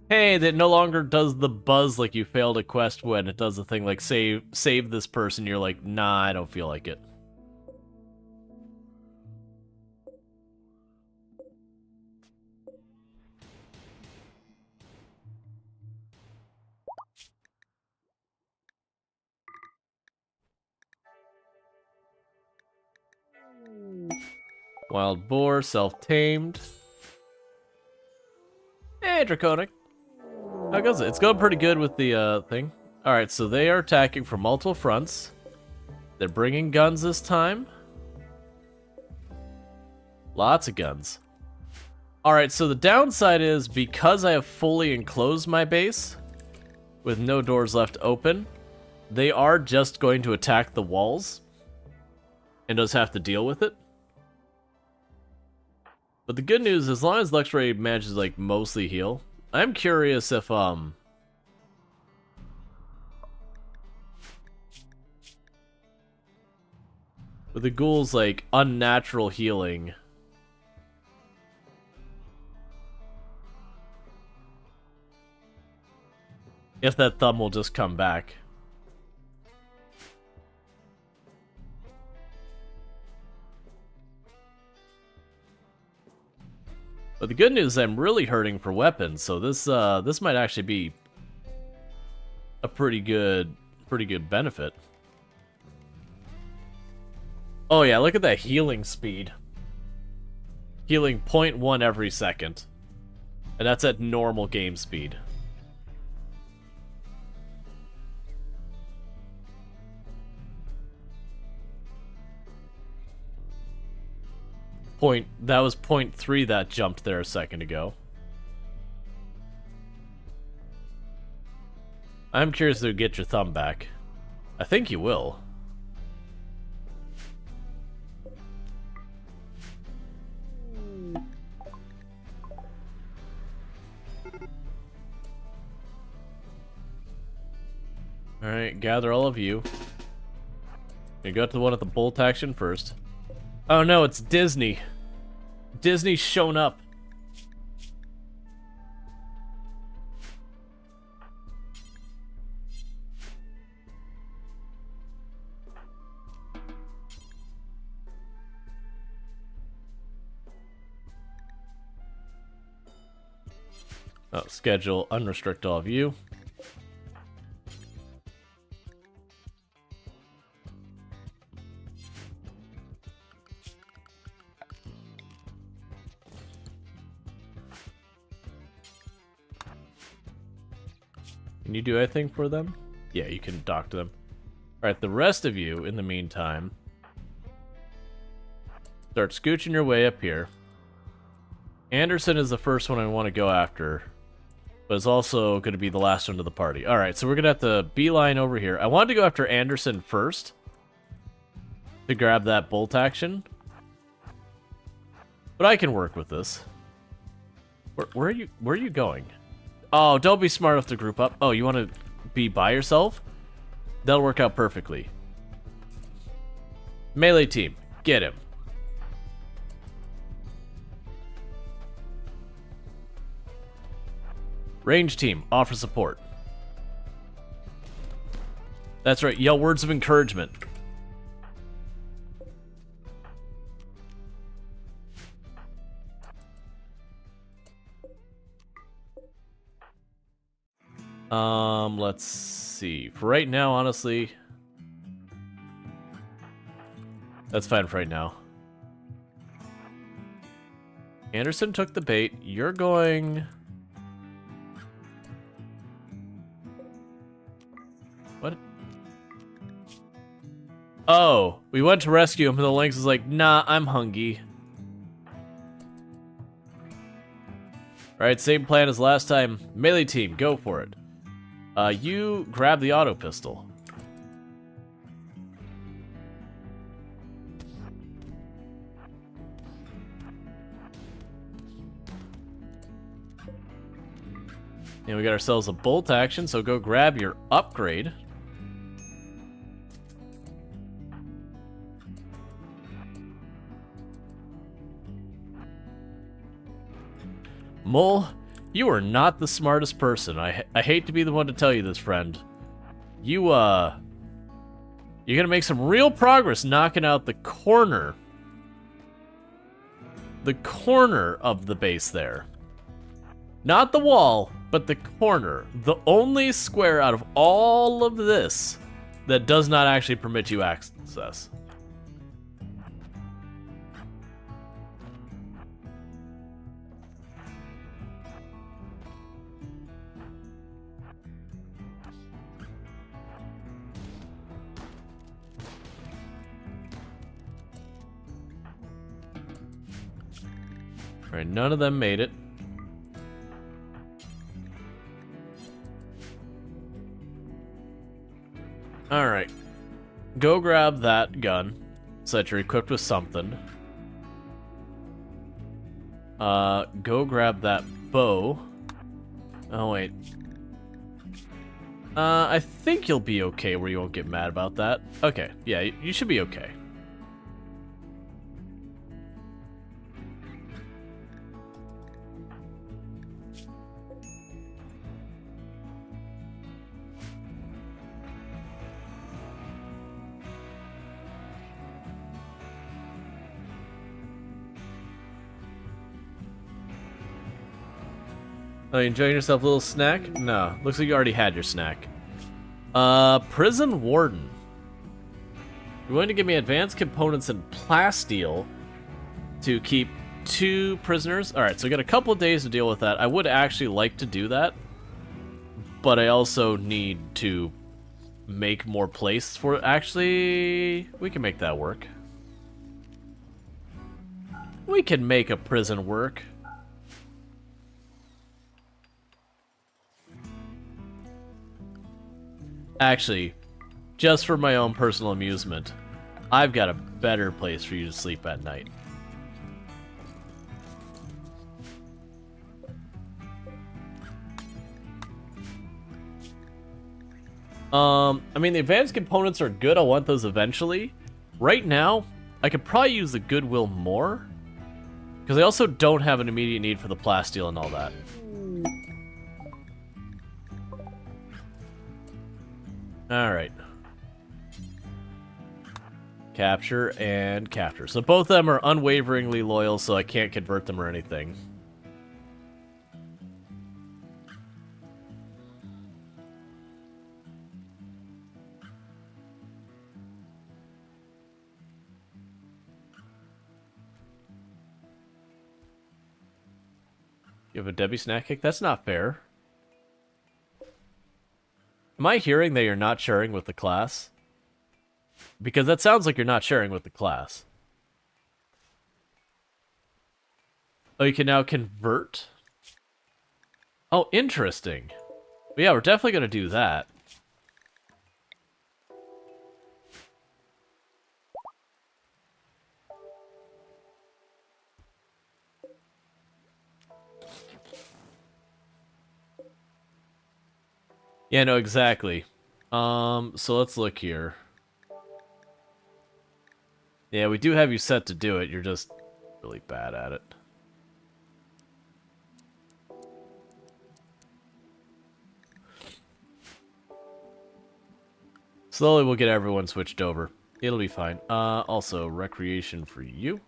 Hey, that no longer does the buzz like you failed a quest when it does the thing like save this person. You're like, nah, I don't feel like it. Wild boar, self-tamed. Hey, Draconic. How goes it? It's going pretty good with the thing. Alright, so they are attacking from multiple fronts. They're bringing guns this time. Lots of guns. Alright, so the downside is because I have fully enclosed my base, with no doors left open, they are just going to attack the walls and just have to deal with it. But the good news, as long as Luxray manages to, like, mostly heal, I'm curious if, with the ghoul's, like, unnatural healing, if that thumb will just come back. But the good news is I'm really hurting for weapons, so this might actually be a pretty good benefit. Oh yeah, look at that healing speed. Healing 0.1 every second. And that's at normal game speed. That was 0.3 that jumped there a second ago. I'm curious to get your thumb back. I think you will. Alright, gather all of you. You go to the one at the bolt action first. Oh no, it's Disney. Disney's shown up. Oh, schedule, unrestrict all of you. Can you do anything for them? Yeah, you can dock to them. Alright, the rest of you, in the meantime, start scooching your way up here. Anderson is the first one I want to go after, but it's also going to be the last one to the party. Alright, so we're going to have to beeline over here. I wanted to go after Anderson first to grab that bolt action, but I can work with this. Where are you going? Oh, don't be smart enough to group up. Oh, you want to be by yourself? That'll work out perfectly. Melee team, get him. Range team, offer support. That's right, yell words of encouragement. Let's see. For right now, honestly, that's fine for right now. Anderson took the bait. You're going... What? Oh, we went to rescue him, and the Lynx is like, nah, I'm hungry. Alright, same plan as last time. Melee team, go for it. You grab the auto pistol. And we got ourselves a bolt action, so go grab your upgrade. Mole, you are not the smartest person. I hate to be the one to tell you this, friend. You're gonna make some real progress knocking out the corner. The corner of the base there. Not the wall, but the corner. The only square out of all of this that does not actually permit you access. Alright, none of them made it. Alright. Go grab that gun, so that you're equipped with something. Go grab that bow. Oh, wait. I think you'll be okay where you won't get mad about that. Okay, yeah, you should be okay. Oh, you enjoying yourself a little snack? No, looks like you already had your snack. Prison Warden. You're going to give me advanced components and plasteel to keep 2 prisoners. Alright, so we got a couple of days to deal with that. I would actually like to do that, but I also need to make more place for it. Actually, we can make that work. We can make a prison work. Actually, just for my own personal amusement, I've got a better place for you to sleep at night. I mean, the advanced components are good. I'll want those eventually. Right now, I could probably use the Goodwill more. Because I also don't have an immediate need for the plasteel and all that. Alright. Capture and capture. So both of them are unwaveringly loyal, so I can't convert them or anything. You have a Debbie snack cake? That's not fair. Am I hearing that you're not sharing with the class? Because that sounds like you're not sharing with the class. Oh, you can now convert? Oh, interesting. But yeah, we're definitely going to do that. Yeah, no, exactly. So let's look here. Yeah, we do have you set to do it. You're just really bad at it. Slowly we'll get everyone switched over. It'll be fine. Also, recreation for you.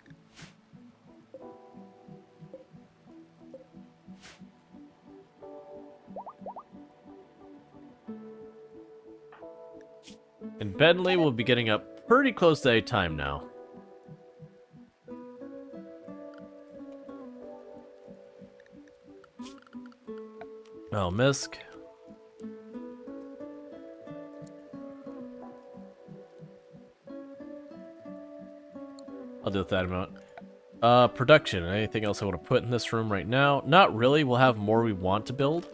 And Bentley will be getting up pretty close to 8 time now. Oh, Misk. I'll do it that amount. Production. Anything else I want to put in this room right now? Not really. We'll have more we want to build.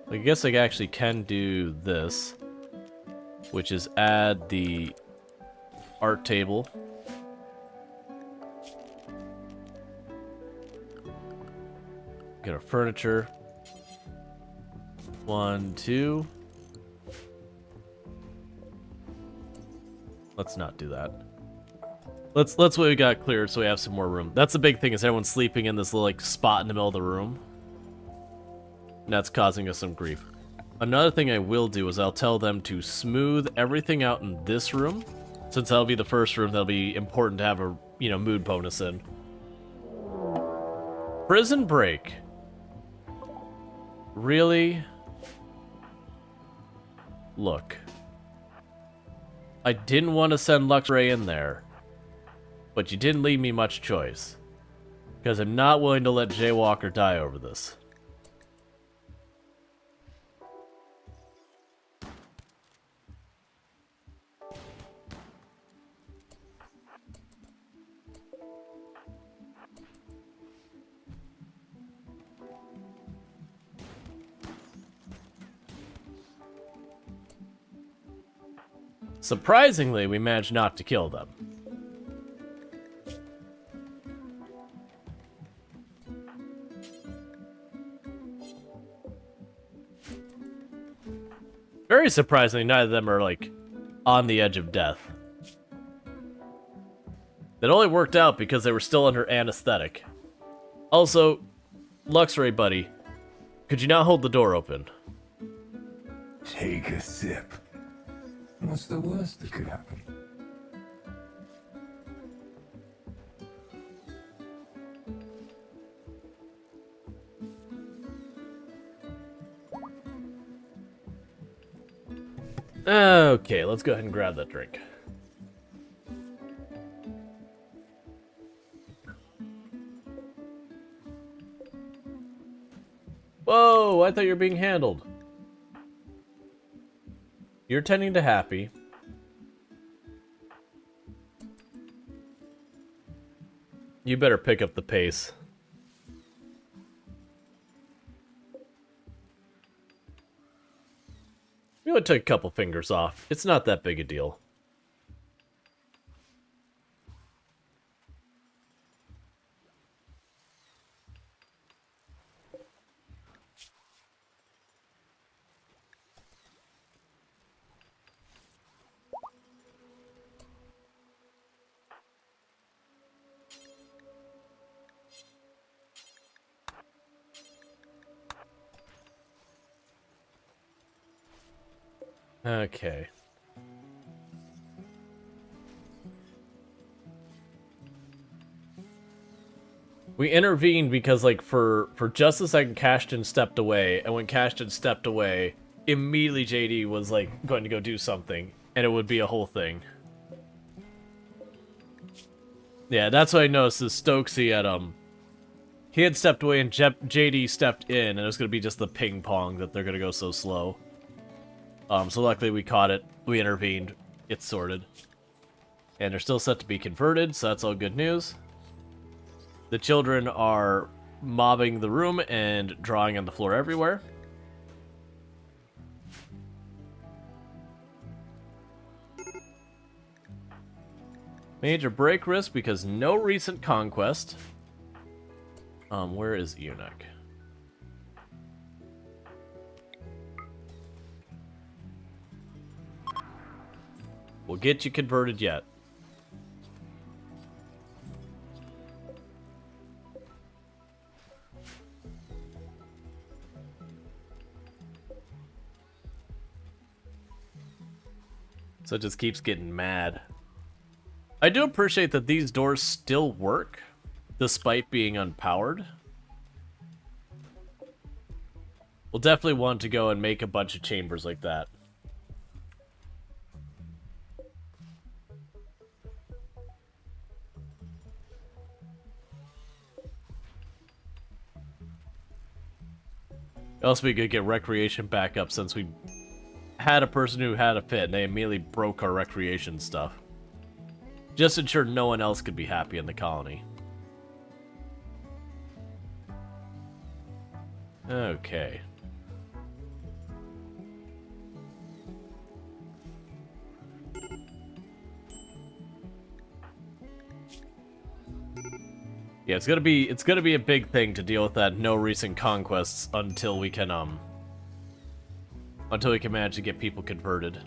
I guess I actually can do this, which is add the art table. Get our furniture. 1, 2. Let's not do that. Let's what we got cleared so we have some more room. That's the big thing, is everyone's sleeping in this little like spot in the middle of the room. And that's causing us some grief. Another thing I will do is I'll tell them to smooth everything out in this room, since that'll be the first room that'll be important to have a, you know, mood bonus in. Prison break. Really? Look. I didn't want to send Luxray in there, but you didn't leave me much choice. Because I'm not willing to let Jaywalker die over this. Surprisingly, we managed not to kill them. Very surprisingly, neither of them are, like, on the edge of death. That only worked out because they were still under anesthetic. Also, Luxray, buddy, could you not hold the door open? Take a sip. What's the worst that could happen? Okay, let's go ahead and grab that drink. Whoa, I thought you were being handled. You're tending to Happy. You better pick up the pace. We only took a couple fingers off. It's not that big a deal. Okay. We intervened because, like, for just a second, Cashton stepped away, and when Cashton stepped away, immediately JD was, like, going to go do something, and it would be a whole thing. Yeah, that's what I noticed, is Stokesy he had stepped away, and JD stepped in, and it was going to be just the ping-pong that they're going to go so slow. So luckily we caught it, we intervened, it's sorted. And they're still set to be converted, so that's all good news. The children are mobbing the room and drawing on the floor everywhere. Major break risk because no recent conquest. Where is Eunuch? We'll get you converted yet. So it just keeps getting mad. I do appreciate that these doors still work, despite being unpowered. We'll definitely want to go and make a bunch of chambers like that. It'd also be good to get recreation back up since we had a person who had a pit and they immediately broke our recreation stuff. Just to ensure no one else could be happy in the colony. Okay. Yeah, it's gonna be a big thing to deal with that no recent conquests until we can manage to get people converted.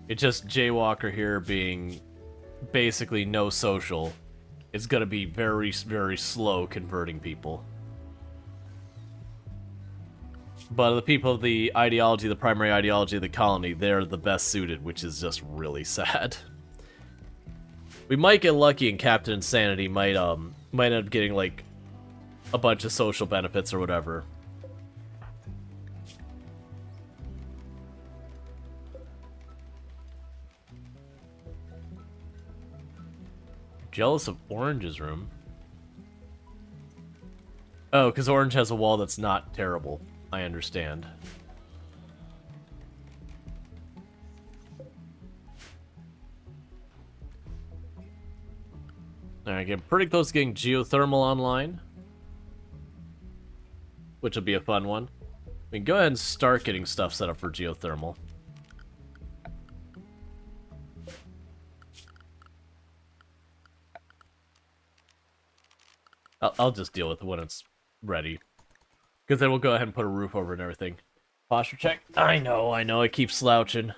It's just Jaywalker here being basically no social. It's gonna be very, very slow converting people. But the people of the ideology, the primary ideology of the colony, they're the best suited, which is just really sad. We might get lucky and Captain Insanity might end up getting, like, a bunch of social benefits or whatever. Jealous of Orange's room? Oh, because Orange has a wall that's not terrible. I understand. Alright, getting pretty close to getting geothermal online. Which will be a fun one. We can go ahead and start getting stuff set up for geothermal. I'll just deal with it when it's ready. Because then we'll go ahead and put a roof over it and everything. Posture check. I know, I keep slouching.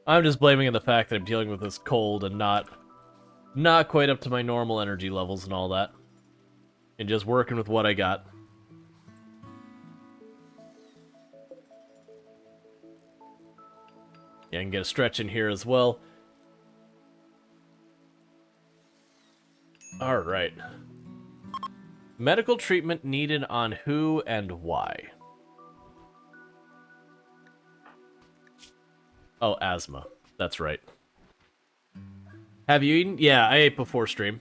I'm just blaming the fact that I'm dealing with this cold and not quite up to my normal energy levels and all that. And just working with what I got. Yeah, I can get a stretch in here as well. Alright. Medical treatment needed on who and why? Oh, asthma. That's right. Have you eaten? Yeah, I ate before stream.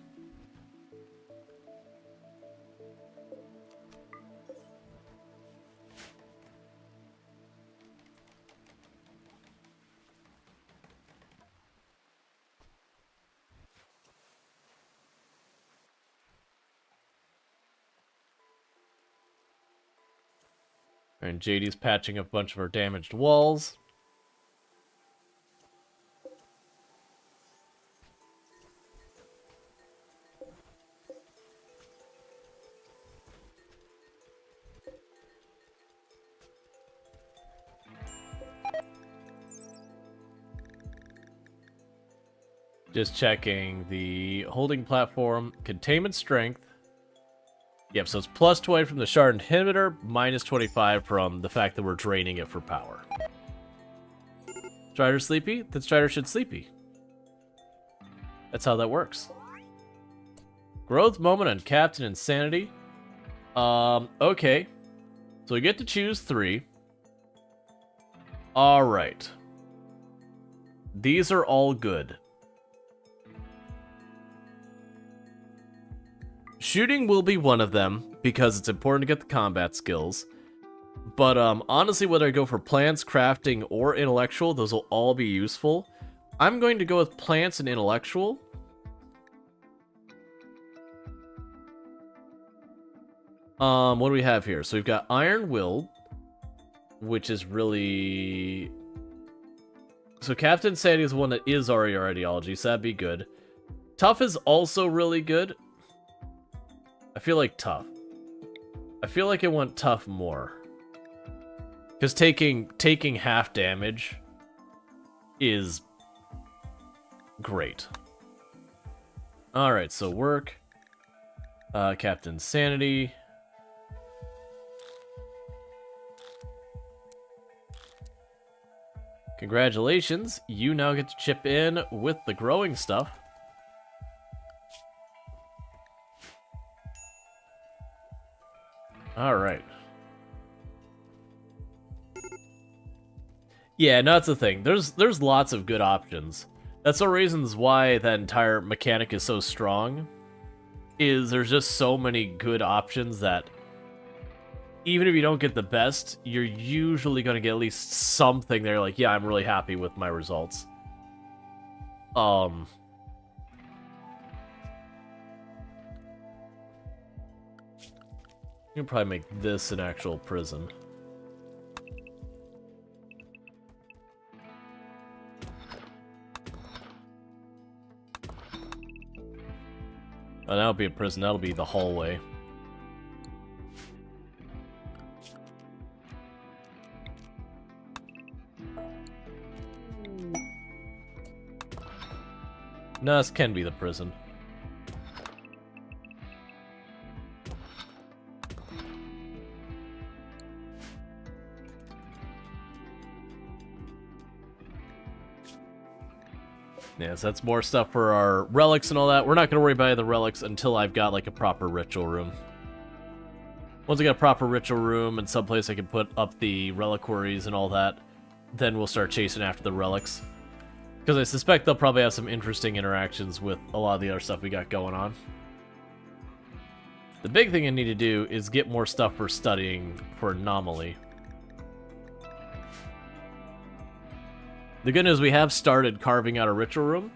And JD's patching up a bunch of our damaged walls. Just checking the holding platform, containment strength. Yep, so it's plus 20 from the shard inhibitor, minus 25 from the fact that we're draining it for power. Strider sleepy? Then Strider should sleepy. That's how that works. Growth moment on Captain Insanity. Okay. So we get to choose 3. Alright. These are all good. Shooting will be one of them, because it's important to get the combat skills. But honestly, whether I go for plants, crafting, or intellectual, those will all be useful. I'm going to go with plants and intellectual. What do we have here? So we've got Iron Will, which is really... So Captain Sandy is the one that is already our ideology, so that'd be good. Tough is also really good. I feel like tough. I feel like I want tough more. Because taking half damage is great. Alright, so work. Captain Sanity. Congratulations, you now get to chip in with the growing stuff. Alright. Yeah, no, that's the thing. There's lots of good options. That's the reasons why that entire mechanic is so strong. Is there's just so many good options that even if you don't get the best, you're usually going to get at least something there like, yeah, I'm really happy with my results. You can probably make this an actual prison. Oh, that'll be a prison. That'll be the hallway. No, this can be the prison. Yeah, so that's more stuff for our relics and all that. We're not going to worry about the relics until I've got, like, a proper ritual room. Once I get a proper ritual room and someplace I can put up the reliquaries and all that, then we'll start chasing after the relics. Because I suspect they'll probably have some interesting interactions with a lot of the other stuff we got going on. The big thing I need to do is get more stuff for studying for Anomaly. The good news, we have started carving out a ritual room,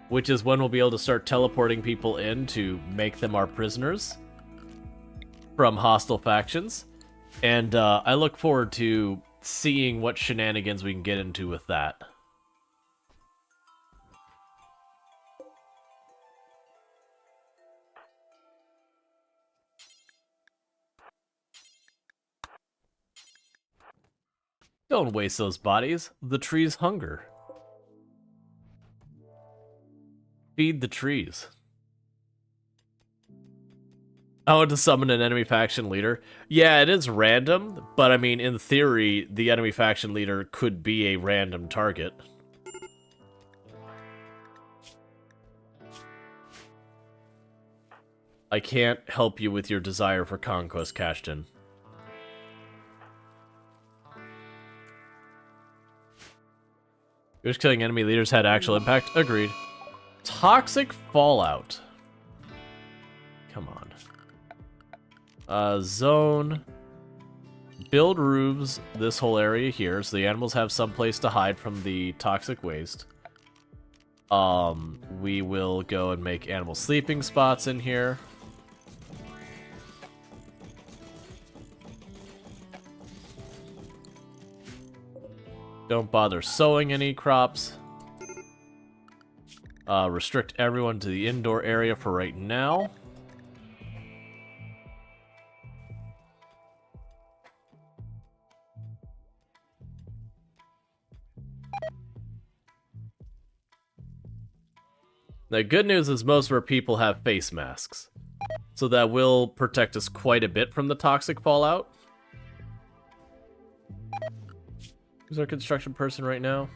which is when we'll be able to start teleporting people in to make them our prisoners from hostile factions. And I look forward to seeing what shenanigans we can get into with that. Don't waste those bodies. The trees hunger. Feed the trees. I want to summon an enemy faction leader. Yeah, it is random, but I mean, in theory, the enemy faction leader could be a random target. I can't help you with your desire for conquest, Cashton. Wish killing enemy leaders had actual impact. Agreed. Toxic fallout. Come on. Zone. Build roofs this whole area here so the animals have some place to hide from the toxic waste. We will go and make animal sleeping spots in here. Don't bother sowing any crops. Restrict everyone to the indoor area for right now. The good news is most of our people have face masks, so that will protect us quite a bit from the toxic fallout. Who's our construction person right now?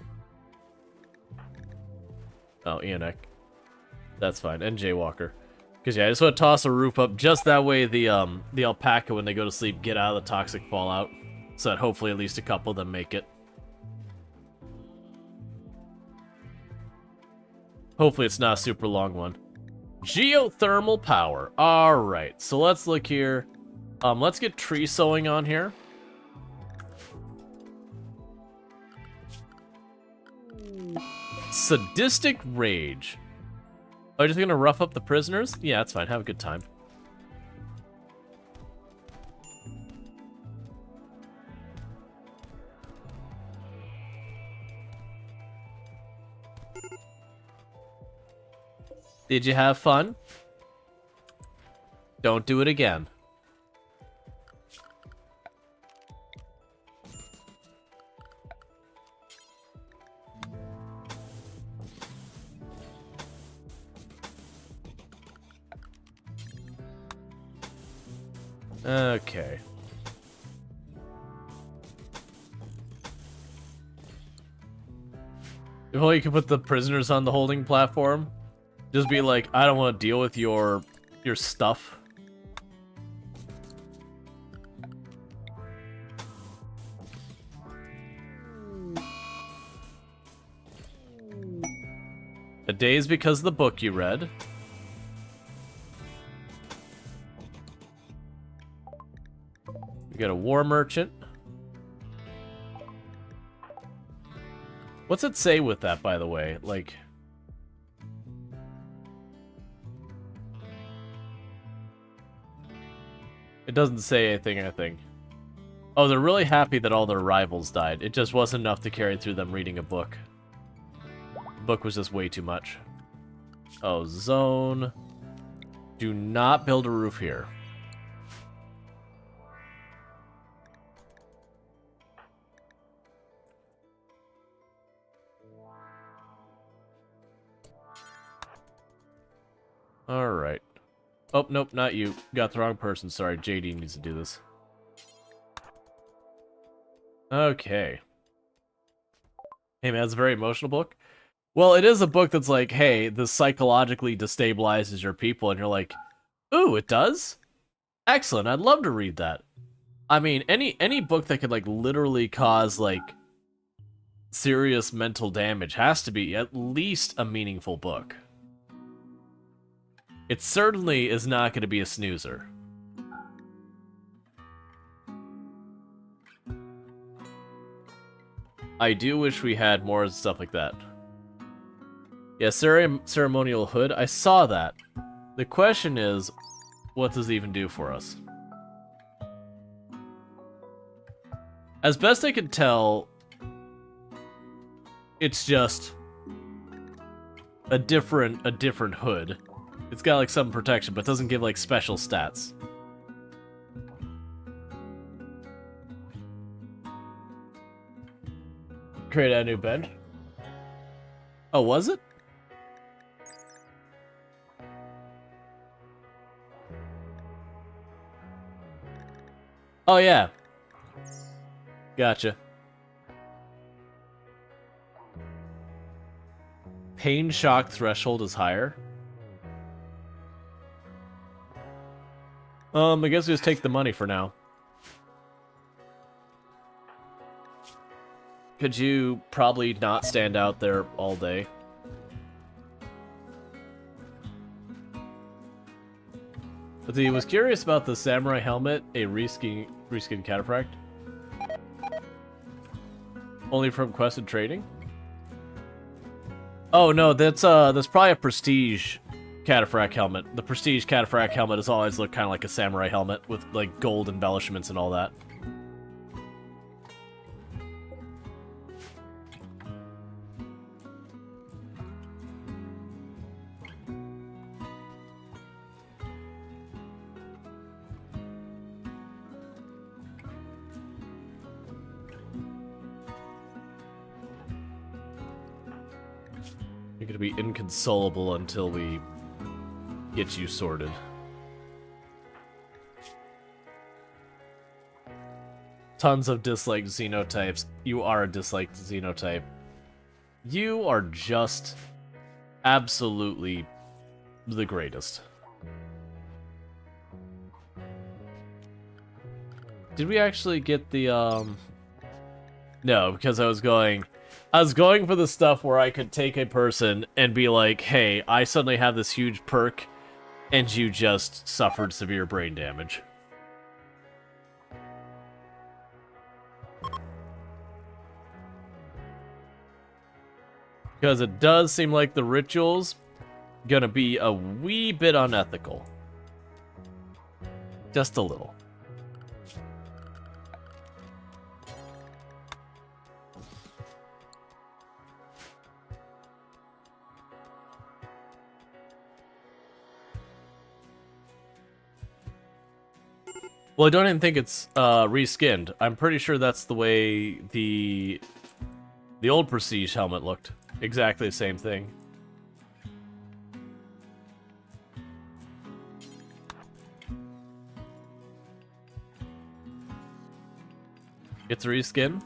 Oh, Enoch. That's fine. And Jaywalker. Because, yeah, I just want to toss a roof up just that way the alpaca, when they go to sleep, get out of the toxic fallout. So that hopefully at least a couple of them make it. Hopefully it's not a super long one. Geothermal power. Alright, so let's look here. Let's get tree sowing on here. Sadistic rage. Are you just gonna rough up the prisoners? Yeah, that's fine. Have a good time. Did you have fun? Don't do it again. Okay. Well, you can put the prisoners on the holding platform. Just be like, I don't want to deal with your stuff. A day is because of the book you read. We got a war merchant. What's it say with that, by the way? Like... It doesn't say anything, I think. Oh, they're really happy that all their rivals died. It just wasn't enough to carry through them reading a book. The book was just way too much. Oh, zone. Do not build a roof here. Alright. Oh, nope, not you. Got the wrong person. Sorry, JD needs to do this. Okay. Hey man, it's a very emotional book. Well, it is a book that's like, hey, this psychologically destabilizes your people, and you're like, ooh, it does? Excellent, I'd love to read that. I mean, any book that could, like, literally cause, like, serious mental damage has to be at least a meaningful book. It certainly is not going to be a snoozer. I do wish we had more stuff like that. Yeah, ceremonial hood. I saw that. The question is, what does it even do for us? As best I can tell, it's just a different hood. It's got like some protection, but doesn't give like special stats. Create a new bench. Oh, was it? Oh yeah. Gotcha. Pain shock threshold is higher. I guess we just take the money for now. Could you probably not stand out there all day? But he was curious about the samurai helmet, a reskin cataphract. Only from quest and trading? Oh no, that's probably a prestige cataphract helmet. The prestige cataphract helmet has always looked kind of like a samurai helmet with like gold embellishments and all that. You're gonna be inconsolable until we get you sorted. Tons of disliked xenotypes. You are a disliked xenotype. You are just absolutely the greatest. Did we actually get the, No, because I was going for the stuff where I could take a person and be like, hey, I suddenly have this huge perk, and you just suffered severe brain damage. Because it does seem like the ritual's gonna be a wee bit unethical. Just a little. Well, I don't even think it's reskinned. I'm pretty sure that's the way the old Prestige helmet looked. Exactly the same thing. It's a reskin?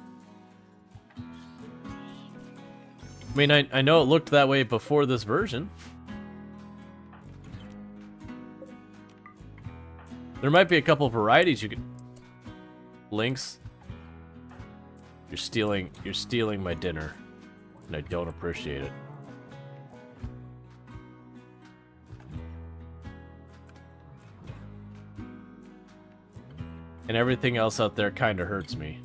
I mean, I know it looked that way before this version. There might be a couple of varieties you could... Lynx, you're stealing my dinner, and I don't appreciate it. And everything else out there kind of hurts me.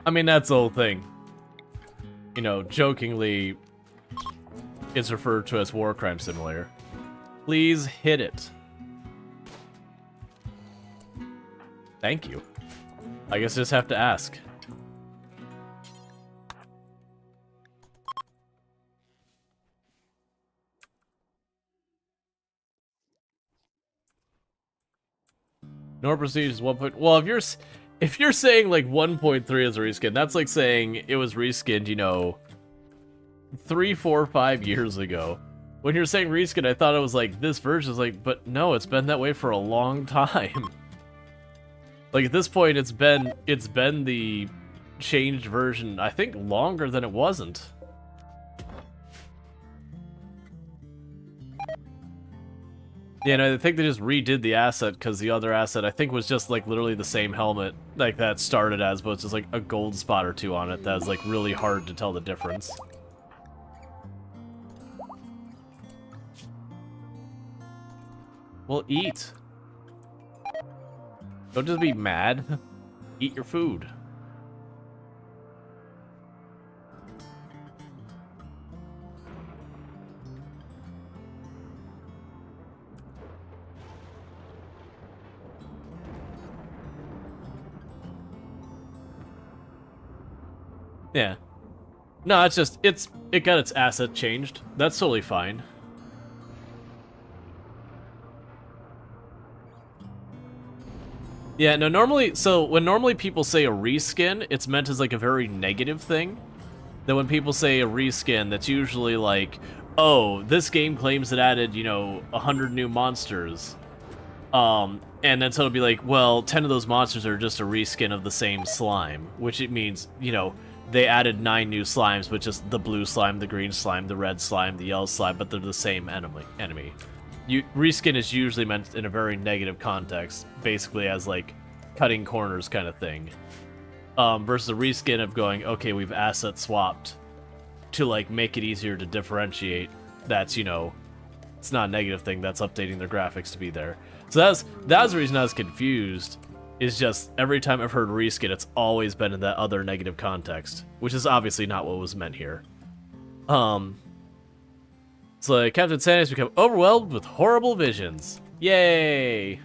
I mean, that's the whole thing. You know, jokingly, it's referred to as War Crime Simulator. Please hit it. Thank you. I guess I just have to ask. No Prestige is 1. Well, if you're saying like 1.3 is a reskin, that's like saying it was reskinned, you know, 3, 4, 5 years ago. When you're saying reskin, I thought it was like this version is like, but no, it's been that way for a long time. Like at this point, it's been the changed version, I think, longer than it wasn't. Yeah, no, I think they just redid the asset because the other asset, I think, was just, like, literally the same helmet, like, that started as, but it's just, like, a gold spot or two on it that was, like, really hard to tell the difference. Well, eat. Don't just be mad. Eat your food. Yeah. No, it's just, it got its asset changed. That's totally fine. Yeah, no, normally, so when normally people say a reskin, it's meant as like a very negative thing. Then when people say a reskin, that's usually like, oh, this game claims it added, you know, 100 new monsters. And then so it'll be like, well, 10 of those monsters are just a reskin of the same slime, which it means, you know, they added 9 new slimes, but just the blue slime, the green slime, the red slime, the yellow slime, but they're the same enemy. Reskin is usually meant in a very negative context, basically as like cutting corners kind of thing. Versus a reskin of going, okay, we've asset swapped to like make it easier to differentiate. That's, you know, it's not a negative thing, that's updating their graphics to be there. So that's the reason I was confused. Is just, every time I've heard reskin, it's always been in that other negative context, which is obviously not what was meant here. So Captain Sandy has become overwhelmed with horrible visions. Yay!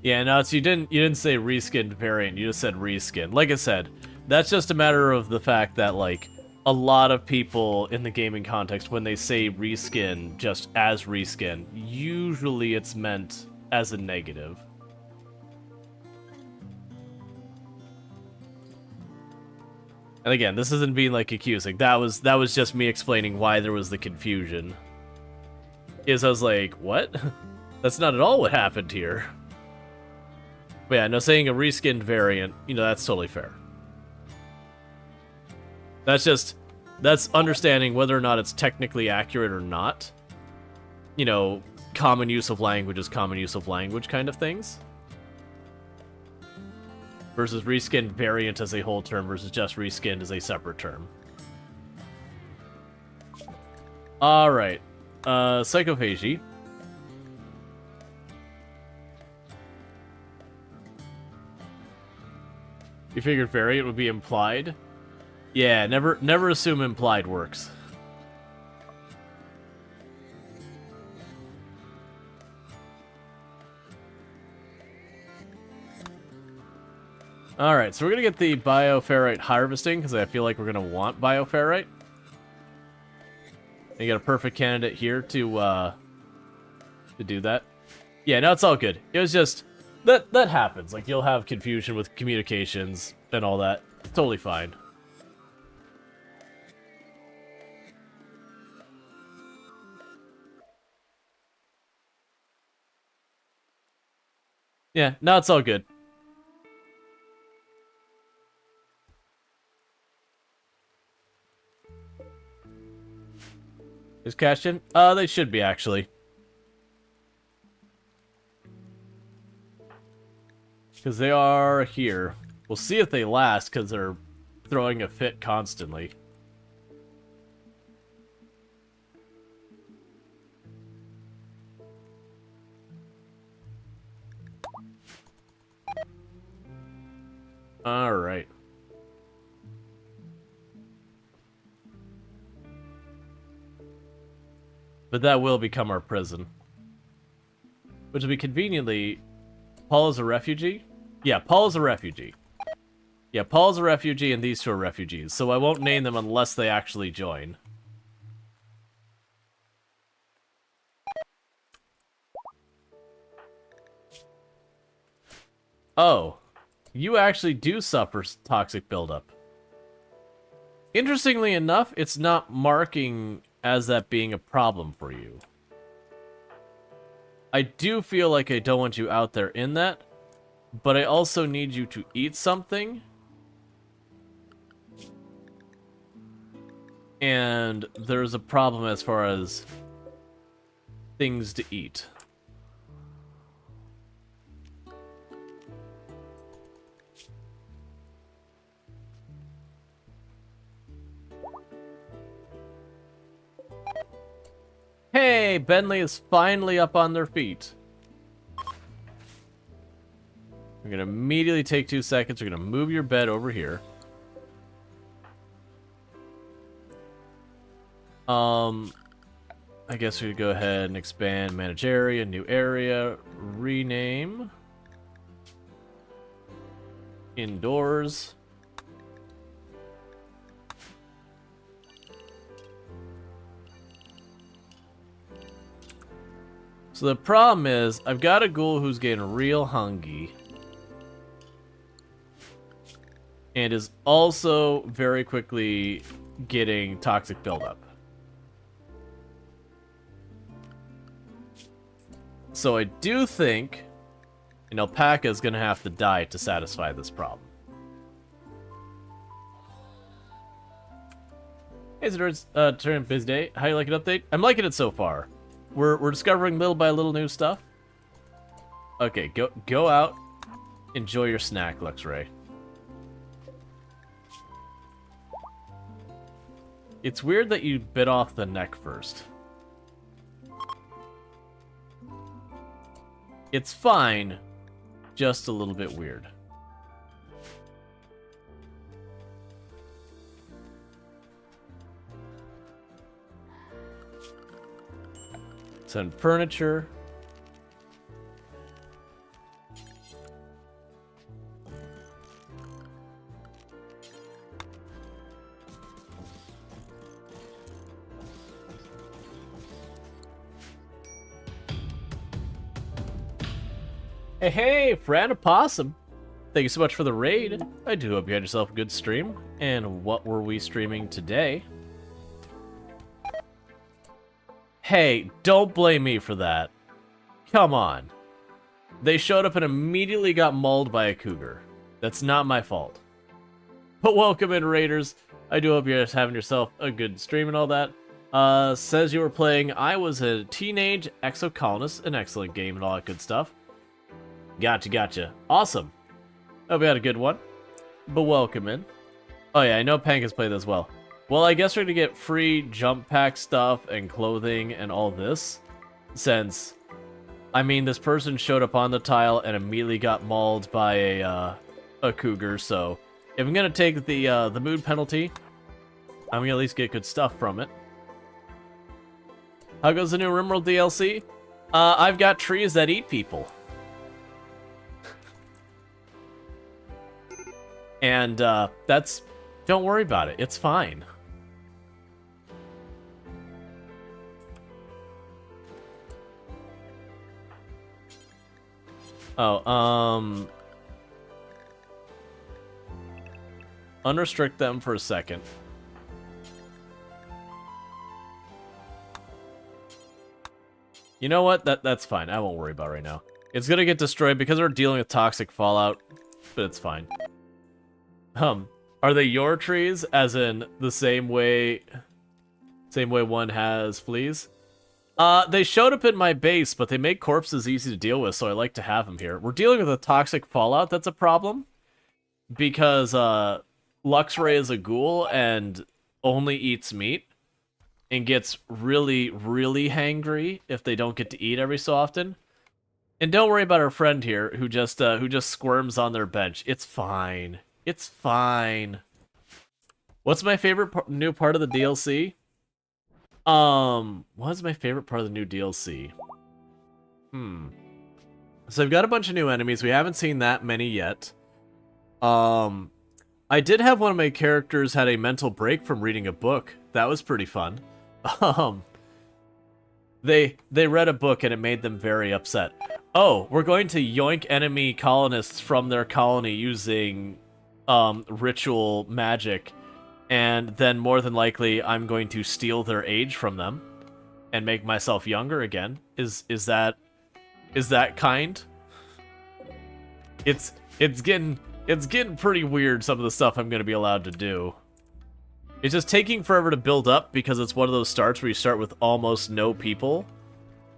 Yeah, no, so you didn't say reskinned variant, you just said reskin. Like I said, that's just a matter of the fact that, like, a lot of people in the gaming context, when they say reskin just as reskin, usually it's meant as a negative. And again, this isn't being, like, accusing. That was just me explaining why there was the confusion. I was like, what? That's not at all what happened here. But yeah, no, saying a reskinned variant, you know, that's totally fair. That's understanding whether or not it's technically accurate or not. You know, common use of language is common use of language kind of things. Versus reskinned variant as a whole term versus just reskinned as a separate term. Alright. Psychophagy. You figured variant would be implied? Yeah, never assume implied works. Alright, so we're gonna get the bioferrite harvesting, because I feel like we're gonna want bioferrite. And you got a perfect candidate here to do that. Yeah, no, it's all good. It was just... That happens. Like, you'll have confusion with communications and all that. It's totally fine. Yeah, no, it's all good. Is cashed in? They should be, actually. Because they are here. We'll see if they last, because they're throwing a fit constantly. Alright. But that will become our prison. Which will be conveniently... Paul is a refugee? Yeah, Paul is a refugee. Yeah, Paul's a refugee and these two are refugees, so I won't name them unless they actually join. Oh, you actually do suffer toxic buildup. Interestingly enough, it's not marking as that being a problem for you. I do feel like I don't want you out there in that, but I also need you to eat something. And there's a problem as far as things to eat. Hey, Bentley is finally up on their feet. We're gonna immediately take 2 seconds. We're gonna move your bed over here. I guess we could go ahead and expand manage area, new area, rename. Indoors. So the problem is, I've got a ghoul who's getting real hungry. And is also very quickly getting toxic buildup. So I do think an alpaca is going to have to die to satisfy this problem. Hey, Zedor's turn busy day. How you like an update? I'm liking it so far. We're discovering little by little new stuff. Okay, go out Enjoy your snack, Luxray. It's weird that you bit off the neck first. It's fine, just a little bit weird. Send furniture. Hey, Fran Opossum. Thank you so much for the raid. I do hope you had yourself a good stream. And what were we streaming today? Hey, don't blame me for that. Come on. They showed up and immediately got mauled by a cougar. That's not my fault. But welcome in, raiders. I do hope you're just having yourself a good stream and all that. Says you were playing I Was a Teenage Exocolonist, an excellent game and all that good stuff. Gotcha. Awesome. Hope you had a good one. But welcome in. Oh yeah, I know Pank has played as well. Well, I guess we're gonna get free jump pack stuff and clothing and all this. Since, I mean, this person showed up on the tile and immediately got mauled by a cougar, so if I'm gonna take the mood penalty, I'm gonna at least get good stuff from it. How goes the new RimWorld DLC? I've got trees that eat people. And that's, don't worry about it, it's fine. Oh, unrestrict them for a second. You know what? That's fine. I won't worry about it right now. It's gonna get destroyed because we're dealing with toxic fallout, but it's fine. Are they your trees? As in the same way one has fleas? They showed up in my base, but they make corpses easy to deal with, so I like to have them here. We're dealing with a toxic fallout that's a problem. Because, Luxray is a ghoul and only eats meat. And gets really, really hangry if they don't get to eat every so often. And don't worry about our friend here, who just squirms on their bench. It's fine. It's fine. What's my favorite new part of the DLC? What's my favorite part of the new DLC? So I've got a bunch of new enemies. We haven't seen that many yet. I did have one of my characters had a mental break from reading a book. That was pretty fun. They read a book and it made them very upset. Oh, we're going to yoink enemy colonists from their colony using ritual magic, and then more than likely I'm going to steal their age from them and make myself younger again. Is that kind? It's getting pretty weird, some of the stuff I'm going to be allowed to do. It's just taking forever to build up because it's one of those starts where you start with almost no people.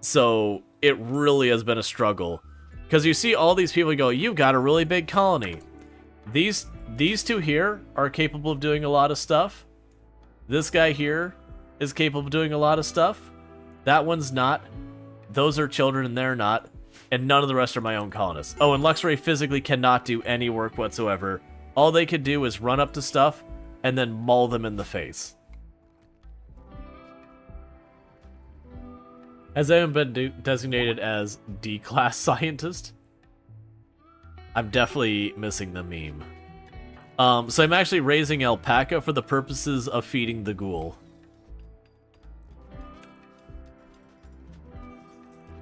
So it really has been a struggle. Because you see all these people go, you've got a really big colony. These two here are capable of doing a lot of stuff. This guy here is capable of doing a lot of stuff. That one's not. Those are children and they're not. And none of the rest are my own colonists. Oh, and Luxray physically cannot do any work whatsoever. All they could do is run up to stuff and then maul them in the face. Has anyone been designated as D-class scientist? I'm definitely missing the meme. So I'm actually raising alpaca for the purposes of feeding the ghoul.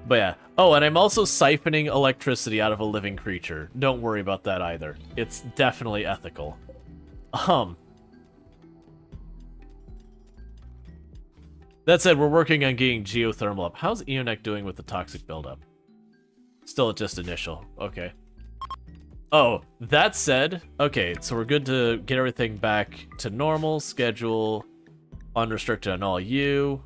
But yeah. Oh, and I'm also siphoning electricity out of a living creature. Don't worry about that either. It's definitely ethical. That said, we're working on getting geothermal up. How's Eonek doing with the toxic buildup? Still at just initial. Okay. Oh, that said, okay, so we're good to get everything back to normal. Schedule unrestricted on all you.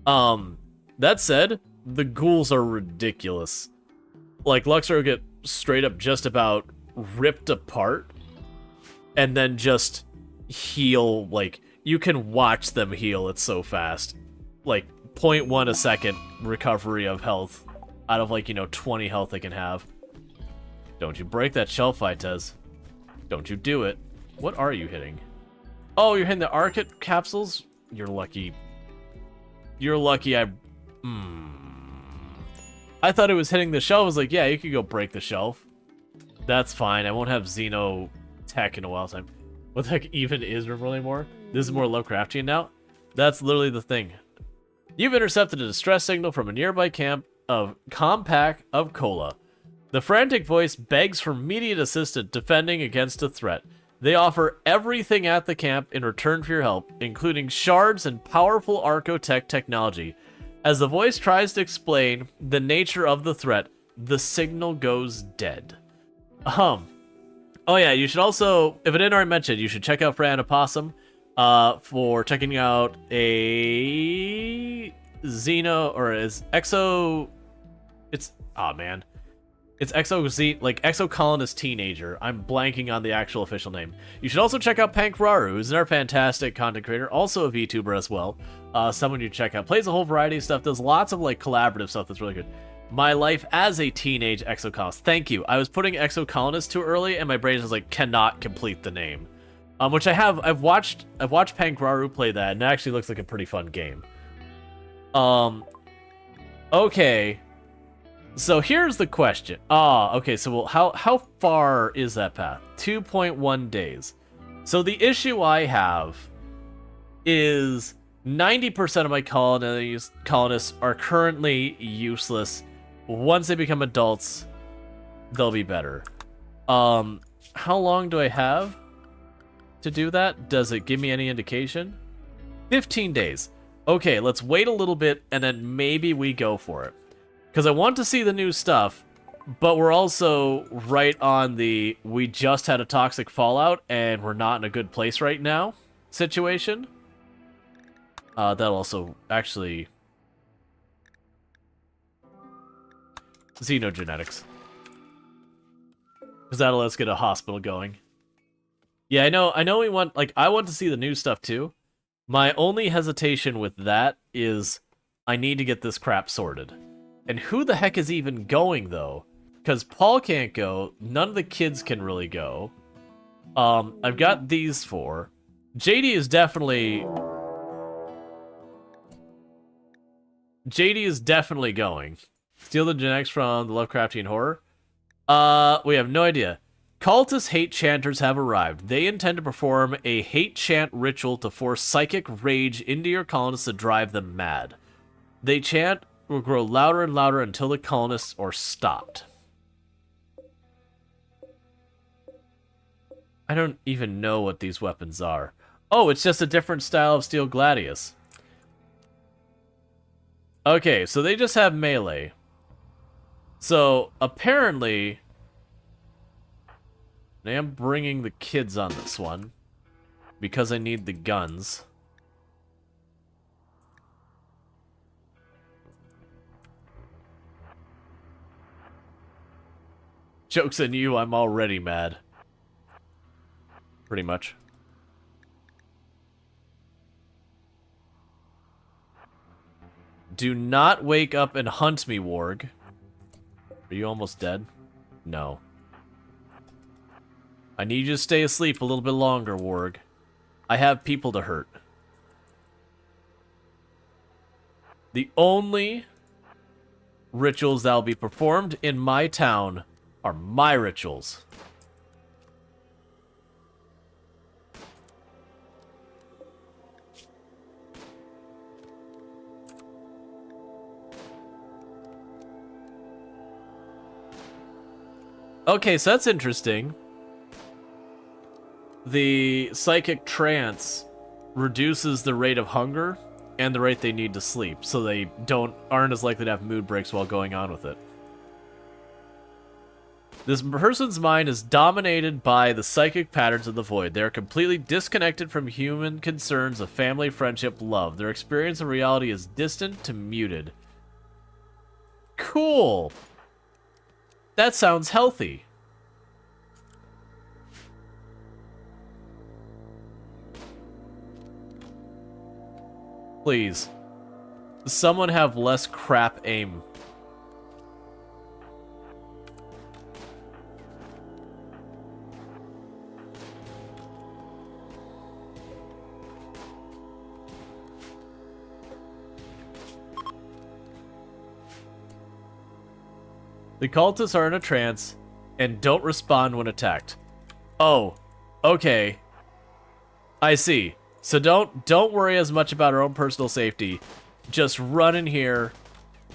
That said, the ghouls are ridiculous. Like, Luxray will get straight up just about ripped apart and then just heal. Like, you can watch them heal. It's so fast. Like, 0.1 a second recovery of health out of, like, 20 health they can have. Don't you break that shelf, Vitez. Don't you do it. What are you hitting? Oh, you're hitting the Archet capsules? You're lucky. You're lucky I thought it was hitting the shelf. I was like, yeah, you could go break the shelf. That's fine. I won't have Xeno tech in a while time. What the heck even is RimWorld anymore? This is more Lovecraftian now? That's literally the thing. You've intercepted a distress signal from a nearby camp of Compact of Cola. The frantic voice begs for immediate assistance defending against a threat. They offer everything at the camp in return for your help, including shards and powerful Archotech technology. As the voice tries to explain the nature of the threat, the signal goes dead. Oh yeah, you should also, if I didn't already mention, you should check out Fran Opossum for checking out a Xeno, or is Exo, it's, oh man. It's Exocolonist Teenager. I'm blanking on the actual official name. You should also check out Pankraru, who's another fantastic content creator, also a VTuber as well. Someone you check out. Plays a whole variety of stuff, does lots of like collaborative stuff that's really good. My life as a teenage exocolonist. Thank you. I was putting exocolonist too early, and my brain was like, cannot complete the name. Which I have. I've watched Pankraru play that, and it actually looks like a pretty fun game. Okay. So here's the question. Okay, so well, how far is that path? 2.1 days. So the issue I have is 90% of my colonists are currently useless. Once they become adults, they'll be better. How long do I have to do that? Does it give me any indication? 15 days. Okay, let's wait a little bit, and then maybe we go for it. Because I want to see the new stuff, but we're also right on the we just had a toxic fallout and we're not in a good place right now situation. That'll also actually... Xenogenetics. Because that'll let us get a hospital going. Yeah, I know we want... Like, I want to see the new stuff too. My only hesitation with that is I need to get this crap sorted. And who the heck is even going, though? Because Paul can't go. None of the kids can really go. I've got these four. JD is definitely... JD is definitely going. Steal the genetics from the Lovecraftian horror? We have no idea. Cultist hate chanters have arrived. They intend to perform a hate chant ritual to force psychic rage into your colonists to drive them mad. They chant... will grow louder and louder until the colonists are stopped. I don't even know what these weapons are. Oh, it's just a different style of Steel Gladius. Okay, so they just have melee. So, apparently... I am bringing the kids on this one. Because I need the guns. Joke's on you, I'm already mad. Pretty much. Do not wake up and hunt me, Warg. Are you almost dead? No. I need you to stay asleep a little bit longer, Warg. I have people to hurt. The only rituals that will be performed in my town are my rituals. Okay, so that's interesting. The psychic trance reduces the rate of hunger and the rate they need to sleep, so they aren't as likely to have mood breaks while going on with it. This person's mind is dominated by the psychic patterns of the void. They are completely disconnected from human concerns of family, friendship, love. Their experience of reality is distant to muted. Cool. That sounds healthy. Please. Someone have less crap aim. The cultists are in a trance and don't respond when attacked. Oh, okay. I see. So don't worry as much about our own personal safety. Just run in here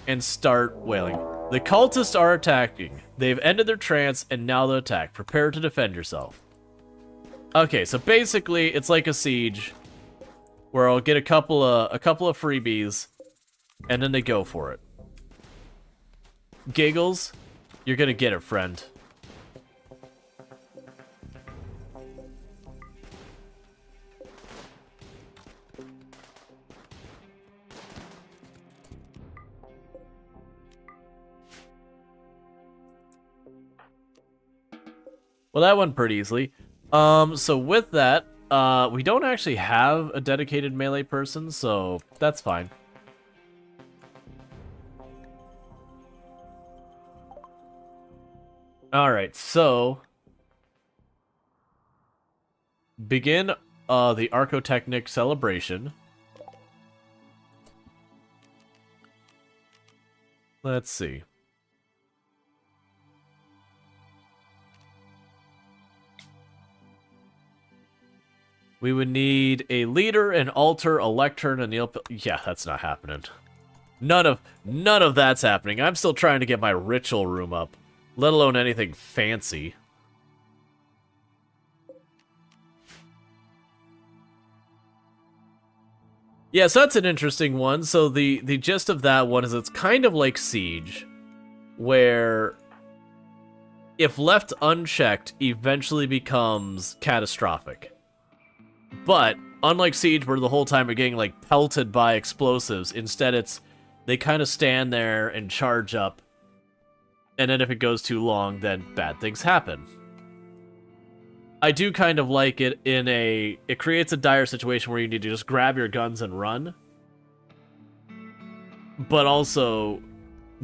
and start wailing. The cultists are attacking. They've ended their trance and now they'll attack. Prepare to defend yourself. Okay, so basically it's like a siege where I'll get a couple of freebies and then they go for it. Giggles, you're gonna get it, friend. Well, that went pretty easily. So with that, we don't actually have a dedicated melee person, so that's fine. Alright, so begin the Archotechnic celebration. Let's see. We would need a leader, an altar, a lectern, a kneel. Yeah, that's not happening. None of that's happening. I'm still trying to get my ritual room up. Let alone anything fancy. Yeah, so that's an interesting one. So the gist of that one is it's kind of like Siege, where if left unchecked, eventually becomes catastrophic. But unlike Siege, where the whole time you're getting like pelted by explosives, instead it's they kind of stand there and charge up. And then if it goes too long, then bad things happen. I do kind of like it in a... It creates a dire situation where you need to just grab your guns and run. But also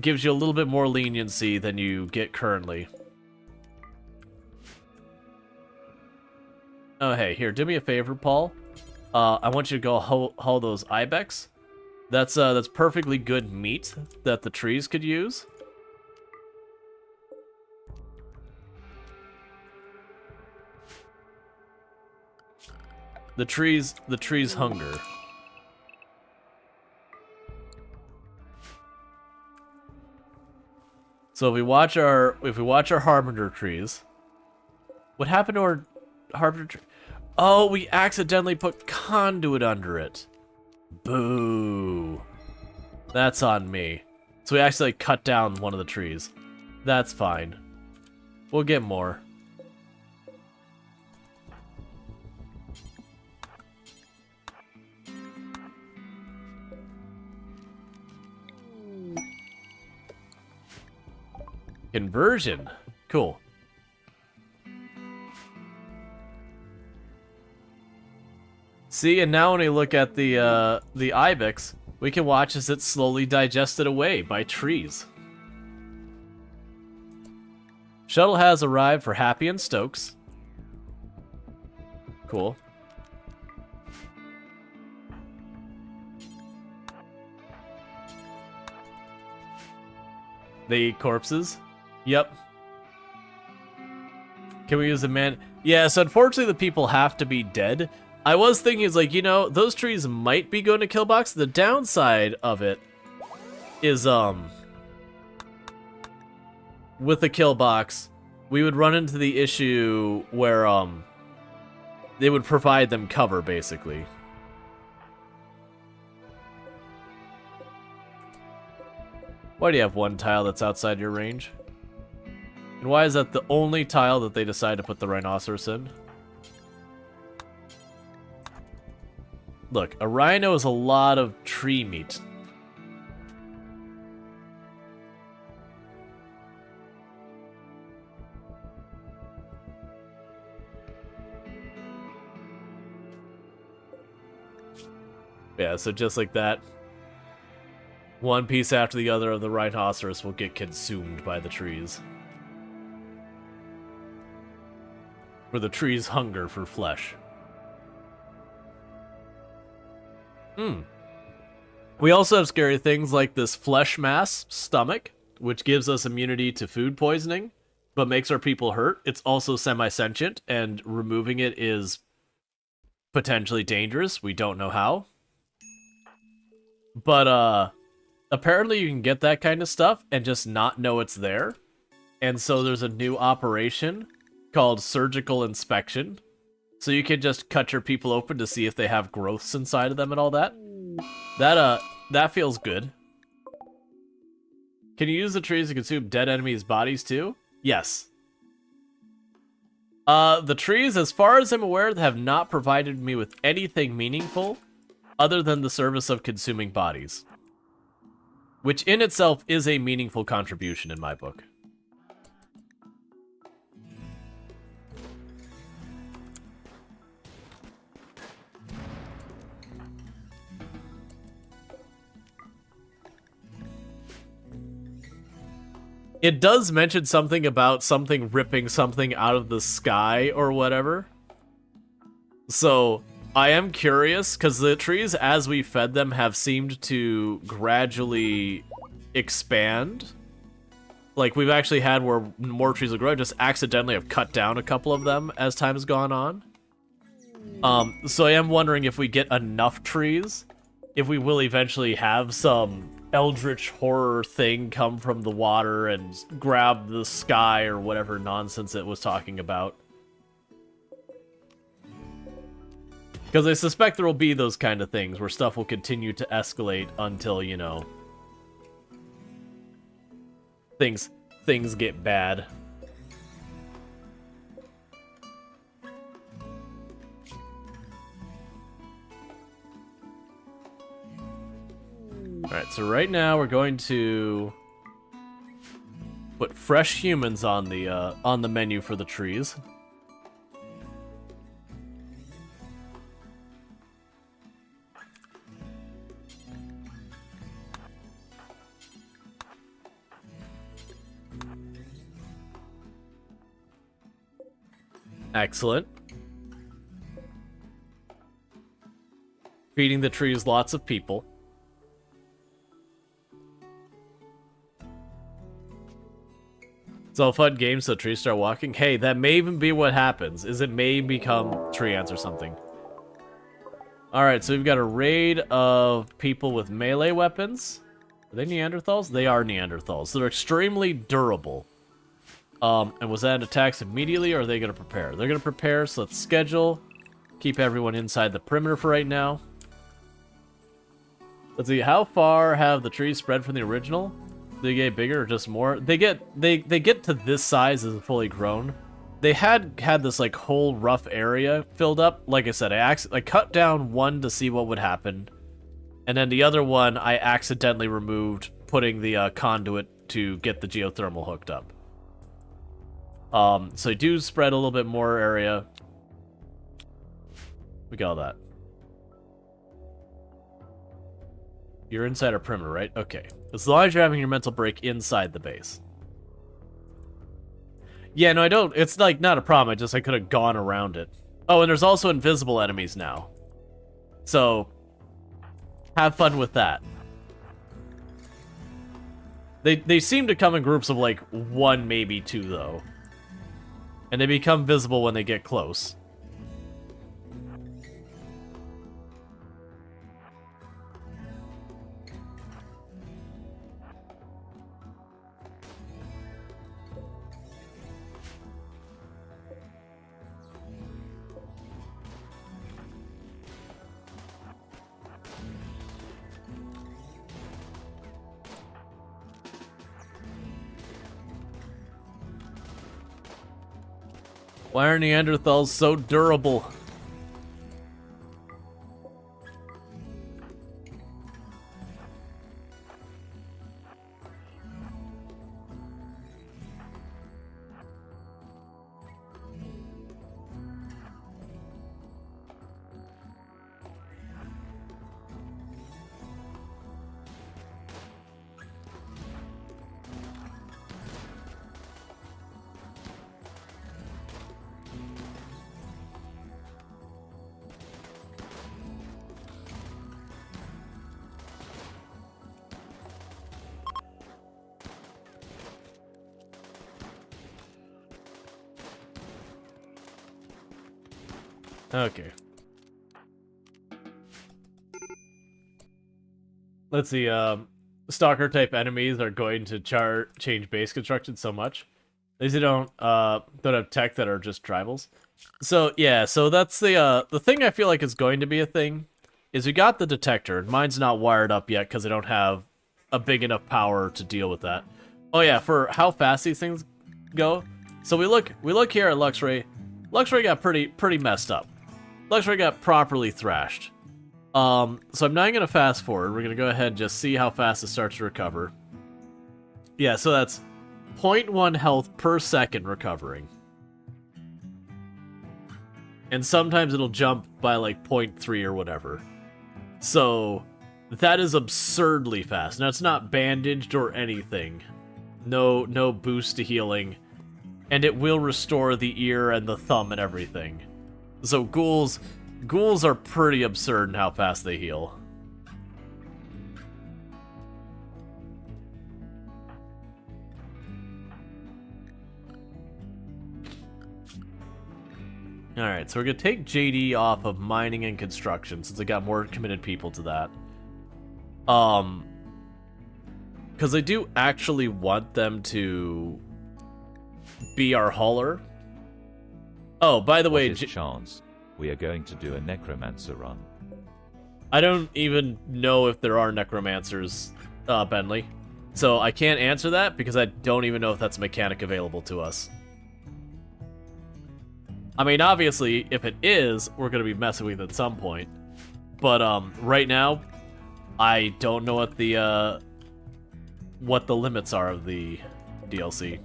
gives you a little bit more leniency than you get currently. Oh, hey, here, do me a favor, Paul. I want you to go haul those ibex. That's perfectly good meat that the trees could use. The trees hunger. So if we watch our Harbinger trees, what happened to our Harbinger tree? Oh, we accidentally put conduit under it. Boo. That's on me. So we actually cut down one of the trees. That's fine. We'll get more. Conversion. Cool. See, and now when we look at the ibex, we can watch as it's slowly digested away by trees. Shuttle has arrived for Happy and Stokes. Cool. They eat corpses? Yep. Can we use a man? Yeah, so unfortunately the people have to be dead. I was thinking, it's like, you know, those trees might be going to kill box. The downside of it is, with the kill box, we would run into the issue where, they would provide them cover, basically. Why do you have one tile that's outside your range? And why is that the only tile that they decide to put the rhinoceros in? Look, a rhino is a lot of tree meat. Yeah, so just like that, one piece after the other of the rhinoceros will get consumed by the trees. For the trees' hunger for flesh. We also have scary things like this flesh mass stomach, which gives us immunity to food poisoning, but makes our people hurt. It's also semi-sentient, and removing it is potentially dangerous. We don't know how. But, apparently you can get that kind of stuff and just not know it's there. And so there's a new operation called surgical inspection. So you can just cut your people open to see if they have growths inside of them and all that. That feels good. Can you use the trees to consume dead enemies' bodies too? Yes. The trees, as far as I'm aware, have not provided me with anything meaningful other than the service of consuming bodies. Which in itself is a meaningful contribution in my book. It does mention something about something ripping something out of the sky or whatever. So, I am curious, because the trees, as we fed them, have seemed to gradually expand. Like, we've actually had where more trees will grow, just accidentally have cut down a couple of them as time has gone on. So I am wondering if we get enough trees, if we will eventually have some eldritch horror thing come from the water and grab the sky or whatever nonsense it was talking about. Because I suspect there will be those kind of things where stuff will continue to escalate until, you know, things get bad. Alright, so right now we're going to put fresh humans on the menu for the trees. Excellent. Feeding the trees lots of people. It's all fun games, so trees start walking. Hey, that may even be what happens, is it may become tree ants or something. Alright, so we've got a raid of people with melee weapons. Are they Neanderthals? They are Neanderthals. So they're extremely durable. And was that attacks immediately, or are they going to prepare? They're going to prepare, so let's schedule. Keep everyone inside the perimeter for right now. Let's see, how far have the trees spread from the original? They get bigger or just more? They get to this size as fully grown. They had this like whole rough area filled up. Like I said, I cut down one to see what would happen, and then the other one I accidentally removed, putting the conduit to get the geothermal hooked up. So I do spread a little bit more area. We got all that. You're inside our perimeter, right? Okay. As long as you're having your mental break inside the base. Yeah, no, I don't. It's like not a problem. I could have gone around it. Oh, and there's also invisible enemies now. So, have fun with that. They seem to come in groups of like 1, maybe 2, though. And they become visible when they get close. Why are Neanderthals so durable? Okay. Let's see, stalker type enemies are going to change base construction so much. They don't have tech that are just tribals. So yeah, so that's the thing I feel like is going to be a thing, is we got the detector, and mine's not wired up yet because I don't have a big enough power to deal with that. Oh yeah, for how fast these things go. So we look here at Luxray. Luxray got pretty messed up. Luxray got properly thrashed. So I'm not gonna fast forward. We're gonna go ahead and just see how fast it starts to recover. Yeah, so that's 0.1 health per second recovering. And sometimes it'll jump by like 0.3 or whatever. So that is absurdly fast. Now it's not bandaged or anything. No boost to healing. And it will restore the ear and the thumb and everything. So ghouls are pretty absurd in how fast they heal. Alright, so we're going to take JD off of mining and construction, since I got more committed people to that. Because I do actually want them to be our hauler. Oh, by the way... What is chance? We are going to do a necromancer run. I don't even know if there are necromancers, Bentley. So I can't answer that, because I don't even know if that's a mechanic available to us. I mean, obviously, if it is, we're going to be messing with it at some point. But right now, I don't know what the limits are of the DLC.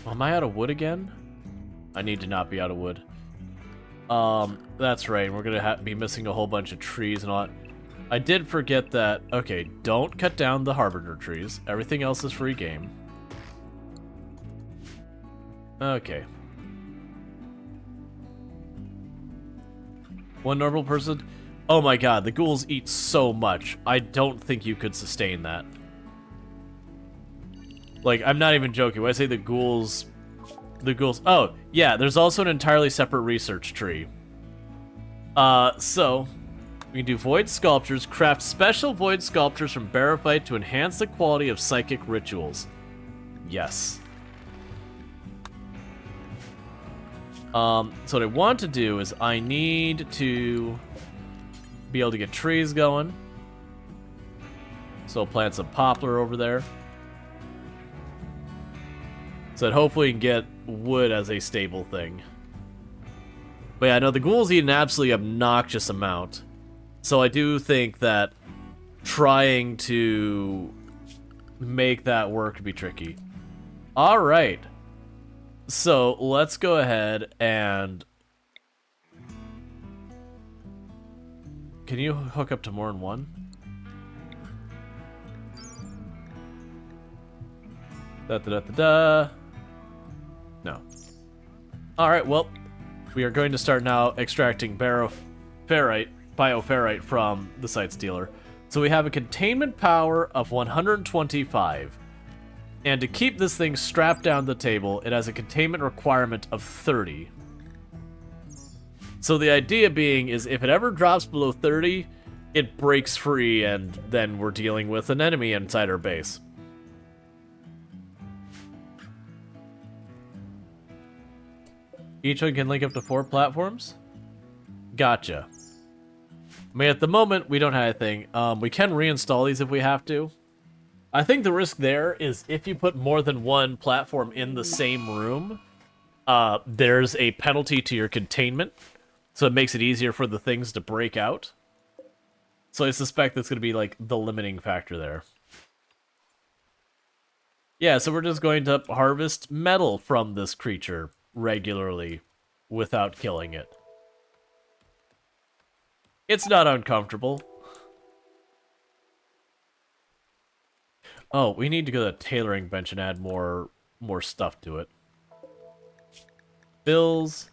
Am I out of wood again? I need to not be out of wood. That's right. We're going to be missing a whole bunch of trees and all that. I did forget that. Okay, don't cut down the Harbinger trees. Everything else is free game. Okay. One normal person? Oh my god, the ghouls eat so much. I don't think you could sustain that. Like, I'm not even joking. When I say the ghouls... Oh, yeah, there's also an entirely separate research tree. So... we can do void sculptures, craft special void sculptures from Barophyte to enhance the quality of psychic rituals. Yes. So what I want to do is I need to be able to get trees going. So I'll plant some poplar over there. So that hopefully we can get wood as a stable thing. But yeah, no, the ghouls eat an absolutely obnoxious amount. So I do think that trying to make that work would be tricky. Alright. So let's go ahead and... Can you hook up to more than one? Da-da-da-da-da. No. Alright, well, we are going to start now extracting bioferrite from the site stealer. So we have a containment power of 125. And to keep this thing strapped down the table, it has a containment requirement of 30. So the idea being is if it ever drops below 30, it breaks free and then we're dealing with an enemy inside our base. Each one can link up to 4 platforms? Gotcha. I mean, at the moment, we don't have anything. We can reinstall these if we have to. I think the risk there is if you put more than one platform in the same room, there's a penalty to your containment, so it makes it easier for the things to break out. So I suspect that's going to be, like, the limiting factor there. Yeah, so we're just going to harvest metal from this creature regularly without killing it. It's not uncomfortable. Oh, we need to go to the tailoring bench and add more stuff to it. Bills,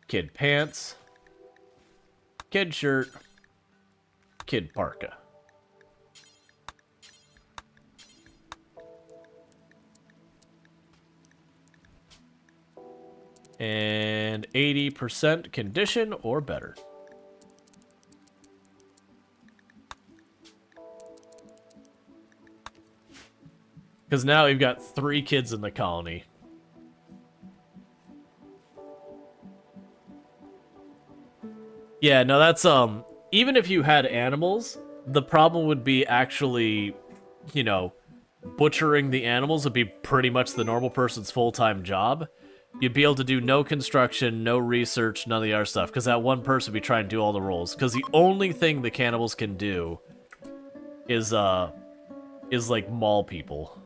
kid pants, kid shirt, kid parka. And 80% condition or better. Because now we've got 3 kids in the colony. Yeah, no, that's, even if you had animals, the problem would be actually, you know, butchering the animals would be pretty much the normal person's full-time job. You'd be able to do no construction, no research, none of the other stuff, because that one person would be trying to do all the roles. Because the only thing the cannibals can do is like, maul people.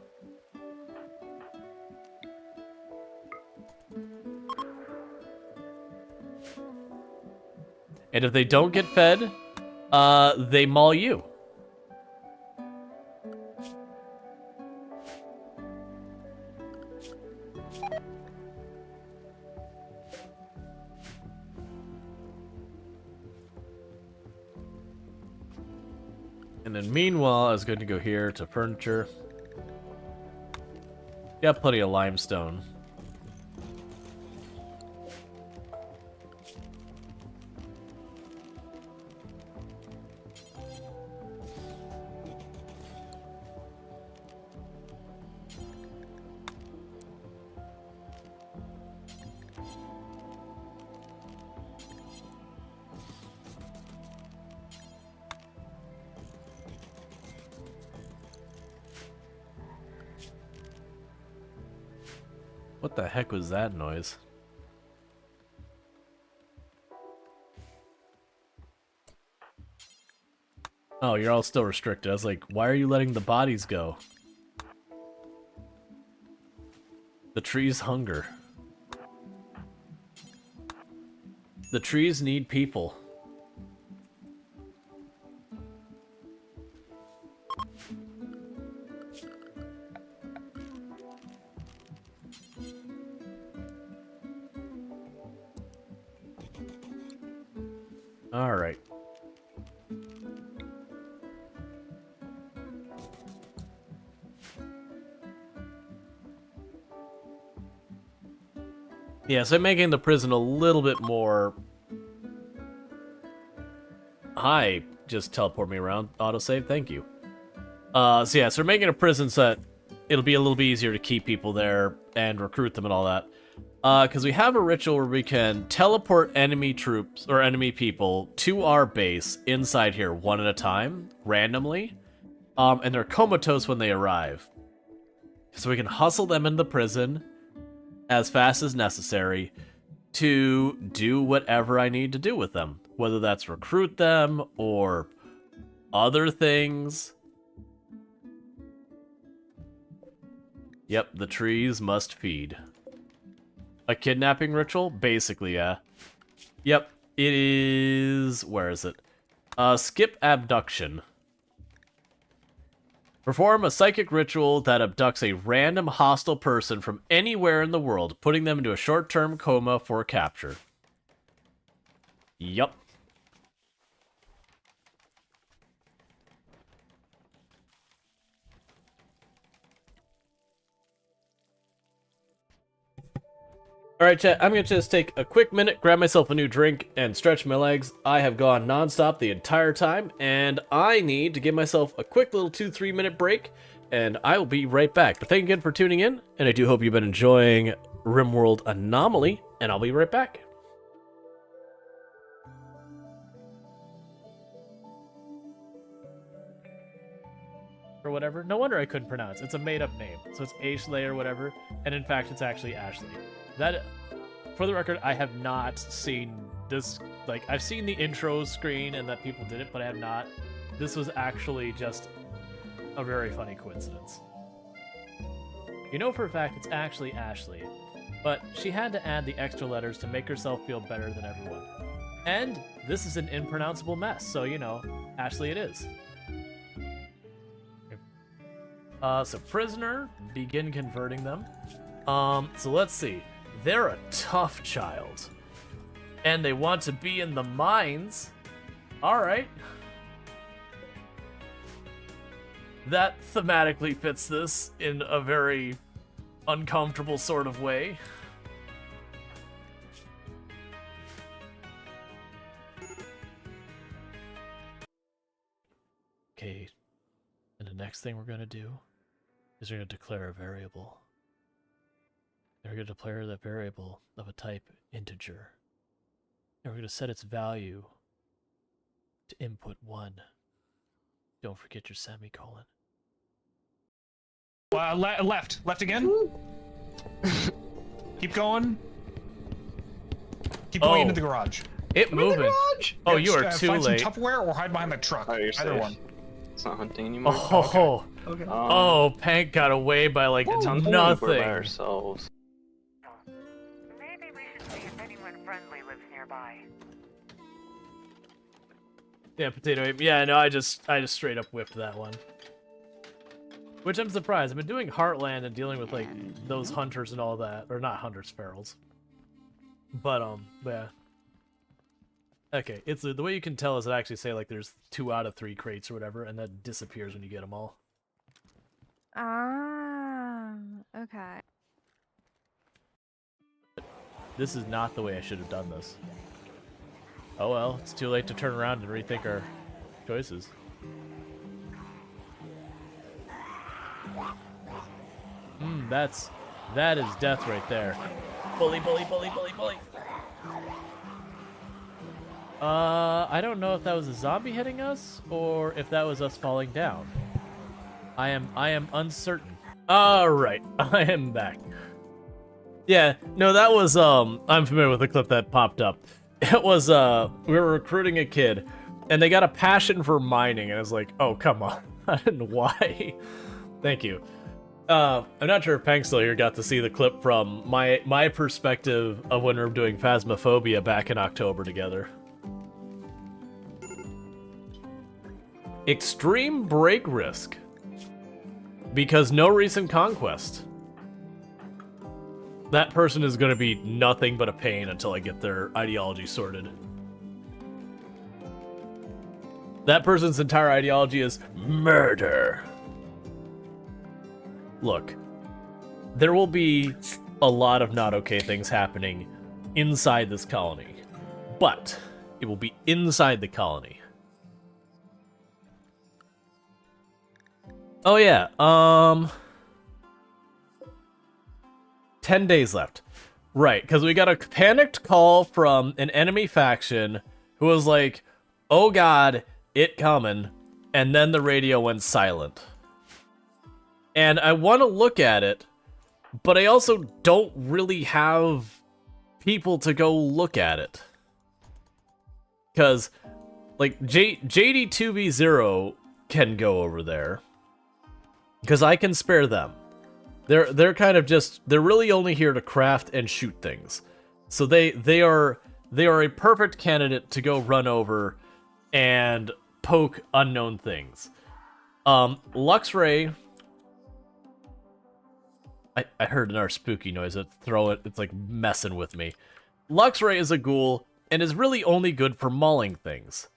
And if they don't get fed, they maul you. And then meanwhile, I was going to go here to furniture. Got plenty of limestone. What the heck was that noise? Oh, you're all still restricted. I was like, why are you letting the bodies go? The trees hunger. The trees need people. All right. Yeah, so making the prison a little bit more... Hi, just teleport me around, autosave, thank you. So yeah, so we're making a prison so that it'll be a little bit easier to keep people there and recruit them and all that. Because we have a ritual where we can teleport enemy troops, or enemy people, to our base inside here one at a time, randomly. And they're comatose when they arrive. So we can hustle them into the prison as fast as necessary to do whatever I need to do with them. Whether that's recruit them, or other things. Yep, the trees must feed. A kidnapping ritual? Basically, yeah. Yep, it is... Where is it? Skip abduction. Perform a psychic ritual that abducts a random hostile person from anywhere in the world, putting them into a short-term coma for capture. Yup. Alright, chat, I'm gonna just take a quick minute, grab myself a new drink, and stretch my legs. I have gone non-stop the entire time, and I need to give myself a quick little 2-3 minute break, and I will be right back. But thank you again for tuning in, and I do hope you've been enjoying RimWorld Anomaly, and I'll be right back. Or whatever. No wonder I couldn't pronounce. It's a made-up name. So it's Ashley or whatever, and in fact it's actually Ashley. That, for the record, I have not seen this, like, I've seen the intro screen and that people did it, but I have not. This was actually just a very funny coincidence. You know for a fact it's actually Ashley, but she had to add the extra letters to make herself feel better than everyone. And this is an impronounceable mess, so, you know, Ashley it is. So prisoner, begin converting them. So let's see. They're a tough child. And they want to be in the mines. Alright. That thematically fits this in a very uncomfortable sort of way. Okay, and the next thing we're going to do is we're going to declare a variable. And we're going to declare that variable of a type integer. And we're going to set its value to input 1. Don't forget your semicolon. Left again. Keep going. Keep going into the garage. Moving. Oh, you are too find late. Some Tupperware or hide behind the truck. Oh, you're Either safe. one. It's not hunting anymore. Oh, Okay. oh, Pank got away by like We're by nothing. ourselves. Maybe we should see if anyone friendly lives nearby. Yeah, potato. Yeah, no, I just straight up whipped that one. Which I'm surprised. I've been doing Heartland and dealing with like those hunters and all that, or not hunters, ferals. But yeah. Okay, it's the way you can tell is it actually say like there's 2 out of 3 crates or whatever, and that disappears when you get them all. Ah, okay. This is not the way I should have done this. Oh well, it's too late to turn around and rethink our choices. That is death right there. Bully, bully, bully, bully, bully. I don't know if that was a zombie hitting us or if that was us falling down. I am uncertain. Alright, I am back. Yeah, no, that was, I'm familiar with the clip that popped up. It was, we were recruiting a kid, and they got a passion for mining, and I was like, oh, come on. I don't know why. Thank you. I'm not sure if Pank still here got to see the clip from my perspective of when we were doing Phasmophobia back in October together. Extreme break risk. Because no recent conquest. That person is going to be nothing but a pain until I get their ideology sorted. That person's entire ideology is murder. Look, there will be a lot of not okay things happening inside this colony, but it will be inside the colony. Oh yeah, 10 days left. Right, because we got a panicked call from an enemy faction who was like, oh god, it coming, and then the radio went silent. And I want to look at it, but I also don't really have people to go look at it. Because, like, JD2v0 can go over there. Because I can spare them. They're kind of just, they're really only here to craft and shoot things. So they are a perfect candidate to go run over and poke unknown things. Luxray, I heard another spooky noise. It's like messing with me. Luxray is a ghoul and is really only good for mauling things.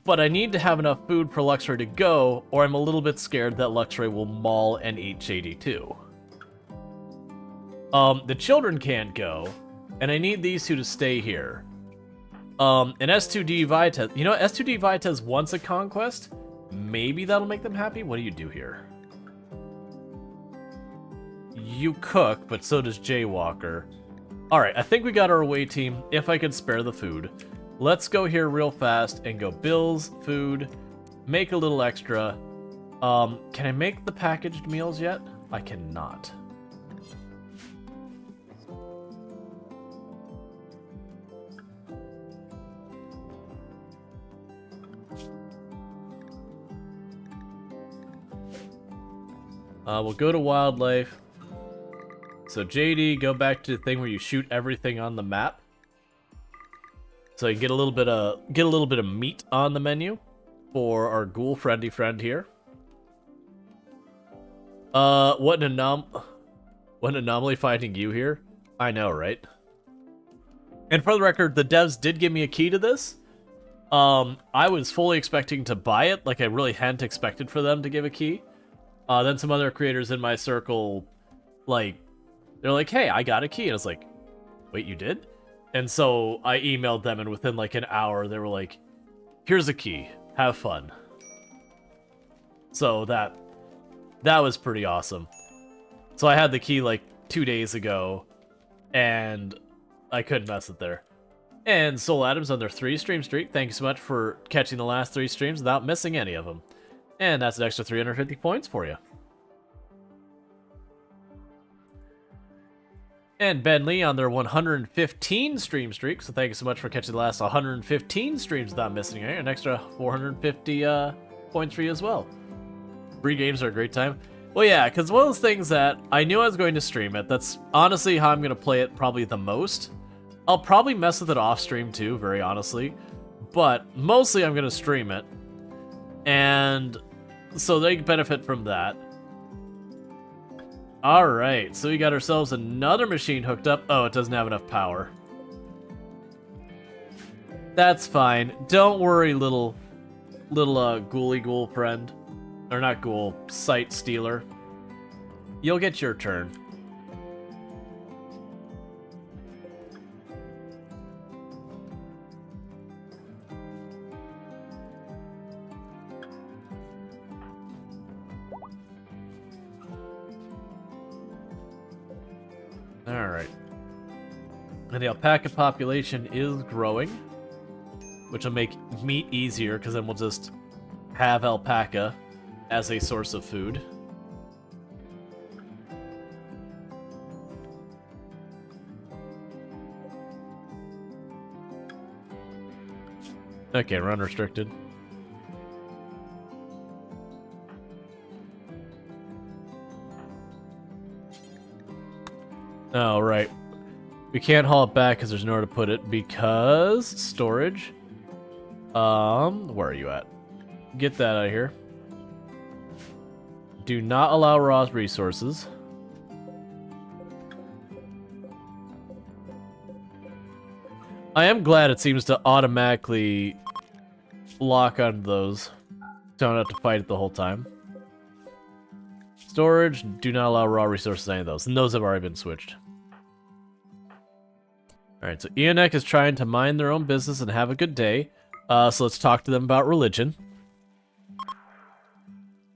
But I need to have enough food for Luxray to go, or I'm a little bit scared that Luxray will maul and eat Shady too. The children can't go, and I need these two to stay here. And S2D Vitez, you know, S2D Vitez wants a conquest. Maybe that'll make them happy. What do you do here? You cook, but so does Jaywalker. Alright, I think we got our away team, if I could spare the food. Let's go here real fast and go bills, food, make a little extra. Can I make the packaged meals yet? I cannot. We'll go to wildlife. So JD, go back to the thing where you shoot everything on the map. So you get a little bit of meat on the menu for our ghoul friendly friend here. What an anomaly finding you here. I know, right? And for the record, the devs did give me a key to this. I was fully expecting to buy it, like I really hadn't expected for them to give a key. Then some other creators in my circle, like, they're like, hey, I got a key. And I was like, wait, you did? And so I emailed them, and within like an hour, they were like, here's a key. Have fun. So that was pretty awesome. So I had the key like 2 days ago, and I couldn't mess it there. And Soul Adams on their 3-stream streak. Thank you so much for catching the last 3 streams without missing any of them. And that's an extra 350 points for you. And Ben Lee on their 115 stream streak. So thank you so much for catching the last 115 streams without missing any. An extra 450 points for you as well. Free games are a great time. Well, yeah, because one of those things that I knew I was going to stream it. That's honestly how I'm going to play it probably the most. I'll probably mess with it off stream too, very honestly. But mostly I'm going to stream it. And so they benefit from that. Alright, so we got ourselves another machine hooked up. Oh, it doesn't have enough power. That's fine. Don't worry, little ghouly ghoul friend. Or not ghoul, sight stealer. You'll get your turn. Alright. And the alpaca population is growing, which will make meat easier, because then we'll just have alpaca as a source of food. Okay, run restricted. Oh, right. We can't haul it back because there's nowhere to put it because storage. Where are you at? Get that out of here. Do not allow raw resources. I am glad it seems to automatically lock on those. Don't have to fight it the whole time. Storage, do not allow raw resources, any of those. And those have already been switched. Alright, so Eonek is trying to mind their own business and have a good day. So let's talk to them about religion.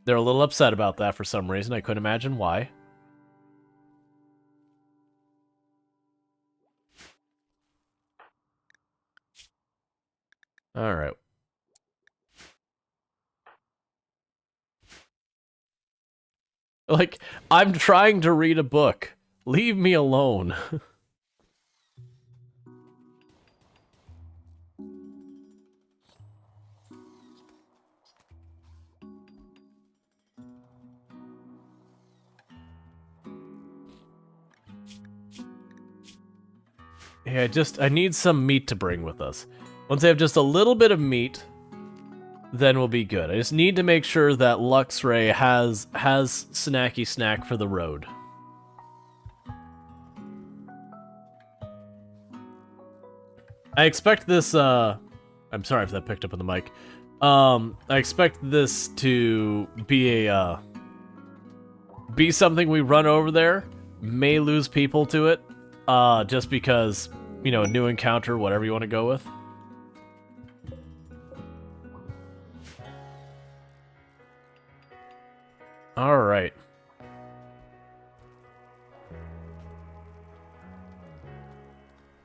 They're a little upset about that for some reason. I couldn't imagine why. Alright. Like, I'm trying to read a book. Leave me alone. Yeah, I need some meat to bring with us. Once I have just a little bit of meat, then we'll be good. I just need to make sure that Luxray has snacky snack for the road. I expect this, I'm sorry if that picked up on the mic. I expect this to be be something we run over there. May lose people to it. Just because, you know, new encounter, whatever you want to go with. Alright.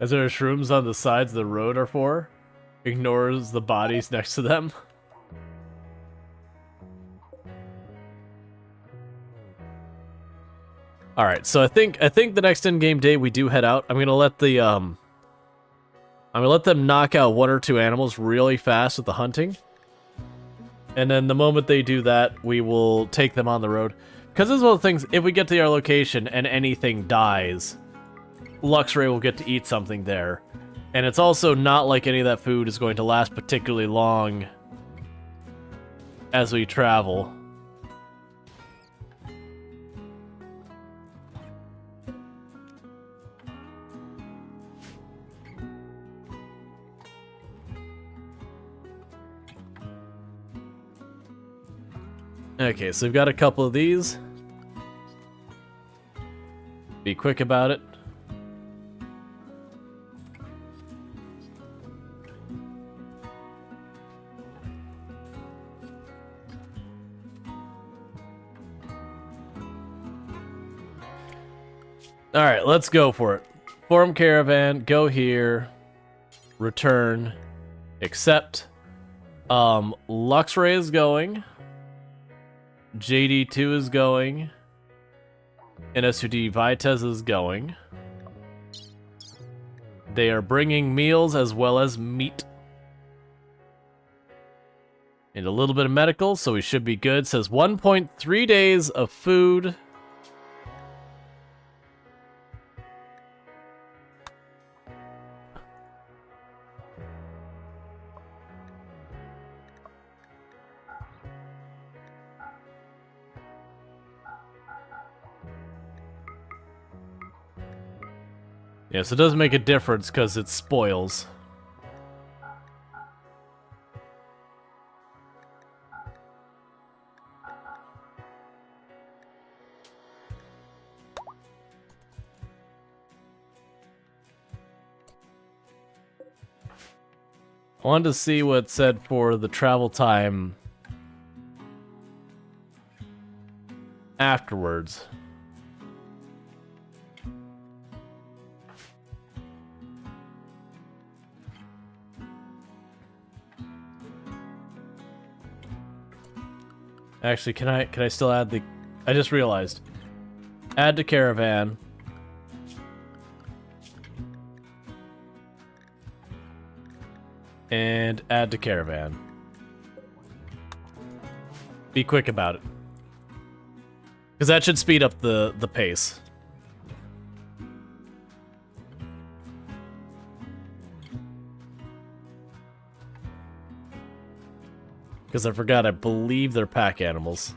As there are shrooms on the sides of the road are for, ignores the bodies next to them. Alright, so I think the next in-game day we do head out. I'm gonna let them knock out 1 or 2 animals really fast with the hunting. And then the moment they do that, we will take them on the road. Because this is one of the things, if we get to our location and anything dies, Luxray will get to eat something there. And it's also not like any of that food is going to last particularly long as we travel. Okay, so we've got a couple of these. Be quick about it. Alright, let's go for it. Form caravan, go here, return, accept. Luxray is going. JD2 is going. NS2D Vitez is going. They are bringing meals as well as meat. And a little bit of medical, so we should be good. It says 1.3 days of food. Yes, it does make a difference because it spoils. I wanted to see what it said for the travel time afterwards. Actually, can I still add the... I just realized. Add to caravan. And add to caravan. Be quick about it. Because that should speed up the pace. Because I forgot, I believe they're pack animals.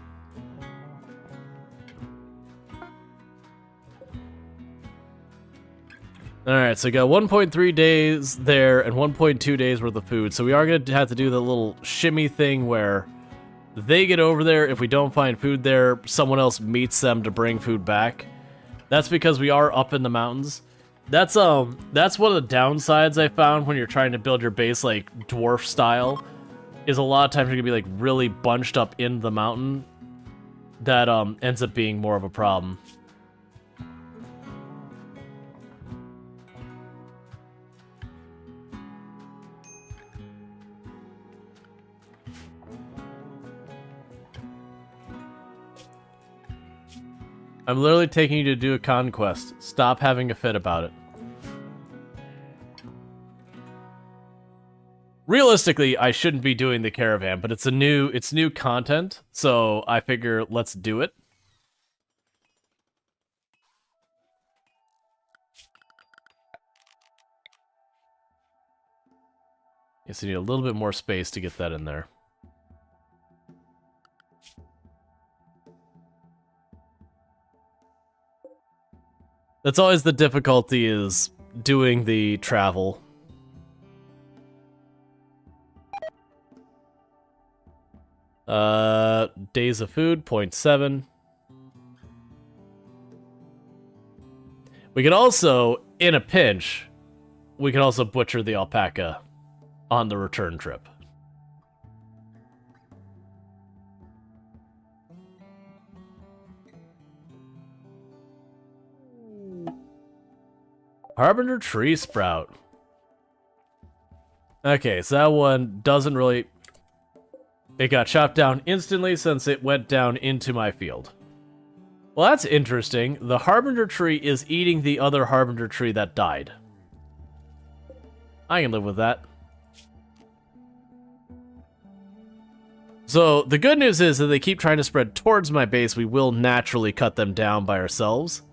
Alright, so we got 1.3 days there and 1.2 days worth of food. So we are going to have to do the little shimmy thing where they get over there. If we don't find food there, someone else meets them to bring food back. That's because we are up in the mountains. That's one of the downsides I found when you're trying to build your base like dwarf style. Is a lot of times you're gonna be like really bunched up in the mountain. That ends up being more of a problem. I'm literally taking you to do a conquest. Stop having a fit about it. Realistically, I shouldn't be doing the caravan, but it's new content, so I figure let's do it. Yes, I need a little bit more space to get that in there. That's always the difficulty, is doing the travel. Days of food, 0.7. We can also, in a pinch, we can also butcher the alpaca on the return trip. Harbinger Tree Sprout. Okay, so that one doesn't really... It got chopped down instantly since it went down into my field. Well, that's interesting. The Harbinger tree is eating the other Harbinger tree that died. I can live with that. So, the good news is that they keep trying to spread towards my base, we will naturally cut them down by ourselves.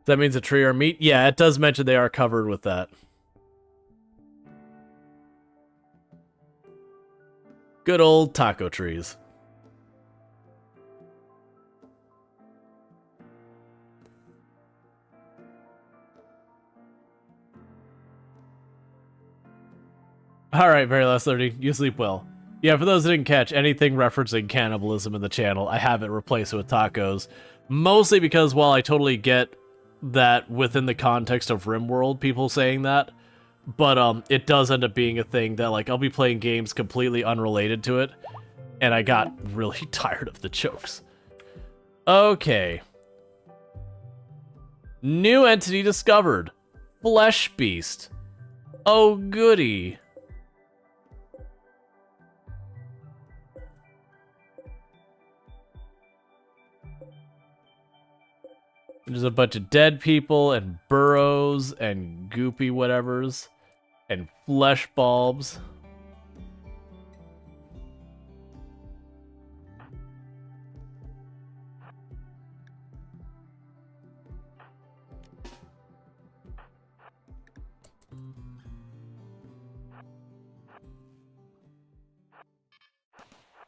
That means a tree or meat? Yeah, it does mention they are covered with that. Good old taco trees. Alright, very last 30. You sleep well. Yeah, for those that didn't catch anything referencing cannibalism in the channel, I have it replaced with tacos. Mostly because while I totally get that within the context of RimWorld, people saying that, but it does end up being a thing that, like, I'll be playing games completely unrelated to it, And I got really tired of the chokes. Okay. New entity discovered. Flesh beast. Oh, goody. There's a bunch of dead people and burrows and goopy whatevers and flesh bulbs.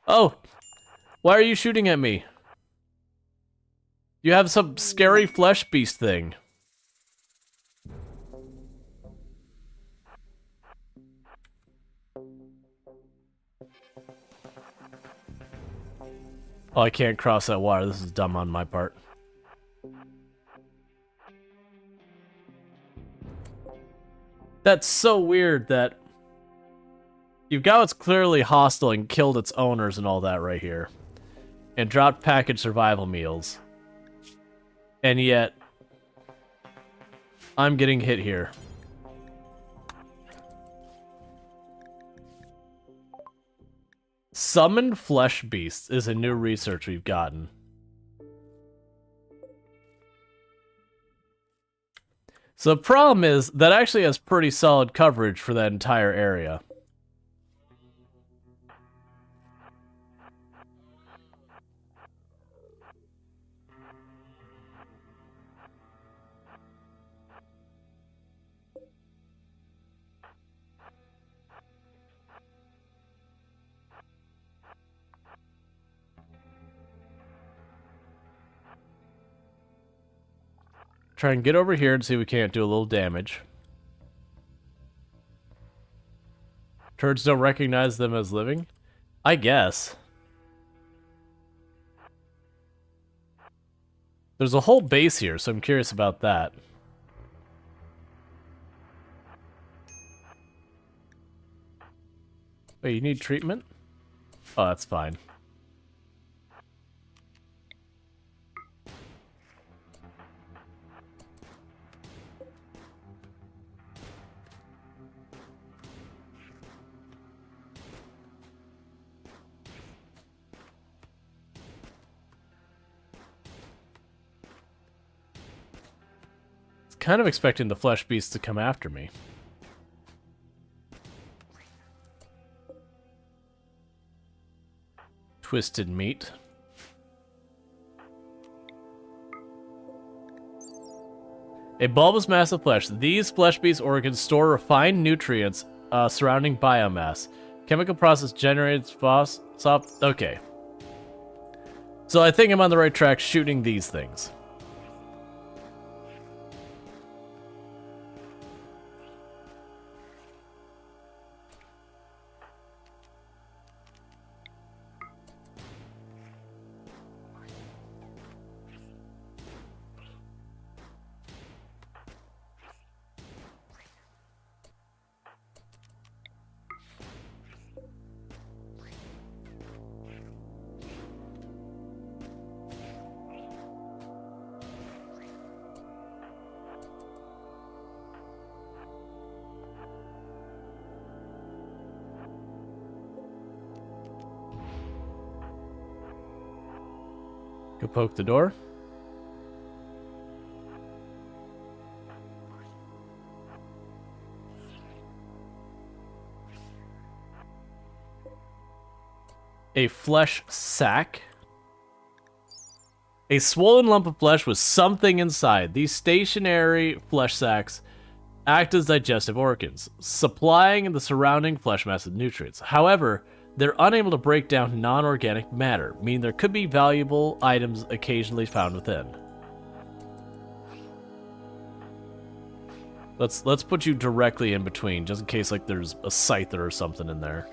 Oh, why are you shooting at me? You have some scary flesh beast thing. Oh, I can't cross that water. This is dumb on my part. That's so weird that you've got what's clearly hostile and killed its owners and all that right here. And dropped packaged survival meals. And yet, I'm getting hit here. Summoned flesh beasts is a new research we've gotten. So the problem is that actually has pretty solid coverage for that entire area. Try and get over here and see if we can't do a little damage. Turds don't recognize them as living? I guess. There's a whole base here, so I'm curious about that. Wait, you need treatment? Oh, that's fine. Kind of expecting the flesh beast to come after me. Twisted meat. A bulbous mass of flesh. These flesh beast organs store refined nutrients surrounding biomass. Chemical process generates okay. So I think I'm on the right track shooting these things. Go poke the door. A flesh sac. A swollen lump of flesh with something inside. These stationary flesh sacs act as digestive organs, supplying the surrounding flesh mass with nutrients. However, they're unable to break down non-organic matter, meaning there could be valuable items occasionally found within. Let's put you directly in between, just in case like there's a scyther or something in there.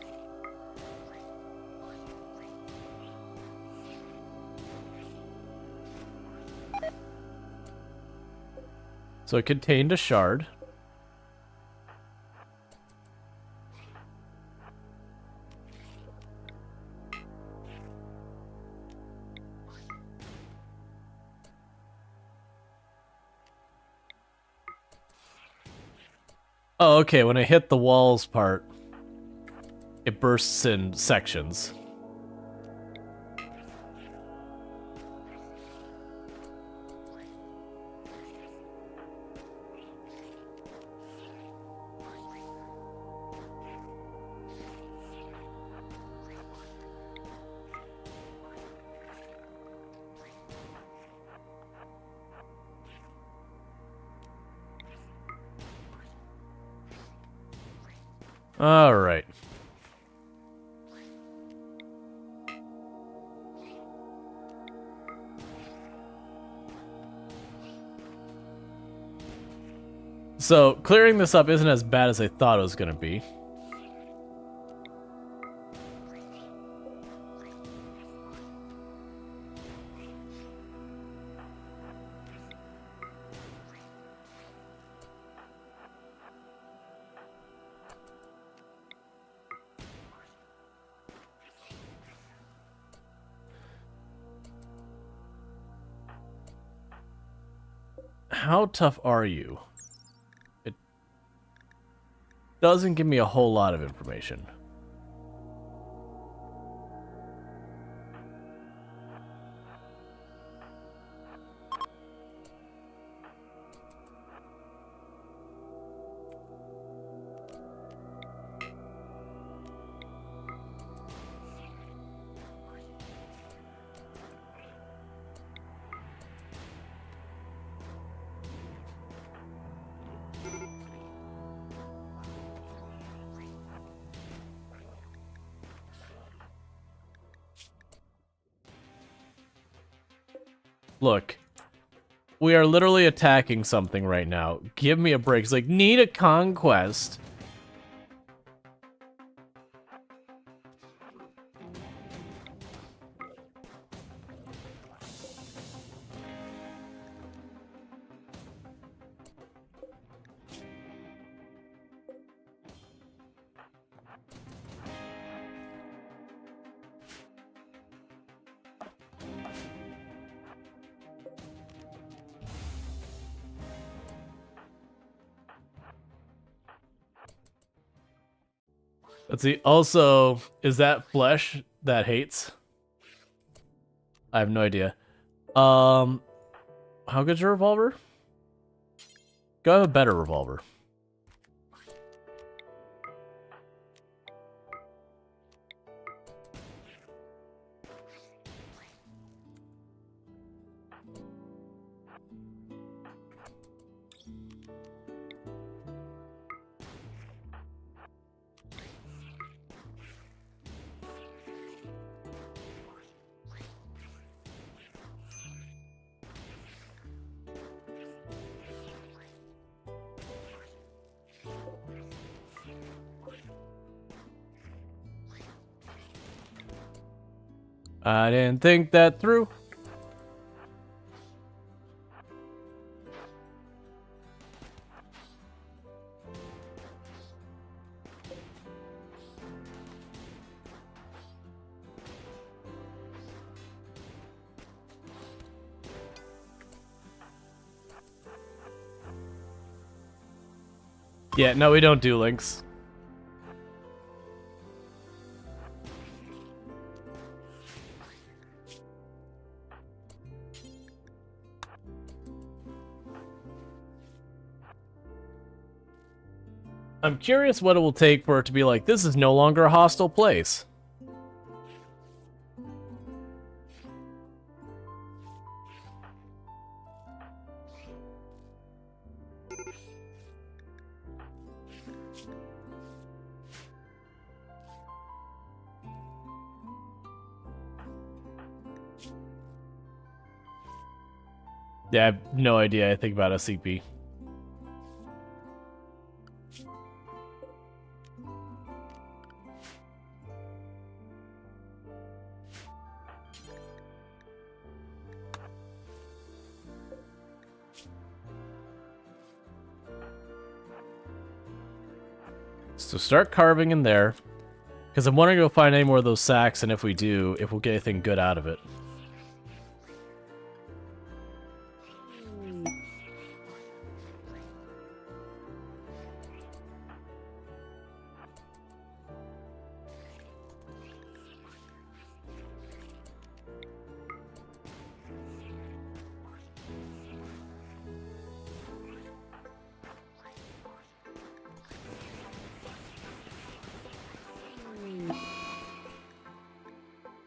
So it contained a shard. Oh, okay, when I hit the walls part, it bursts in sections. All right. So, clearing this up isn't as bad as I thought it was going to be. How tough are you? It doesn't give me a whole lot of information. Look, we are literally attacking something right now. Give me a break. It's like, need a conquest. Let's see. Also, is that flesh that hates? I have no idea. How good's your revolver? Go have a better revolver. I didn't think that through. Yeah, no, we don't do links. I'm curious what it will take for it to be like, this is no longer a hostile place. Yeah, I have no idea anything about SCP. So start carving in there, because I'm wondering if we'll find any more of those sacks, and if we do, if we'll get anything good out of it.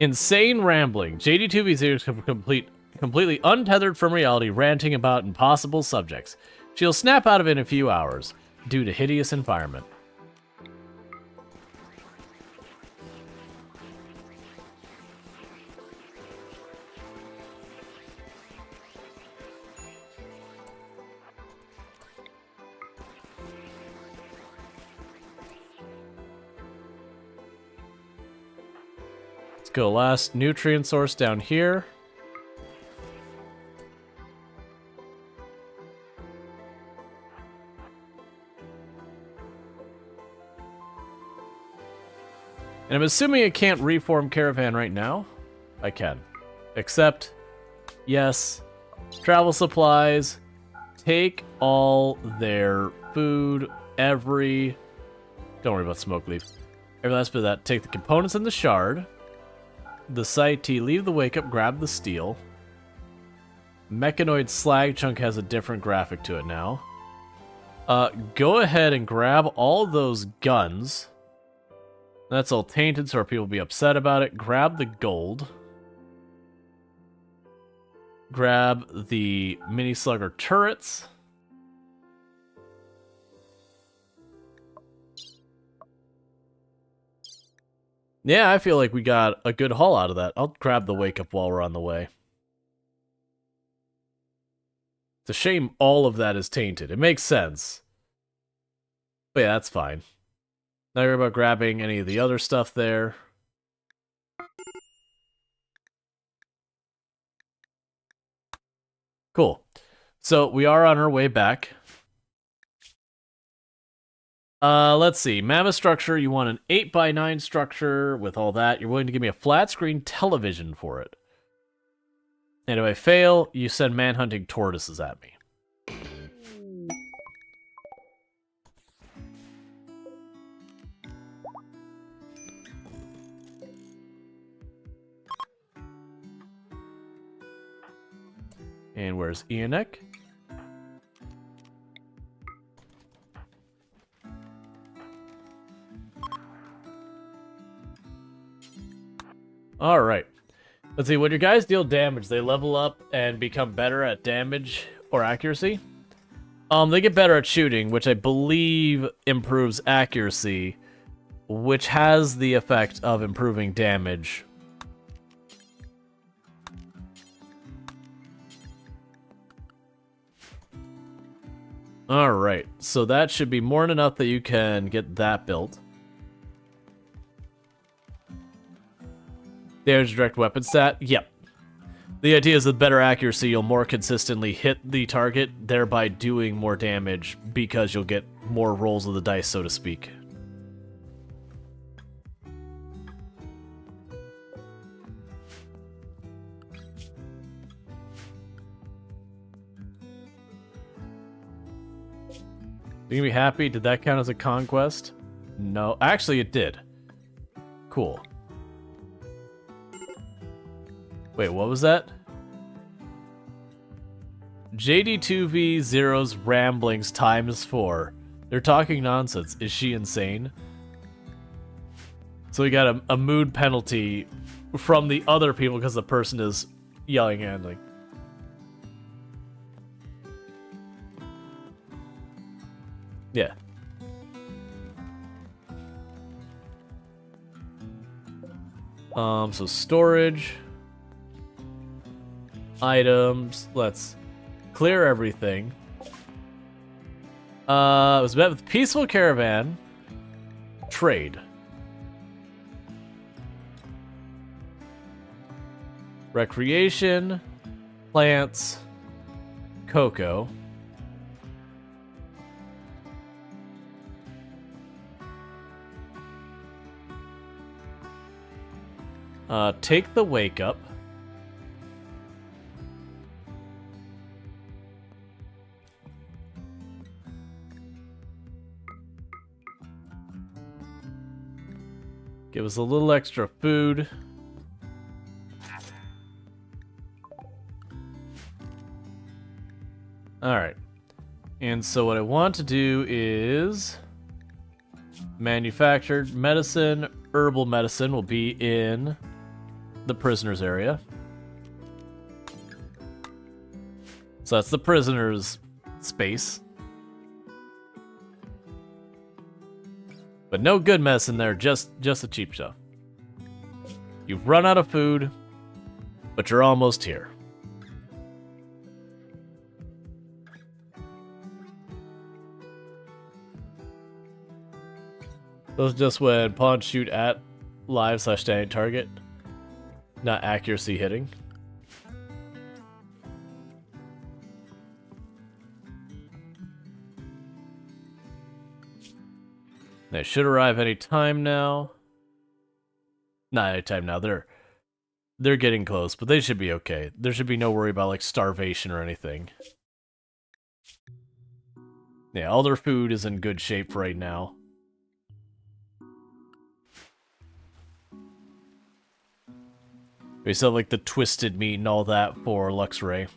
Insane rambling. JD2V0 is completely untethered from reality, ranting about impossible subjects. She'll snap out of it in a few hours, due to hideous environment. Let's go last nutrient source down here. And I'm assuming I can't reform caravan right now. I can. Except, yes, travel supplies, take all their food, don't worry about smoke leaf. Every last bit of that. Take the components in the shard. The site T, leave the wake up, grab the steel. Mechanoid slag chunk has a different graphic to it now. Go ahead and grab all those guns. That's all tainted, so our people will be upset about it. Grab the gold. Grab the mini slugger turrets. Yeah, I feel like we got a good haul out of that. I'll grab the wake up while we're on the way. It's a shame all of that is tainted. It makes sense. But yeah, that's fine. Not worry about grabbing any of the other stuff there. Cool. So we are on our way back. Let's see. Mammoth structure, you want an 8x9 structure with all that. You're willing to give me a flat screen television for it. And if I fail, you send manhunting tortoises at me. And where's Ionek? Alright. Let's see, when your guys deal damage, they level up and become better at damage or accuracy. They get better at shooting, which I believe improves accuracy, which has the effect of improving damage. Alright, so that should be more than enough that you can get that built. Damage direct weapon stat? Yep. The idea is with better accuracy, you'll more consistently hit the target, thereby doing more damage because you'll get more rolls of the dice, so to speak. You gonna be happy? Did that count as a conquest? No. Actually, it did. Cool. Wait, what was that? JD2V0's ramblings ×4. They're talking nonsense. Is she insane? So we got a mood penalty from the other people because the person is yelling and like. Yeah. So storage. Items. Let's clear everything. It was met with peaceful caravan. Trade. Recreation. Plants. Cocoa. Take the wake up. Give us a little extra food. Alright. And so what I want to do is manufactured medicine, herbal medicine will be in the prisoners area. So that's the prisoners space. But no good mess in there, just the cheap stuff. You've run out of food, but you're almost here. Those just when pawns shoot at live/standing target, not accuracy hitting. They should arrive any time now. Not any time now. They're getting close, but they should be okay. There should be no worry about like starvation or anything. Yeah, all their food is in good shape right now. We still have like the twisted meat and all that for Luxray.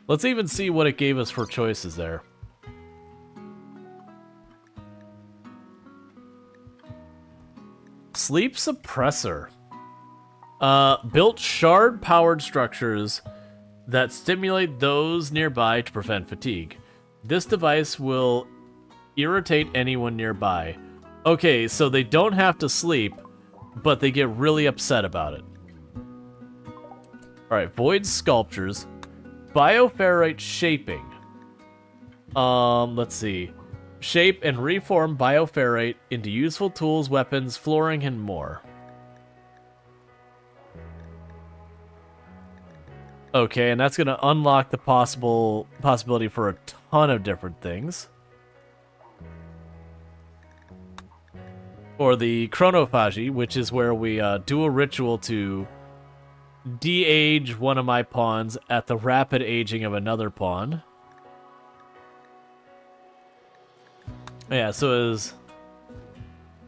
Let's even see what it gave us for choices there. Sleep suppressor. Built shard-powered structures that stimulate those nearby to prevent fatigue. This device will irritate anyone nearby. Okay, so they don't have to sleep, but they get really upset about it. Alright, void sculptures. Bioferrite shaping. Let's see. Shape and reform bioferrite into useful tools, weapons, flooring, and more. Okay, and that's going to unlock the possibility for a ton of different things. Or the chronophagy, which is where we do a ritual to de-age one of my pawns at the rapid aging of another pawn. Yeah, so is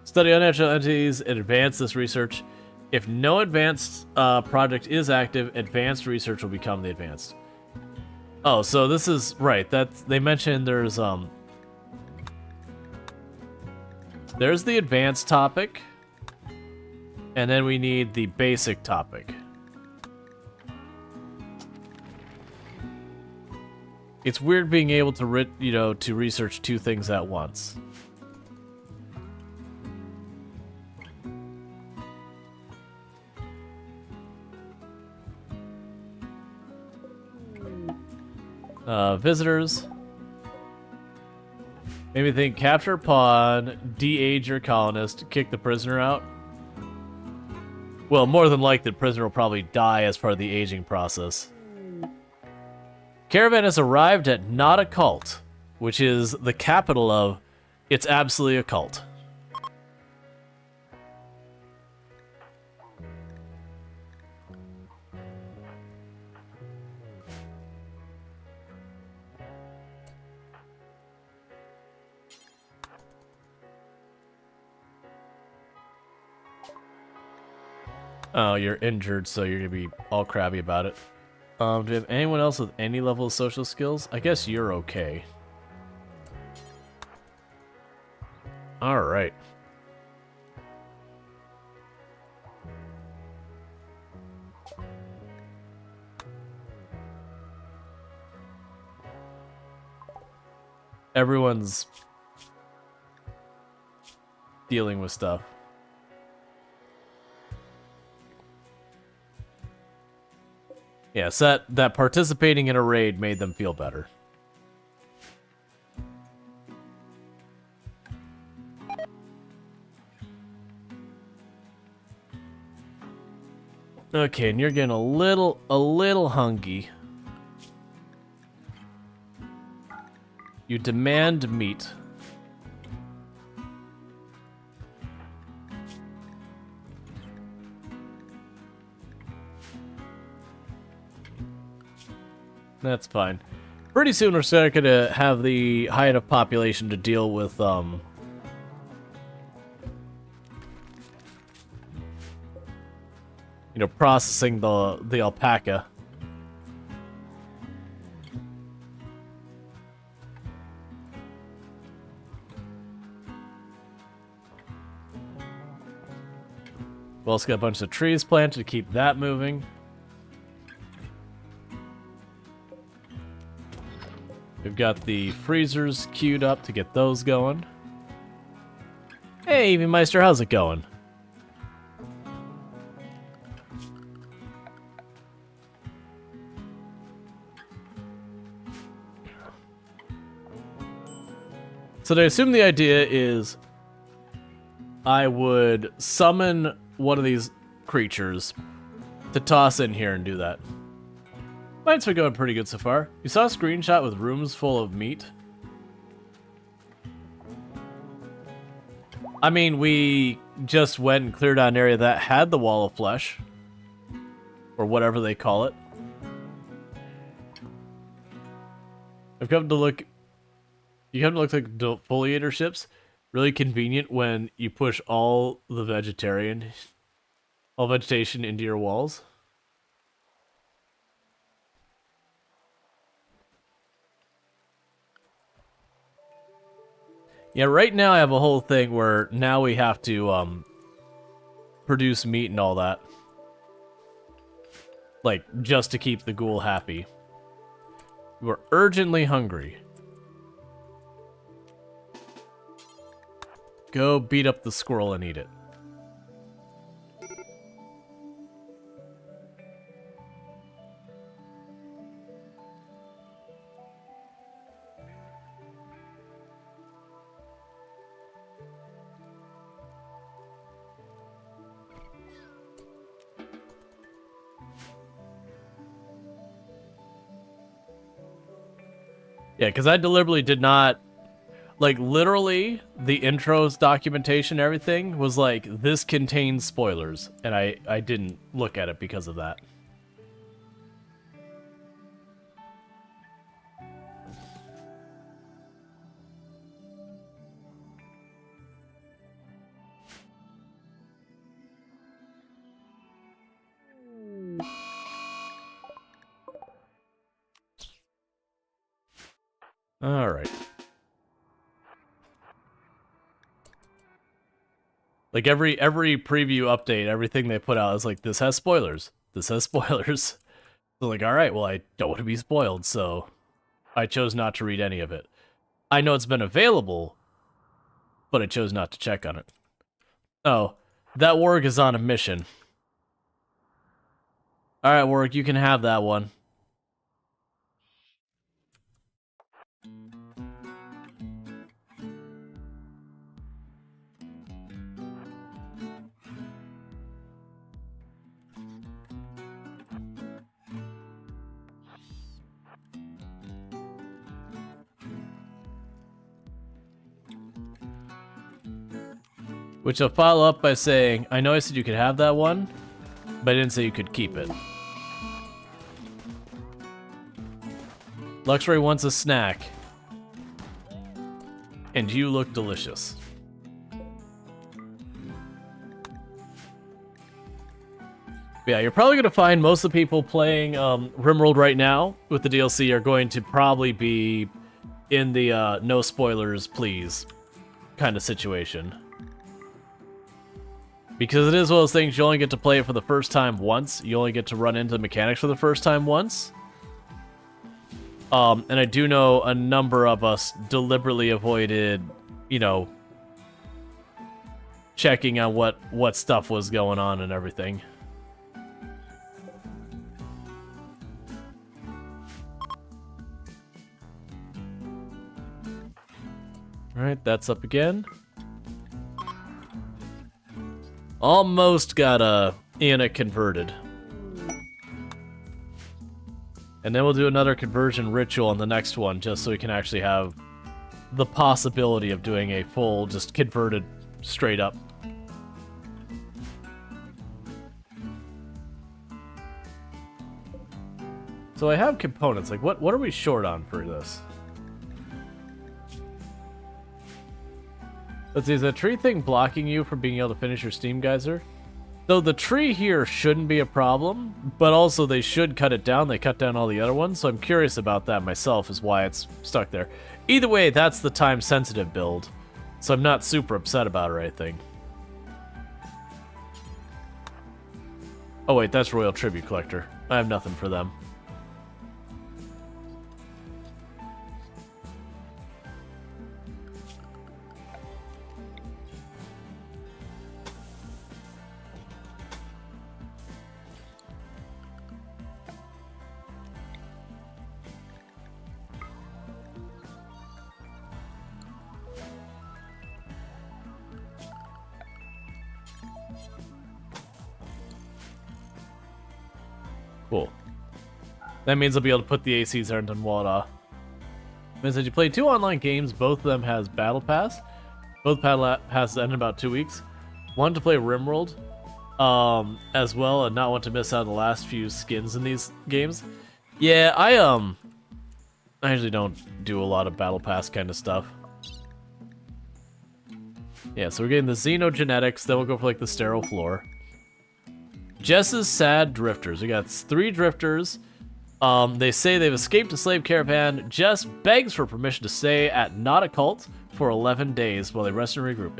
study unnatural entities and advance this research. If no advanced project is active, advanced research will become the advanced. Oh, so this is right. They mentioned there's the advanced topic, and then we need the basic topic. It's weird being able to to research two things at once. Visitors. Maybe think capture pawn, de-age your colonist, kick the prisoner out. Well, more than likely the prisoner will probably die as part of the aging process. Caravan has arrived at Not a Cult, which is the capital of It's Absolutely a Cult. Oh, you're injured, so you're gonna be all crabby about it. Do you have anyone else with any level of social skills? I guess you're okay. Alright. Everyone's dealing with stuff. Yes, that participating in a raid made them feel better. Okay, and you're getting a little hungry. You demand meat. That's fine. Pretty soon we're starting to have the high enough population to deal with, processing the alpaca. We also got a bunch of trees planted to keep that moving. We've got the freezers queued up to get those going. Hey, Meister, how's it going? So I assume the idea is I would summon one of these creatures to toss in here and do that. Mine's been going pretty good so far. You saw a screenshot with rooms full of meat? I mean, we just went and cleared out an area that had the wall of flesh. Or whatever they call it. I've come to look... You come to look like defoliator ships. Really convenient when you push all vegetation into your walls. Yeah, right now I have a whole thing where now we have to produce meat and all that. Like, just to keep the ghoul happy. We're urgently hungry. Go beat up the squirrel and eat it. Yeah, because I deliberately did not... Like, literally, the intro's documentation and everything was like, this contains spoilers. And I didn't look at it because of that. Alright. Like every preview update, everything they put out is like, this has spoilers. This has spoilers. So like, alright, well, I don't want to be spoiled, so I chose not to read any of it. I know it's been available, but I chose not to check on it. Oh, that warg is on a mission. Alright, warg, you can have that one. Which I'll follow up by saying, I know I said you could have that one, but I didn't say you could keep it. Luxray wants a snack. And you look delicious. Yeah, you're probably going to find most of the people playing RimWorld right now with the DLC are going to probably be in the no spoilers, please kind of situation. Because it is one of those things, you only get to play it for the first time once. You only get to run into the mechanics for the first time once. And I do know a number of us deliberately avoided, you know, checking on what stuff was going on and everything. Alright, that's up again. Almost got Anna converted. And then we'll do another conversion ritual on the next one, just so we can actually have the possibility of doing a full, just converted straight up. So I have components, like what are we short on for this? Let's see, is that tree thing blocking you from being able to finish your steam geyser? So the tree here shouldn't be a problem, but also they should cut it down. They cut down all the other ones, so I'm curious about that myself, is why it's stuck there. Either way, that's the time-sensitive build, so I'm not super upset about it or anything. Oh wait, that's Royal Tribute Collector. I have nothing for them. Cool. That means I'll be able to put the ACs there and then wall it off. Means that you play 2 online games, both of them has Battle Pass. Both Battle Passes end in about 2 weeks. One to play RimWorld, as well, and not want to miss out on the last few skins in these games. Yeah, I usually don't do a lot of Battle Pass kind of stuff. Yeah, so we're getting the Xenogenetics, then we'll go for like the Sterile Floor. Jess's Sad Drifters. We got 3 drifters. They say they've escaped a slave caravan. Jess begs for permission to stay at Not a Cult for 11 days while they rest and regroup.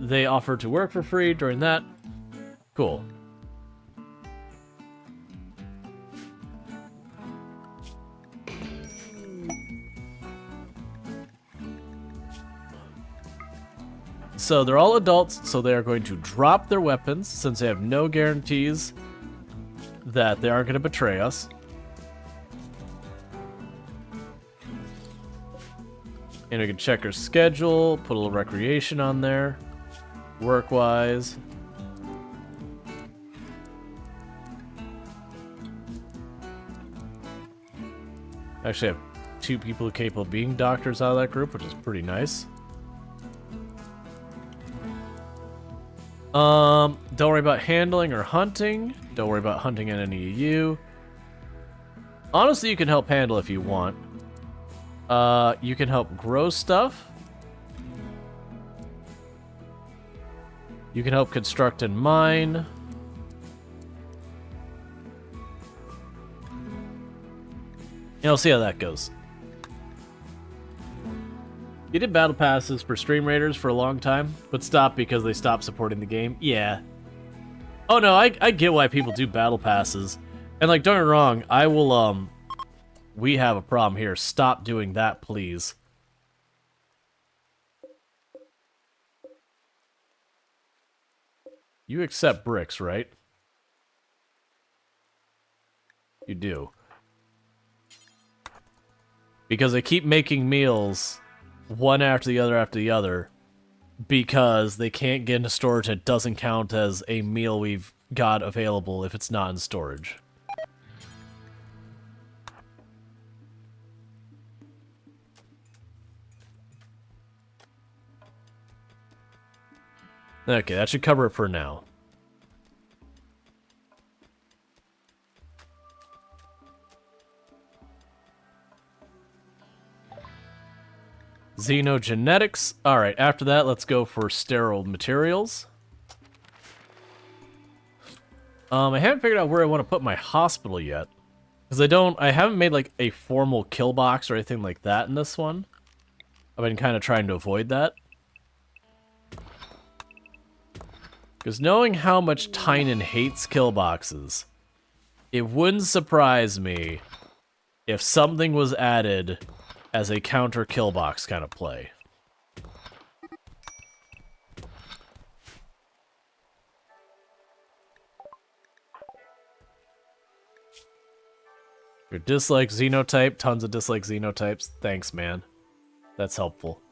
They offer to work for free during that. Cool. So they're all adults, so they are going to drop their weapons since they have no guarantees that they aren't going to betray us. And we can check our schedule, put a little recreation on there, work-wise. Actually, I have 2 people capable of being doctors out of that group, which is pretty nice. Don't worry about handling or hunting. Don't worry about hunting at any of you. Honestly, you can help handle if you want. You can help grow stuff. You can help construct and mine. And we'll see how that goes. You did battle passes for Stream Raiders for a long time, but stopped because they stopped supporting the game. Yeah. Oh no, I get why people do battle passes. And like, don't get me wrong, I will, we have a problem here. Stop doing that, please. You accept bricks, right? You do. Because they keep making meals one after the other, because they can't get into storage. It doesn't count as a meal we've got available if it's not in storage. Okay, that should cover it for now. Xenogenetics. Alright, after that, let's go for sterile materials. I haven't figured out where I want to put my hospital yet. Because I haven't made like a formal kill box or anything like that in this one. I've been kind of trying to avoid that. Because knowing how much Tynan hates kill boxes, it wouldn't surprise me if something was added as a counter kill box kind of play. Your dislike xenotype, tons of dislike xenotypes. Thanks, man. That's helpful.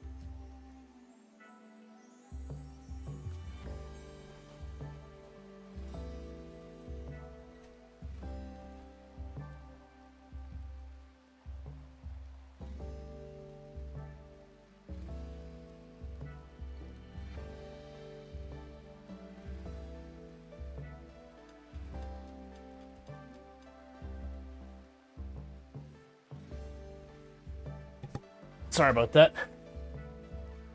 Sorry about that.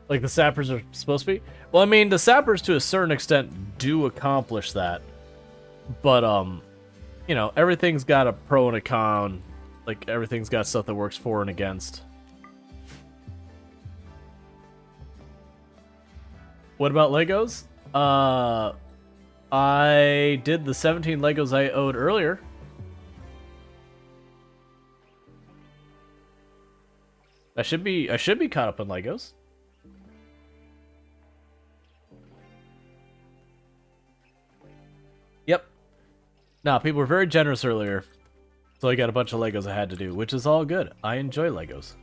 Like the sappers are supposed to be? Well, I mean, the sappers to a certain extent do accomplish that. But, you know, everything's got a pro and a con. Like, everything's got stuff that works for and against. What about Legos? I did the 17 Legos I owed earlier. I should be caught up on Legos. Yep. Nah, people were very generous earlier. So I got a bunch of Legos I had to do, which is all good. I enjoy Legos.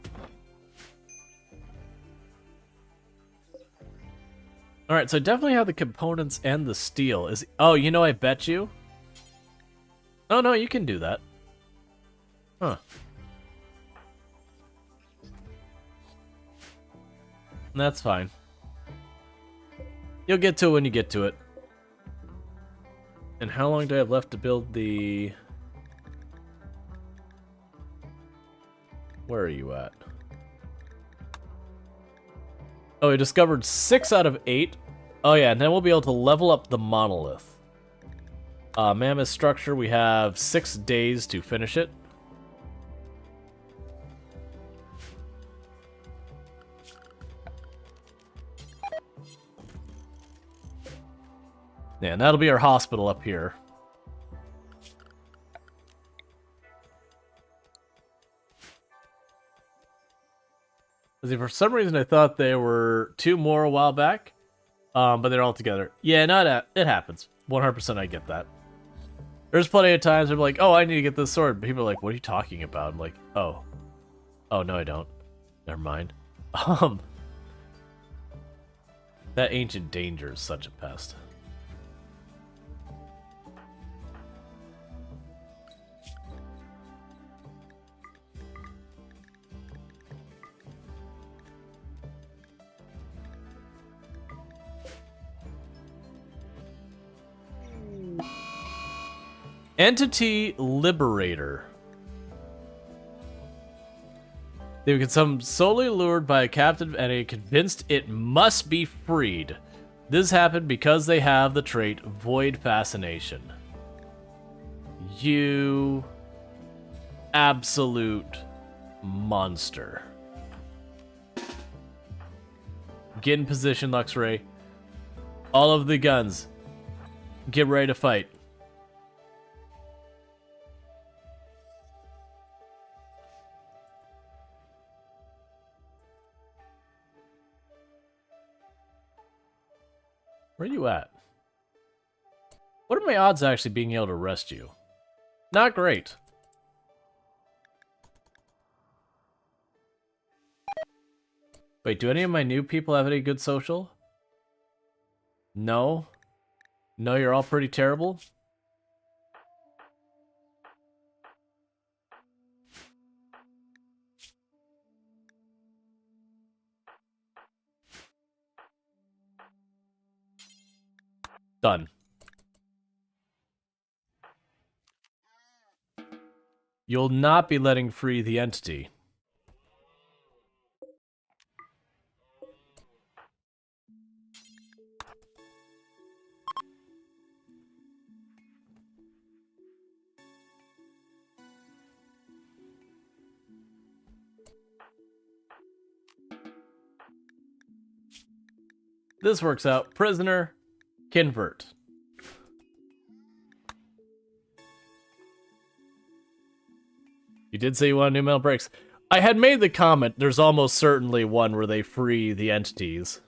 Alright, so I definitely have the components and the steel. Oh, you know, I bet you? Oh, no, you can do that. Huh. That's fine. You'll get to it when you get to it. And how long do I have left to build the... Where are you at? Oh, we discovered 6 out of 8. Oh yeah, and then we'll be able to level up the monolith. Mammoth structure, we have 6 days to finish it. Yeah, and that'll be our hospital up here. See, for some reason I thought there were 2 more a while back, but they're all together. Yeah, it happens. 100% I get that. There's plenty of times I'm like, oh, I need to get this sword. People are like, what are you talking about? I'm like, oh. Oh, no, I don't. Never mind. That ancient danger is such a pest. Entity Liberator. They become solely lured by a captive entity convinced it must be freed. This happened because they have the trait Void Fascination. You absolute monster. Get in position, Luxray. All of the guns. Get ready to fight. Where are you at? What are my odds of actually being able to arrest you? Not great. Wait, do any of my new people have any good social? No? No, you're all pretty terrible? Done. You'll not be letting free the entity. This works out. Prisoner, convert. You did say you want new metal brakes. I had made the comment, there's almost certainly one where they free the entities.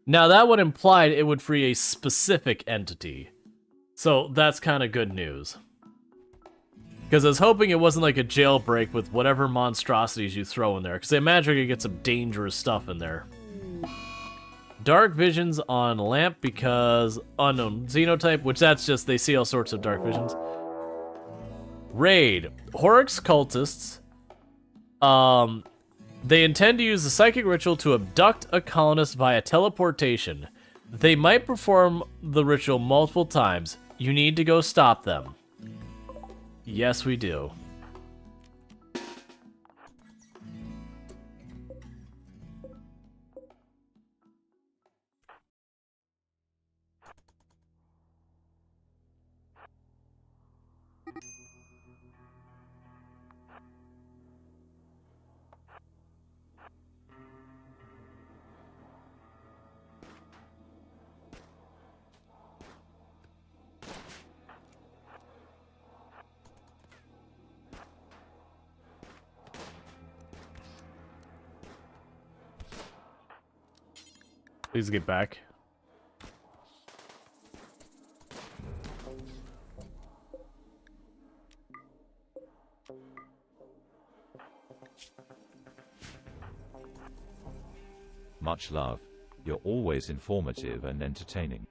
Now that would imply it would free a specific entity. So that's kind of good news. Because I was hoping it wasn't like a jailbreak with whatever monstrosities you throw in there. Because I imagine you get some dangerous stuff in there. Dark visions on lamp because unknown xenotype, which that's just they see all sorts of dark visions. Raid. Horrocks cultists. They intend to use the psychic ritual to abduct a colonist via teleportation. They might perform the ritual multiple times. You need to go stop them. Yes, we do. Please get back. Much love. You're always informative and entertaining.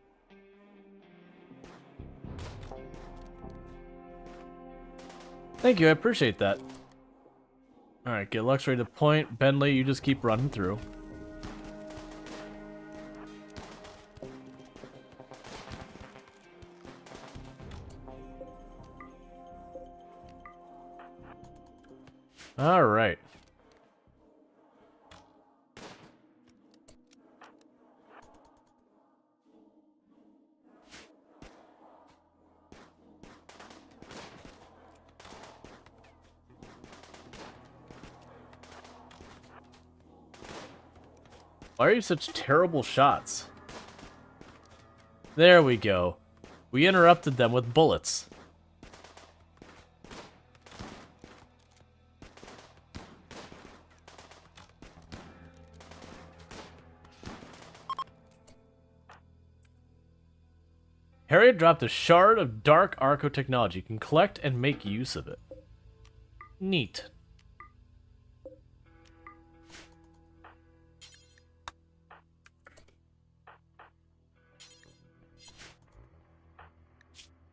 Thank you, I appreciate that. Alright, get Lux ready to point. Bentley, you just keep running through. Alright. Why are you such terrible shots? There we go. We interrupted them with bullets. Harriet dropped a shard of dark arco technology. You can collect and make use of it. Neat.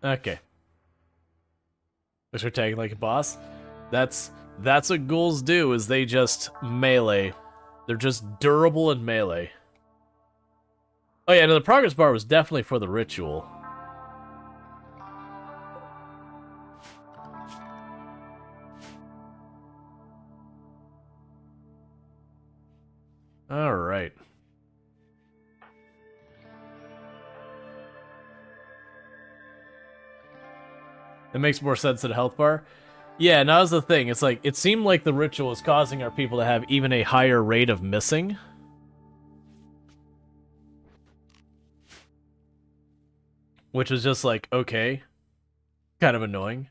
Okay. Which we're tagging like a boss. That's what ghouls do, is they just melee. They're just durable and melee. Oh yeah, no, the progress bar was definitely for the ritual. Alright. It makes more sense than a health bar. Yeah, now that's the thing. It's like, it seemed like the ritual is causing our people to have even a higher rate of missing. Which was just like, okay. Kind of annoying.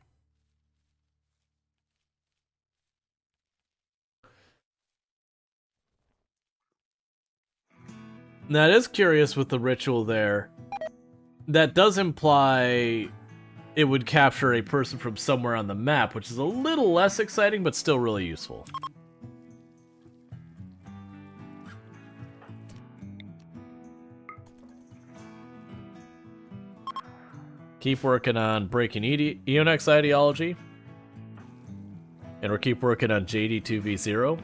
Now, it is curious with the ritual there. That does imply it would capture a person from somewhere on the map, which is a little less exciting, but still really useful. Keep working on breaking Eonex ideology. And we'll keep working on JD 2v0.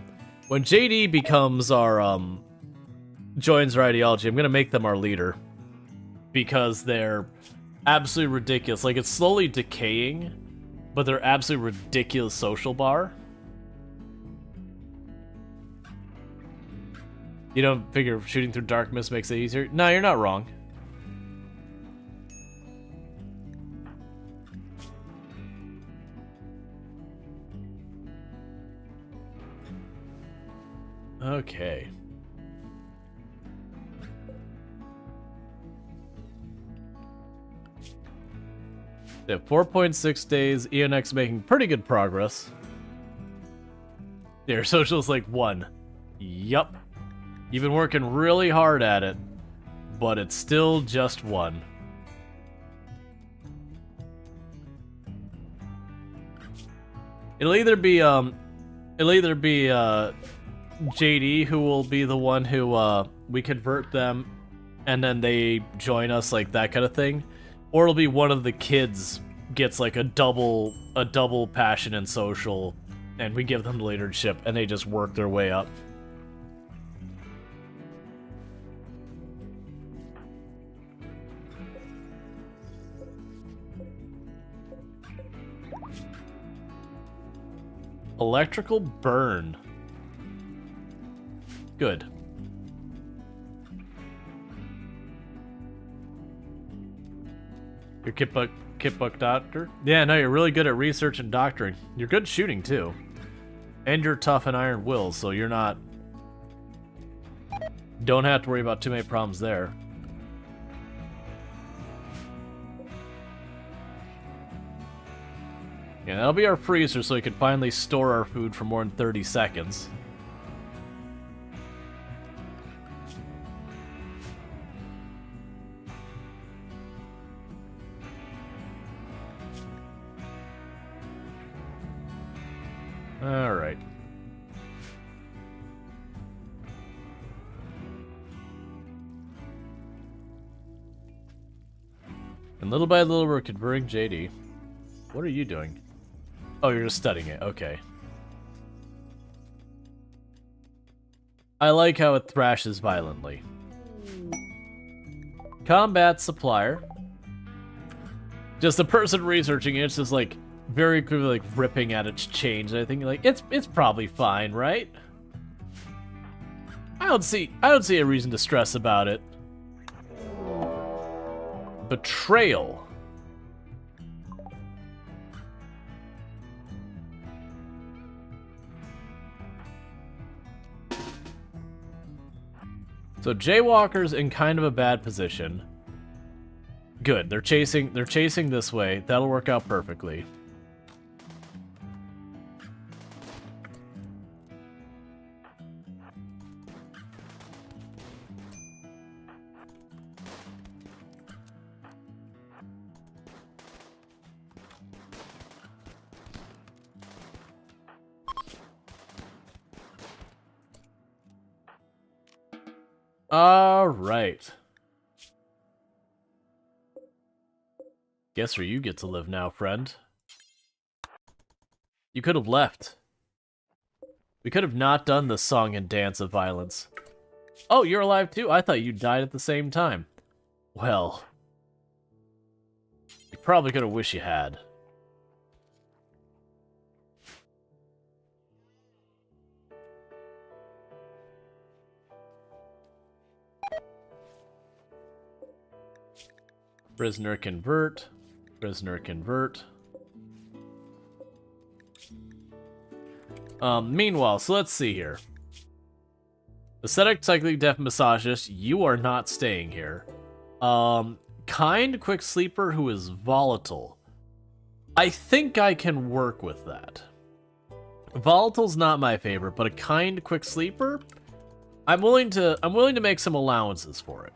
When JD becomes our, joins our ideology, I'm gonna make them our leader. Because they're absolutely ridiculous. Like, it's slowly decaying, but they're absolutely ridiculous social bar. You don't figure shooting through dark mist makes it easier? No, you're not wrong. Okay. They have 4.6 days. Eonex making pretty good progress. Their social is like 1. Yup. You've been working really hard at it, but it's still just 1. It'll either be JD who will be the one who we convert them and then they join us, like that kind of thing. Or it'll be one of the kids gets like a double passion and social, and we give them leadership, and they just work their way up. Electrical burn. Good. Your kit book doctor? Yeah, no, you're really good at research and doctoring. You're good shooting, too. And you're tough and iron will, so you're not... Don't have to worry about too many problems there. Yeah, that'll be our freezer, so we can finally store our food for more than 30 seconds. And little by little, we're converting JD. What are you doing? Oh, you're just studying it. Okay. I like how it thrashes violently. Combat supplier. Just the person researching it, it's just like very clearly like ripping at its chains. I think like it's probably fine, right? I don't see a reason to stress about it. Betrayal. So Jaywalker's in kind of a bad position. Good, they're chasing this way. That'll work out perfectly. All right. Guess where you get to live now, friend. You could have left. We could have not done the song and dance of violence. Oh, you're alive too? I thought you died at the same time. Well, you're probably gonna wish you had. Prisoner convert. Prisoner convert. Meanwhile, so let's see here. Aesthetic, psychic, deaf, misogynist, you are not staying here. Kind, quick sleeper who is volatile. I think I can work with that. Volatile's not my favorite, but a kind, quick sleeper, I'm willing to make some allowances for it.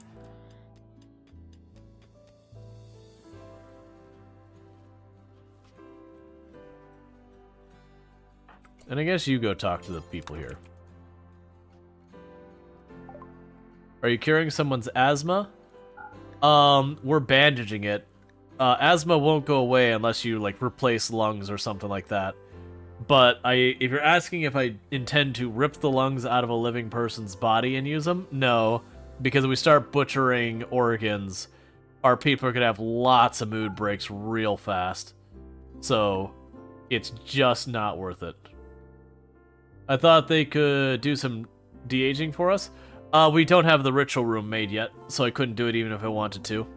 And I guess you go talk to the people here. Are you curing someone's asthma? We're bandaging it. Asthma won't go away unless you, like, replace lungs or something like that. But if you're asking if I intend to rip the lungs out of a living person's body and use them, no. Because if we start butchering organs, our people are going to have lots of mood breaks real fast. So, it's just not worth it. I thought they could do some de-aging for us. We don't have the ritual room made yet, so I couldn't do it even if I wanted to.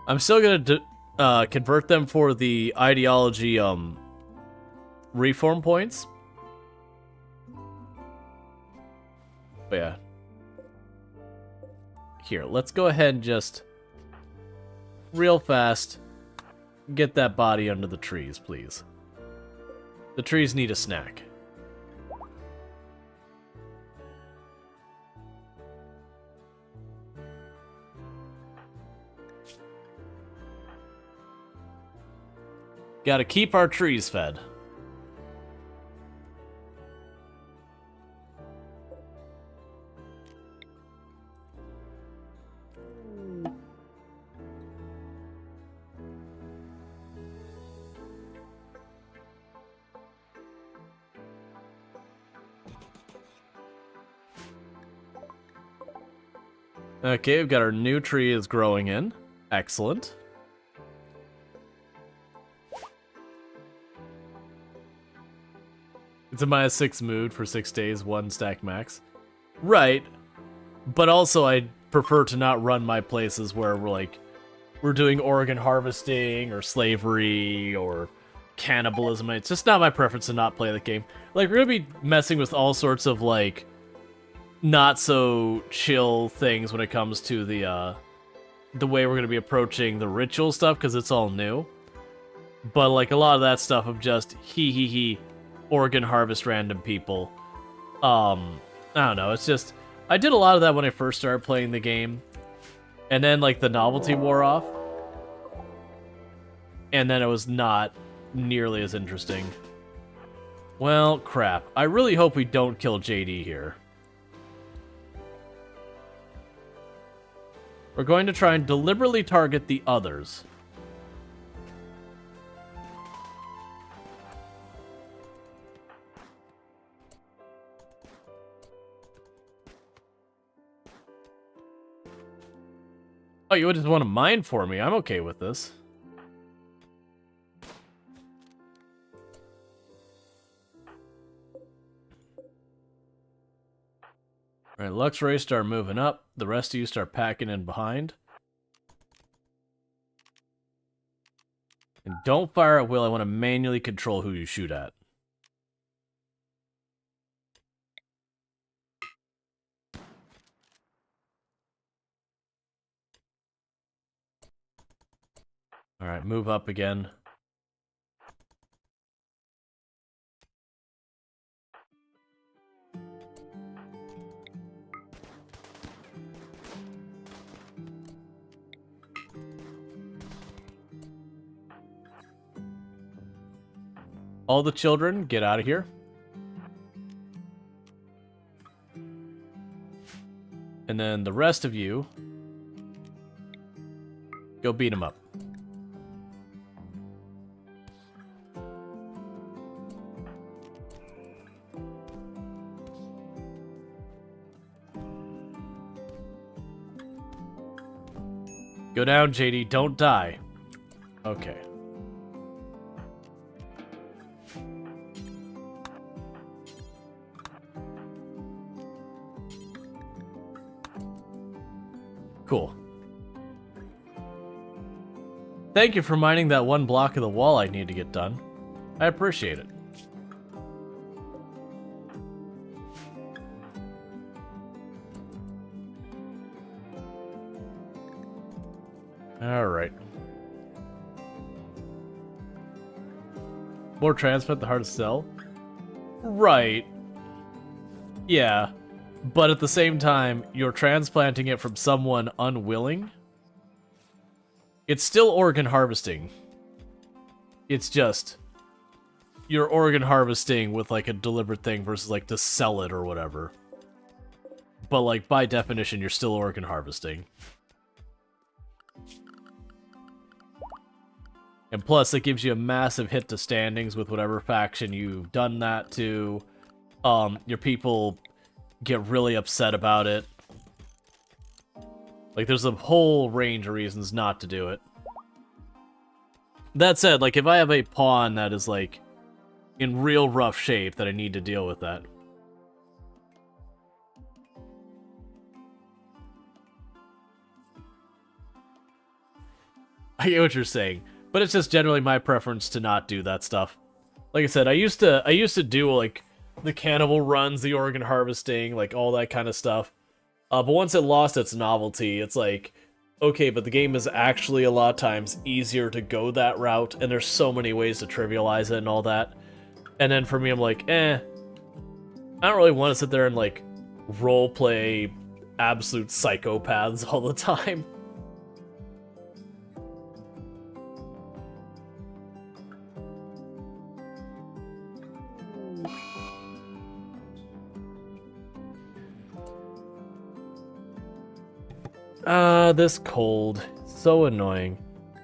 I'm still gonna convert them for the ideology, reform points. But yeah. Here, let's go ahead and just real fast get that body under the trees, please. The trees need a snack. Gotta keep our trees fed. Okay, we've got our new tree is growing in. Excellent. It's a -6 mood for 6 days, 1 stack max. Right, but also I prefer to not run my places where we're doing organ harvesting or slavery or cannibalism. It's just not my preference to not play the game. Like, we're gonna be messing with all sorts of like not so chill things when it comes to the way we're gonna be approaching the ritual stuff because it's all new. But like a lot of that stuff of just organ harvest random people. I don't know, it's just I did a lot of that when I first started playing the game. And then, like, the novelty wore off. And then it was not nearly as interesting. Well, crap. I really hope we don't kill JD here. We're going to try and deliberately target the others. Oh, you just want to mine for me? I'm okay with this. Alright, Lux Ray start moving up. The rest of you start packing in behind. And don't fire at will. I want to manually control who you shoot at. Alright, move up again. All the children, get out of here. And then the rest of you, go beat them up. Go down, JD. Don't die. Okay. Cool. Thank you for mining that one block of the wall I need to get done. I appreciate it. Alright. More transplant, the hardest sell? Right. Yeah. But at the same time, you're transplanting it from someone unwilling. It's still organ harvesting. It's just, you're organ harvesting with like a deliberate thing versus like to sell it or whatever. But like by definition, you're still organ harvesting. And plus, it gives you a massive hit to standings with whatever faction you've done that to. Your people get really upset about it. Like, there's a whole range of reasons not to do it. That said, like, if I have a pawn that is, like, in real rough shape, that I need to deal with that. I get what you're saying, but it's just generally my preference to not do that stuff. Like I said, I used to do, like, the cannibal runs, the organ harvesting, like, all that kind of stuff. But once it lost its novelty, it's like, okay, but the game is actually a lot of times easier to go that route, and there's so many ways to trivialize it and all that. And then for me, I'm like, I don't really want to sit there and, like, roleplay absolute psychopaths all the time. This cold. So annoying.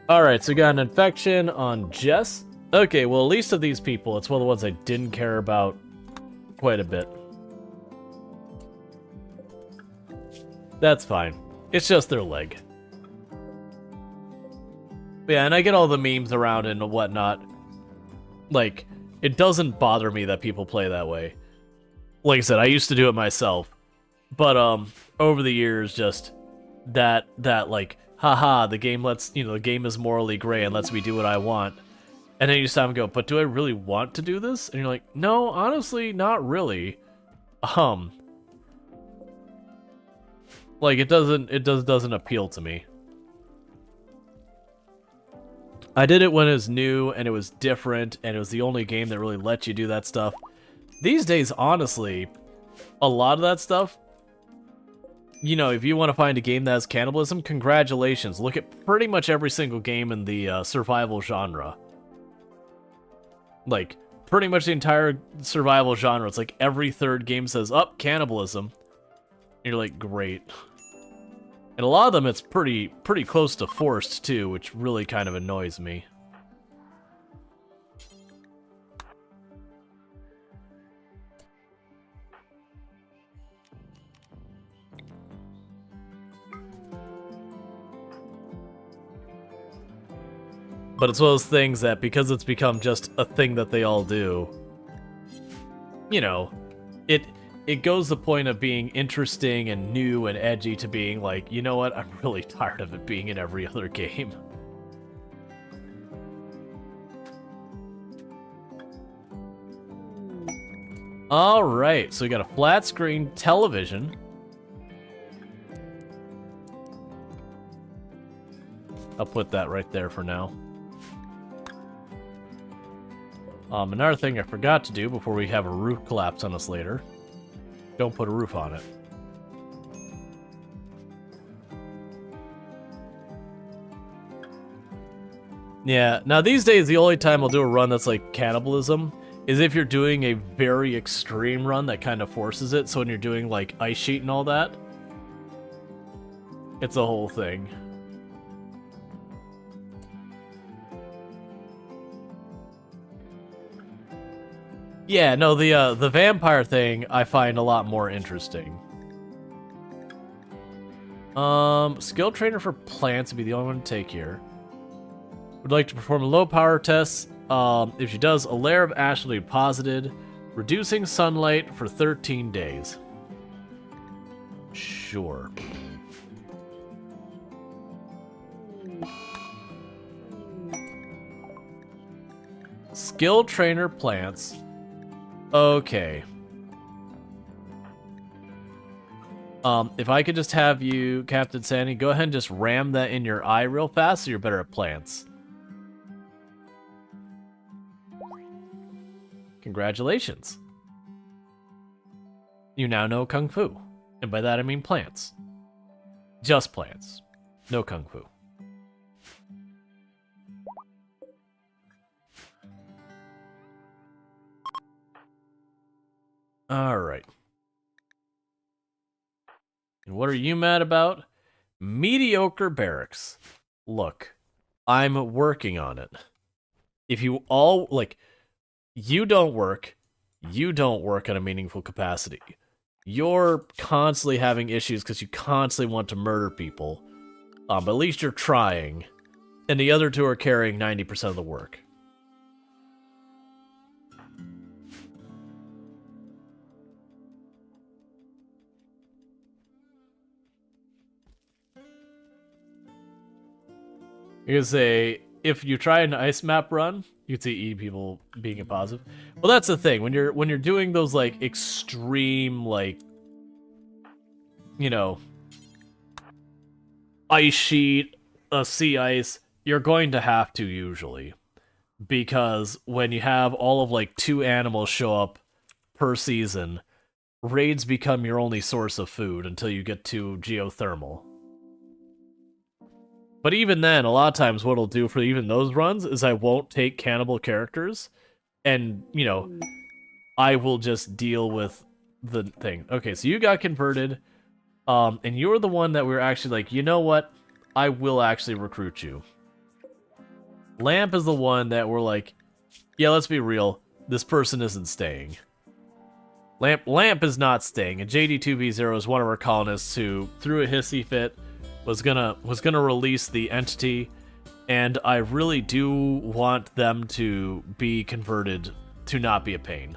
Alright, so we got an infection on Jess. Okay, well, at least of these people, it's one of the ones I didn't care about quite a bit. That's fine. It's just their leg. But yeah, and I get all the memes around and whatnot. Like, it doesn't bother me that people play that way. Like I said, I used to do it myself. But, over the years, just that like, haha, the game lets, the game is morally gray and lets me do what I want. And then you stop and go, but do I really want to do this? And you're like, no, honestly, not really. Like, it doesn't appeal to me. I did it when it was new and it was different and it was the only game that really let you do that stuff. These days, honestly, a lot of that stuff you know, if you want to find a game that has cannibalism, congratulations. Look at pretty much every single game in the survival genre. Like, pretty much the entire survival genre. It's like every third game says, "Up, cannibalism." And you're like, great. And a lot of them, it's pretty close to forced, too, which really kind of annoys me. But it's one of those things that, because it's become just a thing that they all do, you know, it goes the point of being interesting and new and edgy to being like, you know what, I'm really tired of it being in every other game. Alright, so we got a flat screen television. I'll put that right there for now. Another thing I forgot to do before we have a roof collapse on us later. Don't put a roof on it. Yeah, now these days the only time I'll do a run that's like cannibalism is if you're doing a very extreme run that kind of forces it, so when you're doing like ice sheet and all that, it's a whole thing. Yeah, no, the vampire thing I find a lot more interesting. Skill trainer for plants would be the only one to take here. Would like to perform a low power test. If she does, a layer of ash will be deposited, reducing sunlight for 13 days. Sure. Skill trainer plants. Okay. If I could just have you, Captain Sandy, go ahead and just ram that in your eye real fast so you're better at plants. Congratulations. You now know Kung Fu. And by that I mean plants. Just plants. No Kung Fu. Alright. And what are you mad about? Mediocre barracks. Look, I'm working on it. If you all, like, you don't work on a meaningful capacity. You're constantly having issues because you constantly want to murder people. But at least you're trying. And the other two are carrying 90% of the work. You could say, if you try an ice map run, you could see E people being a positive. Well, that's the thing. When you're doing those like extreme, like, you know, ice sheet, sea ice, you're going to have to usually, because when you have all of like 2 animals show up per season, raids become your only source of food until you get to geothermal. But even then, a lot of times what I'll do for even those runs is I won't take cannibal characters, and, you know, I will just deal with the thing. Okay, so you got converted, and you're the one that we were actually like, you know what? I will actually recruit you. Lamp is the one that we're like, yeah, let's be real, this person isn't staying. Lamp is not staying, and JD2V0 is one of our colonists who, through a hissy fit, was gonna release the entity, and I really do want them to be converted to not be a pain.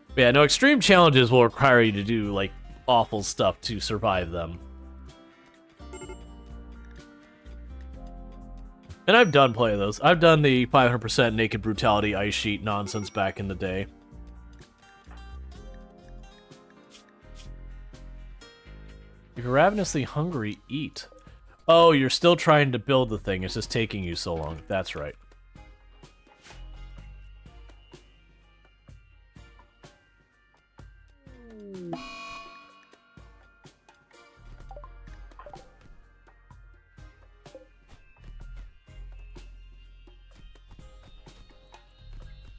But yeah, no, extreme challenges will require you to do like awful stuff to survive them. And I've done plenty of those. I've done the 500% naked brutality ice sheet nonsense back in the day. If you're ravenously hungry, eat. Oh, you're still trying to build the thing. It's just taking you so long. That's right.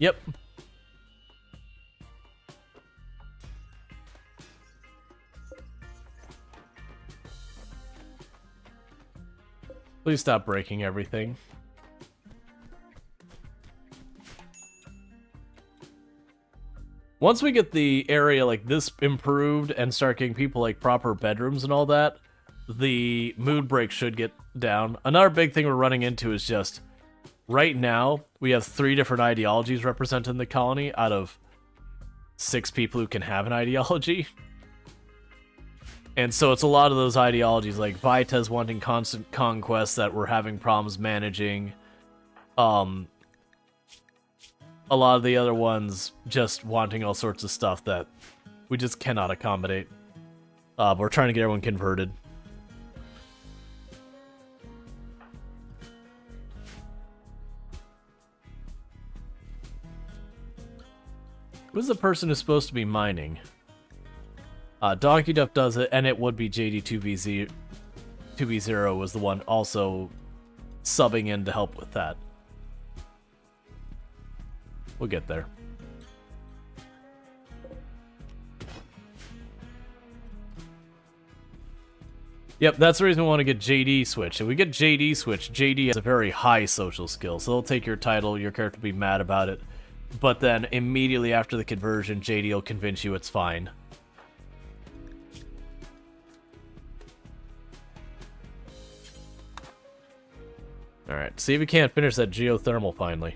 Yep. Please stop breaking everything. Once we get the area like this improved and start getting people like proper bedrooms and all that, the mood break should get down. Another big thing we're running into is just right now we have 3 different ideologies represented in the colony out of 6 people who can have an ideology. And so it's a lot of those ideologies, like Vitez wanting constant conquest that we're having problems managing. A lot of the other ones just wanting all sorts of stuff that we just cannot accommodate. But we're trying to get everyone converted. Who's the person who's supposed to be mining? Donkey Duff does it, and it would be JD2V0 was the one also subbing in to help with that. We'll get there. Yep, that's the reason we want to get JD switched. If we get JD switched, JD has a very high social skill, so they'll take your title, your character will be mad about it, but then immediately after the conversion, JD will convince you it's fine. Alright, see if we can't finish that geothermal finally.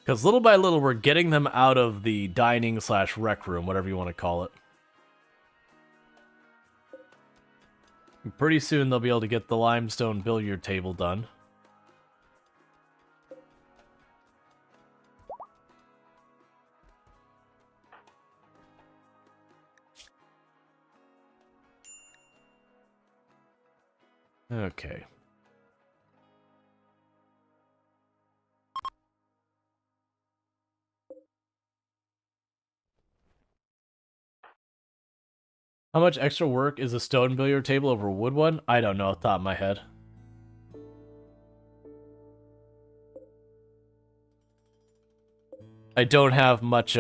Because little by little, we're getting them out of the dining/rec room, whatever you want to call it. And pretty soon, they'll be able to get the limestone billiard table done. Okay. How much extra work is a stone billiard table over a wood one? I don't know off the top of my head. I don't have much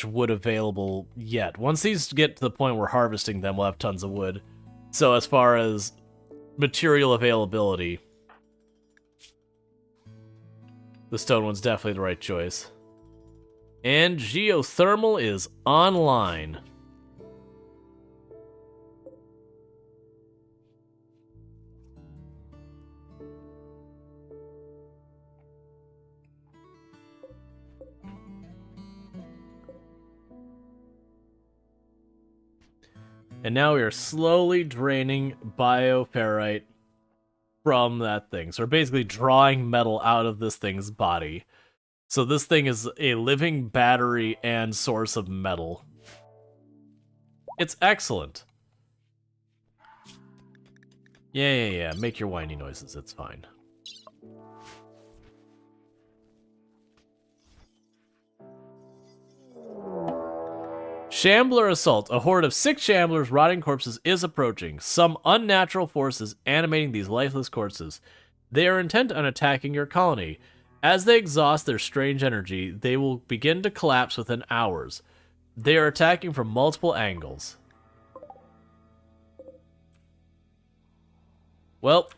wood available yet. Once these get to the point where we're harvesting them, we'll have tons of wood. So as far as material availability, the stone one's definitely the right choice. And geothermal is online. And now we are slowly draining bioferrite from that thing. So we're basically drawing metal out of this thing's body. So this thing is a living battery and source of metal. It's excellent. Yeah. Make your whiny noises. It's fine. Shambler Assault. A horde of 6 Shamblers, rotting corpses, is approaching. Some unnatural forces animating these lifeless corpses. They are intent on attacking your colony. As they exhaust their strange energy, they will begin to collapse within hours. They are attacking from multiple angles. Well...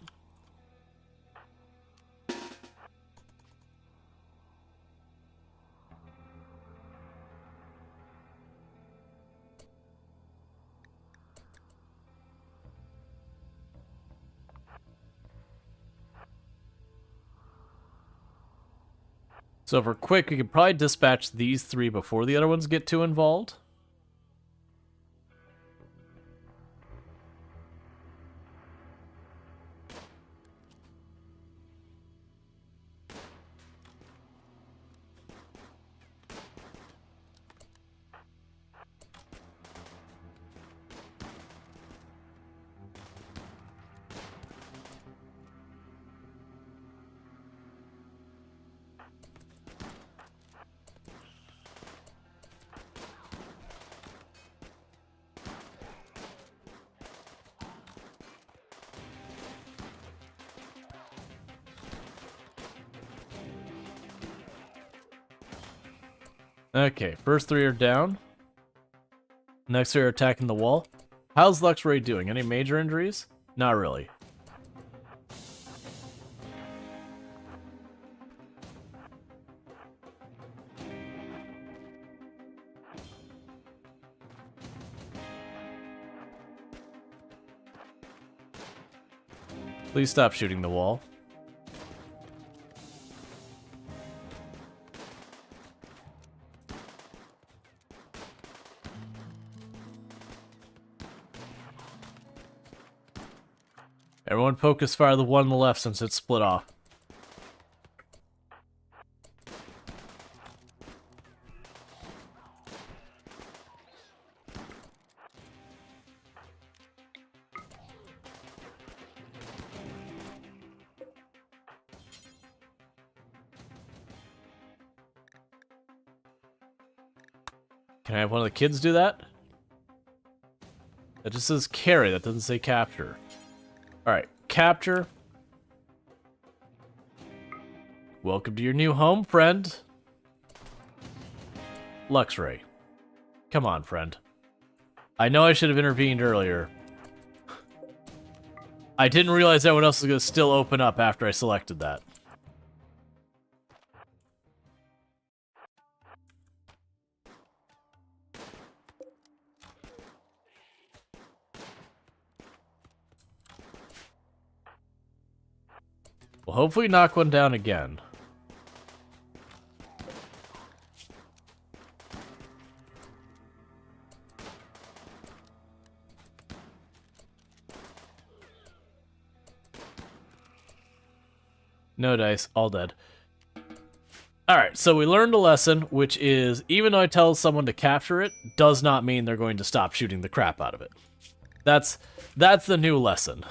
So if we're quick, we could probably dispatch these 3 before the other ones get too involved. Okay, first 3 are down. Next 3 are attacking the wall. How's Luxray doing? Any major injuries? Not really. Please stop shooting the wall. Everyone focus fire the one on the left since it's split off. Can I have one of the kids do that? That just says carry, that doesn't say capture. Alright, capture. Welcome to your new home, friend. Luxray. Come on, friend. I know I should have intervened earlier. I didn't realize everyone else was going to still open up after I selected that. Well, hopefully knock one down again. No dice, all dead. Alright, so we learned a lesson, which is, even though I tell someone to capture it, does not mean they're going to stop shooting the crap out of it. That's the new lesson.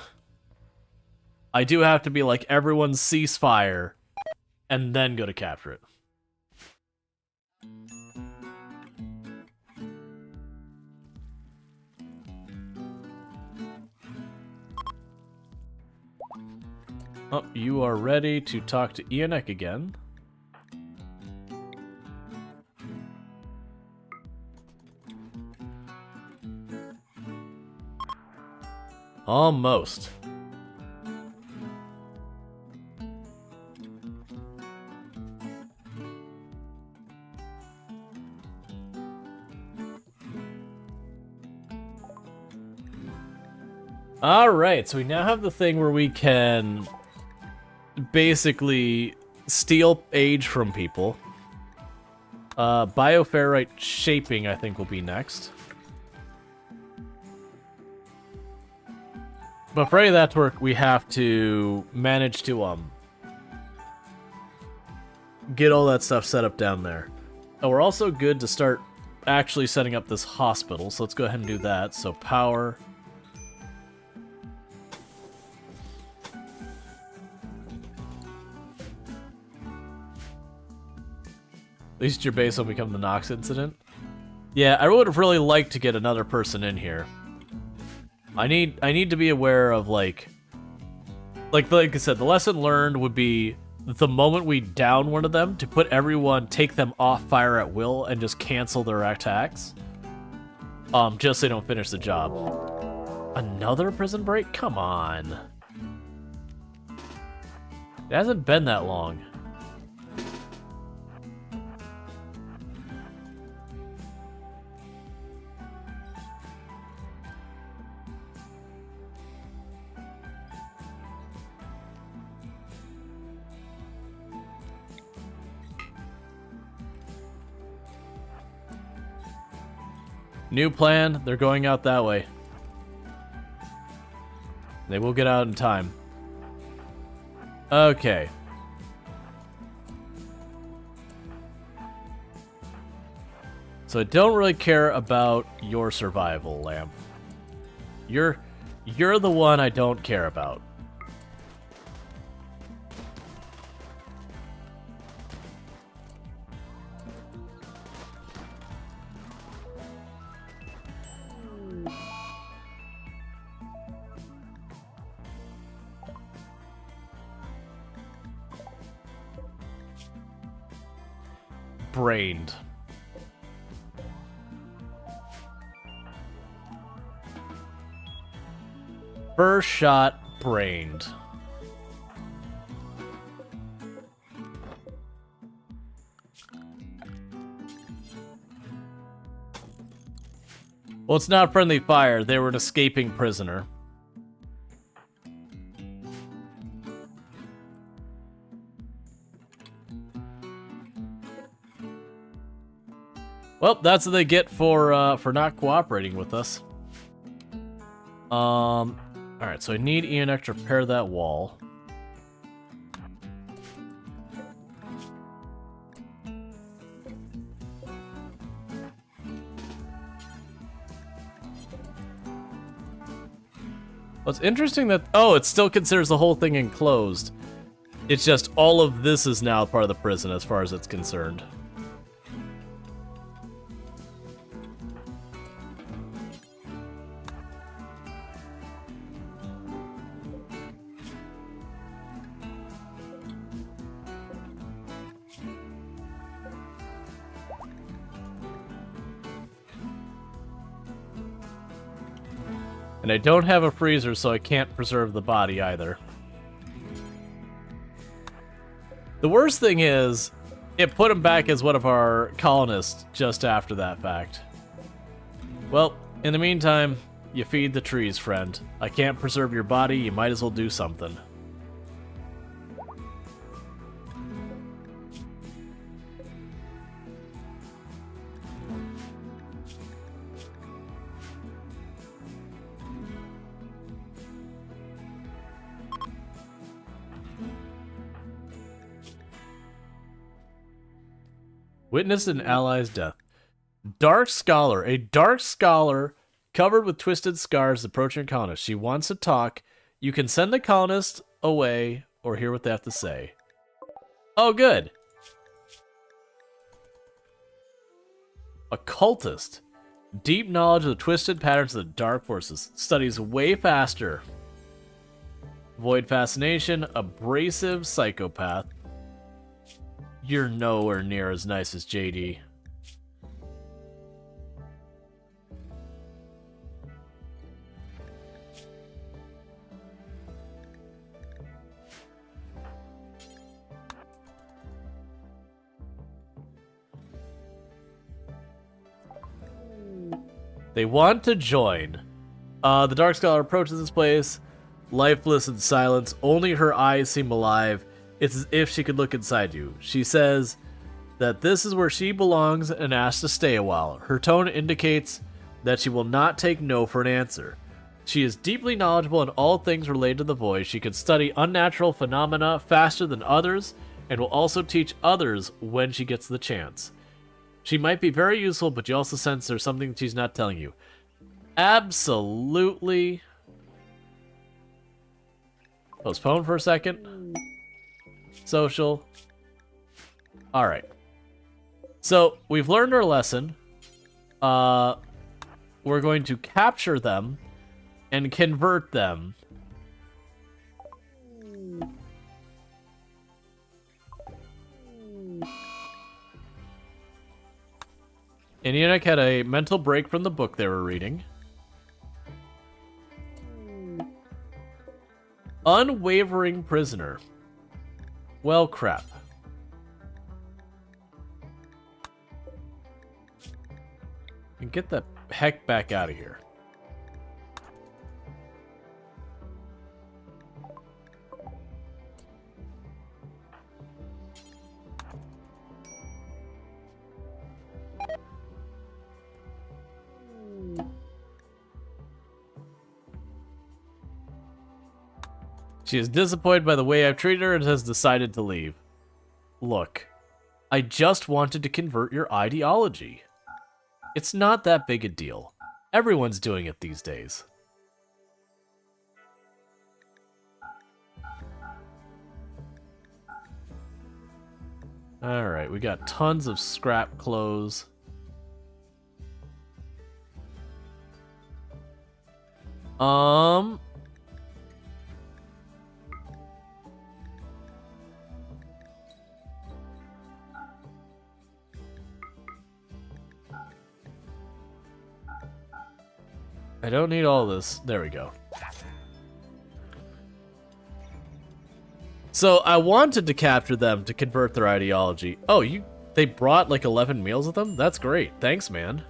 I do have to be like, everyone cease fire, and then go to capture it. Oh, you are ready to talk to Ionek again. Almost. Alright, so we now have the thing where we can basically steal age from people. Bioferrite shaping, I think, will be next. But for any of that to work, we have to manage to get all that stuff set up down there. And we're also good to start actually setting up this hospital, so let's go ahead and do that. So power. At least your base will become the Nox incident. Yeah, I would have really liked to get another person in here. I need to be aware of like I said, the lesson learned would be the moment we down one of them to put everyone, take them off fire at will and just cancel their attacks. Just so they don't finish the job. Another prison break? Come on. It hasn't been that long. New plan, they're going out that way. They will get out in time. Okay. So I don't really care about your survival, Lamp. You're the one I don't care about. Brained. First shot brained. Well, it's not friendly fire. They were an escaping prisoner. Well, that's what they get for not cooperating with us. All right, so I need ENX to repair that wall. Well, it's interesting that it still considers the whole thing enclosed. It's just all of this is now part of the prison as far as it's concerned. And I don't have a freezer, so I can't preserve the body either. The worst thing is, it put him back as one of our colonists just after that fact. Well, in the meantime, you feed the trees, friend. I can't preserve your body, you might as well do something. Witnessed an ally's death. Dark Scholar. A dark scholar covered with twisted scars approaching a colonist. She wants to talk. You can send the colonist away or hear what they have to say. Oh, good. Occultist. Deep knowledge of the twisted patterns of the dark forces. Studies way faster. Void fascination. Abrasive psychopath. You're nowhere near as nice as JD. They want to join. The Dark Scholar approaches this place, lifeless in silence. Only her eyes seem alive. It's as if she could look inside you. She says that this is where she belongs and asks to stay a while. Her tone indicates that she will not take no for an answer. She is deeply knowledgeable in all things related to the void. She can study unnatural phenomena faster than others and will also teach others when she gets the chance. She might be very useful, but you also sense there's something she's not telling you. Absolutely. Postpone for a second. Social. Alright. So, we've learned our lesson. We're going to capture them and convert them. And Enoch had a mental break from the book they were reading. Unwavering prisoner. Well, crap. And get the heck back out of here. She is disappointed by the way I've treated her and has decided to leave. Look, I just wanted to convert your ideology. It's not that big a deal. Everyone's doing it these days. Alright, we got tons of scrap clothes. I don't need all this. There we go. So I wanted to capture them to convert their ideology. Oh, they brought like 11 meals with them? That's great. Thanks, man.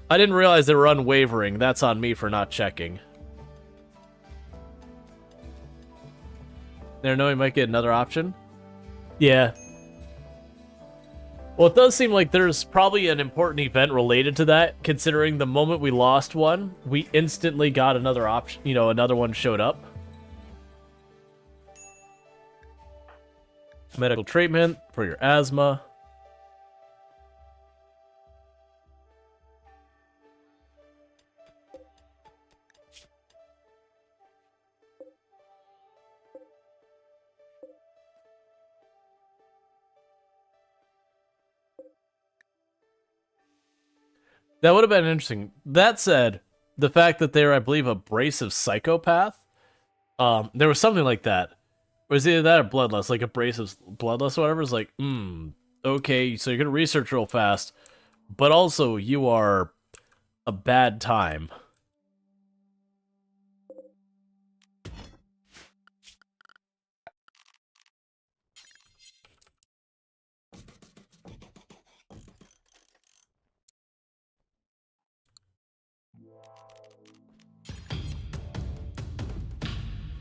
I didn't realize they were unwavering. That's on me for not checking. Never know, we might get another option. Yeah. Well, it does seem like there's probably an important event related to that, considering the moment we lost one, we instantly got another option, you know, another one showed up. Medical treatment for your asthma. That would have been interesting. That said, the fact that they're, I believe, a abrasive psychopath, there was something like that. Or is either that or bloodlust, like abrasive bloodlust or whatever. It's like, okay, so you're gonna research real fast, but also you are a bad time.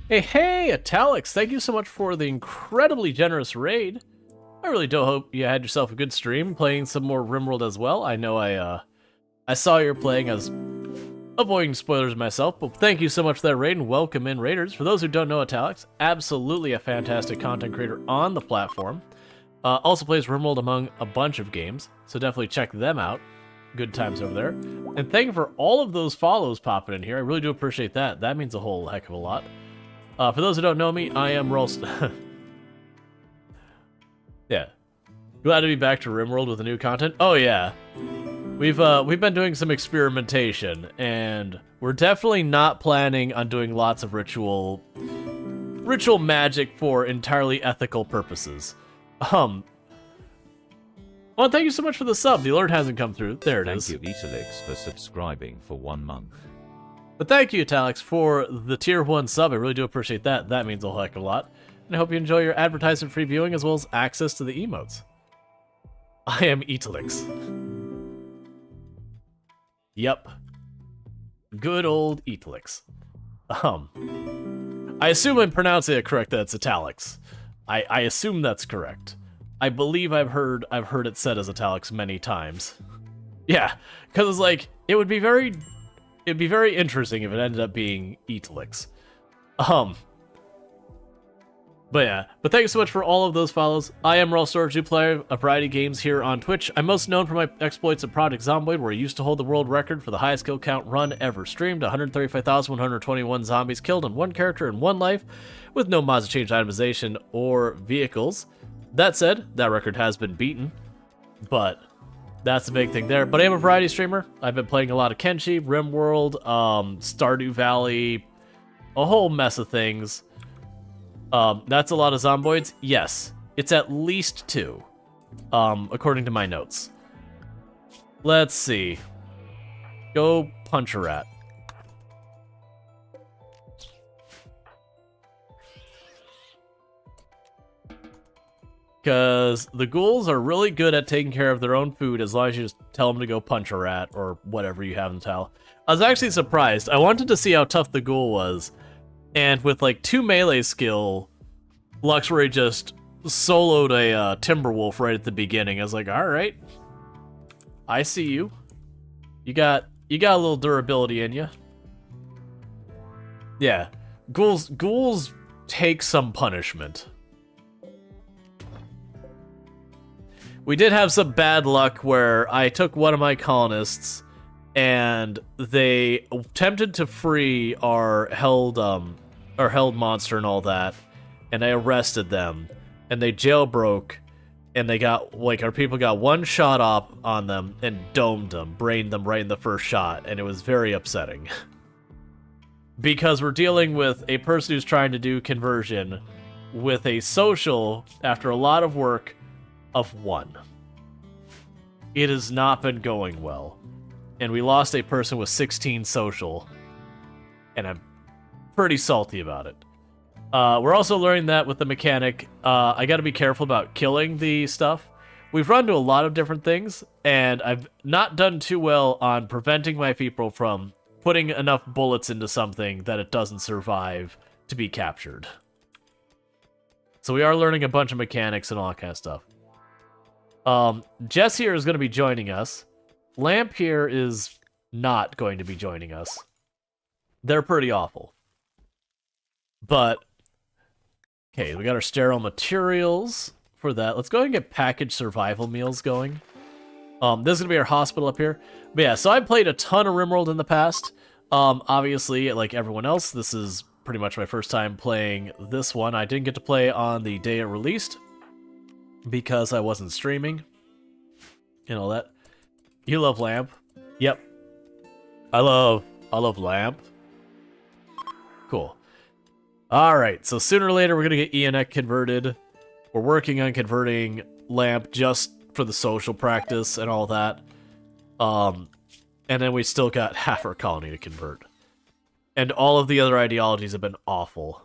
Hey, Italics, thank you so much for the incredibly generous raid. I really do hope you had yourself a good stream playing some more RimWorld as well. I know I saw you were playing. I was avoiding spoilers myself, but thank you so much for that raid and welcome in raiders. For those who don't know Italics, absolutely a fantastic content creator on the platform. Also plays RimWorld among a bunch of games, so definitely check them out. Good times over there. And thank you for all of those follows popping in here. I really do appreciate that. That means a whole heck of a lot. For those who don't know me, I am Rual. Yeah. Glad to be back to RimWorld with the new content. Oh yeah. We've been doing some experimentation, and we're definitely not planning on doing lots of ritual magic for entirely ethical purposes. Well, thank you so much for the sub. The alert hasn't come through. There it is. Thank you, Etalix, for subscribing for 1 month. But thank you, Italics, for the tier 1 sub. I really do appreciate that. That means a whole heck of a lot. And I hope you enjoy your advertisement-free viewing as well as access to the emotes. I am Etalix. Yep. Good old Etalix. I assume I'm pronouncing it correct that it's italics. I assume that's correct. I believe I've heard it said as italics many times. Yeah, because it's like, it'd be very interesting if it ended up being Etalix. But yeah, but thank you so much for all of those follows. I am Storge, who play a variety of games here on Twitch. I'm most known for my exploits at Project Zomboid, where I used to hold the world record for the highest kill count run ever streamed. 135,121 zombies killed on one character in one life, with no mods to change itemization or vehicles. That said, that record has been beaten, but that's the big thing there. But I am a variety streamer. I've been playing a lot of Kenshi, RimWorld, Stardew Valley, a whole mess of things. That's a lot of zomboids. Yes, it's at least 2, according to my notes. Let's see. Go punch a rat. Because the ghouls are really good at taking care of their own food as long as you just tell them to go punch a rat or whatever you have them tell. I was actually surprised. I wanted to see how tough the ghoul was. And with like 2 melee skill, Luxray just soloed a Timberwolf right at the beginning. I was like, alright. I see you. You got a little durability in you. Yeah. Ghouls take some punishment. We did have some bad luck where I took one of my colonists and they attempted to free our held monster and all that, and I arrested them, and they jailbroke, and they got, like, our people got one shot up on them and domed them, brained them right in the first shot, and it was very upsetting. Because we're dealing with a person who's trying to do conversion with a social, after a lot of work, of 1. It has not been going well. And we lost a person with 16 social, and I'm pretty salty about it. We're also learning that with the mechanic, I gotta be careful about killing the stuff. We've run to a lot of different things, and I've not done too well on preventing my people from putting enough bullets into something that it doesn't survive to be captured. So we are learning a bunch of mechanics and all that kind of stuff. Jess here is going to be joining us. Lamp here is not going to be joining us. They're pretty awful. But, okay, we got our sterile materials for that. Let's go ahead and get packaged survival meals going. This is going to be our hospital up here. But yeah, so I played a ton of RimWorld in the past. Obviously, like everyone else, this is pretty much my first time playing this one. I didn't get to play on the day it released because I wasn't streaming and all that. You love Lamp? Yep. I love Lamp. Cool. Alright, so sooner or later we're going to get ENEC converted. We're working on converting Lamp just for the social practice and all that. And then we still got half our colony to convert. And all of the other ideologies have been awful.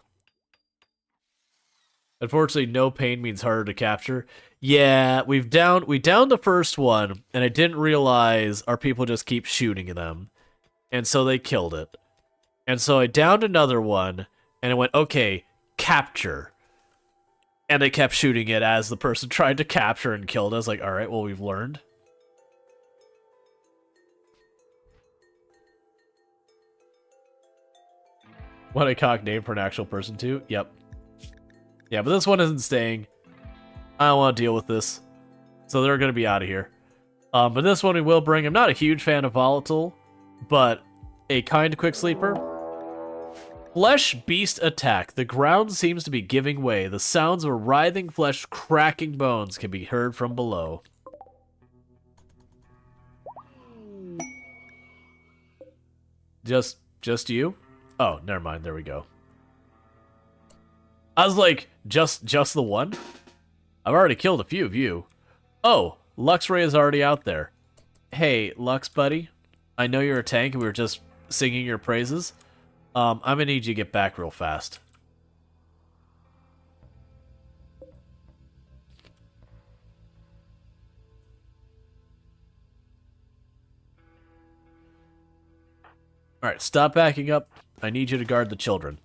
Unfortunately, no pain means harder to capture. Yeah, we downed the first one, and I didn't realize our people just keep shooting them. And so they killed it. And so I downed another one, and it went, okay, capture. And they kept shooting it as the person tried to capture and killed us. Like, alright, well, we've learned. What a cock name for an actual person, too? Yep. Yeah, but this one isn't staying. I don't want to deal with this. So they're going to be out of here. But this one we will bring. I'm not a huge fan of Volatile, but a kind quick sleeper. Flesh Beast Attack. The ground seems to be giving way. The sounds of writhing flesh cracking bones can be heard from below. Just you? Oh, never mind. There we go. I was like, just the one? I've already killed a few of you. Oh, Luxray is already out there. Hey, Lux buddy. I know you're a tank and we were just singing your praises. I'm gonna need you to get back real fast. Alright, stop backing up. I need you to guard the children.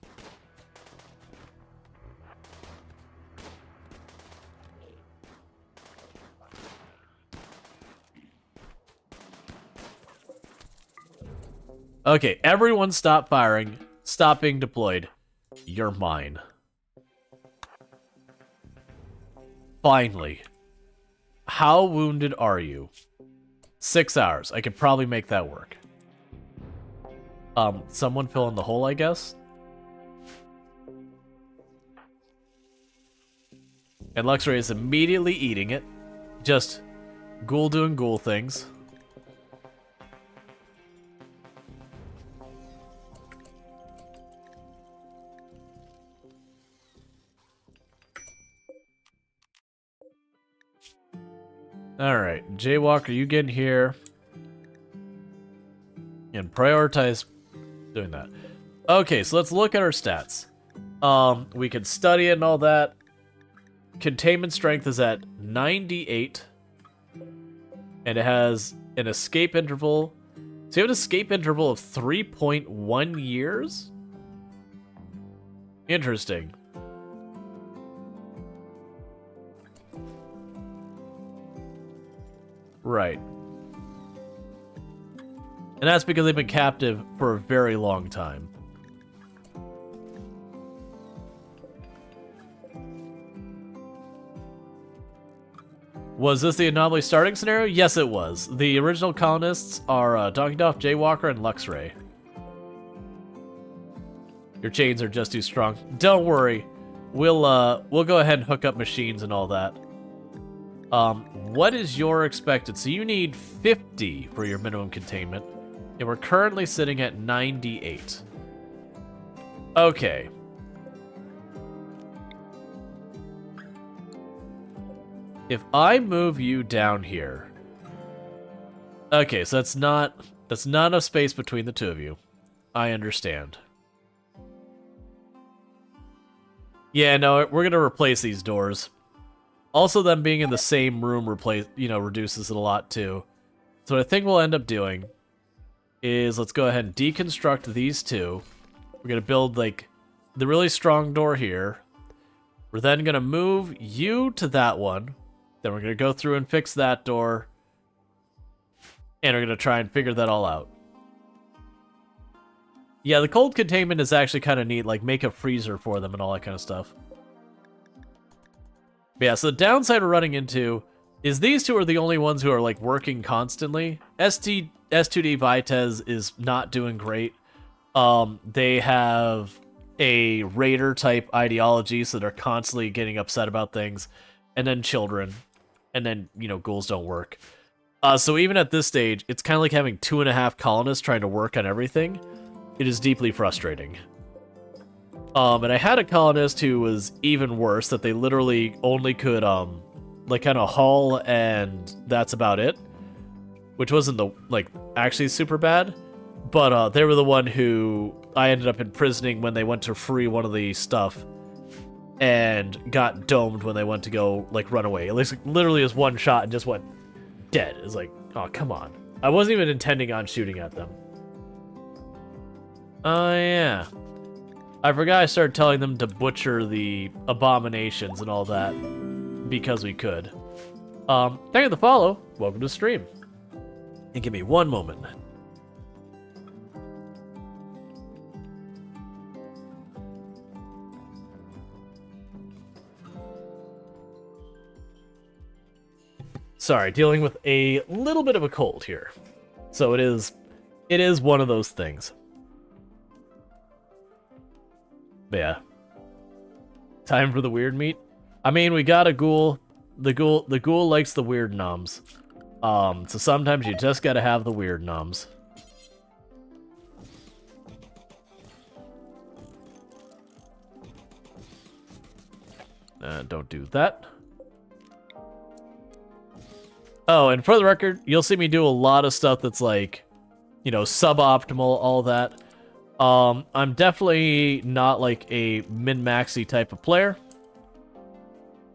Okay, everyone stop firing. Stop being deployed. You're mine. Finally. How wounded are you? 6 hours. I could probably make that work. Someone fill in the hole, I guess? And Luxray is immediately eating it. Just ghoul doing ghoul things. Alright, Jaywalker, you get in here. And prioritize doing that. Okay, so let's look at our stats. We can study it and all that. Containment strength is at 98. And it has an escape interval. So you have an escape interval of 3.1 years? Interesting. Right. And that's because they've been captive for a very long time. Was this the Anomaly starting scenario? Yes, it was. The original colonists are Donkey Duff, Jaywalker, and Luxray. Your chains are just too strong. Don't worry. We'll go ahead and hook up machines and all that. What is your expected? So you need 50 for your minimum containment. And we're currently sitting at 98. Okay. If I move you down here... Okay, so that's not enough space between the two of you. I understand. Yeah, no, we're gonna replace these doors. Also, them being in the same room reduces it a lot too. So what I think we'll end up doing is let's go ahead and deconstruct these two. We're gonna build like the really strong door here. We're then gonna move you to that one. Then we're gonna go through and fix that door. And we're gonna try and figure that all out. Yeah, the cold containment is actually kind of neat, like make a freezer for them and all that kind of stuff. But yeah, so the downside we're running into is these two are the only ones who are like working constantly. S2D Vitez is not doing great. They have a raider type ideology, so they're constantly getting upset about things. And then children. And then, ghouls don't work. So even at this stage, it's kind of like having 2.5 colonists trying to work on everything. It is deeply frustrating. And I had a colonist who was even worse, that they literally only could, like, kind of haul, and that's about it. Which wasn't, actually super bad. But they were the one who I ended up imprisoning when they went to free one of the stuff. And got domed when they went to go, run away. At least, literally, was one shot and just went dead. It's like, oh, come on. I wasn't even intending on shooting at them. Oh, yeah. I forgot I started telling them to butcher the abominations and all that. Because we could. Thank you for the follow. Welcome to the stream. And give me one moment. Sorry, dealing with a little bit of a cold here. So it is one of those things. But yeah. Time for the weird meat. I mean, we got a ghoul. The ghoul likes the weird noms. So sometimes you just gotta have the weird noms. Don't do that. Oh, and for the record, you'll see me do a lot of stuff that's like, suboptimal, all that. I'm definitely not like a min-maxy type of player.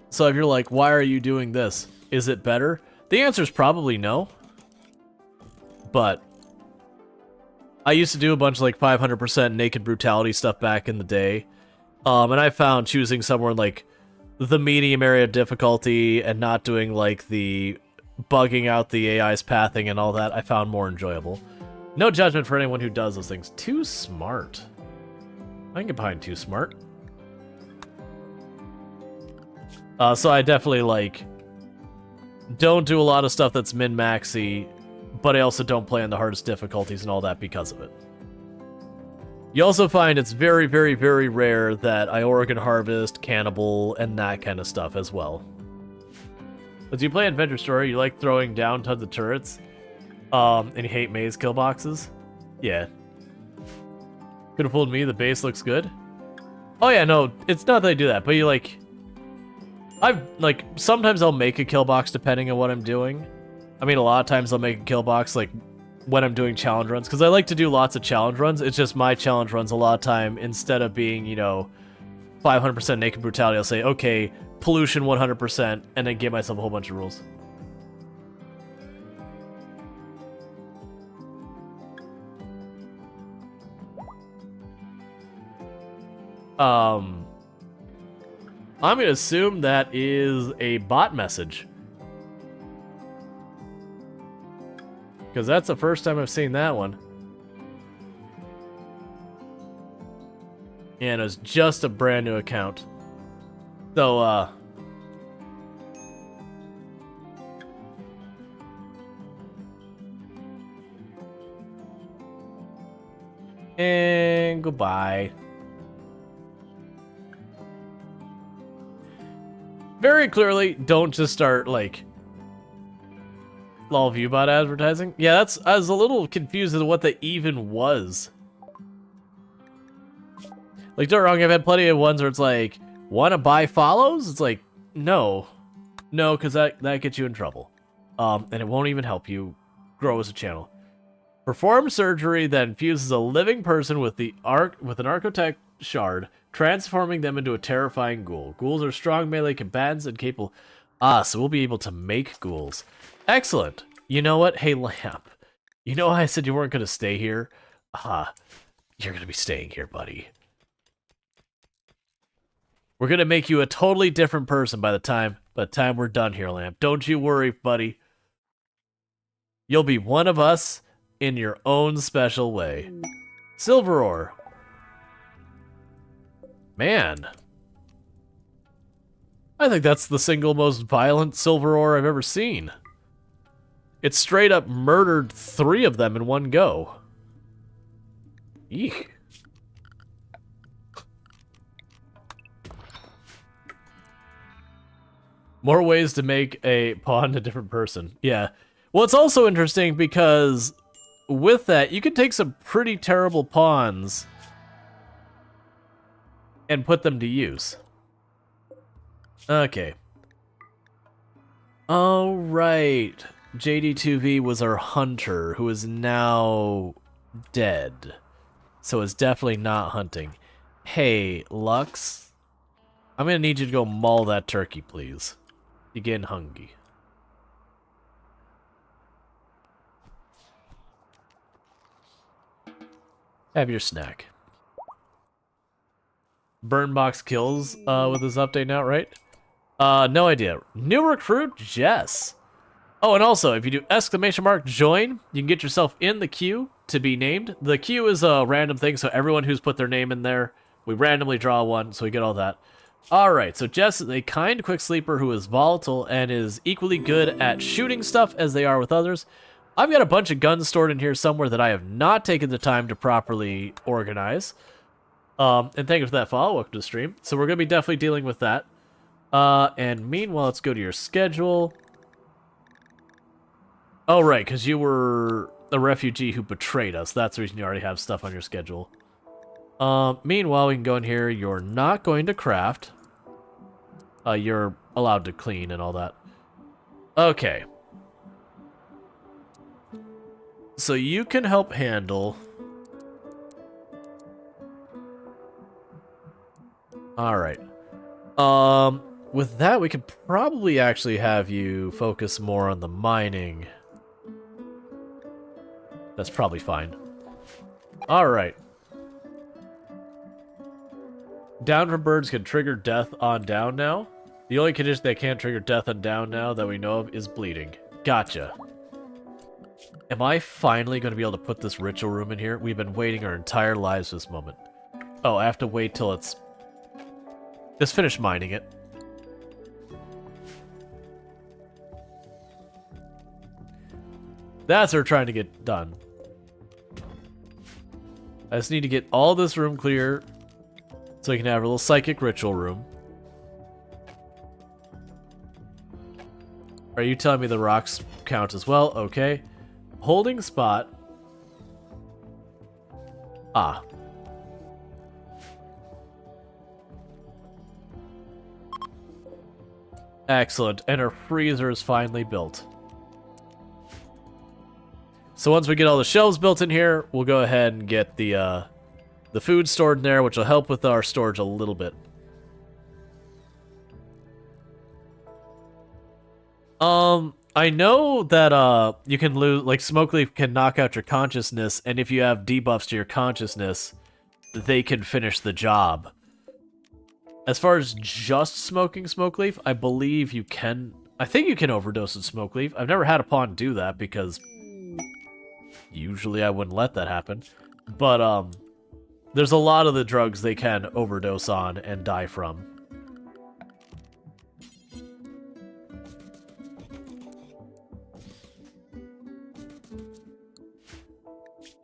So if you're like, why are you doing this? Is it better? The answer is probably no. But I used to do a bunch of 500% naked brutality stuff back in the day. And I found choosing somewhere in the medium area of difficulty and not doing the bugging out the AI's pathing and all that, I found more enjoyable. No judgment for anyone who does those things. Too smart. I can get behind too smart. So I definitely don't do a lot of stuff that's min-maxy, but I also don't play on the hardest difficulties and all that because of it. You also find it's very, very, very rare that I Oregon Harvest, Cannibal, and that kind of stuff as well. As you play Adventure Story, you like throwing down tons of turrets, and you hate maze kill boxes? Yeah. Could have fooled me, the base looks good. Oh yeah, no, it's not that I do that, but you sometimes I'll make a kill box depending on what I'm doing. I mean, a lot of times I'll make a kill box, when I'm doing challenge runs, because I like to do lots of challenge runs. It's just my challenge runs a lot of time, instead of being, 500% naked brutality, I'll say, okay, pollution 100%, and then give myself a whole bunch of rules. I'm gonna assume that is a bot message. Because that's the first time I've seen that one. And it was just a brand new account. So, and goodbye. Very clearly, don't just start, lol viewbot advertising. Yeah, I was a little confused as to what that even was. Don't get me wrong, I've had plenty of ones where it's wanna buy follows? It's no. No, because that gets you in trouble. And it won't even help you grow as a channel. Perform surgery that infuses a living person with an architect shard transforming them into a terrifying ghoul. Ghouls are strong melee combatants and capable... Ah, so we'll be able to make ghouls. Excellent. You know what? Hey, Lamp. You know how I said you weren't going to stay here? You're going to be staying here, buddy. We're going to make you a totally different person by the time we're done here, Lamp. Don't you worry, buddy. You'll be one of us in your own special way. Silver ore. Man. I think that's the single most violent silver ore I've ever seen. It straight up murdered 3 of them in one go. Eek. More ways to make a pawn a different person. Yeah. Well, it's also interesting because with that, you can take some pretty terrible pawns and put them to use. Okay. All right. JD2V was our hunter, who is now dead. So is definitely not hunting. Hey, Lux. I'm gonna need you to go maul that turkey, please. You're getting hungry. Have your snack. Burnbox kills with his update now, right? No idea. New recruit, Jess. Oh, and also, if you do !join, you can get yourself in the queue to be named. The queue is a random thing, so everyone who's put their name in there, we randomly draw one, so we get all that. Alright, so Jess is a kind quick sleeper who is volatile and is equally good at shooting stuff as they are with others. I've got a bunch of guns stored in here somewhere that I have not taken the time to properly organize. And thank you for that follow. Welcome to the stream. So we're going to be definitely dealing with that. And meanwhile, let's go to your schedule. Oh, right, because you were a refugee who betrayed us. That's the reason you already have stuff on your schedule. Meanwhile, we can go in here. You're not going to craft. You're allowed to clean and all that. Okay. So you can help handle... Alright. With that, we could probably actually have you focus more on the mining. That's probably fine. Alright. Down from birds can trigger death on down now. The only condition that can't trigger death on down now that we know of is bleeding. Gotcha. Am I finally going to be able to put this ritual room in here? We've been waiting our entire lives for this moment. Oh, I have to wait till it's... Just finish mining it. That's what we're trying to get done. I just need to get all this room clear so we can have a little psychic ritual room. Are you telling me the rocks count as well? Okay. Holding spot. Ah. Excellent. And our freezer is finally built. So once we get all the shelves built in here, we'll go ahead and get the food stored in there, which will help with our storage a little bit. I know that you can lose, like, Smokeleaf can knock out your consciousness, and if you have debuffs to your consciousness, they can finish the job. As far as just smoking Smokeleaf, I believe you can... I think you can overdose in Smokeleaf. I've never had a pawn do that, because usually I wouldn't let that happen. But, there's a lot of the drugs they can overdose on and die from.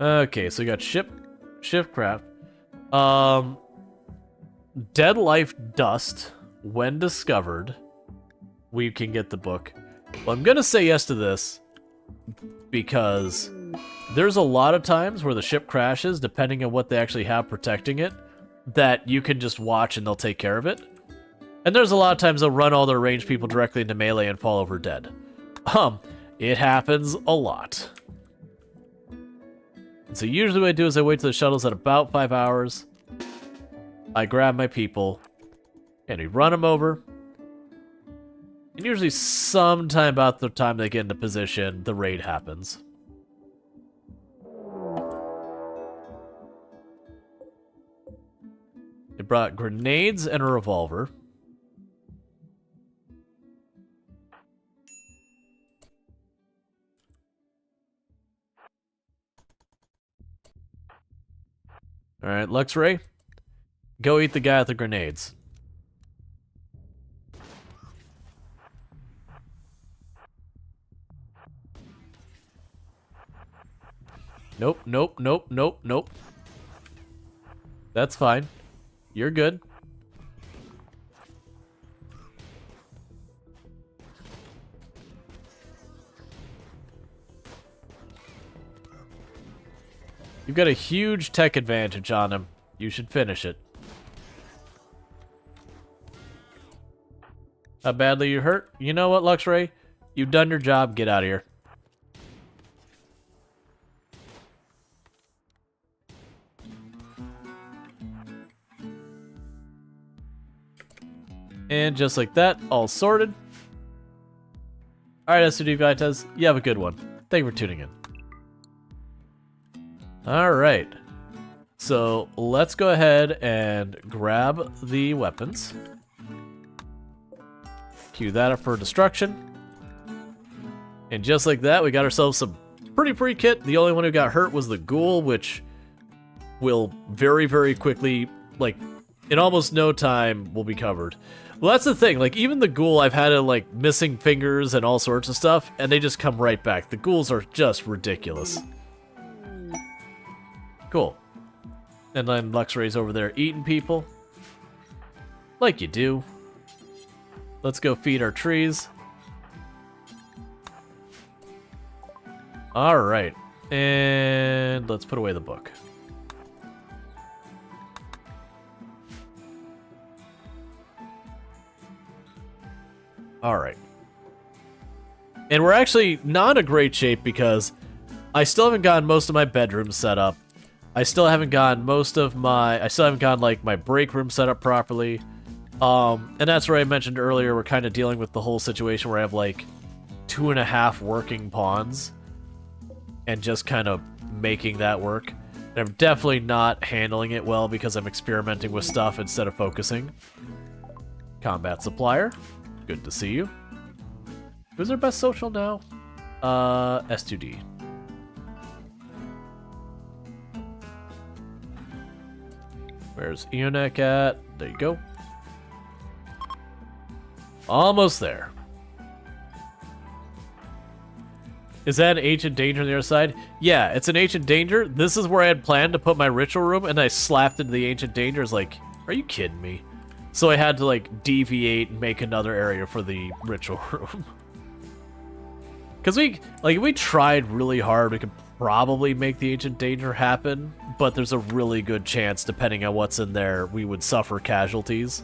Okay, so we got shiftcraft. Dead life dust. When discovered, we can get the book. Well, I'm gonna say yes to this because there's a lot of times where the ship crashes, depending on what they actually have protecting it, that you can just watch and they'll take care of it. And there's a lot of times they'll run all their ranged people directly into melee and fall over dead. It happens a lot. And so usually what I do is I wait till the shuttle's at about 5 hours. I grab my people, and we run them over. And usually sometime about the time they get into position, the raid happens. They brought grenades and a revolver. Alright, Luxray, go eat the guy with the grenades. Nope, nope, nope, nope, nope. That's fine. You're good. You've got a huge tech advantage on him. You should finish it. How badly you hurt? You know what, Luxray? You've done your job. Get out of here. And just like that, all sorted. Alright, SUD Vitas, you have a good one. Thank you for tuning in. Alright. So, let's go ahead and grab the weapons. Cue that up for destruction. And just like that, we got ourselves some pretty free kit. The only one who got hurt was the ghoul, which will very, very quickly, like, in almost no time, will be covered. Well, that's the thing. Like, even the ghoul, I've had it, like, missing fingers and all sorts of stuff, and they just come right back. The ghouls are just ridiculous. Cool. And then Luxray's over there eating people. Like you do. Let's go feed our trees. Alright. And let's put away the book. Alright. And we're actually not in a great shape because I still haven't gotten most of my bedrooms set up. I still haven't gotten like my break room set up properly. And that's where I mentioned earlier we're kind of dealing with the whole situation where I have like 2.5 working pawns and just kind of making that work. And I'm definitely not handling it well because I'm experimenting with stuff instead of focusing. Combat supplier. Good to see you. Who's our best social now? S2D. Where's Eonek at? There you go. Almost there. Is that an ancient danger on the other side? Yeah, it's an ancient danger. This is where I had planned to put my ritual room, and I slapped into the ancient danger. It's like, are you kidding me? So I had to, like, deviate and make another area for the ritual room. Because if we tried really hard, we could probably make the ancient danger happen, but there's a really good chance, depending on what's in there, we would suffer casualties.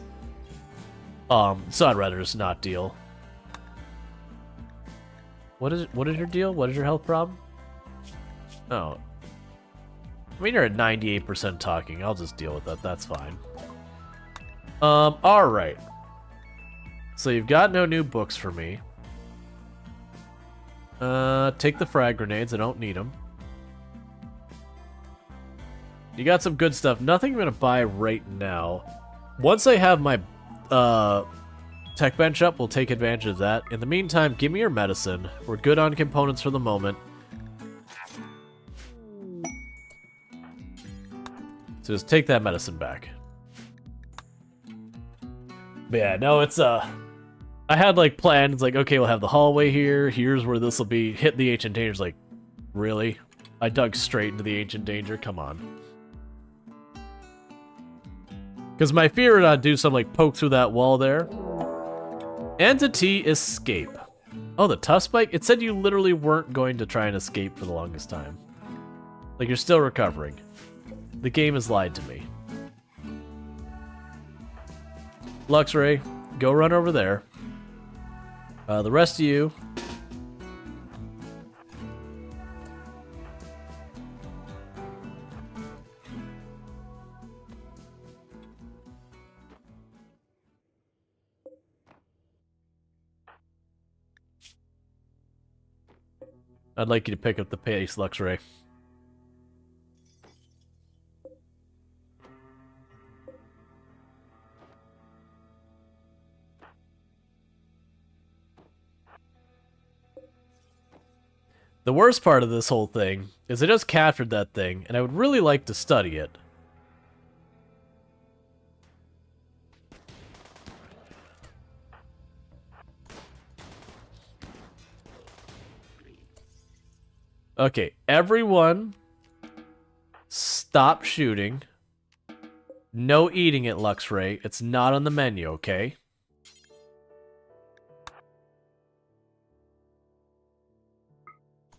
So I'd rather just not deal. What is your deal? What is your health problem? Oh. I mean, you're at 98% talking. I'll just deal with that. That's fine. Alright. So you've got no new books for me. Take the frag grenades. I don't need them. You got some good stuff. Nothing I'm going to buy right now. Once I have my tech bench up, we'll take advantage of that. In the meantime, give me your medicine. We're good on components for the moment. So just take that medicine back. But yeah, no, it's I had like plans, like, okay, we'll have the hallway here. Here's where this will be. Hit the ancient danger. Like, really? I dug straight into the ancient danger. Come on. Because my fear is I'd do something like poke through that wall there. Entity escape. Oh, the tough spike? It said you literally weren't going to try and escape for the longest time. Like, you're still recovering. The game has lied to me. Luxray, go run over there. The rest of you... I'd like you to pick up the pace, Luxray. The worst part of this whole thing is I just captured that thing, and I would really like to study it. Okay, everyone, stop shooting. No eating it, Luxray. It's not on the menu, okay?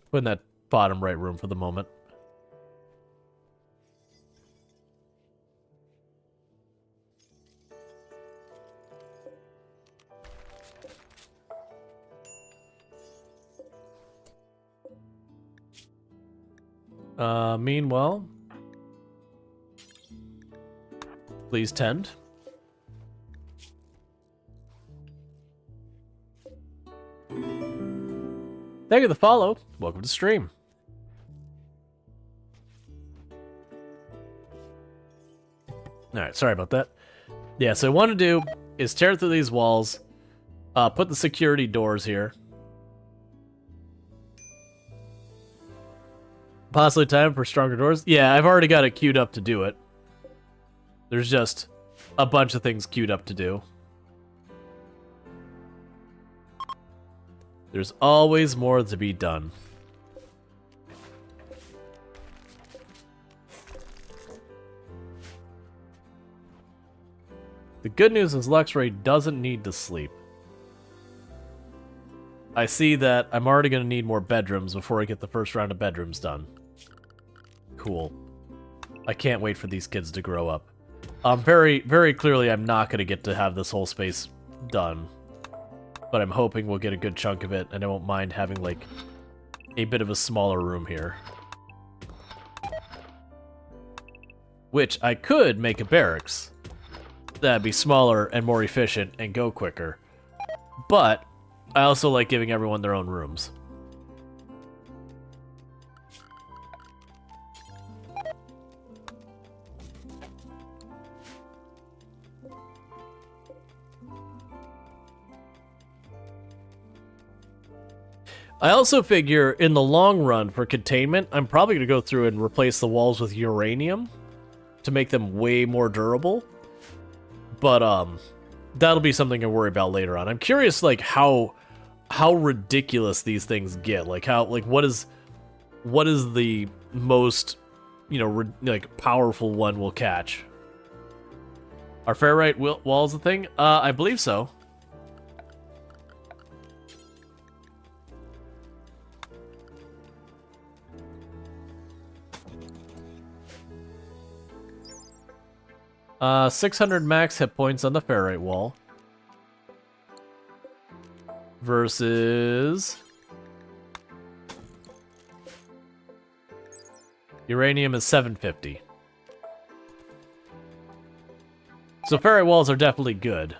Put in that bottom right room for the moment. Meanwhile, please tend. Thank you for the follow. Welcome to stream. Alright, sorry about that. Yeah, so what I want to do is tear through these walls, put the security doors here. Possibly time for stronger doors? Yeah, I've already got it queued up to do it. There's just a bunch of things queued up to do. There's always more to be done. The good news is Luxray doesn't need to sleep. I see that I'm already going to need more bedrooms before I get the first round of bedrooms done. Cool. I can't wait for these kids to grow up. Very, very clearly I'm not going to get to have this whole space done. But I'm hoping we'll get a good chunk of it, and I won't mind having, like, a bit of a smaller room here. Which I could make a barracks. That'd be smaller and more efficient and go quicker. But I also like giving everyone their own rooms. I also figure in the long run for containment, I'm probably going to go through and replace the walls with uranium to make them way more durable. But that'll be something to worry about later on. I'm curious like how ridiculous these things get. Like what is the most, you know, like powerful one we'll catch. Are ferrite walls a thing? I believe so. 600 max hit points on the ferrite wall. Versus... uranium is 750. So ferrite walls are definitely good.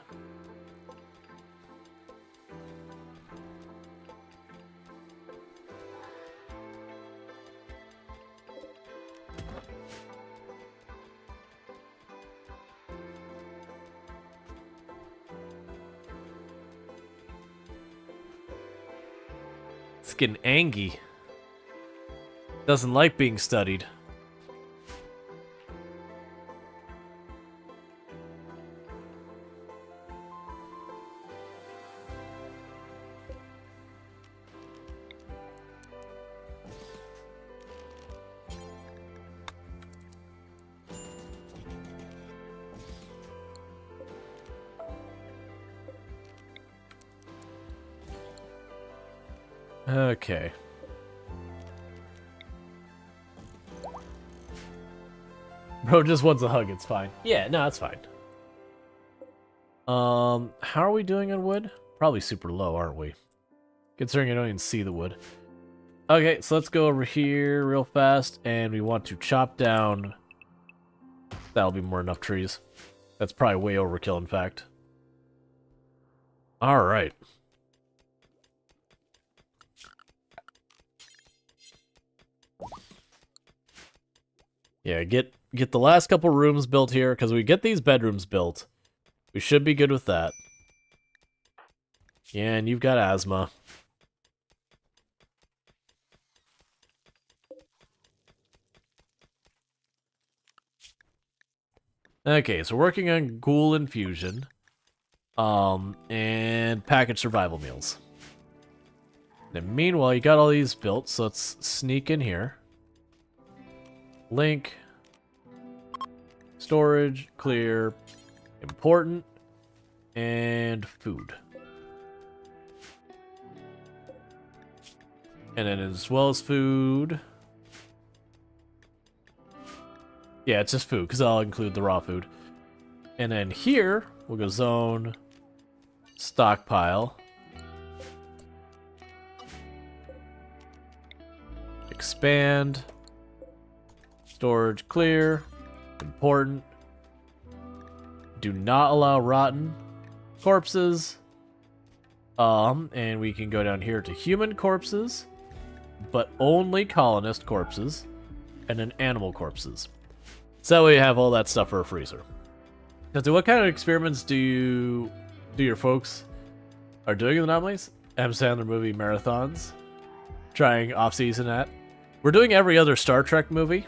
It's getting angry. Doesn't like being studied. Okay. Bro just wants a hug, it's fine. Yeah, no, it's fine. How are we doing on wood? Probably super low, aren't we? Considering I don't even see the wood. Okay, so let's go over here real fast, and we want to chop down... That'll be more enough trees. That's probably way overkill, in fact. Alright. Yeah, get the last couple rooms built here, because we get these bedrooms built. We should be good with that. Yeah, and you've got asthma. Okay, so working on ghoul infusion. And package survival meals. And meanwhile, you got all these built, so let's sneak in here. Link. Storage, clear, important, and food. And then as well as food... Yeah, it's just food, because I'll include the raw food. And then here, we'll go zone, stockpile, expand, storage clear, important, do not allow rotten corpses, and we can go down here to human corpses, but only colonist corpses, and then animal corpses. So we have all that stuff for a freezer. Now, what kind of experiments do your folks are doing in Anomalies? M. Sandler movie marathons, trying off-season at. We're doing every other Star Trek movie,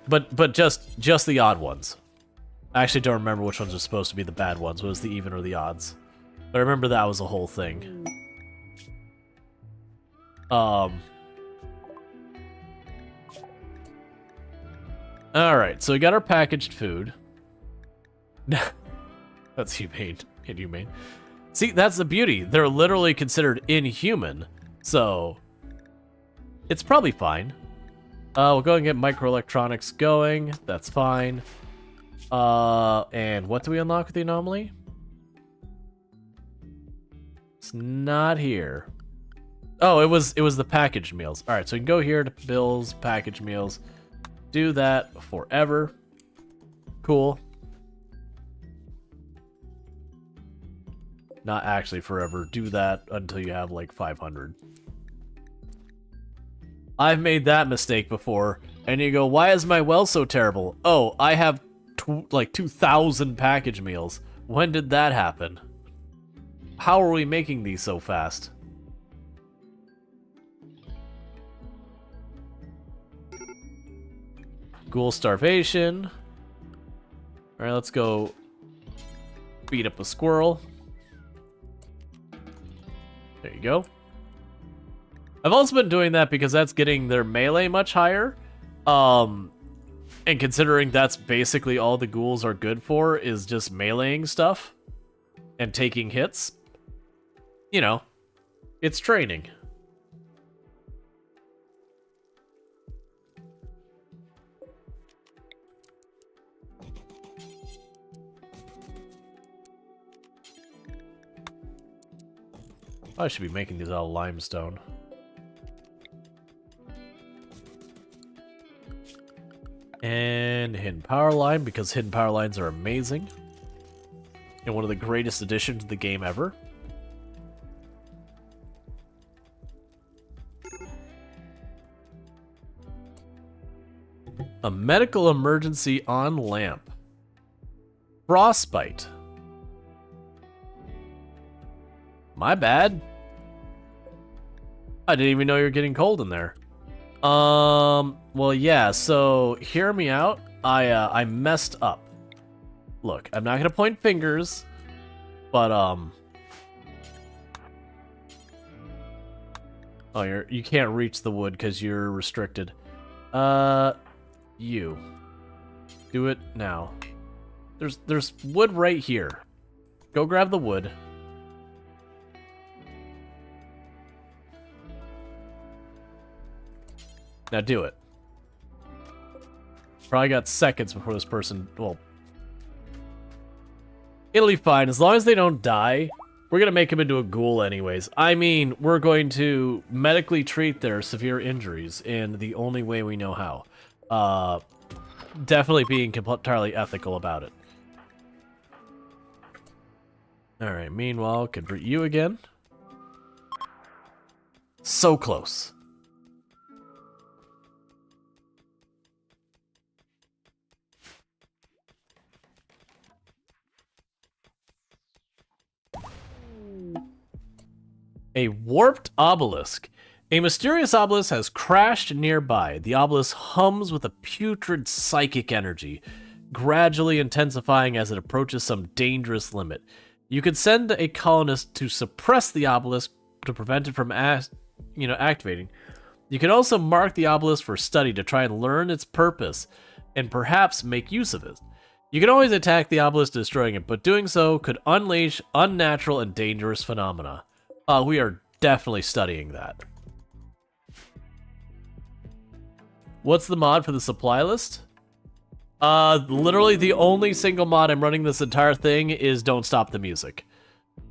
but just the odd ones. I actually don't remember which ones are supposed to be the bad ones. Was the even or the odds? But I remember that was a whole thing. Alright, so we got our packaged food. That's humane. Inhumane. See, that's the beauty. They're literally considered inhuman, so it's probably fine. We'll go and get microelectronics going. That's fine. And what do we unlock with the anomaly? It's not here. Oh, it was the packaged meals. All right, so we can go here to bills, packaged meals. Do that forever. Cool. Not actually forever. Do that until you have like 500. I've made that mistake before. And you go, why is my well so terrible? Oh, I have like 2,000 package meals. When did that happen? How are we making these so fast? Ghoul starvation. Alright, let's go beat up a squirrel. There you go. I've also been doing that because that's getting their melee much higher. And considering that's basically all the ghouls are good for is just meleeing stuff and taking hits. You know, it's training. I should be making these out of limestone. And hidden power line, because hidden power lines are amazing. And one of the greatest additions to the game ever. A medical emergency on lamp. Frostbite. My bad. I didn't even know you were getting cold in there. Well, yeah, so hear me out. I messed up. Look, I'm not gonna point fingers, but oh, you can't reach the wood because you're restricted. You do it now. There's wood right here. Go grab the wood. Now do it. Probably got seconds before this person... Well, it'll be fine. As long as they don't die, we're going to make him into a ghoul anyways. I mean, we're going to medically treat their severe injuries in the only way we know how. Definitely being entirely ethical about it. Alright, meanwhile, convert you again. So close. A warped obelisk. A mysterious obelisk has crashed nearby. The obelisk hums with a putrid psychic energy, gradually intensifying as it approaches some dangerous limit. You could send a colonist to suppress the obelisk to prevent it from activating. You can also mark the obelisk for study to try and learn its purpose, and perhaps make use of it. You can always attack the obelisk destroying it, but doing so could unleash unnatural and dangerous phenomena. We are definitely studying that. What's the mod for the supply list? Literally the only single mod I'm running this entire thing is Don't Stop the Music.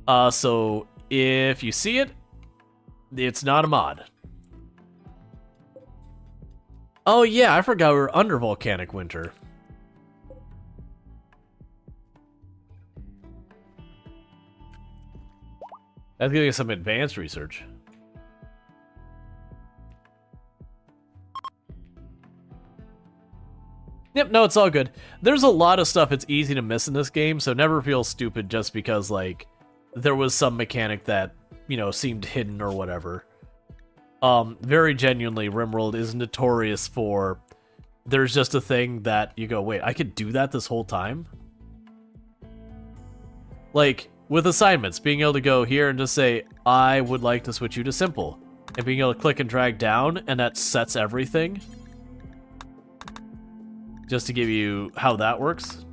So if you see it, it's not a mod. Oh yeah, I forgot we were under volcanic winter. That's gonna get some advanced research. Yep, no, it's all good. There's a lot of stuff it's easy to miss in this game, so never feel stupid just because, like, there was some mechanic that, you know, seemed hidden or whatever. Very genuinely, RimWorld is notorious for there's just a thing that you go, wait, I could do that this whole time? Like, with assignments, being able to go here and just say, I would like to switch you to simple. And being able to click and drag down, and that sets everything. Just to give you how that works.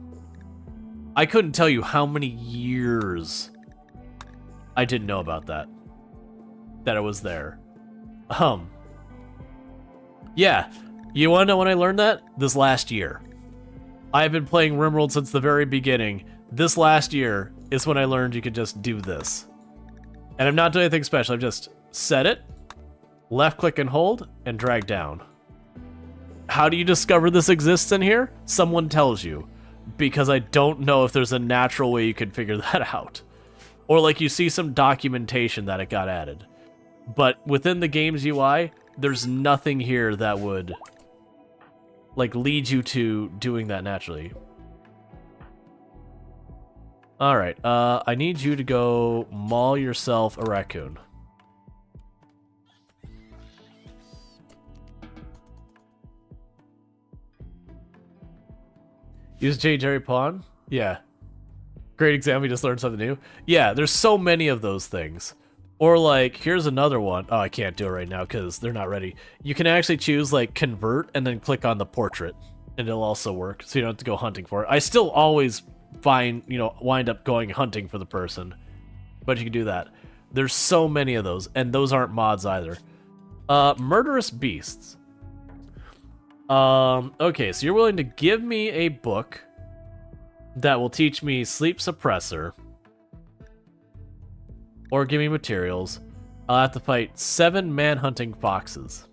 I couldn't tell you how many years I didn't know about that. That it was there. Yeah. You wanna know when I learned that? This last year. I've been playing RimWorld since the very beginning. This last year is when I learned you could just do this. And I'm not doing anything special, I've just set it, left click and hold, and drag down. How do you discover this exists in here? Someone tells you. Because I don't know if there's a natural way you could figure that out. Or like you see some documentation that it got added. But within the game's UI, there's nothing here that would like lead you to doing that naturally. Alright, I need you to go maul yourself a raccoon. Use J. Jerry Pawn? Yeah. Great example, you just learned something new. Yeah, there's so many of those things. Or like, here's another one. Oh, I can't do it right now because they're not ready. You can actually choose like convert and then click on the portrait. And it'll also work, so you don't have to go hunting for it. I still always wind up going hunting for the person. But you can do that. There's so many of those, and those aren't mods either. Murderous Beasts. Okay, so you're willing to give me a book that will teach me Sleep Suppressor. Or give me materials. I'll have to fight 7 man-hunting foxes.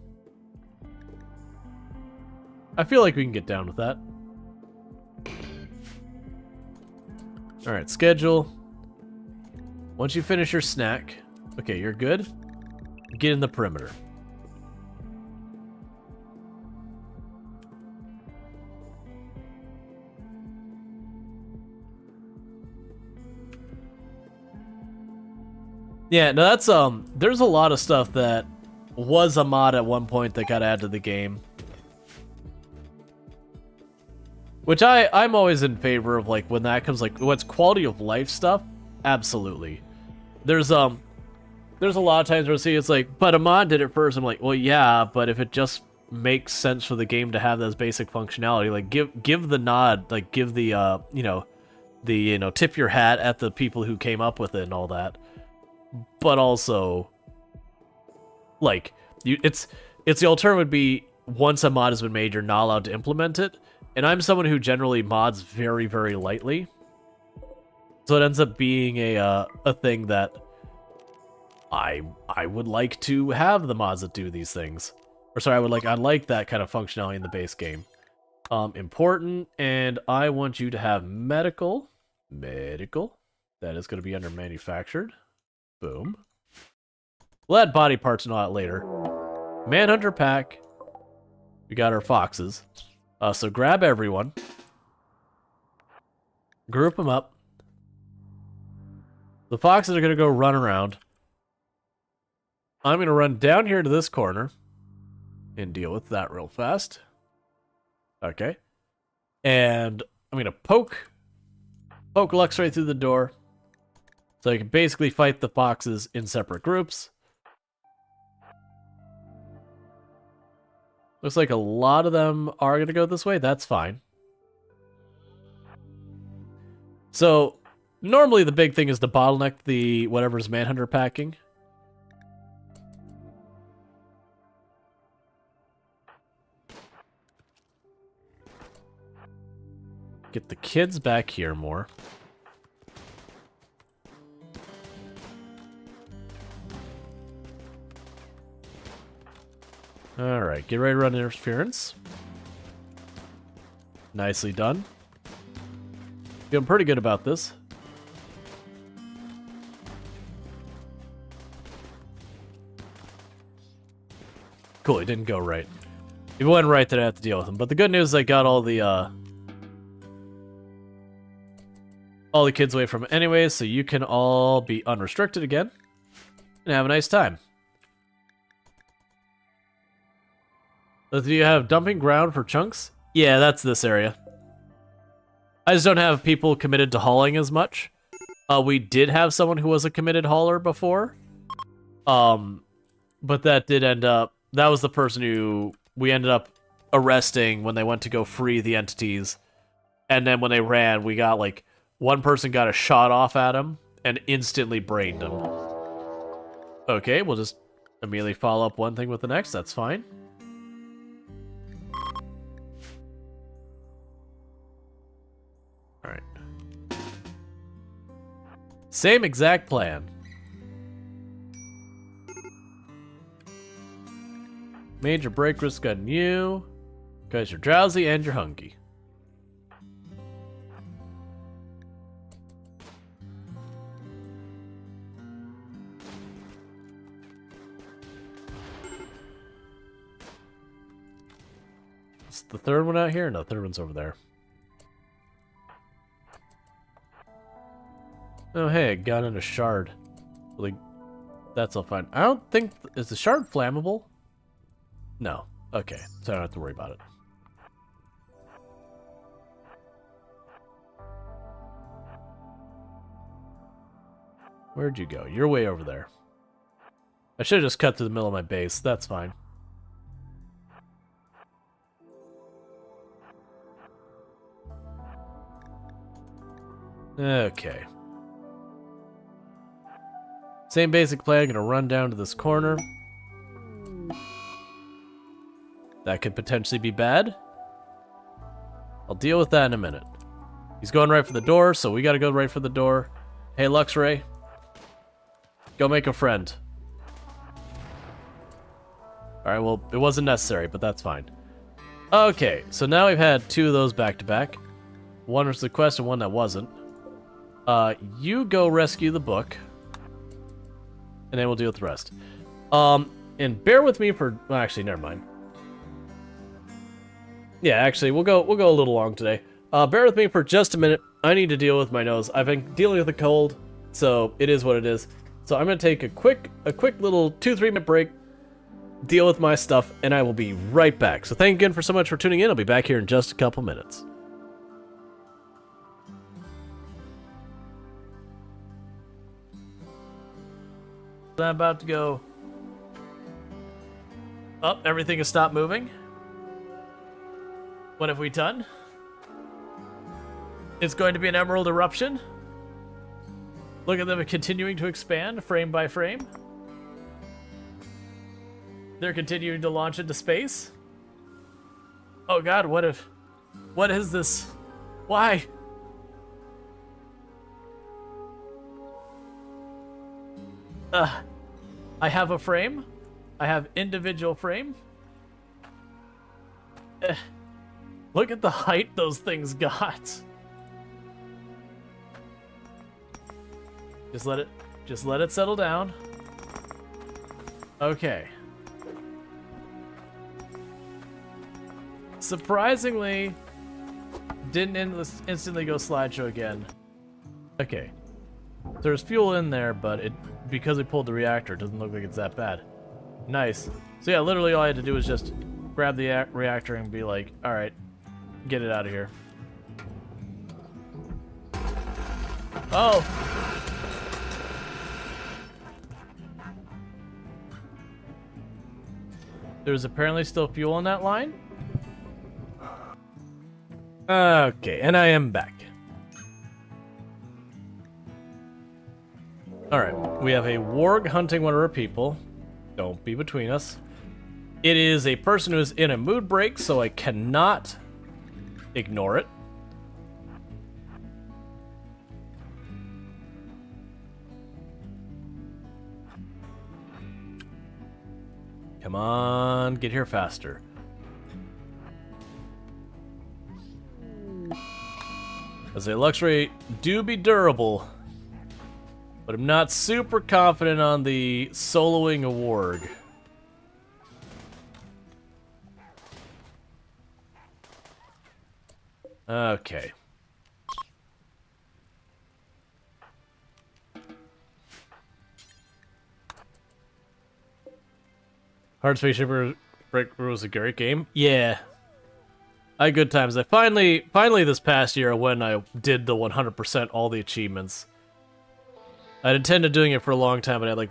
I feel like we can get down with that. Alright, schedule. Once you finish your snack... Okay, you're good. Get in the perimeter. Yeah, no, that's, there's a lot of stuff that was a mod at one point that got added to the game. Which I'm always in favor of, like, when that comes, like, what's quality of life stuff? Absolutely. There's a lot of times where I see it's like, but a mod did it first. I'm like, well, yeah, but if it just makes sense for the game to have those basic functionality, like, give the nod, like, give the, tip your hat at the people who came up with it and all that. But also, like, it's the alternative would be once a mod has been made, you're not allowed to implement it. And I'm someone who generally mods very, very lightly, so it ends up being a thing that I would like to have the mods that do these things. Or sorry, I like that kind of functionality in the base game. Important, and I want you to have medical. That is going to be under manufactured. Boom. We'll add body parts and all that later. Manhunter pack. We got our foxes. So grab everyone. Group them up. The foxes are going to go run around. I'm going to run down here to this corner and deal with that real fast. Okay. And I'm going to poke Lux right through the door. So I can basically fight the foxes in separate groups. Looks like a lot of them are going to go this way. That's fine. So, normally the big thing is to bottleneck the whatever's Manhunter packing. Get the kids back here more. Alright, get ready to run interference. Nicely done. Feeling pretty good about this. Cool, it didn't go right. If it went right, then I have to deal with him. But the good news is I got all the kids away from it anyway, so you can all be unrestricted again and have a nice time. So do you have dumping ground for chunks? Yeah, that's this area. I just don't have people committed to hauling as much. We did have someone who was a committed hauler before. But that did end up... That was the person who we ended up arresting when they went to go free the entities. And then when they ran, we got like... One person got a shot off at him and instantly brained him. Okay, we'll just immediately follow up one thing with the next. That's fine. Alright. Same exact plan. Major break risk on you, because you're drowsy and you're hungry. Is the third one out here? No, the third one's over there. Oh, hey, a gun and a shard. Like, that's all fine. I don't think... Is the shard flammable? No. Okay, so I don't have to worry about it. Where'd you go? You're way over there. I should have just cut to the middle of my base. That's fine. Okay. Same basic plan. I'm gonna run down to this corner. That could potentially be bad. I'll deal with that in a minute. He's going right for the door, so we gotta go right for the door. Hey, Luxray. Go make a friend. Alright, well, it wasn't necessary, but that's fine. Okay, so now we've had two of those back to back. One was the quest and one that wasn't. You go rescue the book. And then we'll deal with the rest. And bear with me for... Well, actually, never mind. Yeah, actually, we'll go a little long today. Bear with me for just a minute. I need to deal with my nose. I've been dealing with a cold, so it is what it is. So I'm gonna take a quick little 2-3 minute break, deal with my stuff, and I will be right back. So thank you again for so much for tuning in. I'll be back here in just a couple minutes. I'm about to go up. Everything has stopped moving. What have we done? It's going to be an emerald eruption. Look at them continuing to expand frame by frame. They're continuing to launch into space. Oh god, what is this? Why? I have a frame. I have individual frame. Look at the height those things got. Just let it settle down. Okay. Surprisingly, didn't instantly go slideshow again. Okay. There's fuel in there, but because we pulled the reactor, it doesn't look like it's that bad. Nice. So yeah, literally all I had to do was just grab the reactor and be like, alright, get it out of here. Oh! There's apparently still fuel in that line? Okay, and I am back. Alright, we have a warg hunting one of our people. Don't be between us. It is a person who is in a mood break, so I cannot ignore it. Come on, get here faster. As a luxury do be durable, but I'm not super confident on the soloing a warg. Okay. Hard Space Shipper Break was a great game. Yeah. I had good times. I finally this past year when I did the 100% all the achievements. I'd intended doing it for a long time, but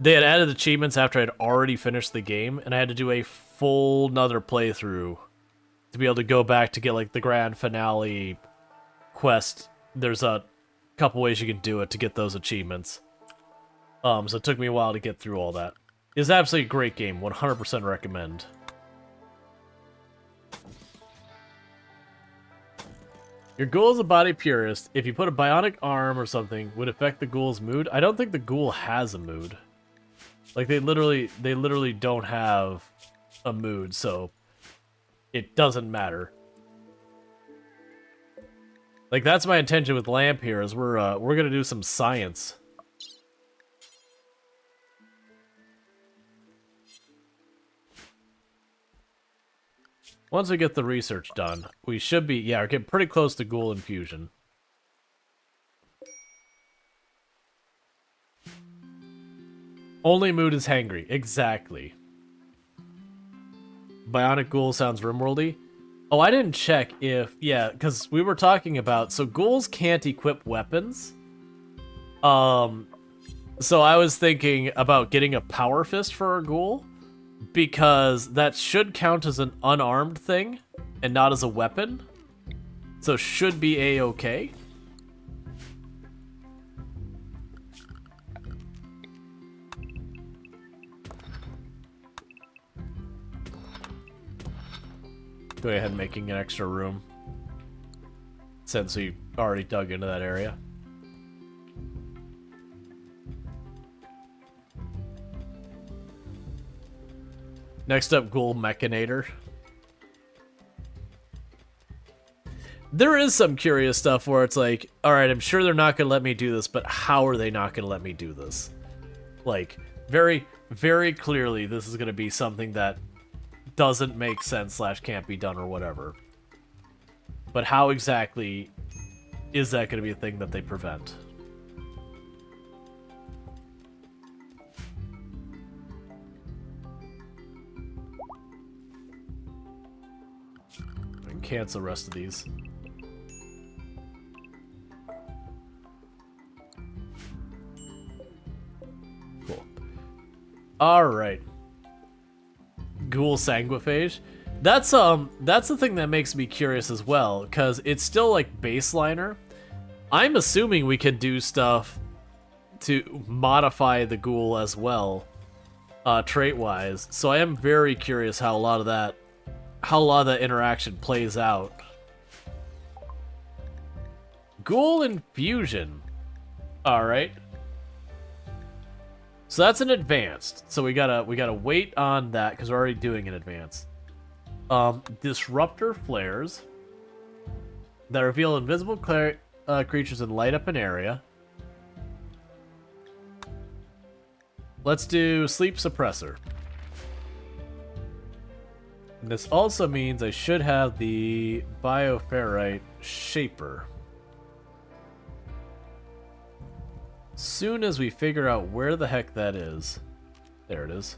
they had added achievements after I'd already finished the game, and I had to do a full nother playthrough to be able to go back to get like the grand finale quest. There's a couple ways you can do it to get those achievements. So it took me a while to get through all that. It's absolutely a great game, 100% recommend. Your ghoul is a body purist. If you put a bionic arm or something, would affect the ghoul's mood. I don't think the ghoul has a mood. Like they literally don't have a mood, so it doesn't matter. Like that's my intention with Lamp here, is we're gonna do some science. Once we get the research done, we should be, yeah, we're getting pretty close to ghoul infusion. Only mood is hangry. Exactly. Bionic ghoul sounds RimWorldy. Oh, I didn't check if, yeah, because we were talking about, so ghouls can't equip weapons. So I was thinking about getting a power fist for a ghoul, because that should count as an unarmed thing and not as a weapon. So should be a-okay. Go ahead and making an extra room, since we already dug into that area. Next up, Ghoul Mechanator. There is some curious stuff where it's like, alright, I'm sure they're not going to let me do this, but how are they not going to let me do this? Like, very, very clearly, this is going to be something that doesn't make sense / can't be done or whatever. But how exactly is that going to be a thing that they prevent? I can cancel the rest of these. Cool. Alright. Ghoul Sanguiphage. That's the thing that makes me curious as well, because it's still like baseliner. I'm assuming we can do stuff to modify the ghoul as well, trait-wise. So I am very curious how a lot of that interaction plays out. Ghoul Infusion. Alright. So that's an advanced. So we gotta wait on that because we're already doing an advanced. Disruptor flares that reveal invisible creatures and light up an area. Let's do sleep suppressor. And this also means I should have the bioferrite shaper. Soon as we figure out where the heck that is. There it is.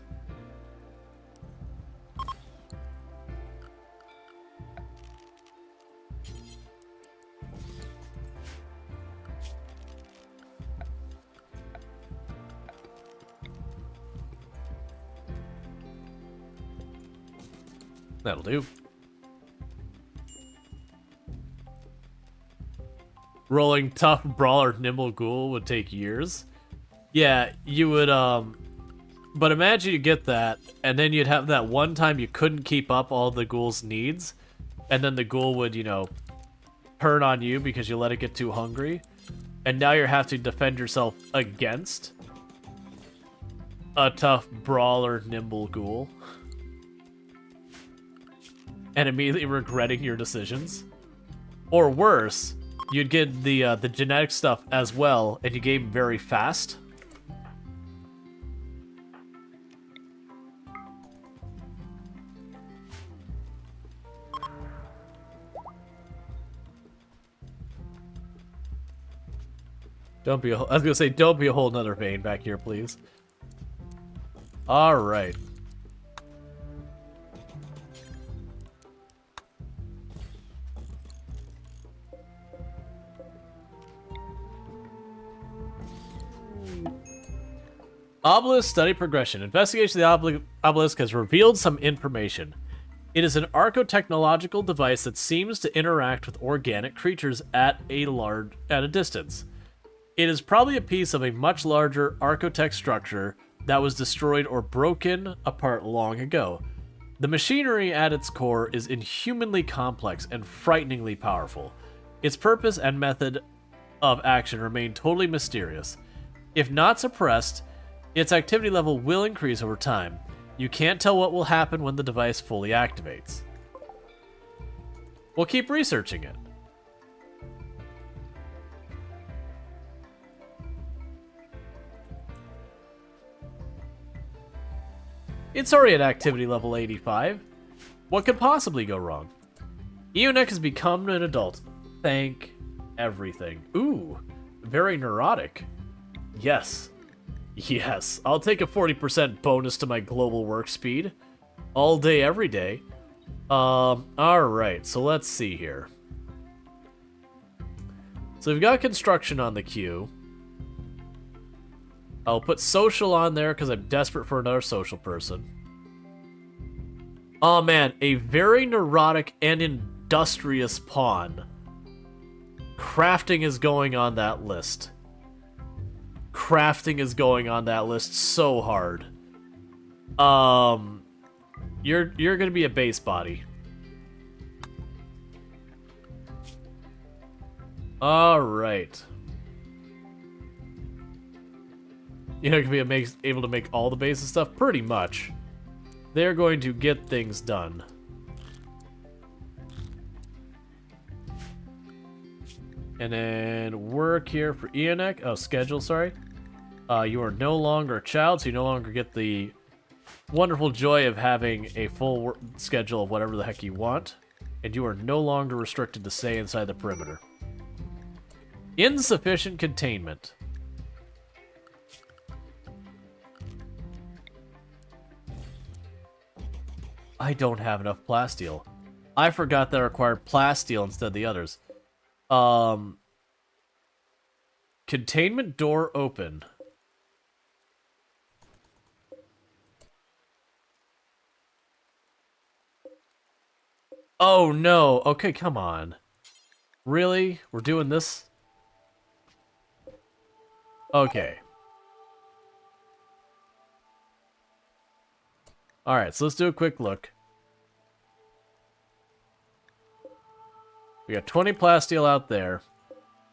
That'll do. Rolling tough brawler nimble ghoul would take years. Yeah, you would, but imagine you get that, and then you'd have that one time you couldn't keep up all the ghoul's needs, and then the ghoul would, you know, turn on you because you let it get too hungry, and now you have to defend yourself against a tough brawler nimble ghoul, and immediately regretting your decisions. Or worse, you'd get the genetic stuff as well, and you game very fast. Don't be I was gonna say, don't be a whole nother vein back here, please. Alright. Obelisk study progression. Investigation of the obelisk has revealed some information. It is an archotechnological device that seems to interact with organic creatures at a distance. It is probably a piece of a much larger archotech structure that was destroyed or broken apart long ago. The machinery at its core is inhumanly complex and frighteningly powerful. Its purpose and method of action remain totally mysterious. If not suppressed, its activity level will increase over time. You can't tell what will happen when the device fully activates. We'll keep researching it. It's already at activity level 85. What could possibly go wrong? Eonek has become an adult. Thank everything. Ooh, very neurotic. Yes. Yes, I'll take a 40% bonus to my global work speed. All day, every day. Alright, so let's see here. So we've got construction on the queue. I'll put social on there because I'm desperate for another social person. Oh man, a very neurotic and industrious pawn. Crafting is going on that list. Crafting is going on that list so hard. You're gonna be a base body. All right. You're gonna be able to make all the base stuff pretty much. They're going to get things done. And then work here for Eonek. Oh, schedule, sorry. You are no longer a child, so you no longer get the wonderful joy of having a full schedule of whatever the heck you want. And you are no longer restricted to stay inside the perimeter. Insufficient containment. I don't have enough plasteel. I forgot that I required plasteel instead of the others. Containment door open. Oh no, okay, come on. Really? We're doing this? Okay. Alright, so let's do a quick look. We got 20 plasteel out there.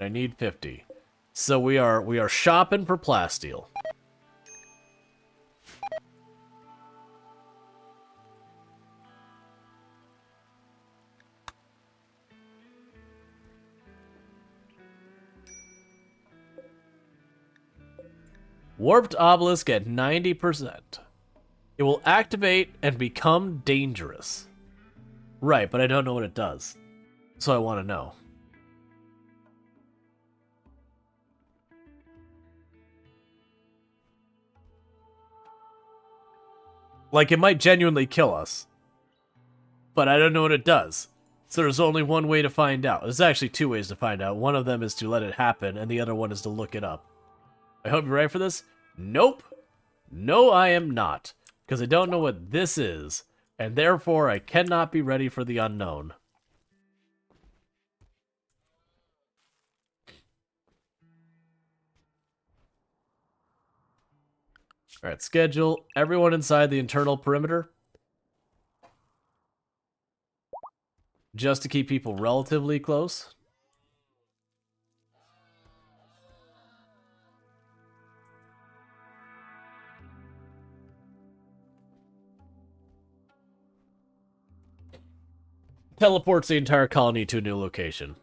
I need 50. So we are shopping for plasteel. Warped obelisk at 90%. It will activate and become dangerous. Right, but I don't know what it does. So I want to know. Like, it might genuinely kill us. But I don't know what it does. So there's only one way to find out. There's actually two ways to find out. One of them is to let it happen, and the other one is to look it up. I hope you're ready for this. Nope. No, I am not. Because I don't know what this is. and therefore I cannot be ready for the unknown. Alright, schedule everyone inside the internal perimeter. Just to keep people relatively close. Teleports the entire colony to a new location.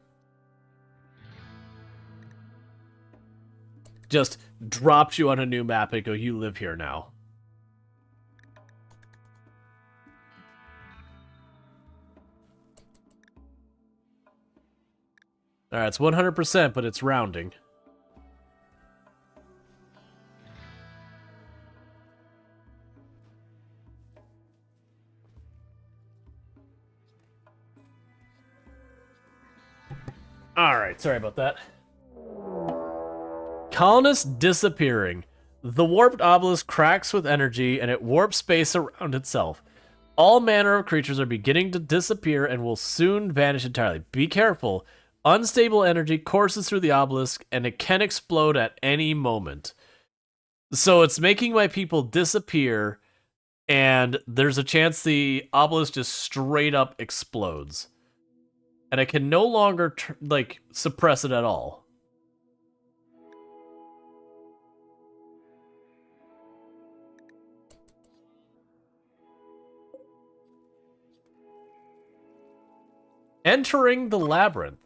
Just drops you on a new map and go, you live here now. Alright, it's 100%, but it's rounding. Alright, sorry about that. Colonists disappearing. The warped obelisk cracks with energy and it warps space around itself. All manner of creatures are beginning to disappear and will soon vanish entirely. Be careful. Unstable energy courses through the obelisk and it can explode at any moment. So it's making my people disappear and there's a chance the obelisk just straight up explodes. And I can no longer suppress it at all. Entering the labyrinth.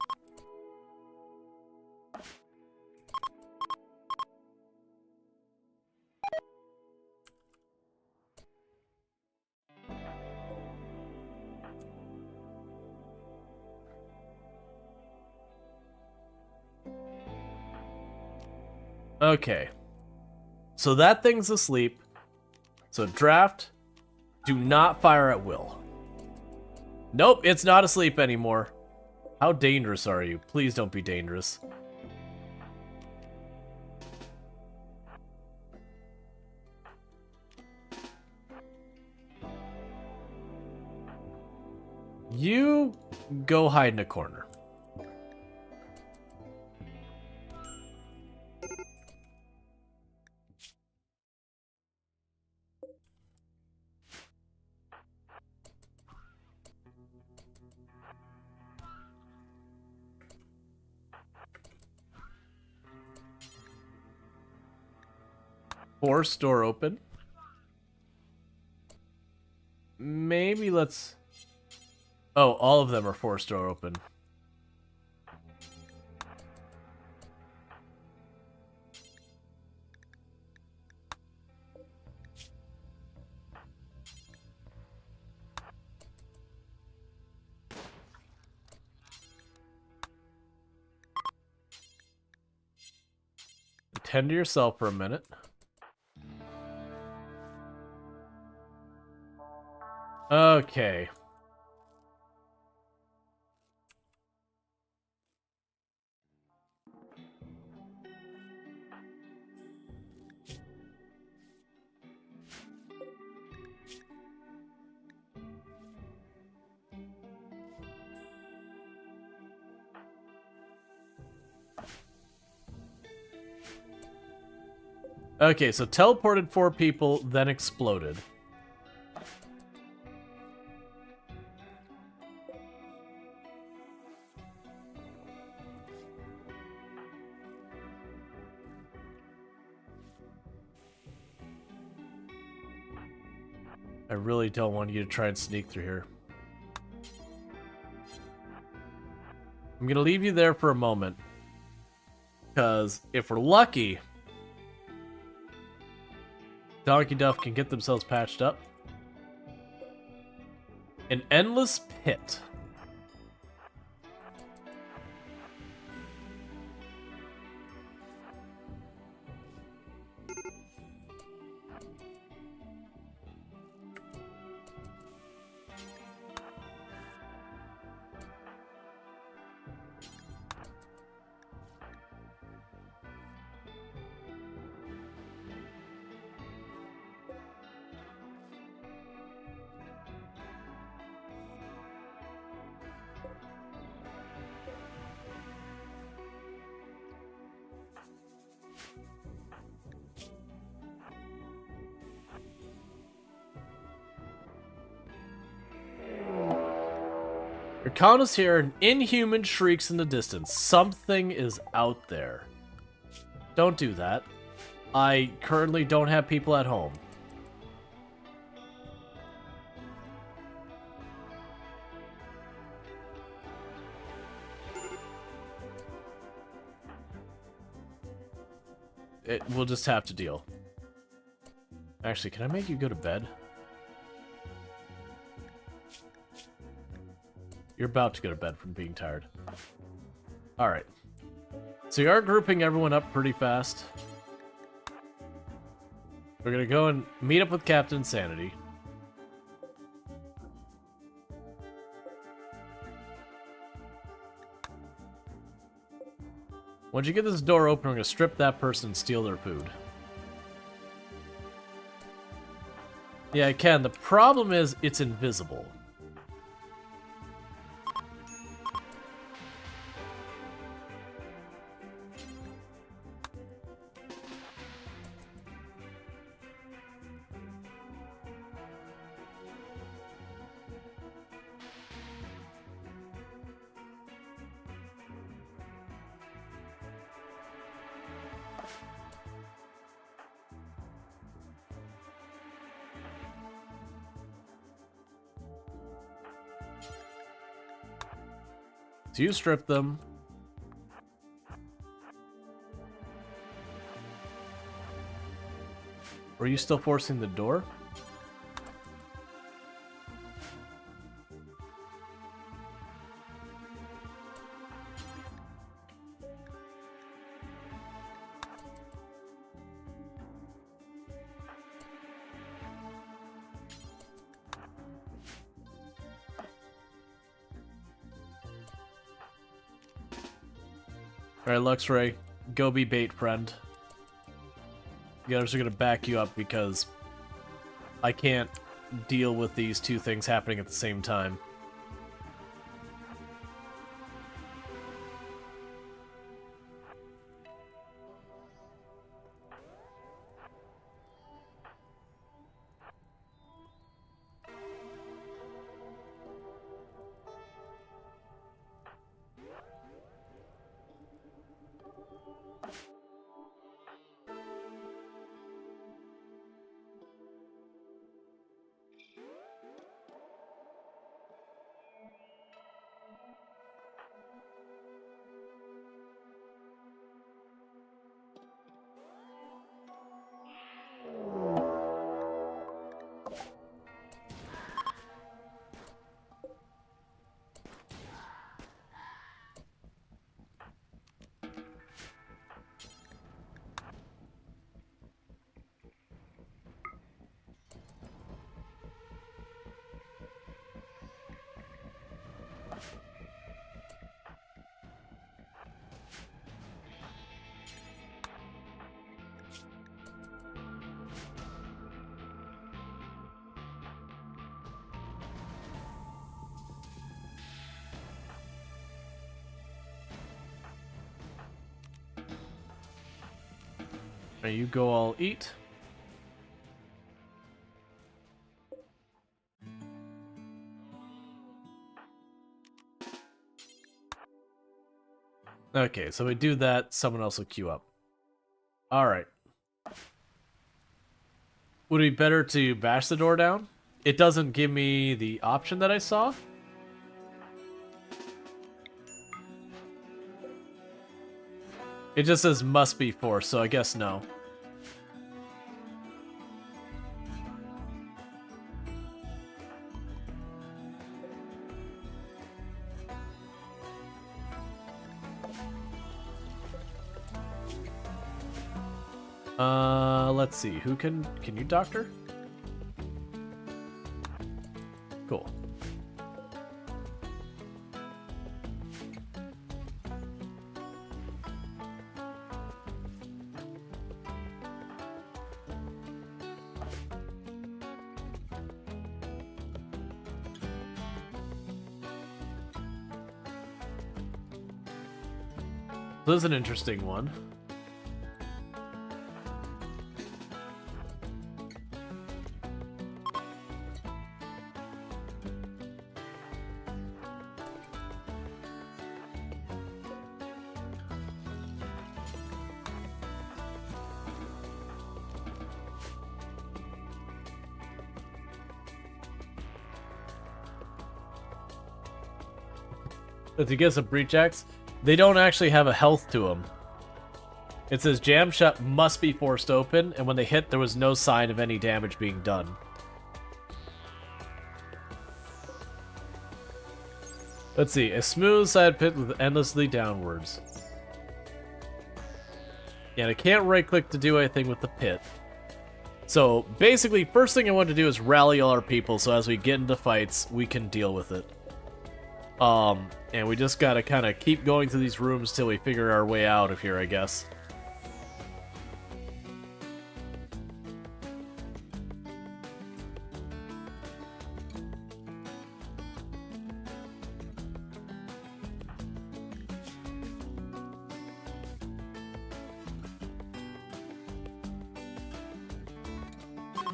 Okay. So that thing's asleep. So draft, do not fire at will. Nope, it's not asleep anymore. How dangerous are you? Please don't be dangerous. You go hide in a corner. Force door open. Maybe let's... Oh, all of them are force door open. Tend to yourself for a minute. Okay. Okay, so teleported 4 people, then exploded. I really don't want you to try and sneak through here. I'm gonna leave you there for a moment. Because if we're lucky, Donkey Duff can get themselves patched up. An endless pit. Arcana's here and inhuman shrieks in the distance. Something is out there. Don't do that. I currently don't have people at home. We'll just have to deal. Actually, can I make you go to bed? You're about to go to bed from being tired. Alright. So you are grouping everyone up pretty fast. We're gonna go and meet up with Captain Sanity. Once you get this door open, we're gonna strip that person and steal their food. Yeah, I can. The problem is, it's invisible. So you strip them. Are you still forcing the door? Alright, Luxray, go be bait, friend. The others are gonna back you up because I can't deal with these two things happening at the same time. Alright, you go all eat. Okay, so we do that, someone else will queue up. Alright. Would it be better to bash the door down? It doesn't give me the option that I saw. It just says must be forced, so I guess no. Let's see. Who can you doctor? Cool. This is an interesting one. If you get some breach axe, they don't actually have a health to them. It says jam shut must be forced open, and when they hit, there was no sign of any damage being done. Let's see, a smooth side pit with endlessly downwards. Yeah, and I can't right-click to do anything with the pit. So, basically, first thing I want to do is rally all our people, so as we get into fights, we can deal with it. And we just gotta kind of keep going through these rooms till we figure our way out of here, I guess.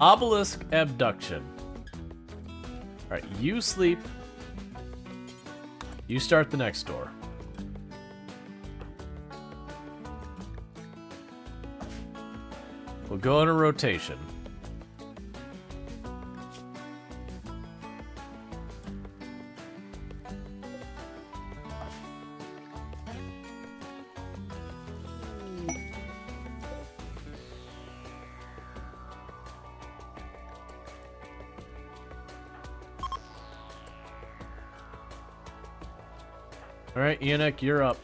Obelisk abduction. Alright, you sleep. You start the next door. We'll go in a rotation. Alright, Enoch, you're up.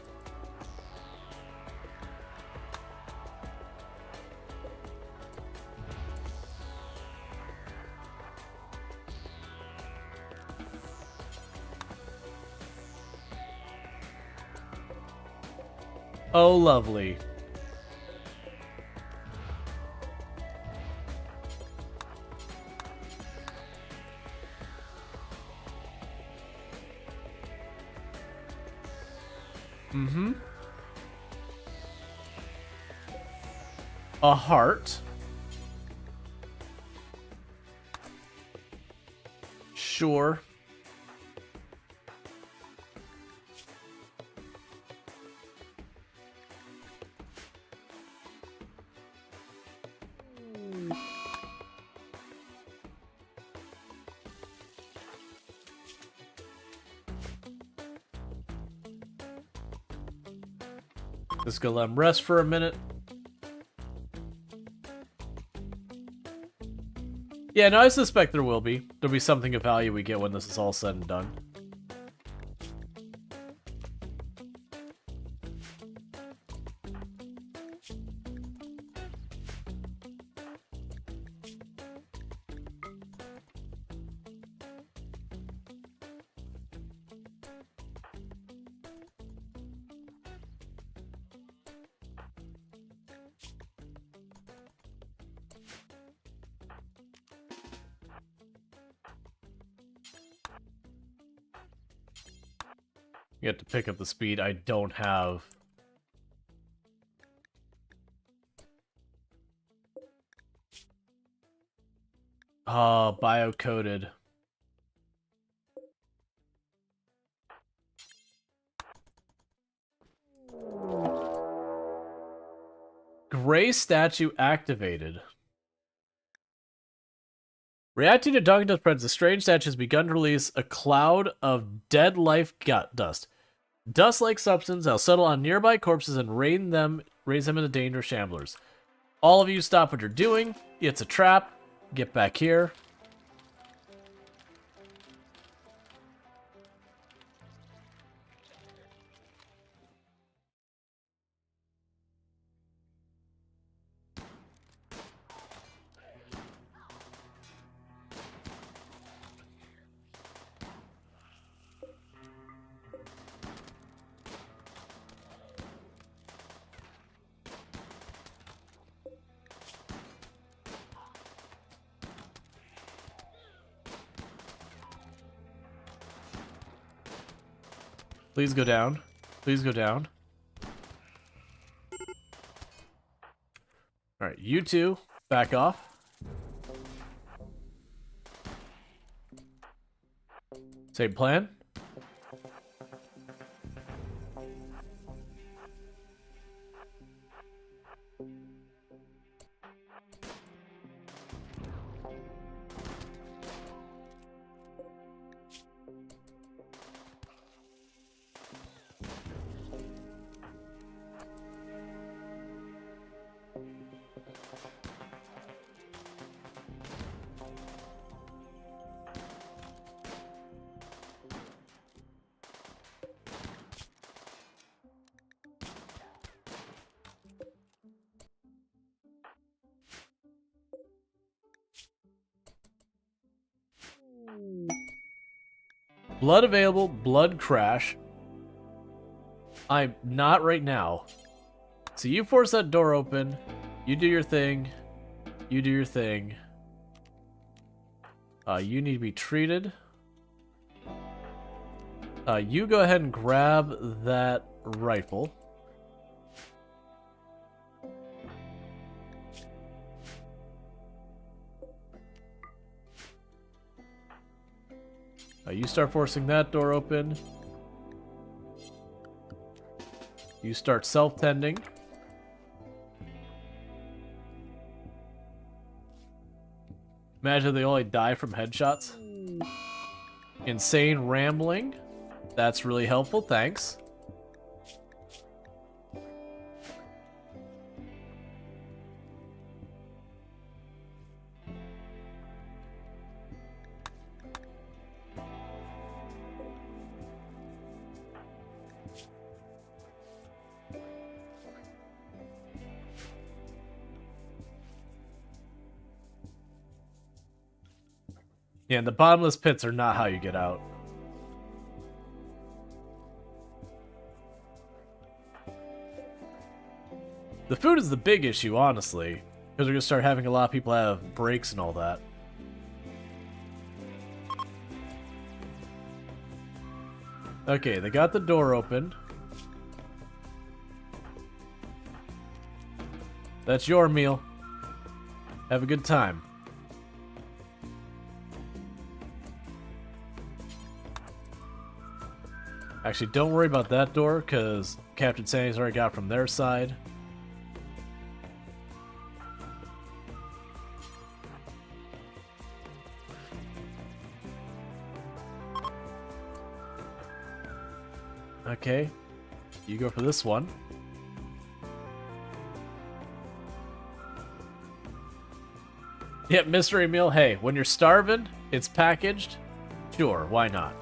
Oh, lovely. Mm-hmm. A heart. Sure. Just gonna let him rest for a minute. Yeah, no, I suspect there will be. There'll be something of value we get when this is all said and done. You have to pick up the speed I don't have. Oh, bio-coded. Gray statue activated. Reacting to Duncan Presence, the strange statue has begun to release a cloud of dead life gut dust. Dust-like substance that'll settle on nearby corpses and raise them into dangerous shamblers. All of you stop what you're doing. It's a trap. Get back here. Please go down. Please go down. Alright, you two, back off. Same plan. Blood available, blood crash. I'm not right now. So you force that door open. You do your thing. You do your thing. You need to be treated. You go ahead and grab that rifle. You start forcing that door open. You start self-tending. Imagine they only die from headshots. Insane rambling. That's really helpful, thanks. Yeah, and the bottomless pits are not how you get out. The food is the big issue, honestly, because we're going to start having a lot of people have breaks and all that. Okay, they got the door open. That's your meal. Have a good time. Actually, don't worry about that door, because Captain Sandy's already got it from their side. Okay, you go for this one. Yep, mystery meal. Hey, when you're starving, it's packaged. Sure, why not?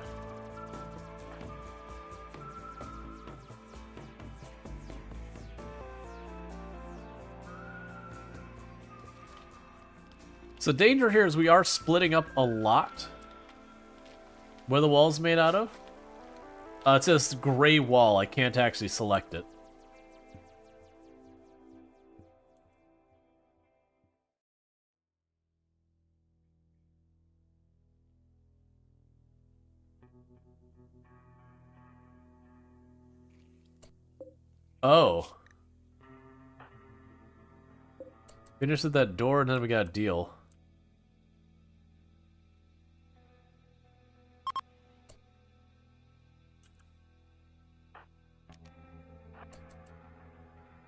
So danger here is we are splitting up a lot. What are the walls made out of? It's this gray wall. I can't actually select it. Oh. Finished at that door and then we got a deal.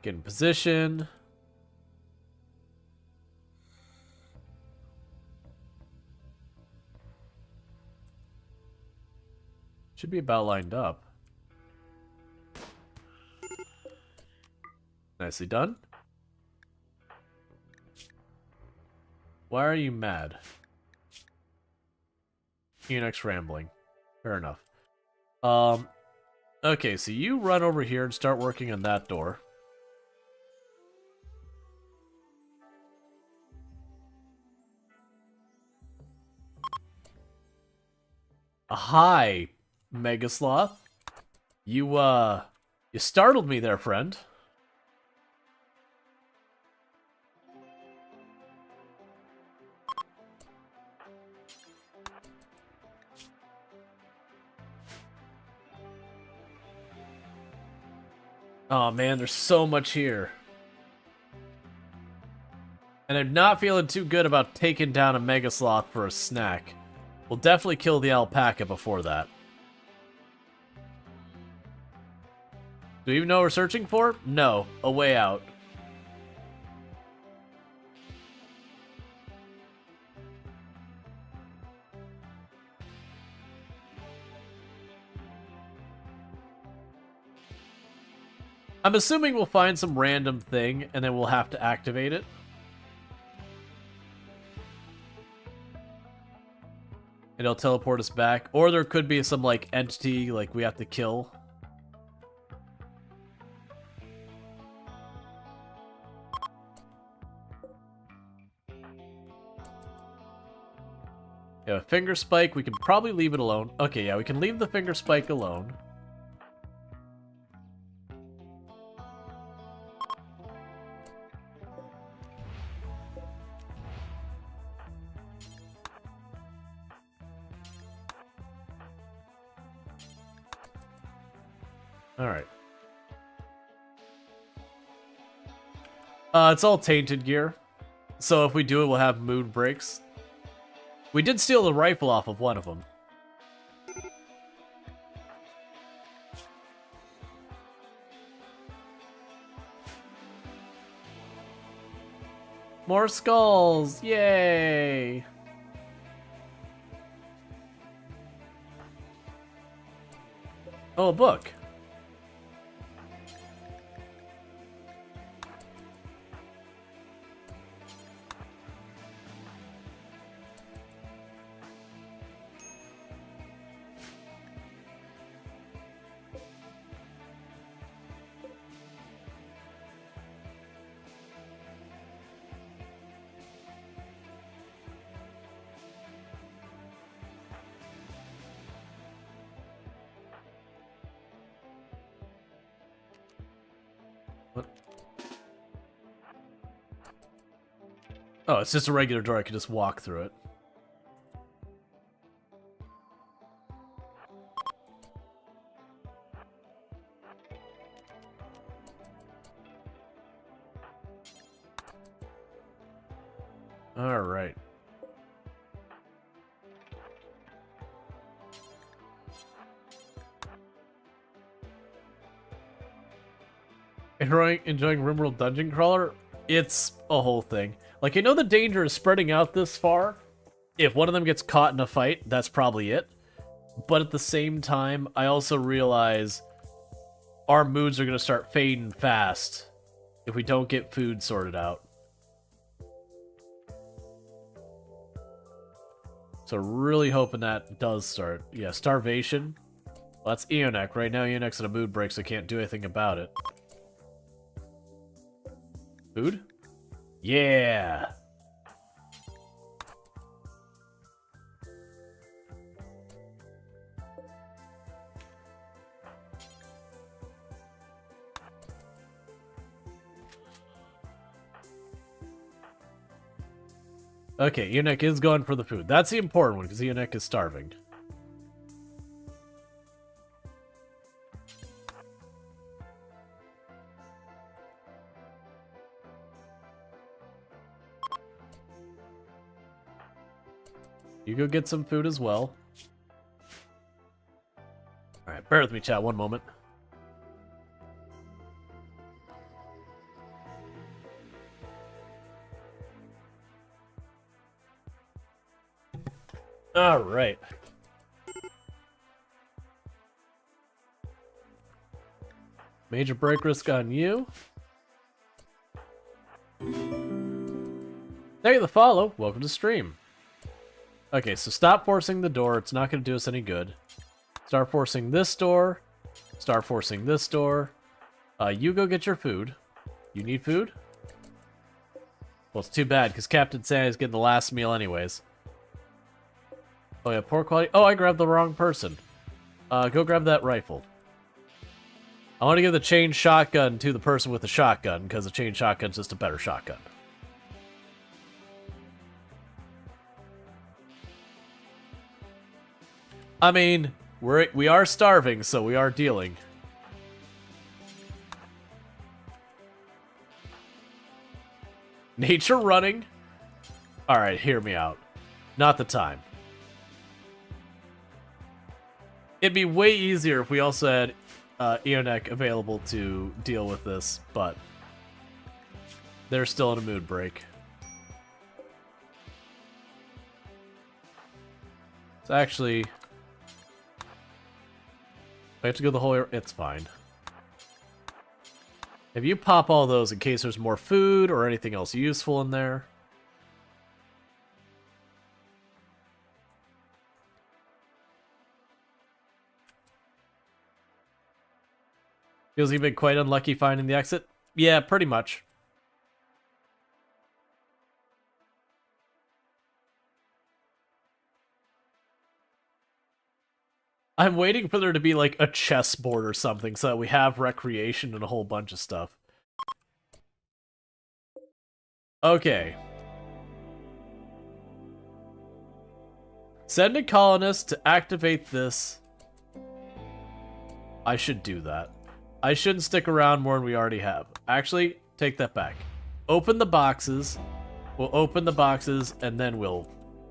Get in position. Should be about lined up. Nicely done. Why are you mad? Unix rambling. Fair enough. Okay, so you run over here and start working on that door. Hi, Mega Sloth. You startled me there, friend. Oh man, there's so much here. And I'm not feeling too good about taking down a Mega Sloth for a snack. We'll definitely kill the alpaca before that. Do we even know what we're searching for? No. A way out. I'm assuming we'll find some random thing, and then we'll have to activate it. And it'll teleport us back. Or there could be some, like, entity, like, we have to kill. Yeah, finger spike, we can probably leave it alone. Okay, yeah, we can leave the finger spike alone. Alright. It's all tainted gear. So if we do it, we'll have mood breaks. We did steal the rifle off of one of them. More skulls! Yay! Oh, a book. What? Oh, it's just a regular door. I can just walk through it. All right. Enjoying RimWorld Dungeon Crawler? It's a whole thing. Like, I know the danger is spreading out this far. If one of them gets caught in a fight, that's probably it. But at the same time, I also realize our moods are going to start fading fast if we don't get food sorted out. So really hoping that does start. Yeah, starvation. Well, that's Eonek. Right now, Eonek's in a mood break, so can't do anything about it. Food? Yeah! Okay, Eonek is going for the food. That's the important one, because Eonek is starving. You go get some food as well. Alright, bear with me, chat, one moment. Alright. Major break risk on you. Thank you for the follow. Welcome to stream. Okay, so stop forcing the door. It's not going to do us any good. Start forcing this door. Start forcing this door. You go get your food. You need food? Well, it's too bad, because Captain Santa's getting the last meal anyways. Oh, yeah, poor quality. Oh, I grabbed the wrong person. Go grab that rifle. I want to give the chain shotgun to the person with the shotgun, because the chain shotgun's just a better shotgun. I mean, we are starving, so we are dealing. Nature running? Alright, hear me out. Not the time. It'd be way easier if we also had Eonek available to deal with this, but they're still in a mood break. It's actually... I have to go the whole... It's fine. If you pop all those in case there's more food or anything else useful in there. Feels you've been quite unlucky finding the exit? Yeah, pretty much. I'm waiting for there to be like a chessboard or something so that we have recreation and a whole bunch of stuff. Okay. Send a colonist to activate this. I should do that. I shouldn't stick around more than we already have. Actually, take that back. Open the boxes. We'll open the boxes and then we'll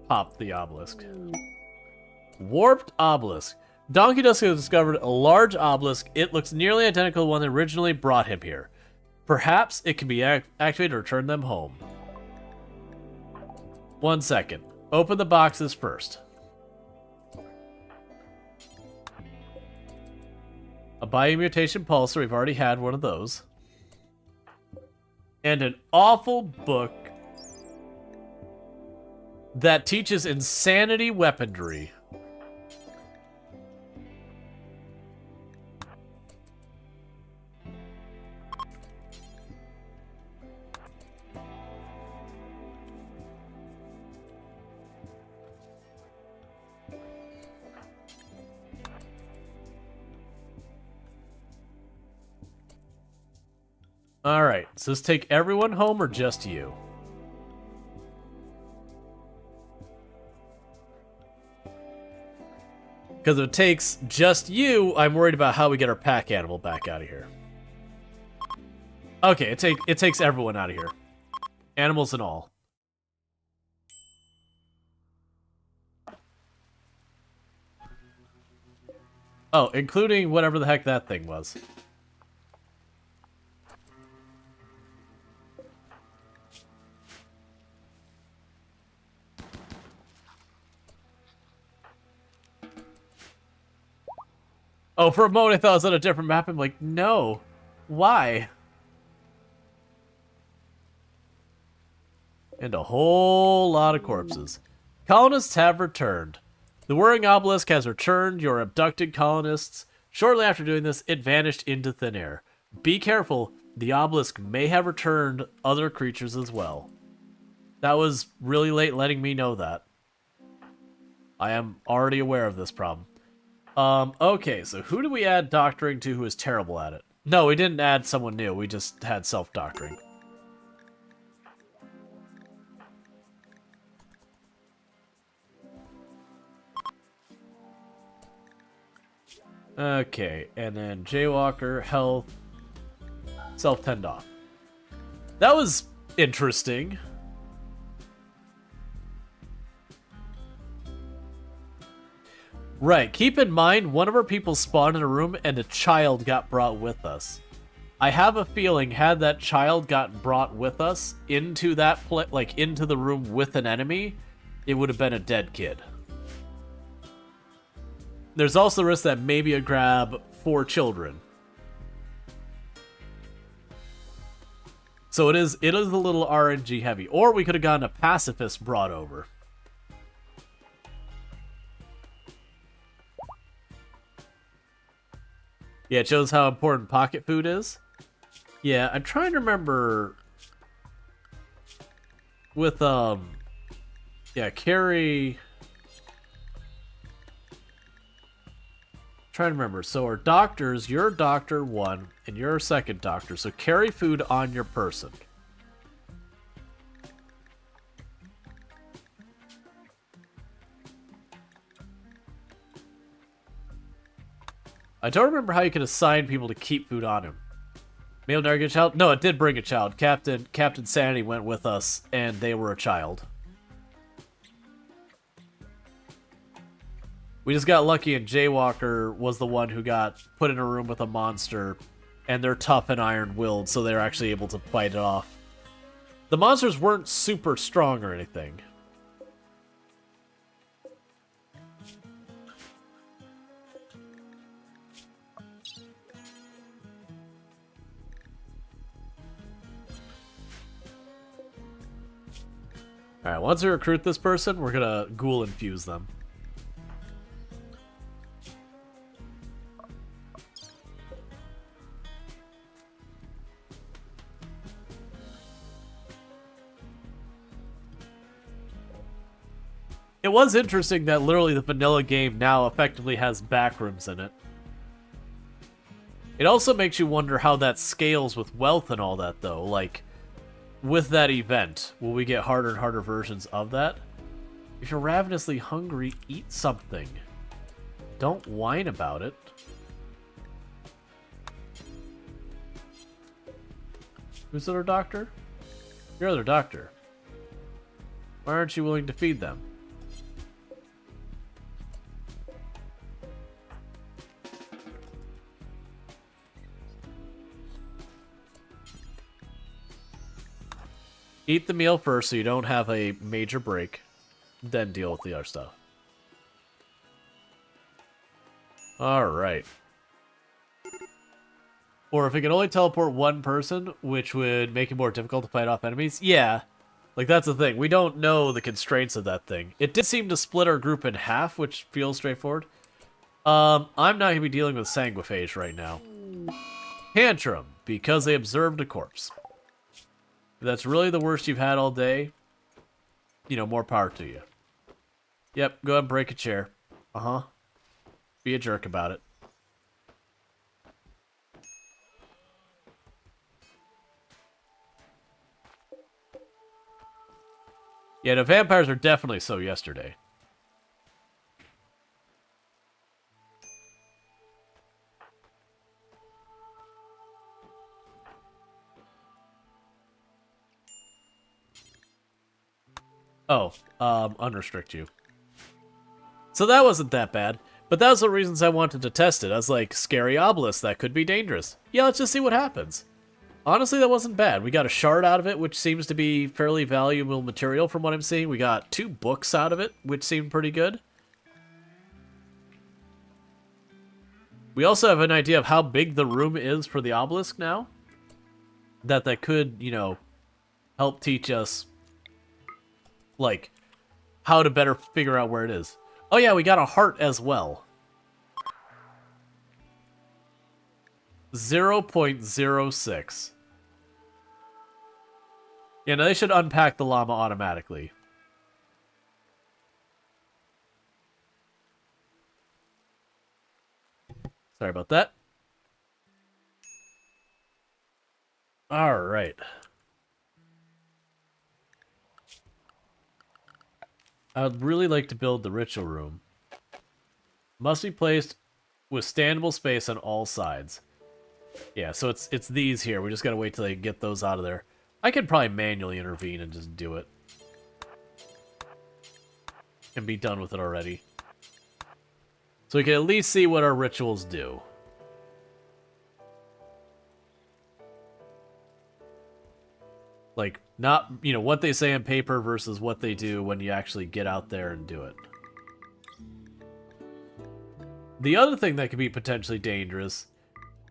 pop the obelisk. Warped obelisk. Donkey Dusk has discovered a large obelisk. It looks nearly identical to the one that originally brought him here. Perhaps it can be activated to return them home. 1 second. Open the boxes first. A biomutation pulsar. We've already had one of those. And an awful book that teaches insanity weaponry. Alright, so let's take everyone home or just you? Because if it takes just you, I'm worried about how we get our pack animal back out of here. Okay, it takes everyone out of here. Animals and all. Oh, including whatever the heck that thing was. Oh, for a moment I thought I was on a different map. I'm like, no. Why? And a whole lot of corpses. Colonists have returned. The whirring obelisk has returned your abducted colonists. Shortly after doing this, it vanished into thin air. Be careful. The obelisk may have returned other creatures as well. That was really late letting me know that. I am already aware of this problem. Okay, so who do we add doctoring to who is terrible at it? No, we didn't add someone new. We just had self-doctoring. Okay, and then Jaywalker, health, self-tend off. That was interesting. Right, keep in mind, one of our people spawned in a room and a child got brought with us. I have a feeling, had that child gotten brought with us into that into the room with an enemy, it would have been a dead kid. There's also the risk that maybe a grab 4 children. So it is a little RNG heavy. Or we could have gotten a pacifist brought over. Yeah, it shows how important pocket food is. Yeah, I'm trying to remember with yeah, carry. Trying to remember. So our doctors, you're doctor 1 and you're a second doctor. So carry food on your person. I don't remember how you could assign people to keep food on him. Male Nargate child? No, it did bring a child. Captain Sanity went with us, and they were a child. We just got lucky, and Jaywalker was the one who got put in a room with a monster, and they're tough and iron-willed, so they're actually able to fight it off. The monsters weren't super strong or anything. Alright, once we recruit this person, we're gonna ghoul infuse them. It was interesting that literally the vanilla game now effectively has backrooms in it. It also makes you wonder how that scales with wealth and all that, though. Like, with that event, will we get harder and harder versions of that? If you're ravenously hungry, eat something. Don't whine about it. Who's the other doctor? Your other doctor. Why aren't you willing to feed them? Eat the meal first so you don't have a major break. Then deal with the other stuff. Alright. Or if it can only teleport one person, which would make it more difficult to fight off enemies, yeah. Like, that's the thing. We don't know the constraints of that thing. It did seem to split our group in half, which feels straightforward. I'm not going to be dealing with Sanguiphage right now. Tantrum, because they observed a corpse. If that's really the worst you've had all day, you know, more power to you. Yep, go ahead and break a chair. Uh-huh. Be a jerk about it. Yeah, the vampires are definitely so yesterday. Oh, unrestrict you. So that wasn't that bad. But that was the reasons I wanted to test it. I was like, scary obelisk, that could be dangerous. Yeah, let's just see what happens. Honestly, that wasn't bad. We got a shard out of it, which seems to be fairly valuable material from what I'm seeing. We got 2 books out of it, which seemed pretty good. We also have an idea of how big the room is for the obelisk now. That could, you know, help teach us, like, how to better figure out where it is. Oh yeah, we got a heart as well. 0.06. Yeah, no, they should unpack the llama automatically. Sorry about that. Alright. I would really like to build the ritual room. Must be placed with standable space on all sides. Yeah, so it's these here. We just gotta wait till they get those out of there. I could probably manually intervene and just do it. And be done with it already. So we can at least see what our rituals do. Like, not, you know, what they say on paper versus what they do when you actually get out there and do it. The other thing that could be potentially dangerous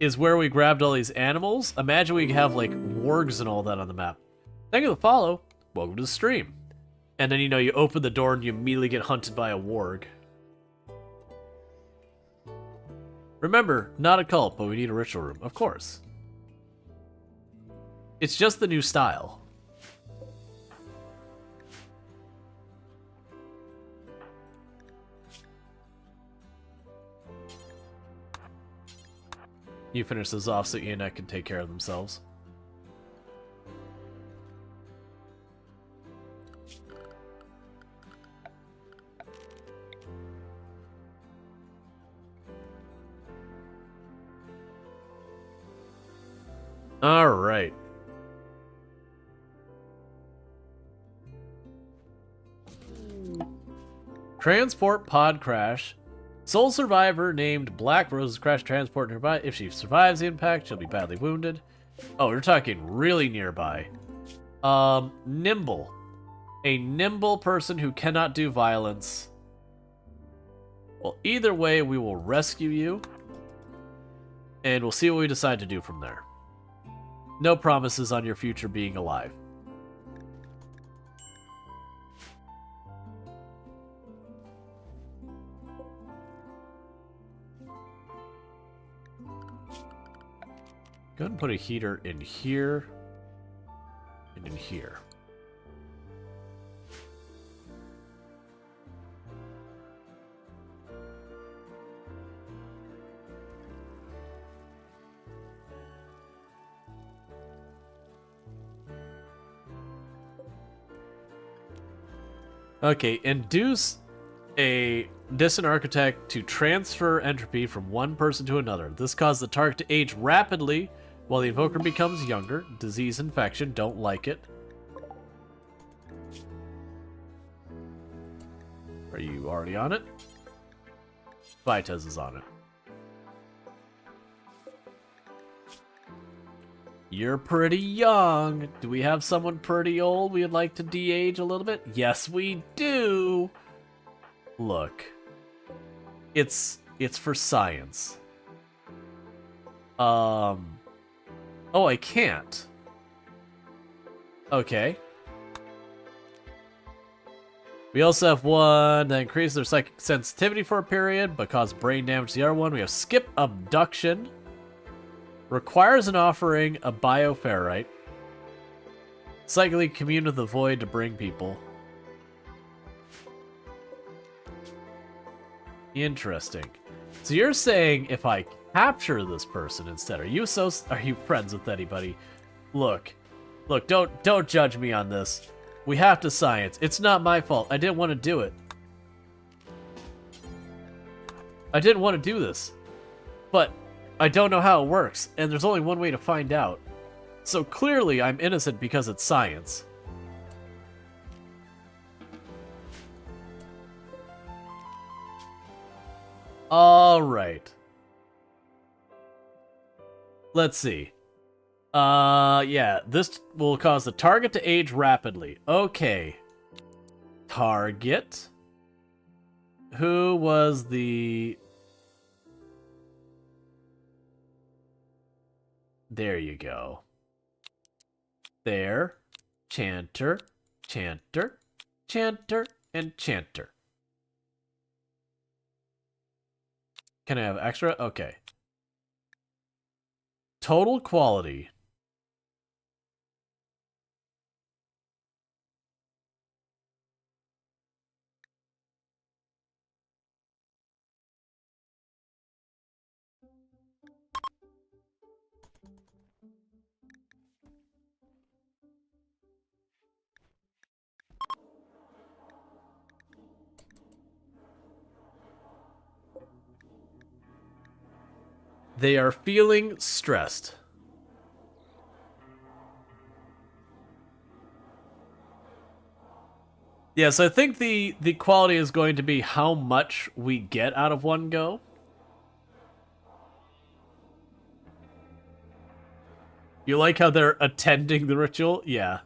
is where we grabbed all these animals. Imagine we have, like, wargs and all that on the map. Thank you for the follow. Welcome to the stream. And then, you know, you open the door and you immediately get hunted by a warg. Remember, not a cult, but we need a ritual room. Of course. It's just the new style. You finish this off so Ian and I can take care of themselves. All right. Transport pod crash. Sole survivor named Black Rose crashed transport nearby. If she survives the impact, she'll be badly wounded. Oh, you're talking really nearby. Nimble. A nimble person who cannot do violence. Well, either way, we will rescue you. And we'll see what we decide to do from there. No promises on your future being alive. Go ahead and put a heater in here and in here. Okay, induce a distant architect to transfer entropy from one person to another. This causes the target to age rapidly while the invoker becomes younger. Disease infection, don't like it. Are you already on it? Vitez is on it. You're pretty young. Do we have someone pretty old we'd like to de-age a little bit? Yes, we do. Look. It's for science. Oh, I can't. Okay. We also have one that increases their psychic sensitivity for a period, but cause brain damage to the other one. We have skip abduction. Requires an offering, a bioferrite. Psychically commune with the void to bring people. Interesting. So you're saying if I capture this person instead, are you friends with anybody? Look, don't judge me on this. We have to science. It's not my fault. I didn't want to do it. I didn't want to do this. But I don't know how it works, and there's only one way to find out. So clearly I'm innocent because it's science. Alright. Let's see. Yeah, this will cause the target to age rapidly. Okay. Target. Who was the... There you go. There. Chanter. Chanter. Chanter. And Chanter. Can I have extra? Okay. Total quality. They are feeling stressed. Yeah, so I think the quality is going to be how much we get out of one go. You like how they're attending the ritual? Yeah.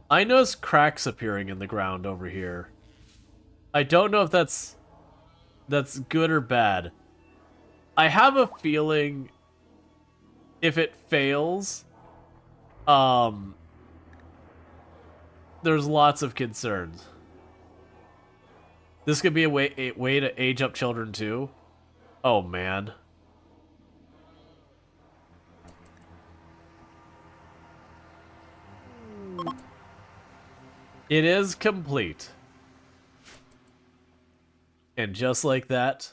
I noticed cracks appearing in the ground over here. I don't know if that's good or bad. I have a feeling if it fails, there's lots of concerns. This could be a way to age up children too. Oh man. It is complete. And just like that,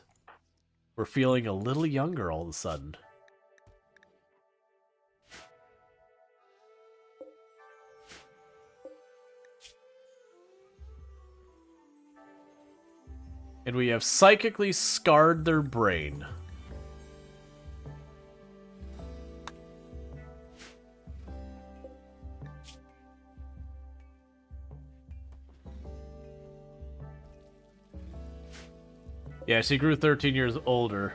we're feeling a little younger all of a sudden. And we have psychically scarred their brain. Yeah, she grew 13 years older.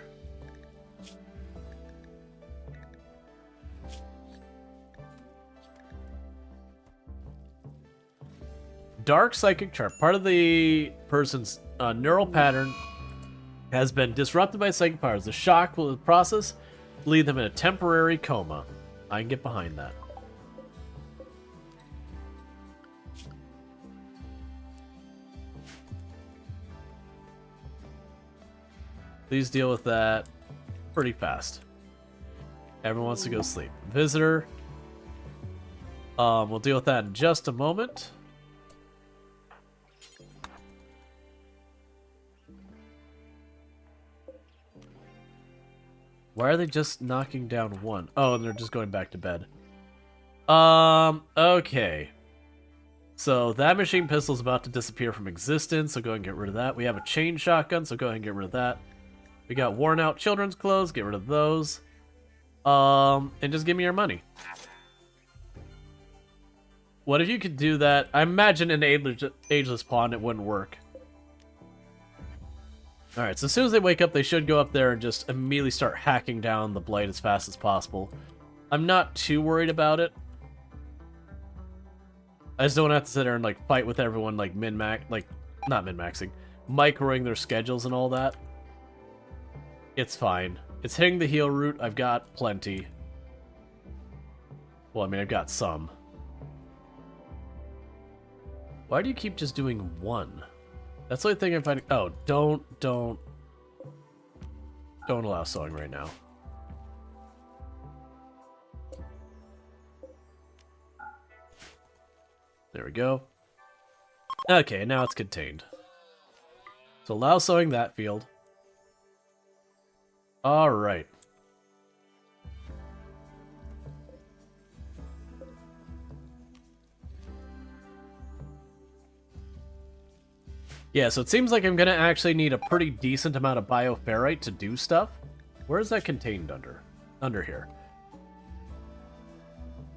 Dark psychic chart. Part of the person's neural pattern has been disrupted by psychic powers. The shock will process lead them in a temporary coma. I can get behind that. Please deal with that pretty fast. Everyone wants to go sleep. Visitor. We'll deal with that in just a moment. Why are they just knocking down one? Oh, and they're just going back to bed. Okay. So that machine pistol is about to disappear from existence, so go ahead and get rid of that. We have a chain shotgun, so go ahead and get rid of that. We got worn out children's clothes, get rid of those. And just give me your money. What if you could do that? I imagine in Ageless Pawn it wouldn't work. Alright, so as soon as they wake up, they should go up there and just immediately start hacking down the Blight as fast as possible. I'm not too worried about it. I just don't have to sit there and like fight with everyone like min-max, like not min-maxing, microing their schedules and all that. It's fine. It's hitting the heal route. I've got plenty. Well, I mean, I've got some. Why do you keep just doing one? That's the only thing I'm finding. Oh, don't allow sewing right now. There we go. Okay, now it's contained. So allow sewing that field. Alright. Yeah, so it seems like I'm gonna actually need a pretty decent amount of bioferrite to do stuff. Where is that contained under? Under here.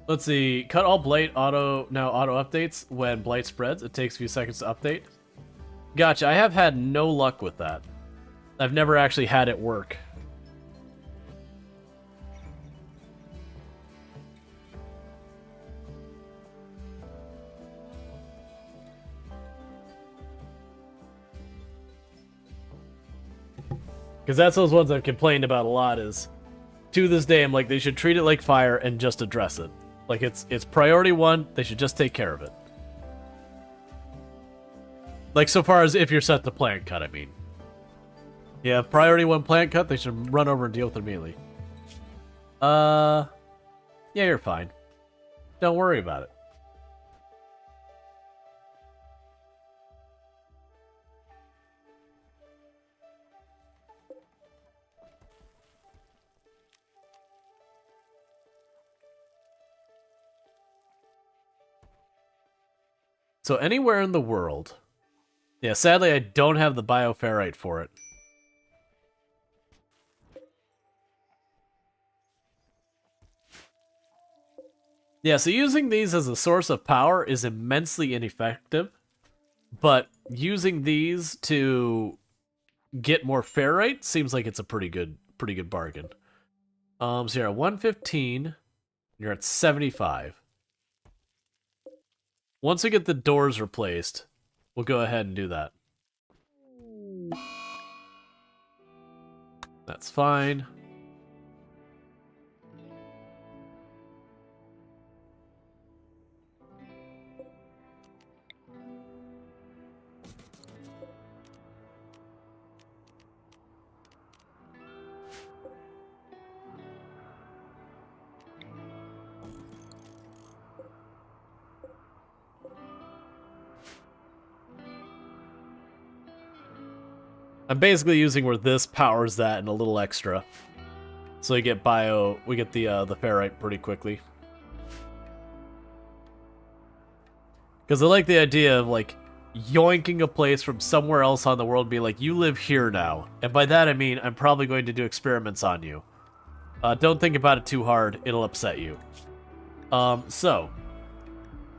Let's see. Cut all blight auto updates when blight spreads. It takes a few seconds to update. Gotcha. I have had no luck with that. I've never actually had it work. Because that's those ones I've complained about a lot is, to this day, I'm like, they should treat it like fire and just address it. Like, it's priority one, they should just take care of it. Like, so far as if you're set to plant cut, I mean. Yeah, priority one plant cut, they should run over and deal with it immediately. Yeah, you're fine. Don't worry about it. So anywhere in the world... Yeah, sadly I don't have the bioferrite for it. Yeah, so using these as a source of power is immensely ineffective. But using these to get more ferrite seems like it's a pretty good bargain. So you're at 115, you're at 75. Once we get the doors replaced, we'll go ahead and do that. That's fine. I'm basically using where this powers that and a little extra. So we get the ferrite pretty quickly. Because I like the idea of like yoinking a place from somewhere else on the world and be like, you live here now. And by that I mean I'm probably going to do experiments on you. Don't think about it too hard, it'll upset you. So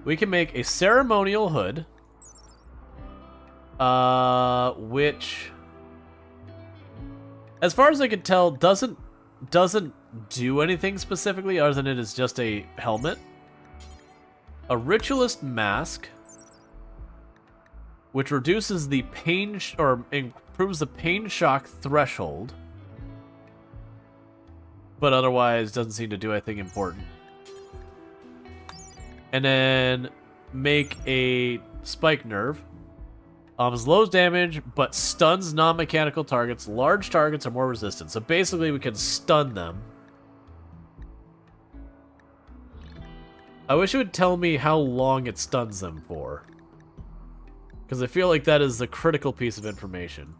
we can make a ceremonial hood. Which, as far as I can tell, doesn't do anything specifically other than it is just a helmet. A ritualist mask, which reduces the pain or improves the pain shock threshold, but otherwise doesn't seem to do anything important. And then make a spike nerve. Slows damage, but stuns non-mechanical targets. Large targets are more resistant. So basically, we can stun them. I wish it would tell me how long it stuns them for. Because I feel like that is the critical piece of information.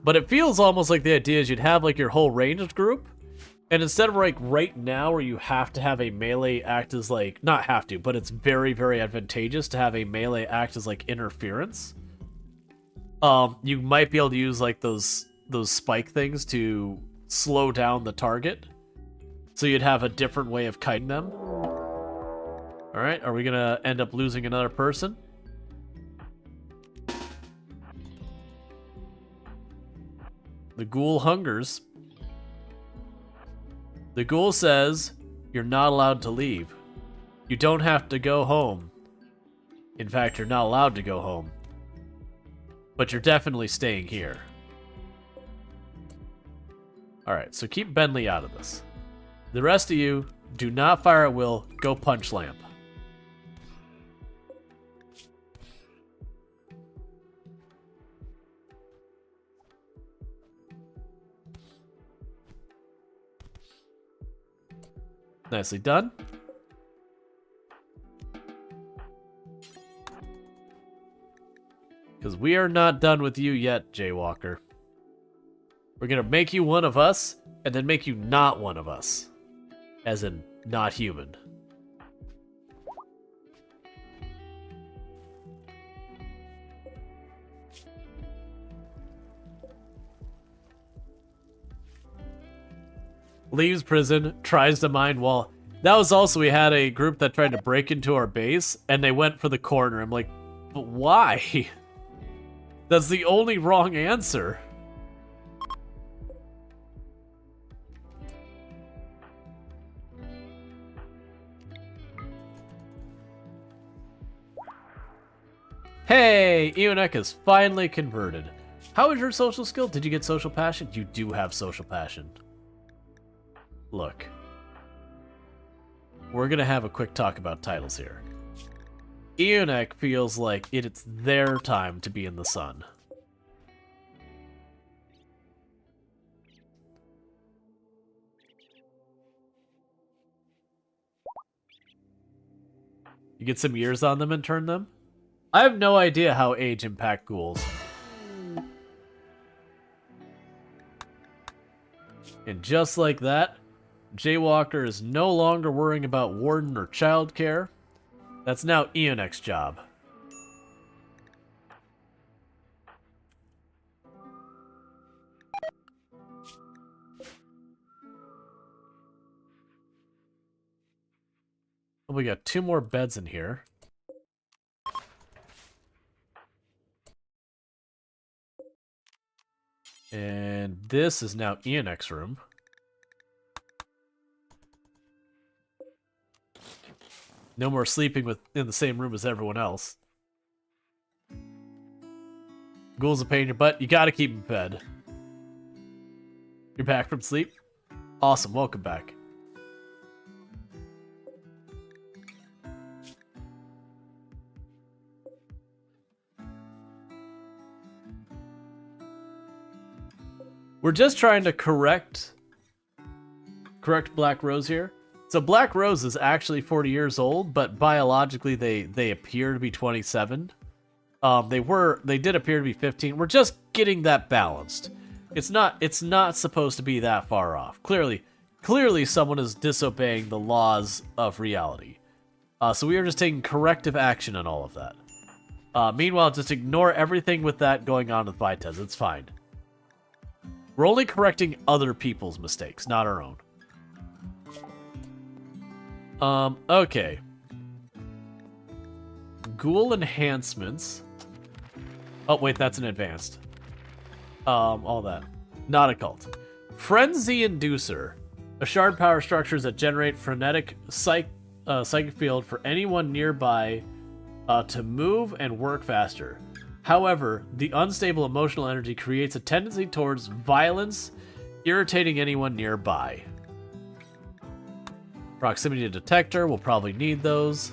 But it feels almost like the idea is you'd have like your whole ranged group, And instead of like right now where you have to have a melee act as like, not have to, but it's very, very advantageous to have a melee act as like interference. You might be able to use like those spike things to slow down the target. So you'd have a different way of kiting them. Alright, are we gonna end up losing another person? The ghoul hungers. The ghoul says, you're not allowed to leave. You don't have to go home. In fact, you're not allowed to go home. But you're definitely staying here. Alright, so keep Bentley out of this. The rest of you, do not fire at will. Go punch lamp. Nicely done. Because we are not done with you yet, Jaywalker. We're going to make you one of us, and then make you not one of us. As in, not human. Leaves prison, tries to mine wall. That was also, we had a group that tried to break into our base, and they went for the corner. I'm like, but why? That's the only wrong answer. Hey, Eonek is finally converted. How is your social skill? Did you get social passion? You do have social passion. Look. We're gonna have a quick talk about titles here. Eonek feels like it's their time to be in the sun. You get some years on them and turn them? I have no idea how age impact ghouls. And just like that, Jaywalker is no longer worrying about warden or childcare. That's now Eonek's job. Well, we got 2 more beds in here. And this is now Eonek's room. No more sleeping in the same room as everyone else. Ghoul's a pain in your butt. You gotta keep him fed. You're back from sleep? Awesome, welcome back. We're just trying to correct Black Rose here. So Black Rose is actually 40 years old, but biologically they appear to be 27. They did appear to be 15. We're just getting that balanced. It's not supposed to be that far off. Clearly someone is disobeying the laws of reality. So we are just taking corrective action on all of that. Meanwhile, just ignore everything with that going on with Vitez. It's fine. We're only correcting other people's mistakes, not our own. Okay. Ghoul enhancements. Oh, wait, that's an advanced. All that. Not a cult. Frenzy Inducer. A shard power structures that generate frenetic psychic field for anyone nearby to move and work faster. However, the unstable emotional energy creates a tendency towards violence, irritating anyone nearby. Proximity detector, we'll probably need those.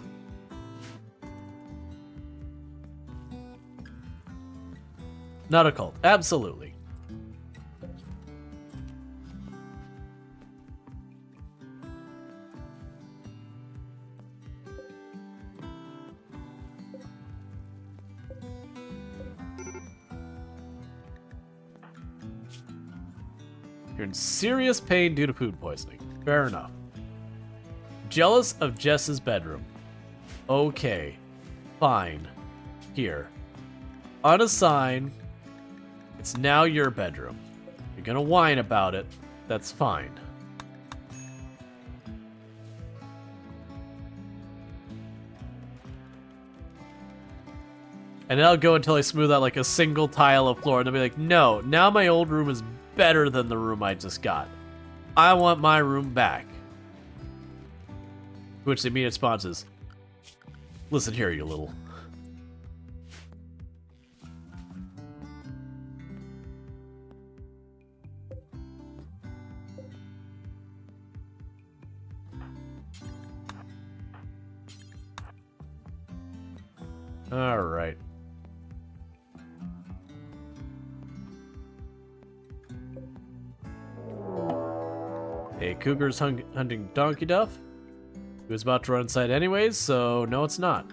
Not a cult, absolutely. You're in serious pain due to food poisoning. Fair enough. Jealous of Jess's bedroom. Okay. Fine. Here. Unassign. It's now your bedroom. You're gonna whine about it. That's fine. And then I'll go until I smooth out like a single tile of floor, and they'll be like, no, now my old room is better than the room I just got. I want my room back. To which the immediate response is, listen here, you little. All right. Hey, Cougar's hunting Donkey Duff. He was about to run inside anyways, so no, it's not.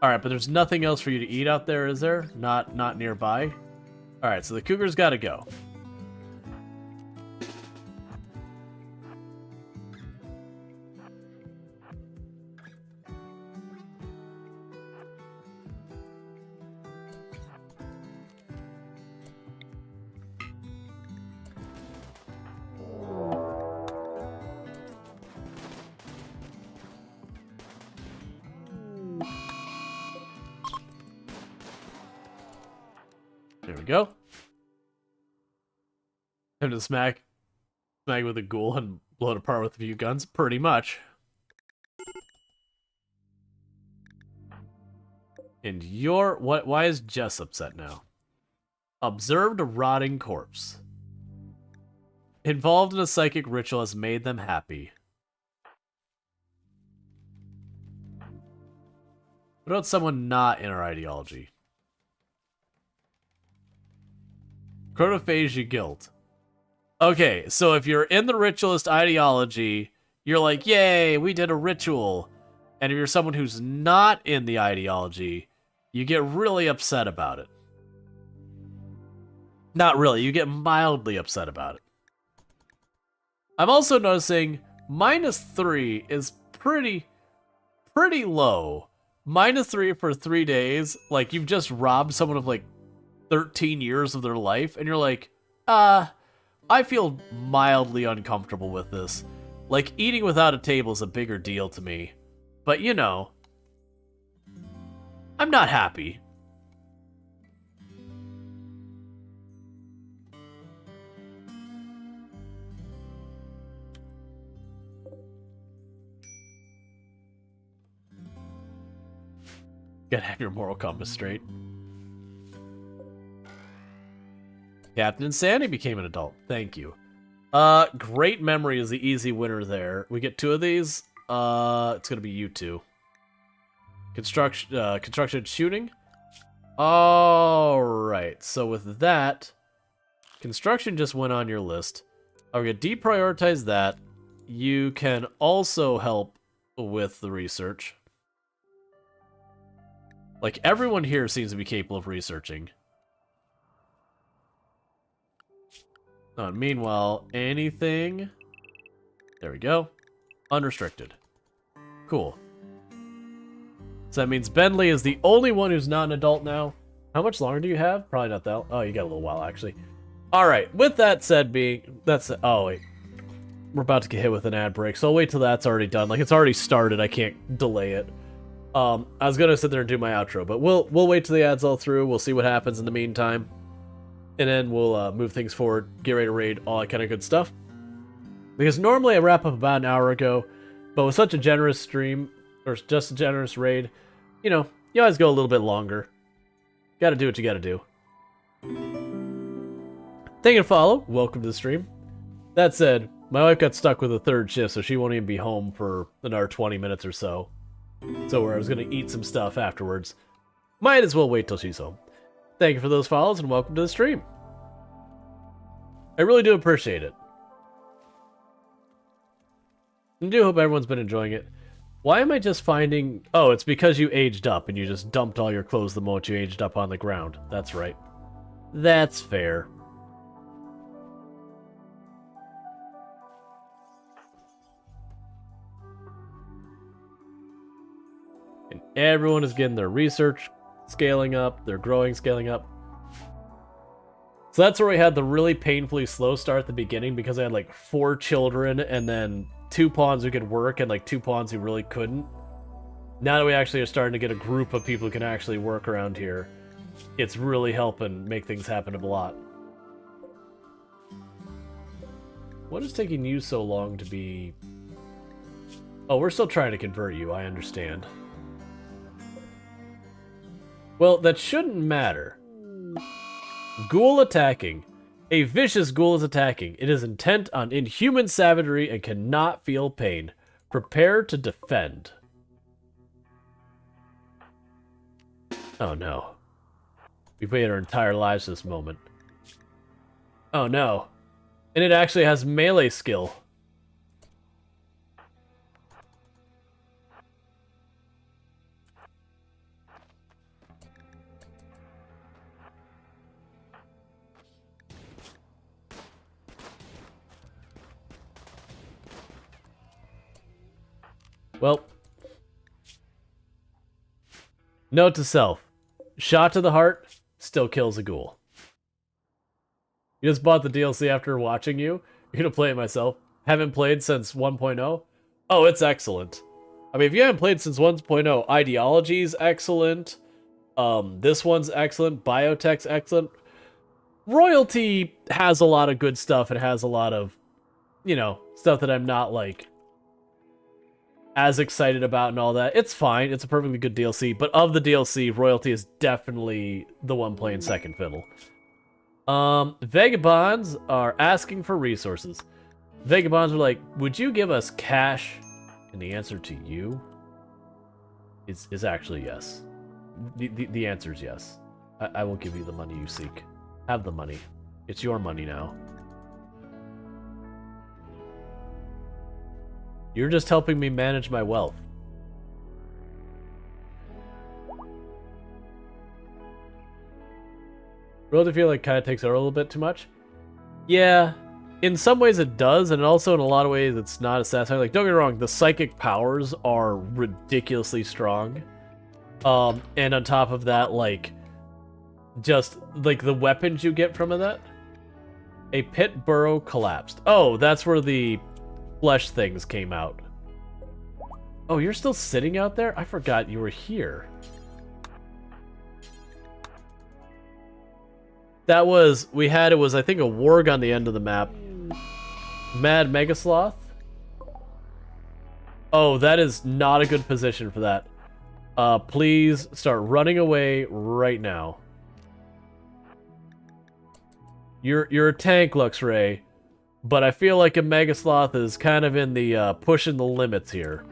Alright, but there's nothing else for you to eat out there, is there? Not nearby? Alright, so the Cougar's gotta go. There we go. Time to smack with a ghoul and blow it apart with a few guns, pretty much. And why is Jess upset now? Observed a rotting corpse. Involved in a psychic ritual has made them happy. What about someone not in our ideology? Chronophagia guilt. Okay, so if you're in the ritualist ideology, you're like, yay, we did a ritual. And if you're someone who's not in the ideology, you get really upset about it. Not really, you get mildly upset about it. I'm also noticing -3 is pretty low. -3 for 3 days, like you've just robbed someone of like 13 years of their life, and you're like, I feel mildly uncomfortable with this. Like, eating without a table is a bigger deal to me. But, you know, I'm not happy. Gotta have your moral compass straight. Captain Insanity became an adult. Thank you. Great Memory is the easy winner there. We get 2 of these. It's gonna be you 2. Construction shooting. Alright, so with that, construction just went on your list. I'm gonna deprioritize that. You can also help with the research. Like, everyone here seems to be capable of researching. Meanwhile, anything... There we go. Unrestricted. Cool. So that means Bentley is the only one who's not an adult now. How much longer do you have? Probably not that... Oh, you got a little while, actually. Alright, with that said oh, wait. We're about to get hit with an ad break, so I'll wait till that's already done. Like, it's already started, I can't delay it. I was gonna sit there and do my outro, but we'll wait till the ad's all through. We'll see what happens in the meantime. And then we'll move things forward, get ready to raid, all that kind of good stuff. Because normally I wrap up about an hour ago, but with such a generous stream, or just a generous raid, you know, you always go a little bit longer. Gotta do what you gotta do. Thank you to follow. Welcome to the stream. That said, my wife got stuck with a 3rd shift, so she won't even be home for another 20 minutes or so. So where I was gonna eat some stuff afterwards. Might as well wait till she's home. Thank you for those follows and welcome to the stream. I really do appreciate it. I do hope everyone's been enjoying it. Why am I just finding... Oh, it's because you aged up and you just dumped all your clothes the moment you aged up on the ground. That's right. That's fair. Everyone is getting their research scaling up, their growing scaling up. So that's where we had the really painfully slow start at the beginning because I had like 4 children and then 2 pawns who could work and like 2 pawns who really couldn't. Now that we actually are starting to get a group of people who can actually work around here, it's really helping make things happen a lot. What is taking you so long to be... Oh, we're still trying to convert you, I understand. Well, that shouldn't matter. Ghoul attacking. A vicious ghoul is attacking. It is intent on inhuman savagery and cannot feel pain. Prepare to defend. Oh no. We've waited our entire lives for this moment. Oh no. And it actually has melee skill. Well, note to self. Shot to the heart still kills a ghoul. You just bought the DLC after watching you? You're gonna play it myself. Haven't played since 1.0? Oh, it's excellent. I mean, if you haven't played since 1.0, Ideology's excellent. This one's excellent. Biotech's excellent. Royalty has a lot of good stuff. It has a lot of, you know, stuff that I'm not, like, as excited about and all that. It's fine. It's a perfectly good DLC. But of the DLC, Royalty is definitely the one playing second fiddle. Vagabonds are asking for resources. Vagabonds are like, would you give us cash? And the answer to you is actually yes. The answer is yes. I will give you the money you seek. Have the money. It's your money now. You're just helping me manage my wealth. Really feel like kind of takes over a little bit too much. Yeah, in some ways it does, and also in a lot of ways it's not as satisfying. Like, don't get me wrong, the psychic powers are ridiculously strong. And on top of that, like, just, like, the weapons you get from that. A pit burrow collapsed. Oh, that's where the flesh things came out. Oh, you're still sitting out there? I forgot you were here. That was, it was, I think, a warg on the end of the map. Mad Megasloth? Oh, that is not a good position for that. Please start running away right now. You're a tank, Luxray, but I feel like a Megasloth is kind of in the, pushing the limits here.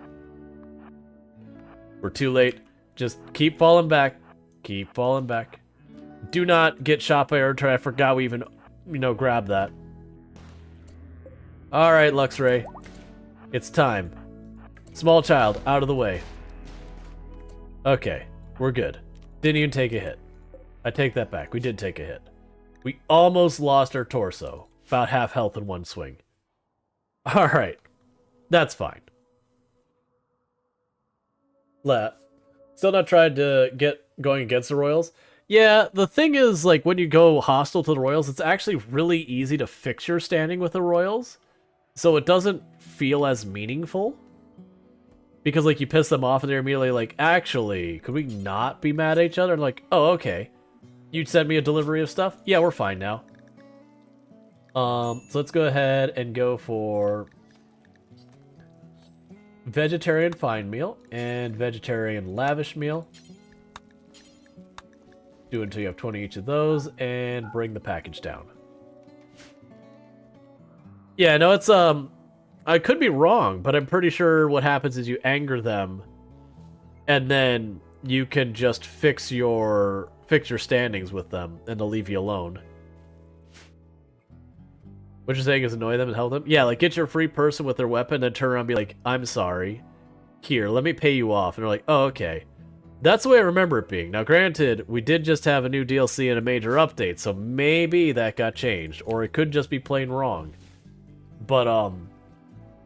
We're too late. Just keep falling back. Keep falling back. Do not get shot by Erdtree. I forgot we even, you know, grabbed that. Alright, Luxray. It's time. Small child, out of the way. Okay, we're good. Didn't even take a hit. I take that back. We did take a hit. We almost lost our torso. About half health in one swing. Alright. That's fine. Still not tried to get going against the Royals. Yeah, the thing is, like, when you go hostile to the Royals, it's actually really easy to fix your standing with the Royals. So it doesn't feel as meaningful. Because, like, you piss them off and they're immediately like, actually, could we not be mad at each other? And like, oh, okay. You'd send me a delivery of stuff? Yeah, we're fine now. So let's go ahead and go for vegetarian fine meal and vegetarian lavish meal. Do until you have 20 each of those, and bring the package down. Yeah, no, it's, I could be wrong, but I'm pretty sure what happens is you anger them, and then you can just fix your standings with them, and they'll leave you alone. What you're saying is annoy them and help them? Yeah, like, get your free person with their weapon, then turn around and be like, I'm sorry. Here, let me pay you off. And they're like, oh, okay. That's the way I remember it being. Now, granted, we did just have a new DLC and a major update, so maybe that got changed, or it could just be plain wrong. But,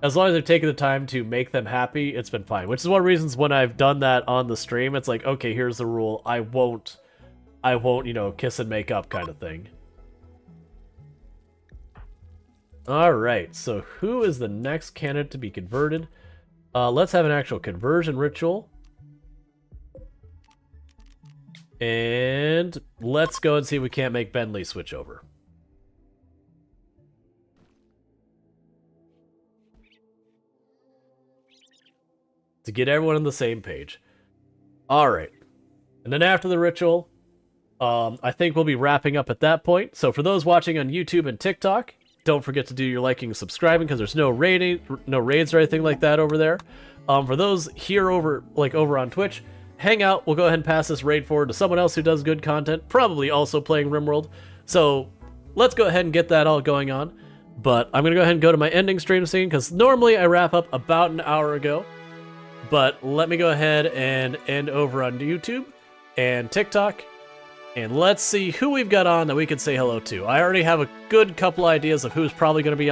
As long as I've taken the time to make them happy, it's been fine. Which is one of the reasons when I've done that on the stream, it's like, okay, here's the rule. I won't, you know, kiss and make up kind of thing. Alright, so who is the next candidate to be converted? Let's have an actual conversion ritual. And let's go and see if we can't make Bentley switch over. To get everyone on the same page. Alright. And then after the ritual, I think we'll be wrapping up at that point. So for those watching on YouTube and TikTok, don't forget to do your liking and subscribing because there's no raids or anything like that over there. For those here over on Twitch, hang out. We'll go ahead and pass this raid forward to someone else who does good content, probably also playing RimWorld. So let's go ahead and get that all going on. But I'm going to go ahead and go to my ending stream scene because normally I wrap up about an hour ago. But let me go ahead and end over on YouTube and TikTok. And let's see who we've got on that we could say hello to. I already have a good couple ideas of who's probably going to be on.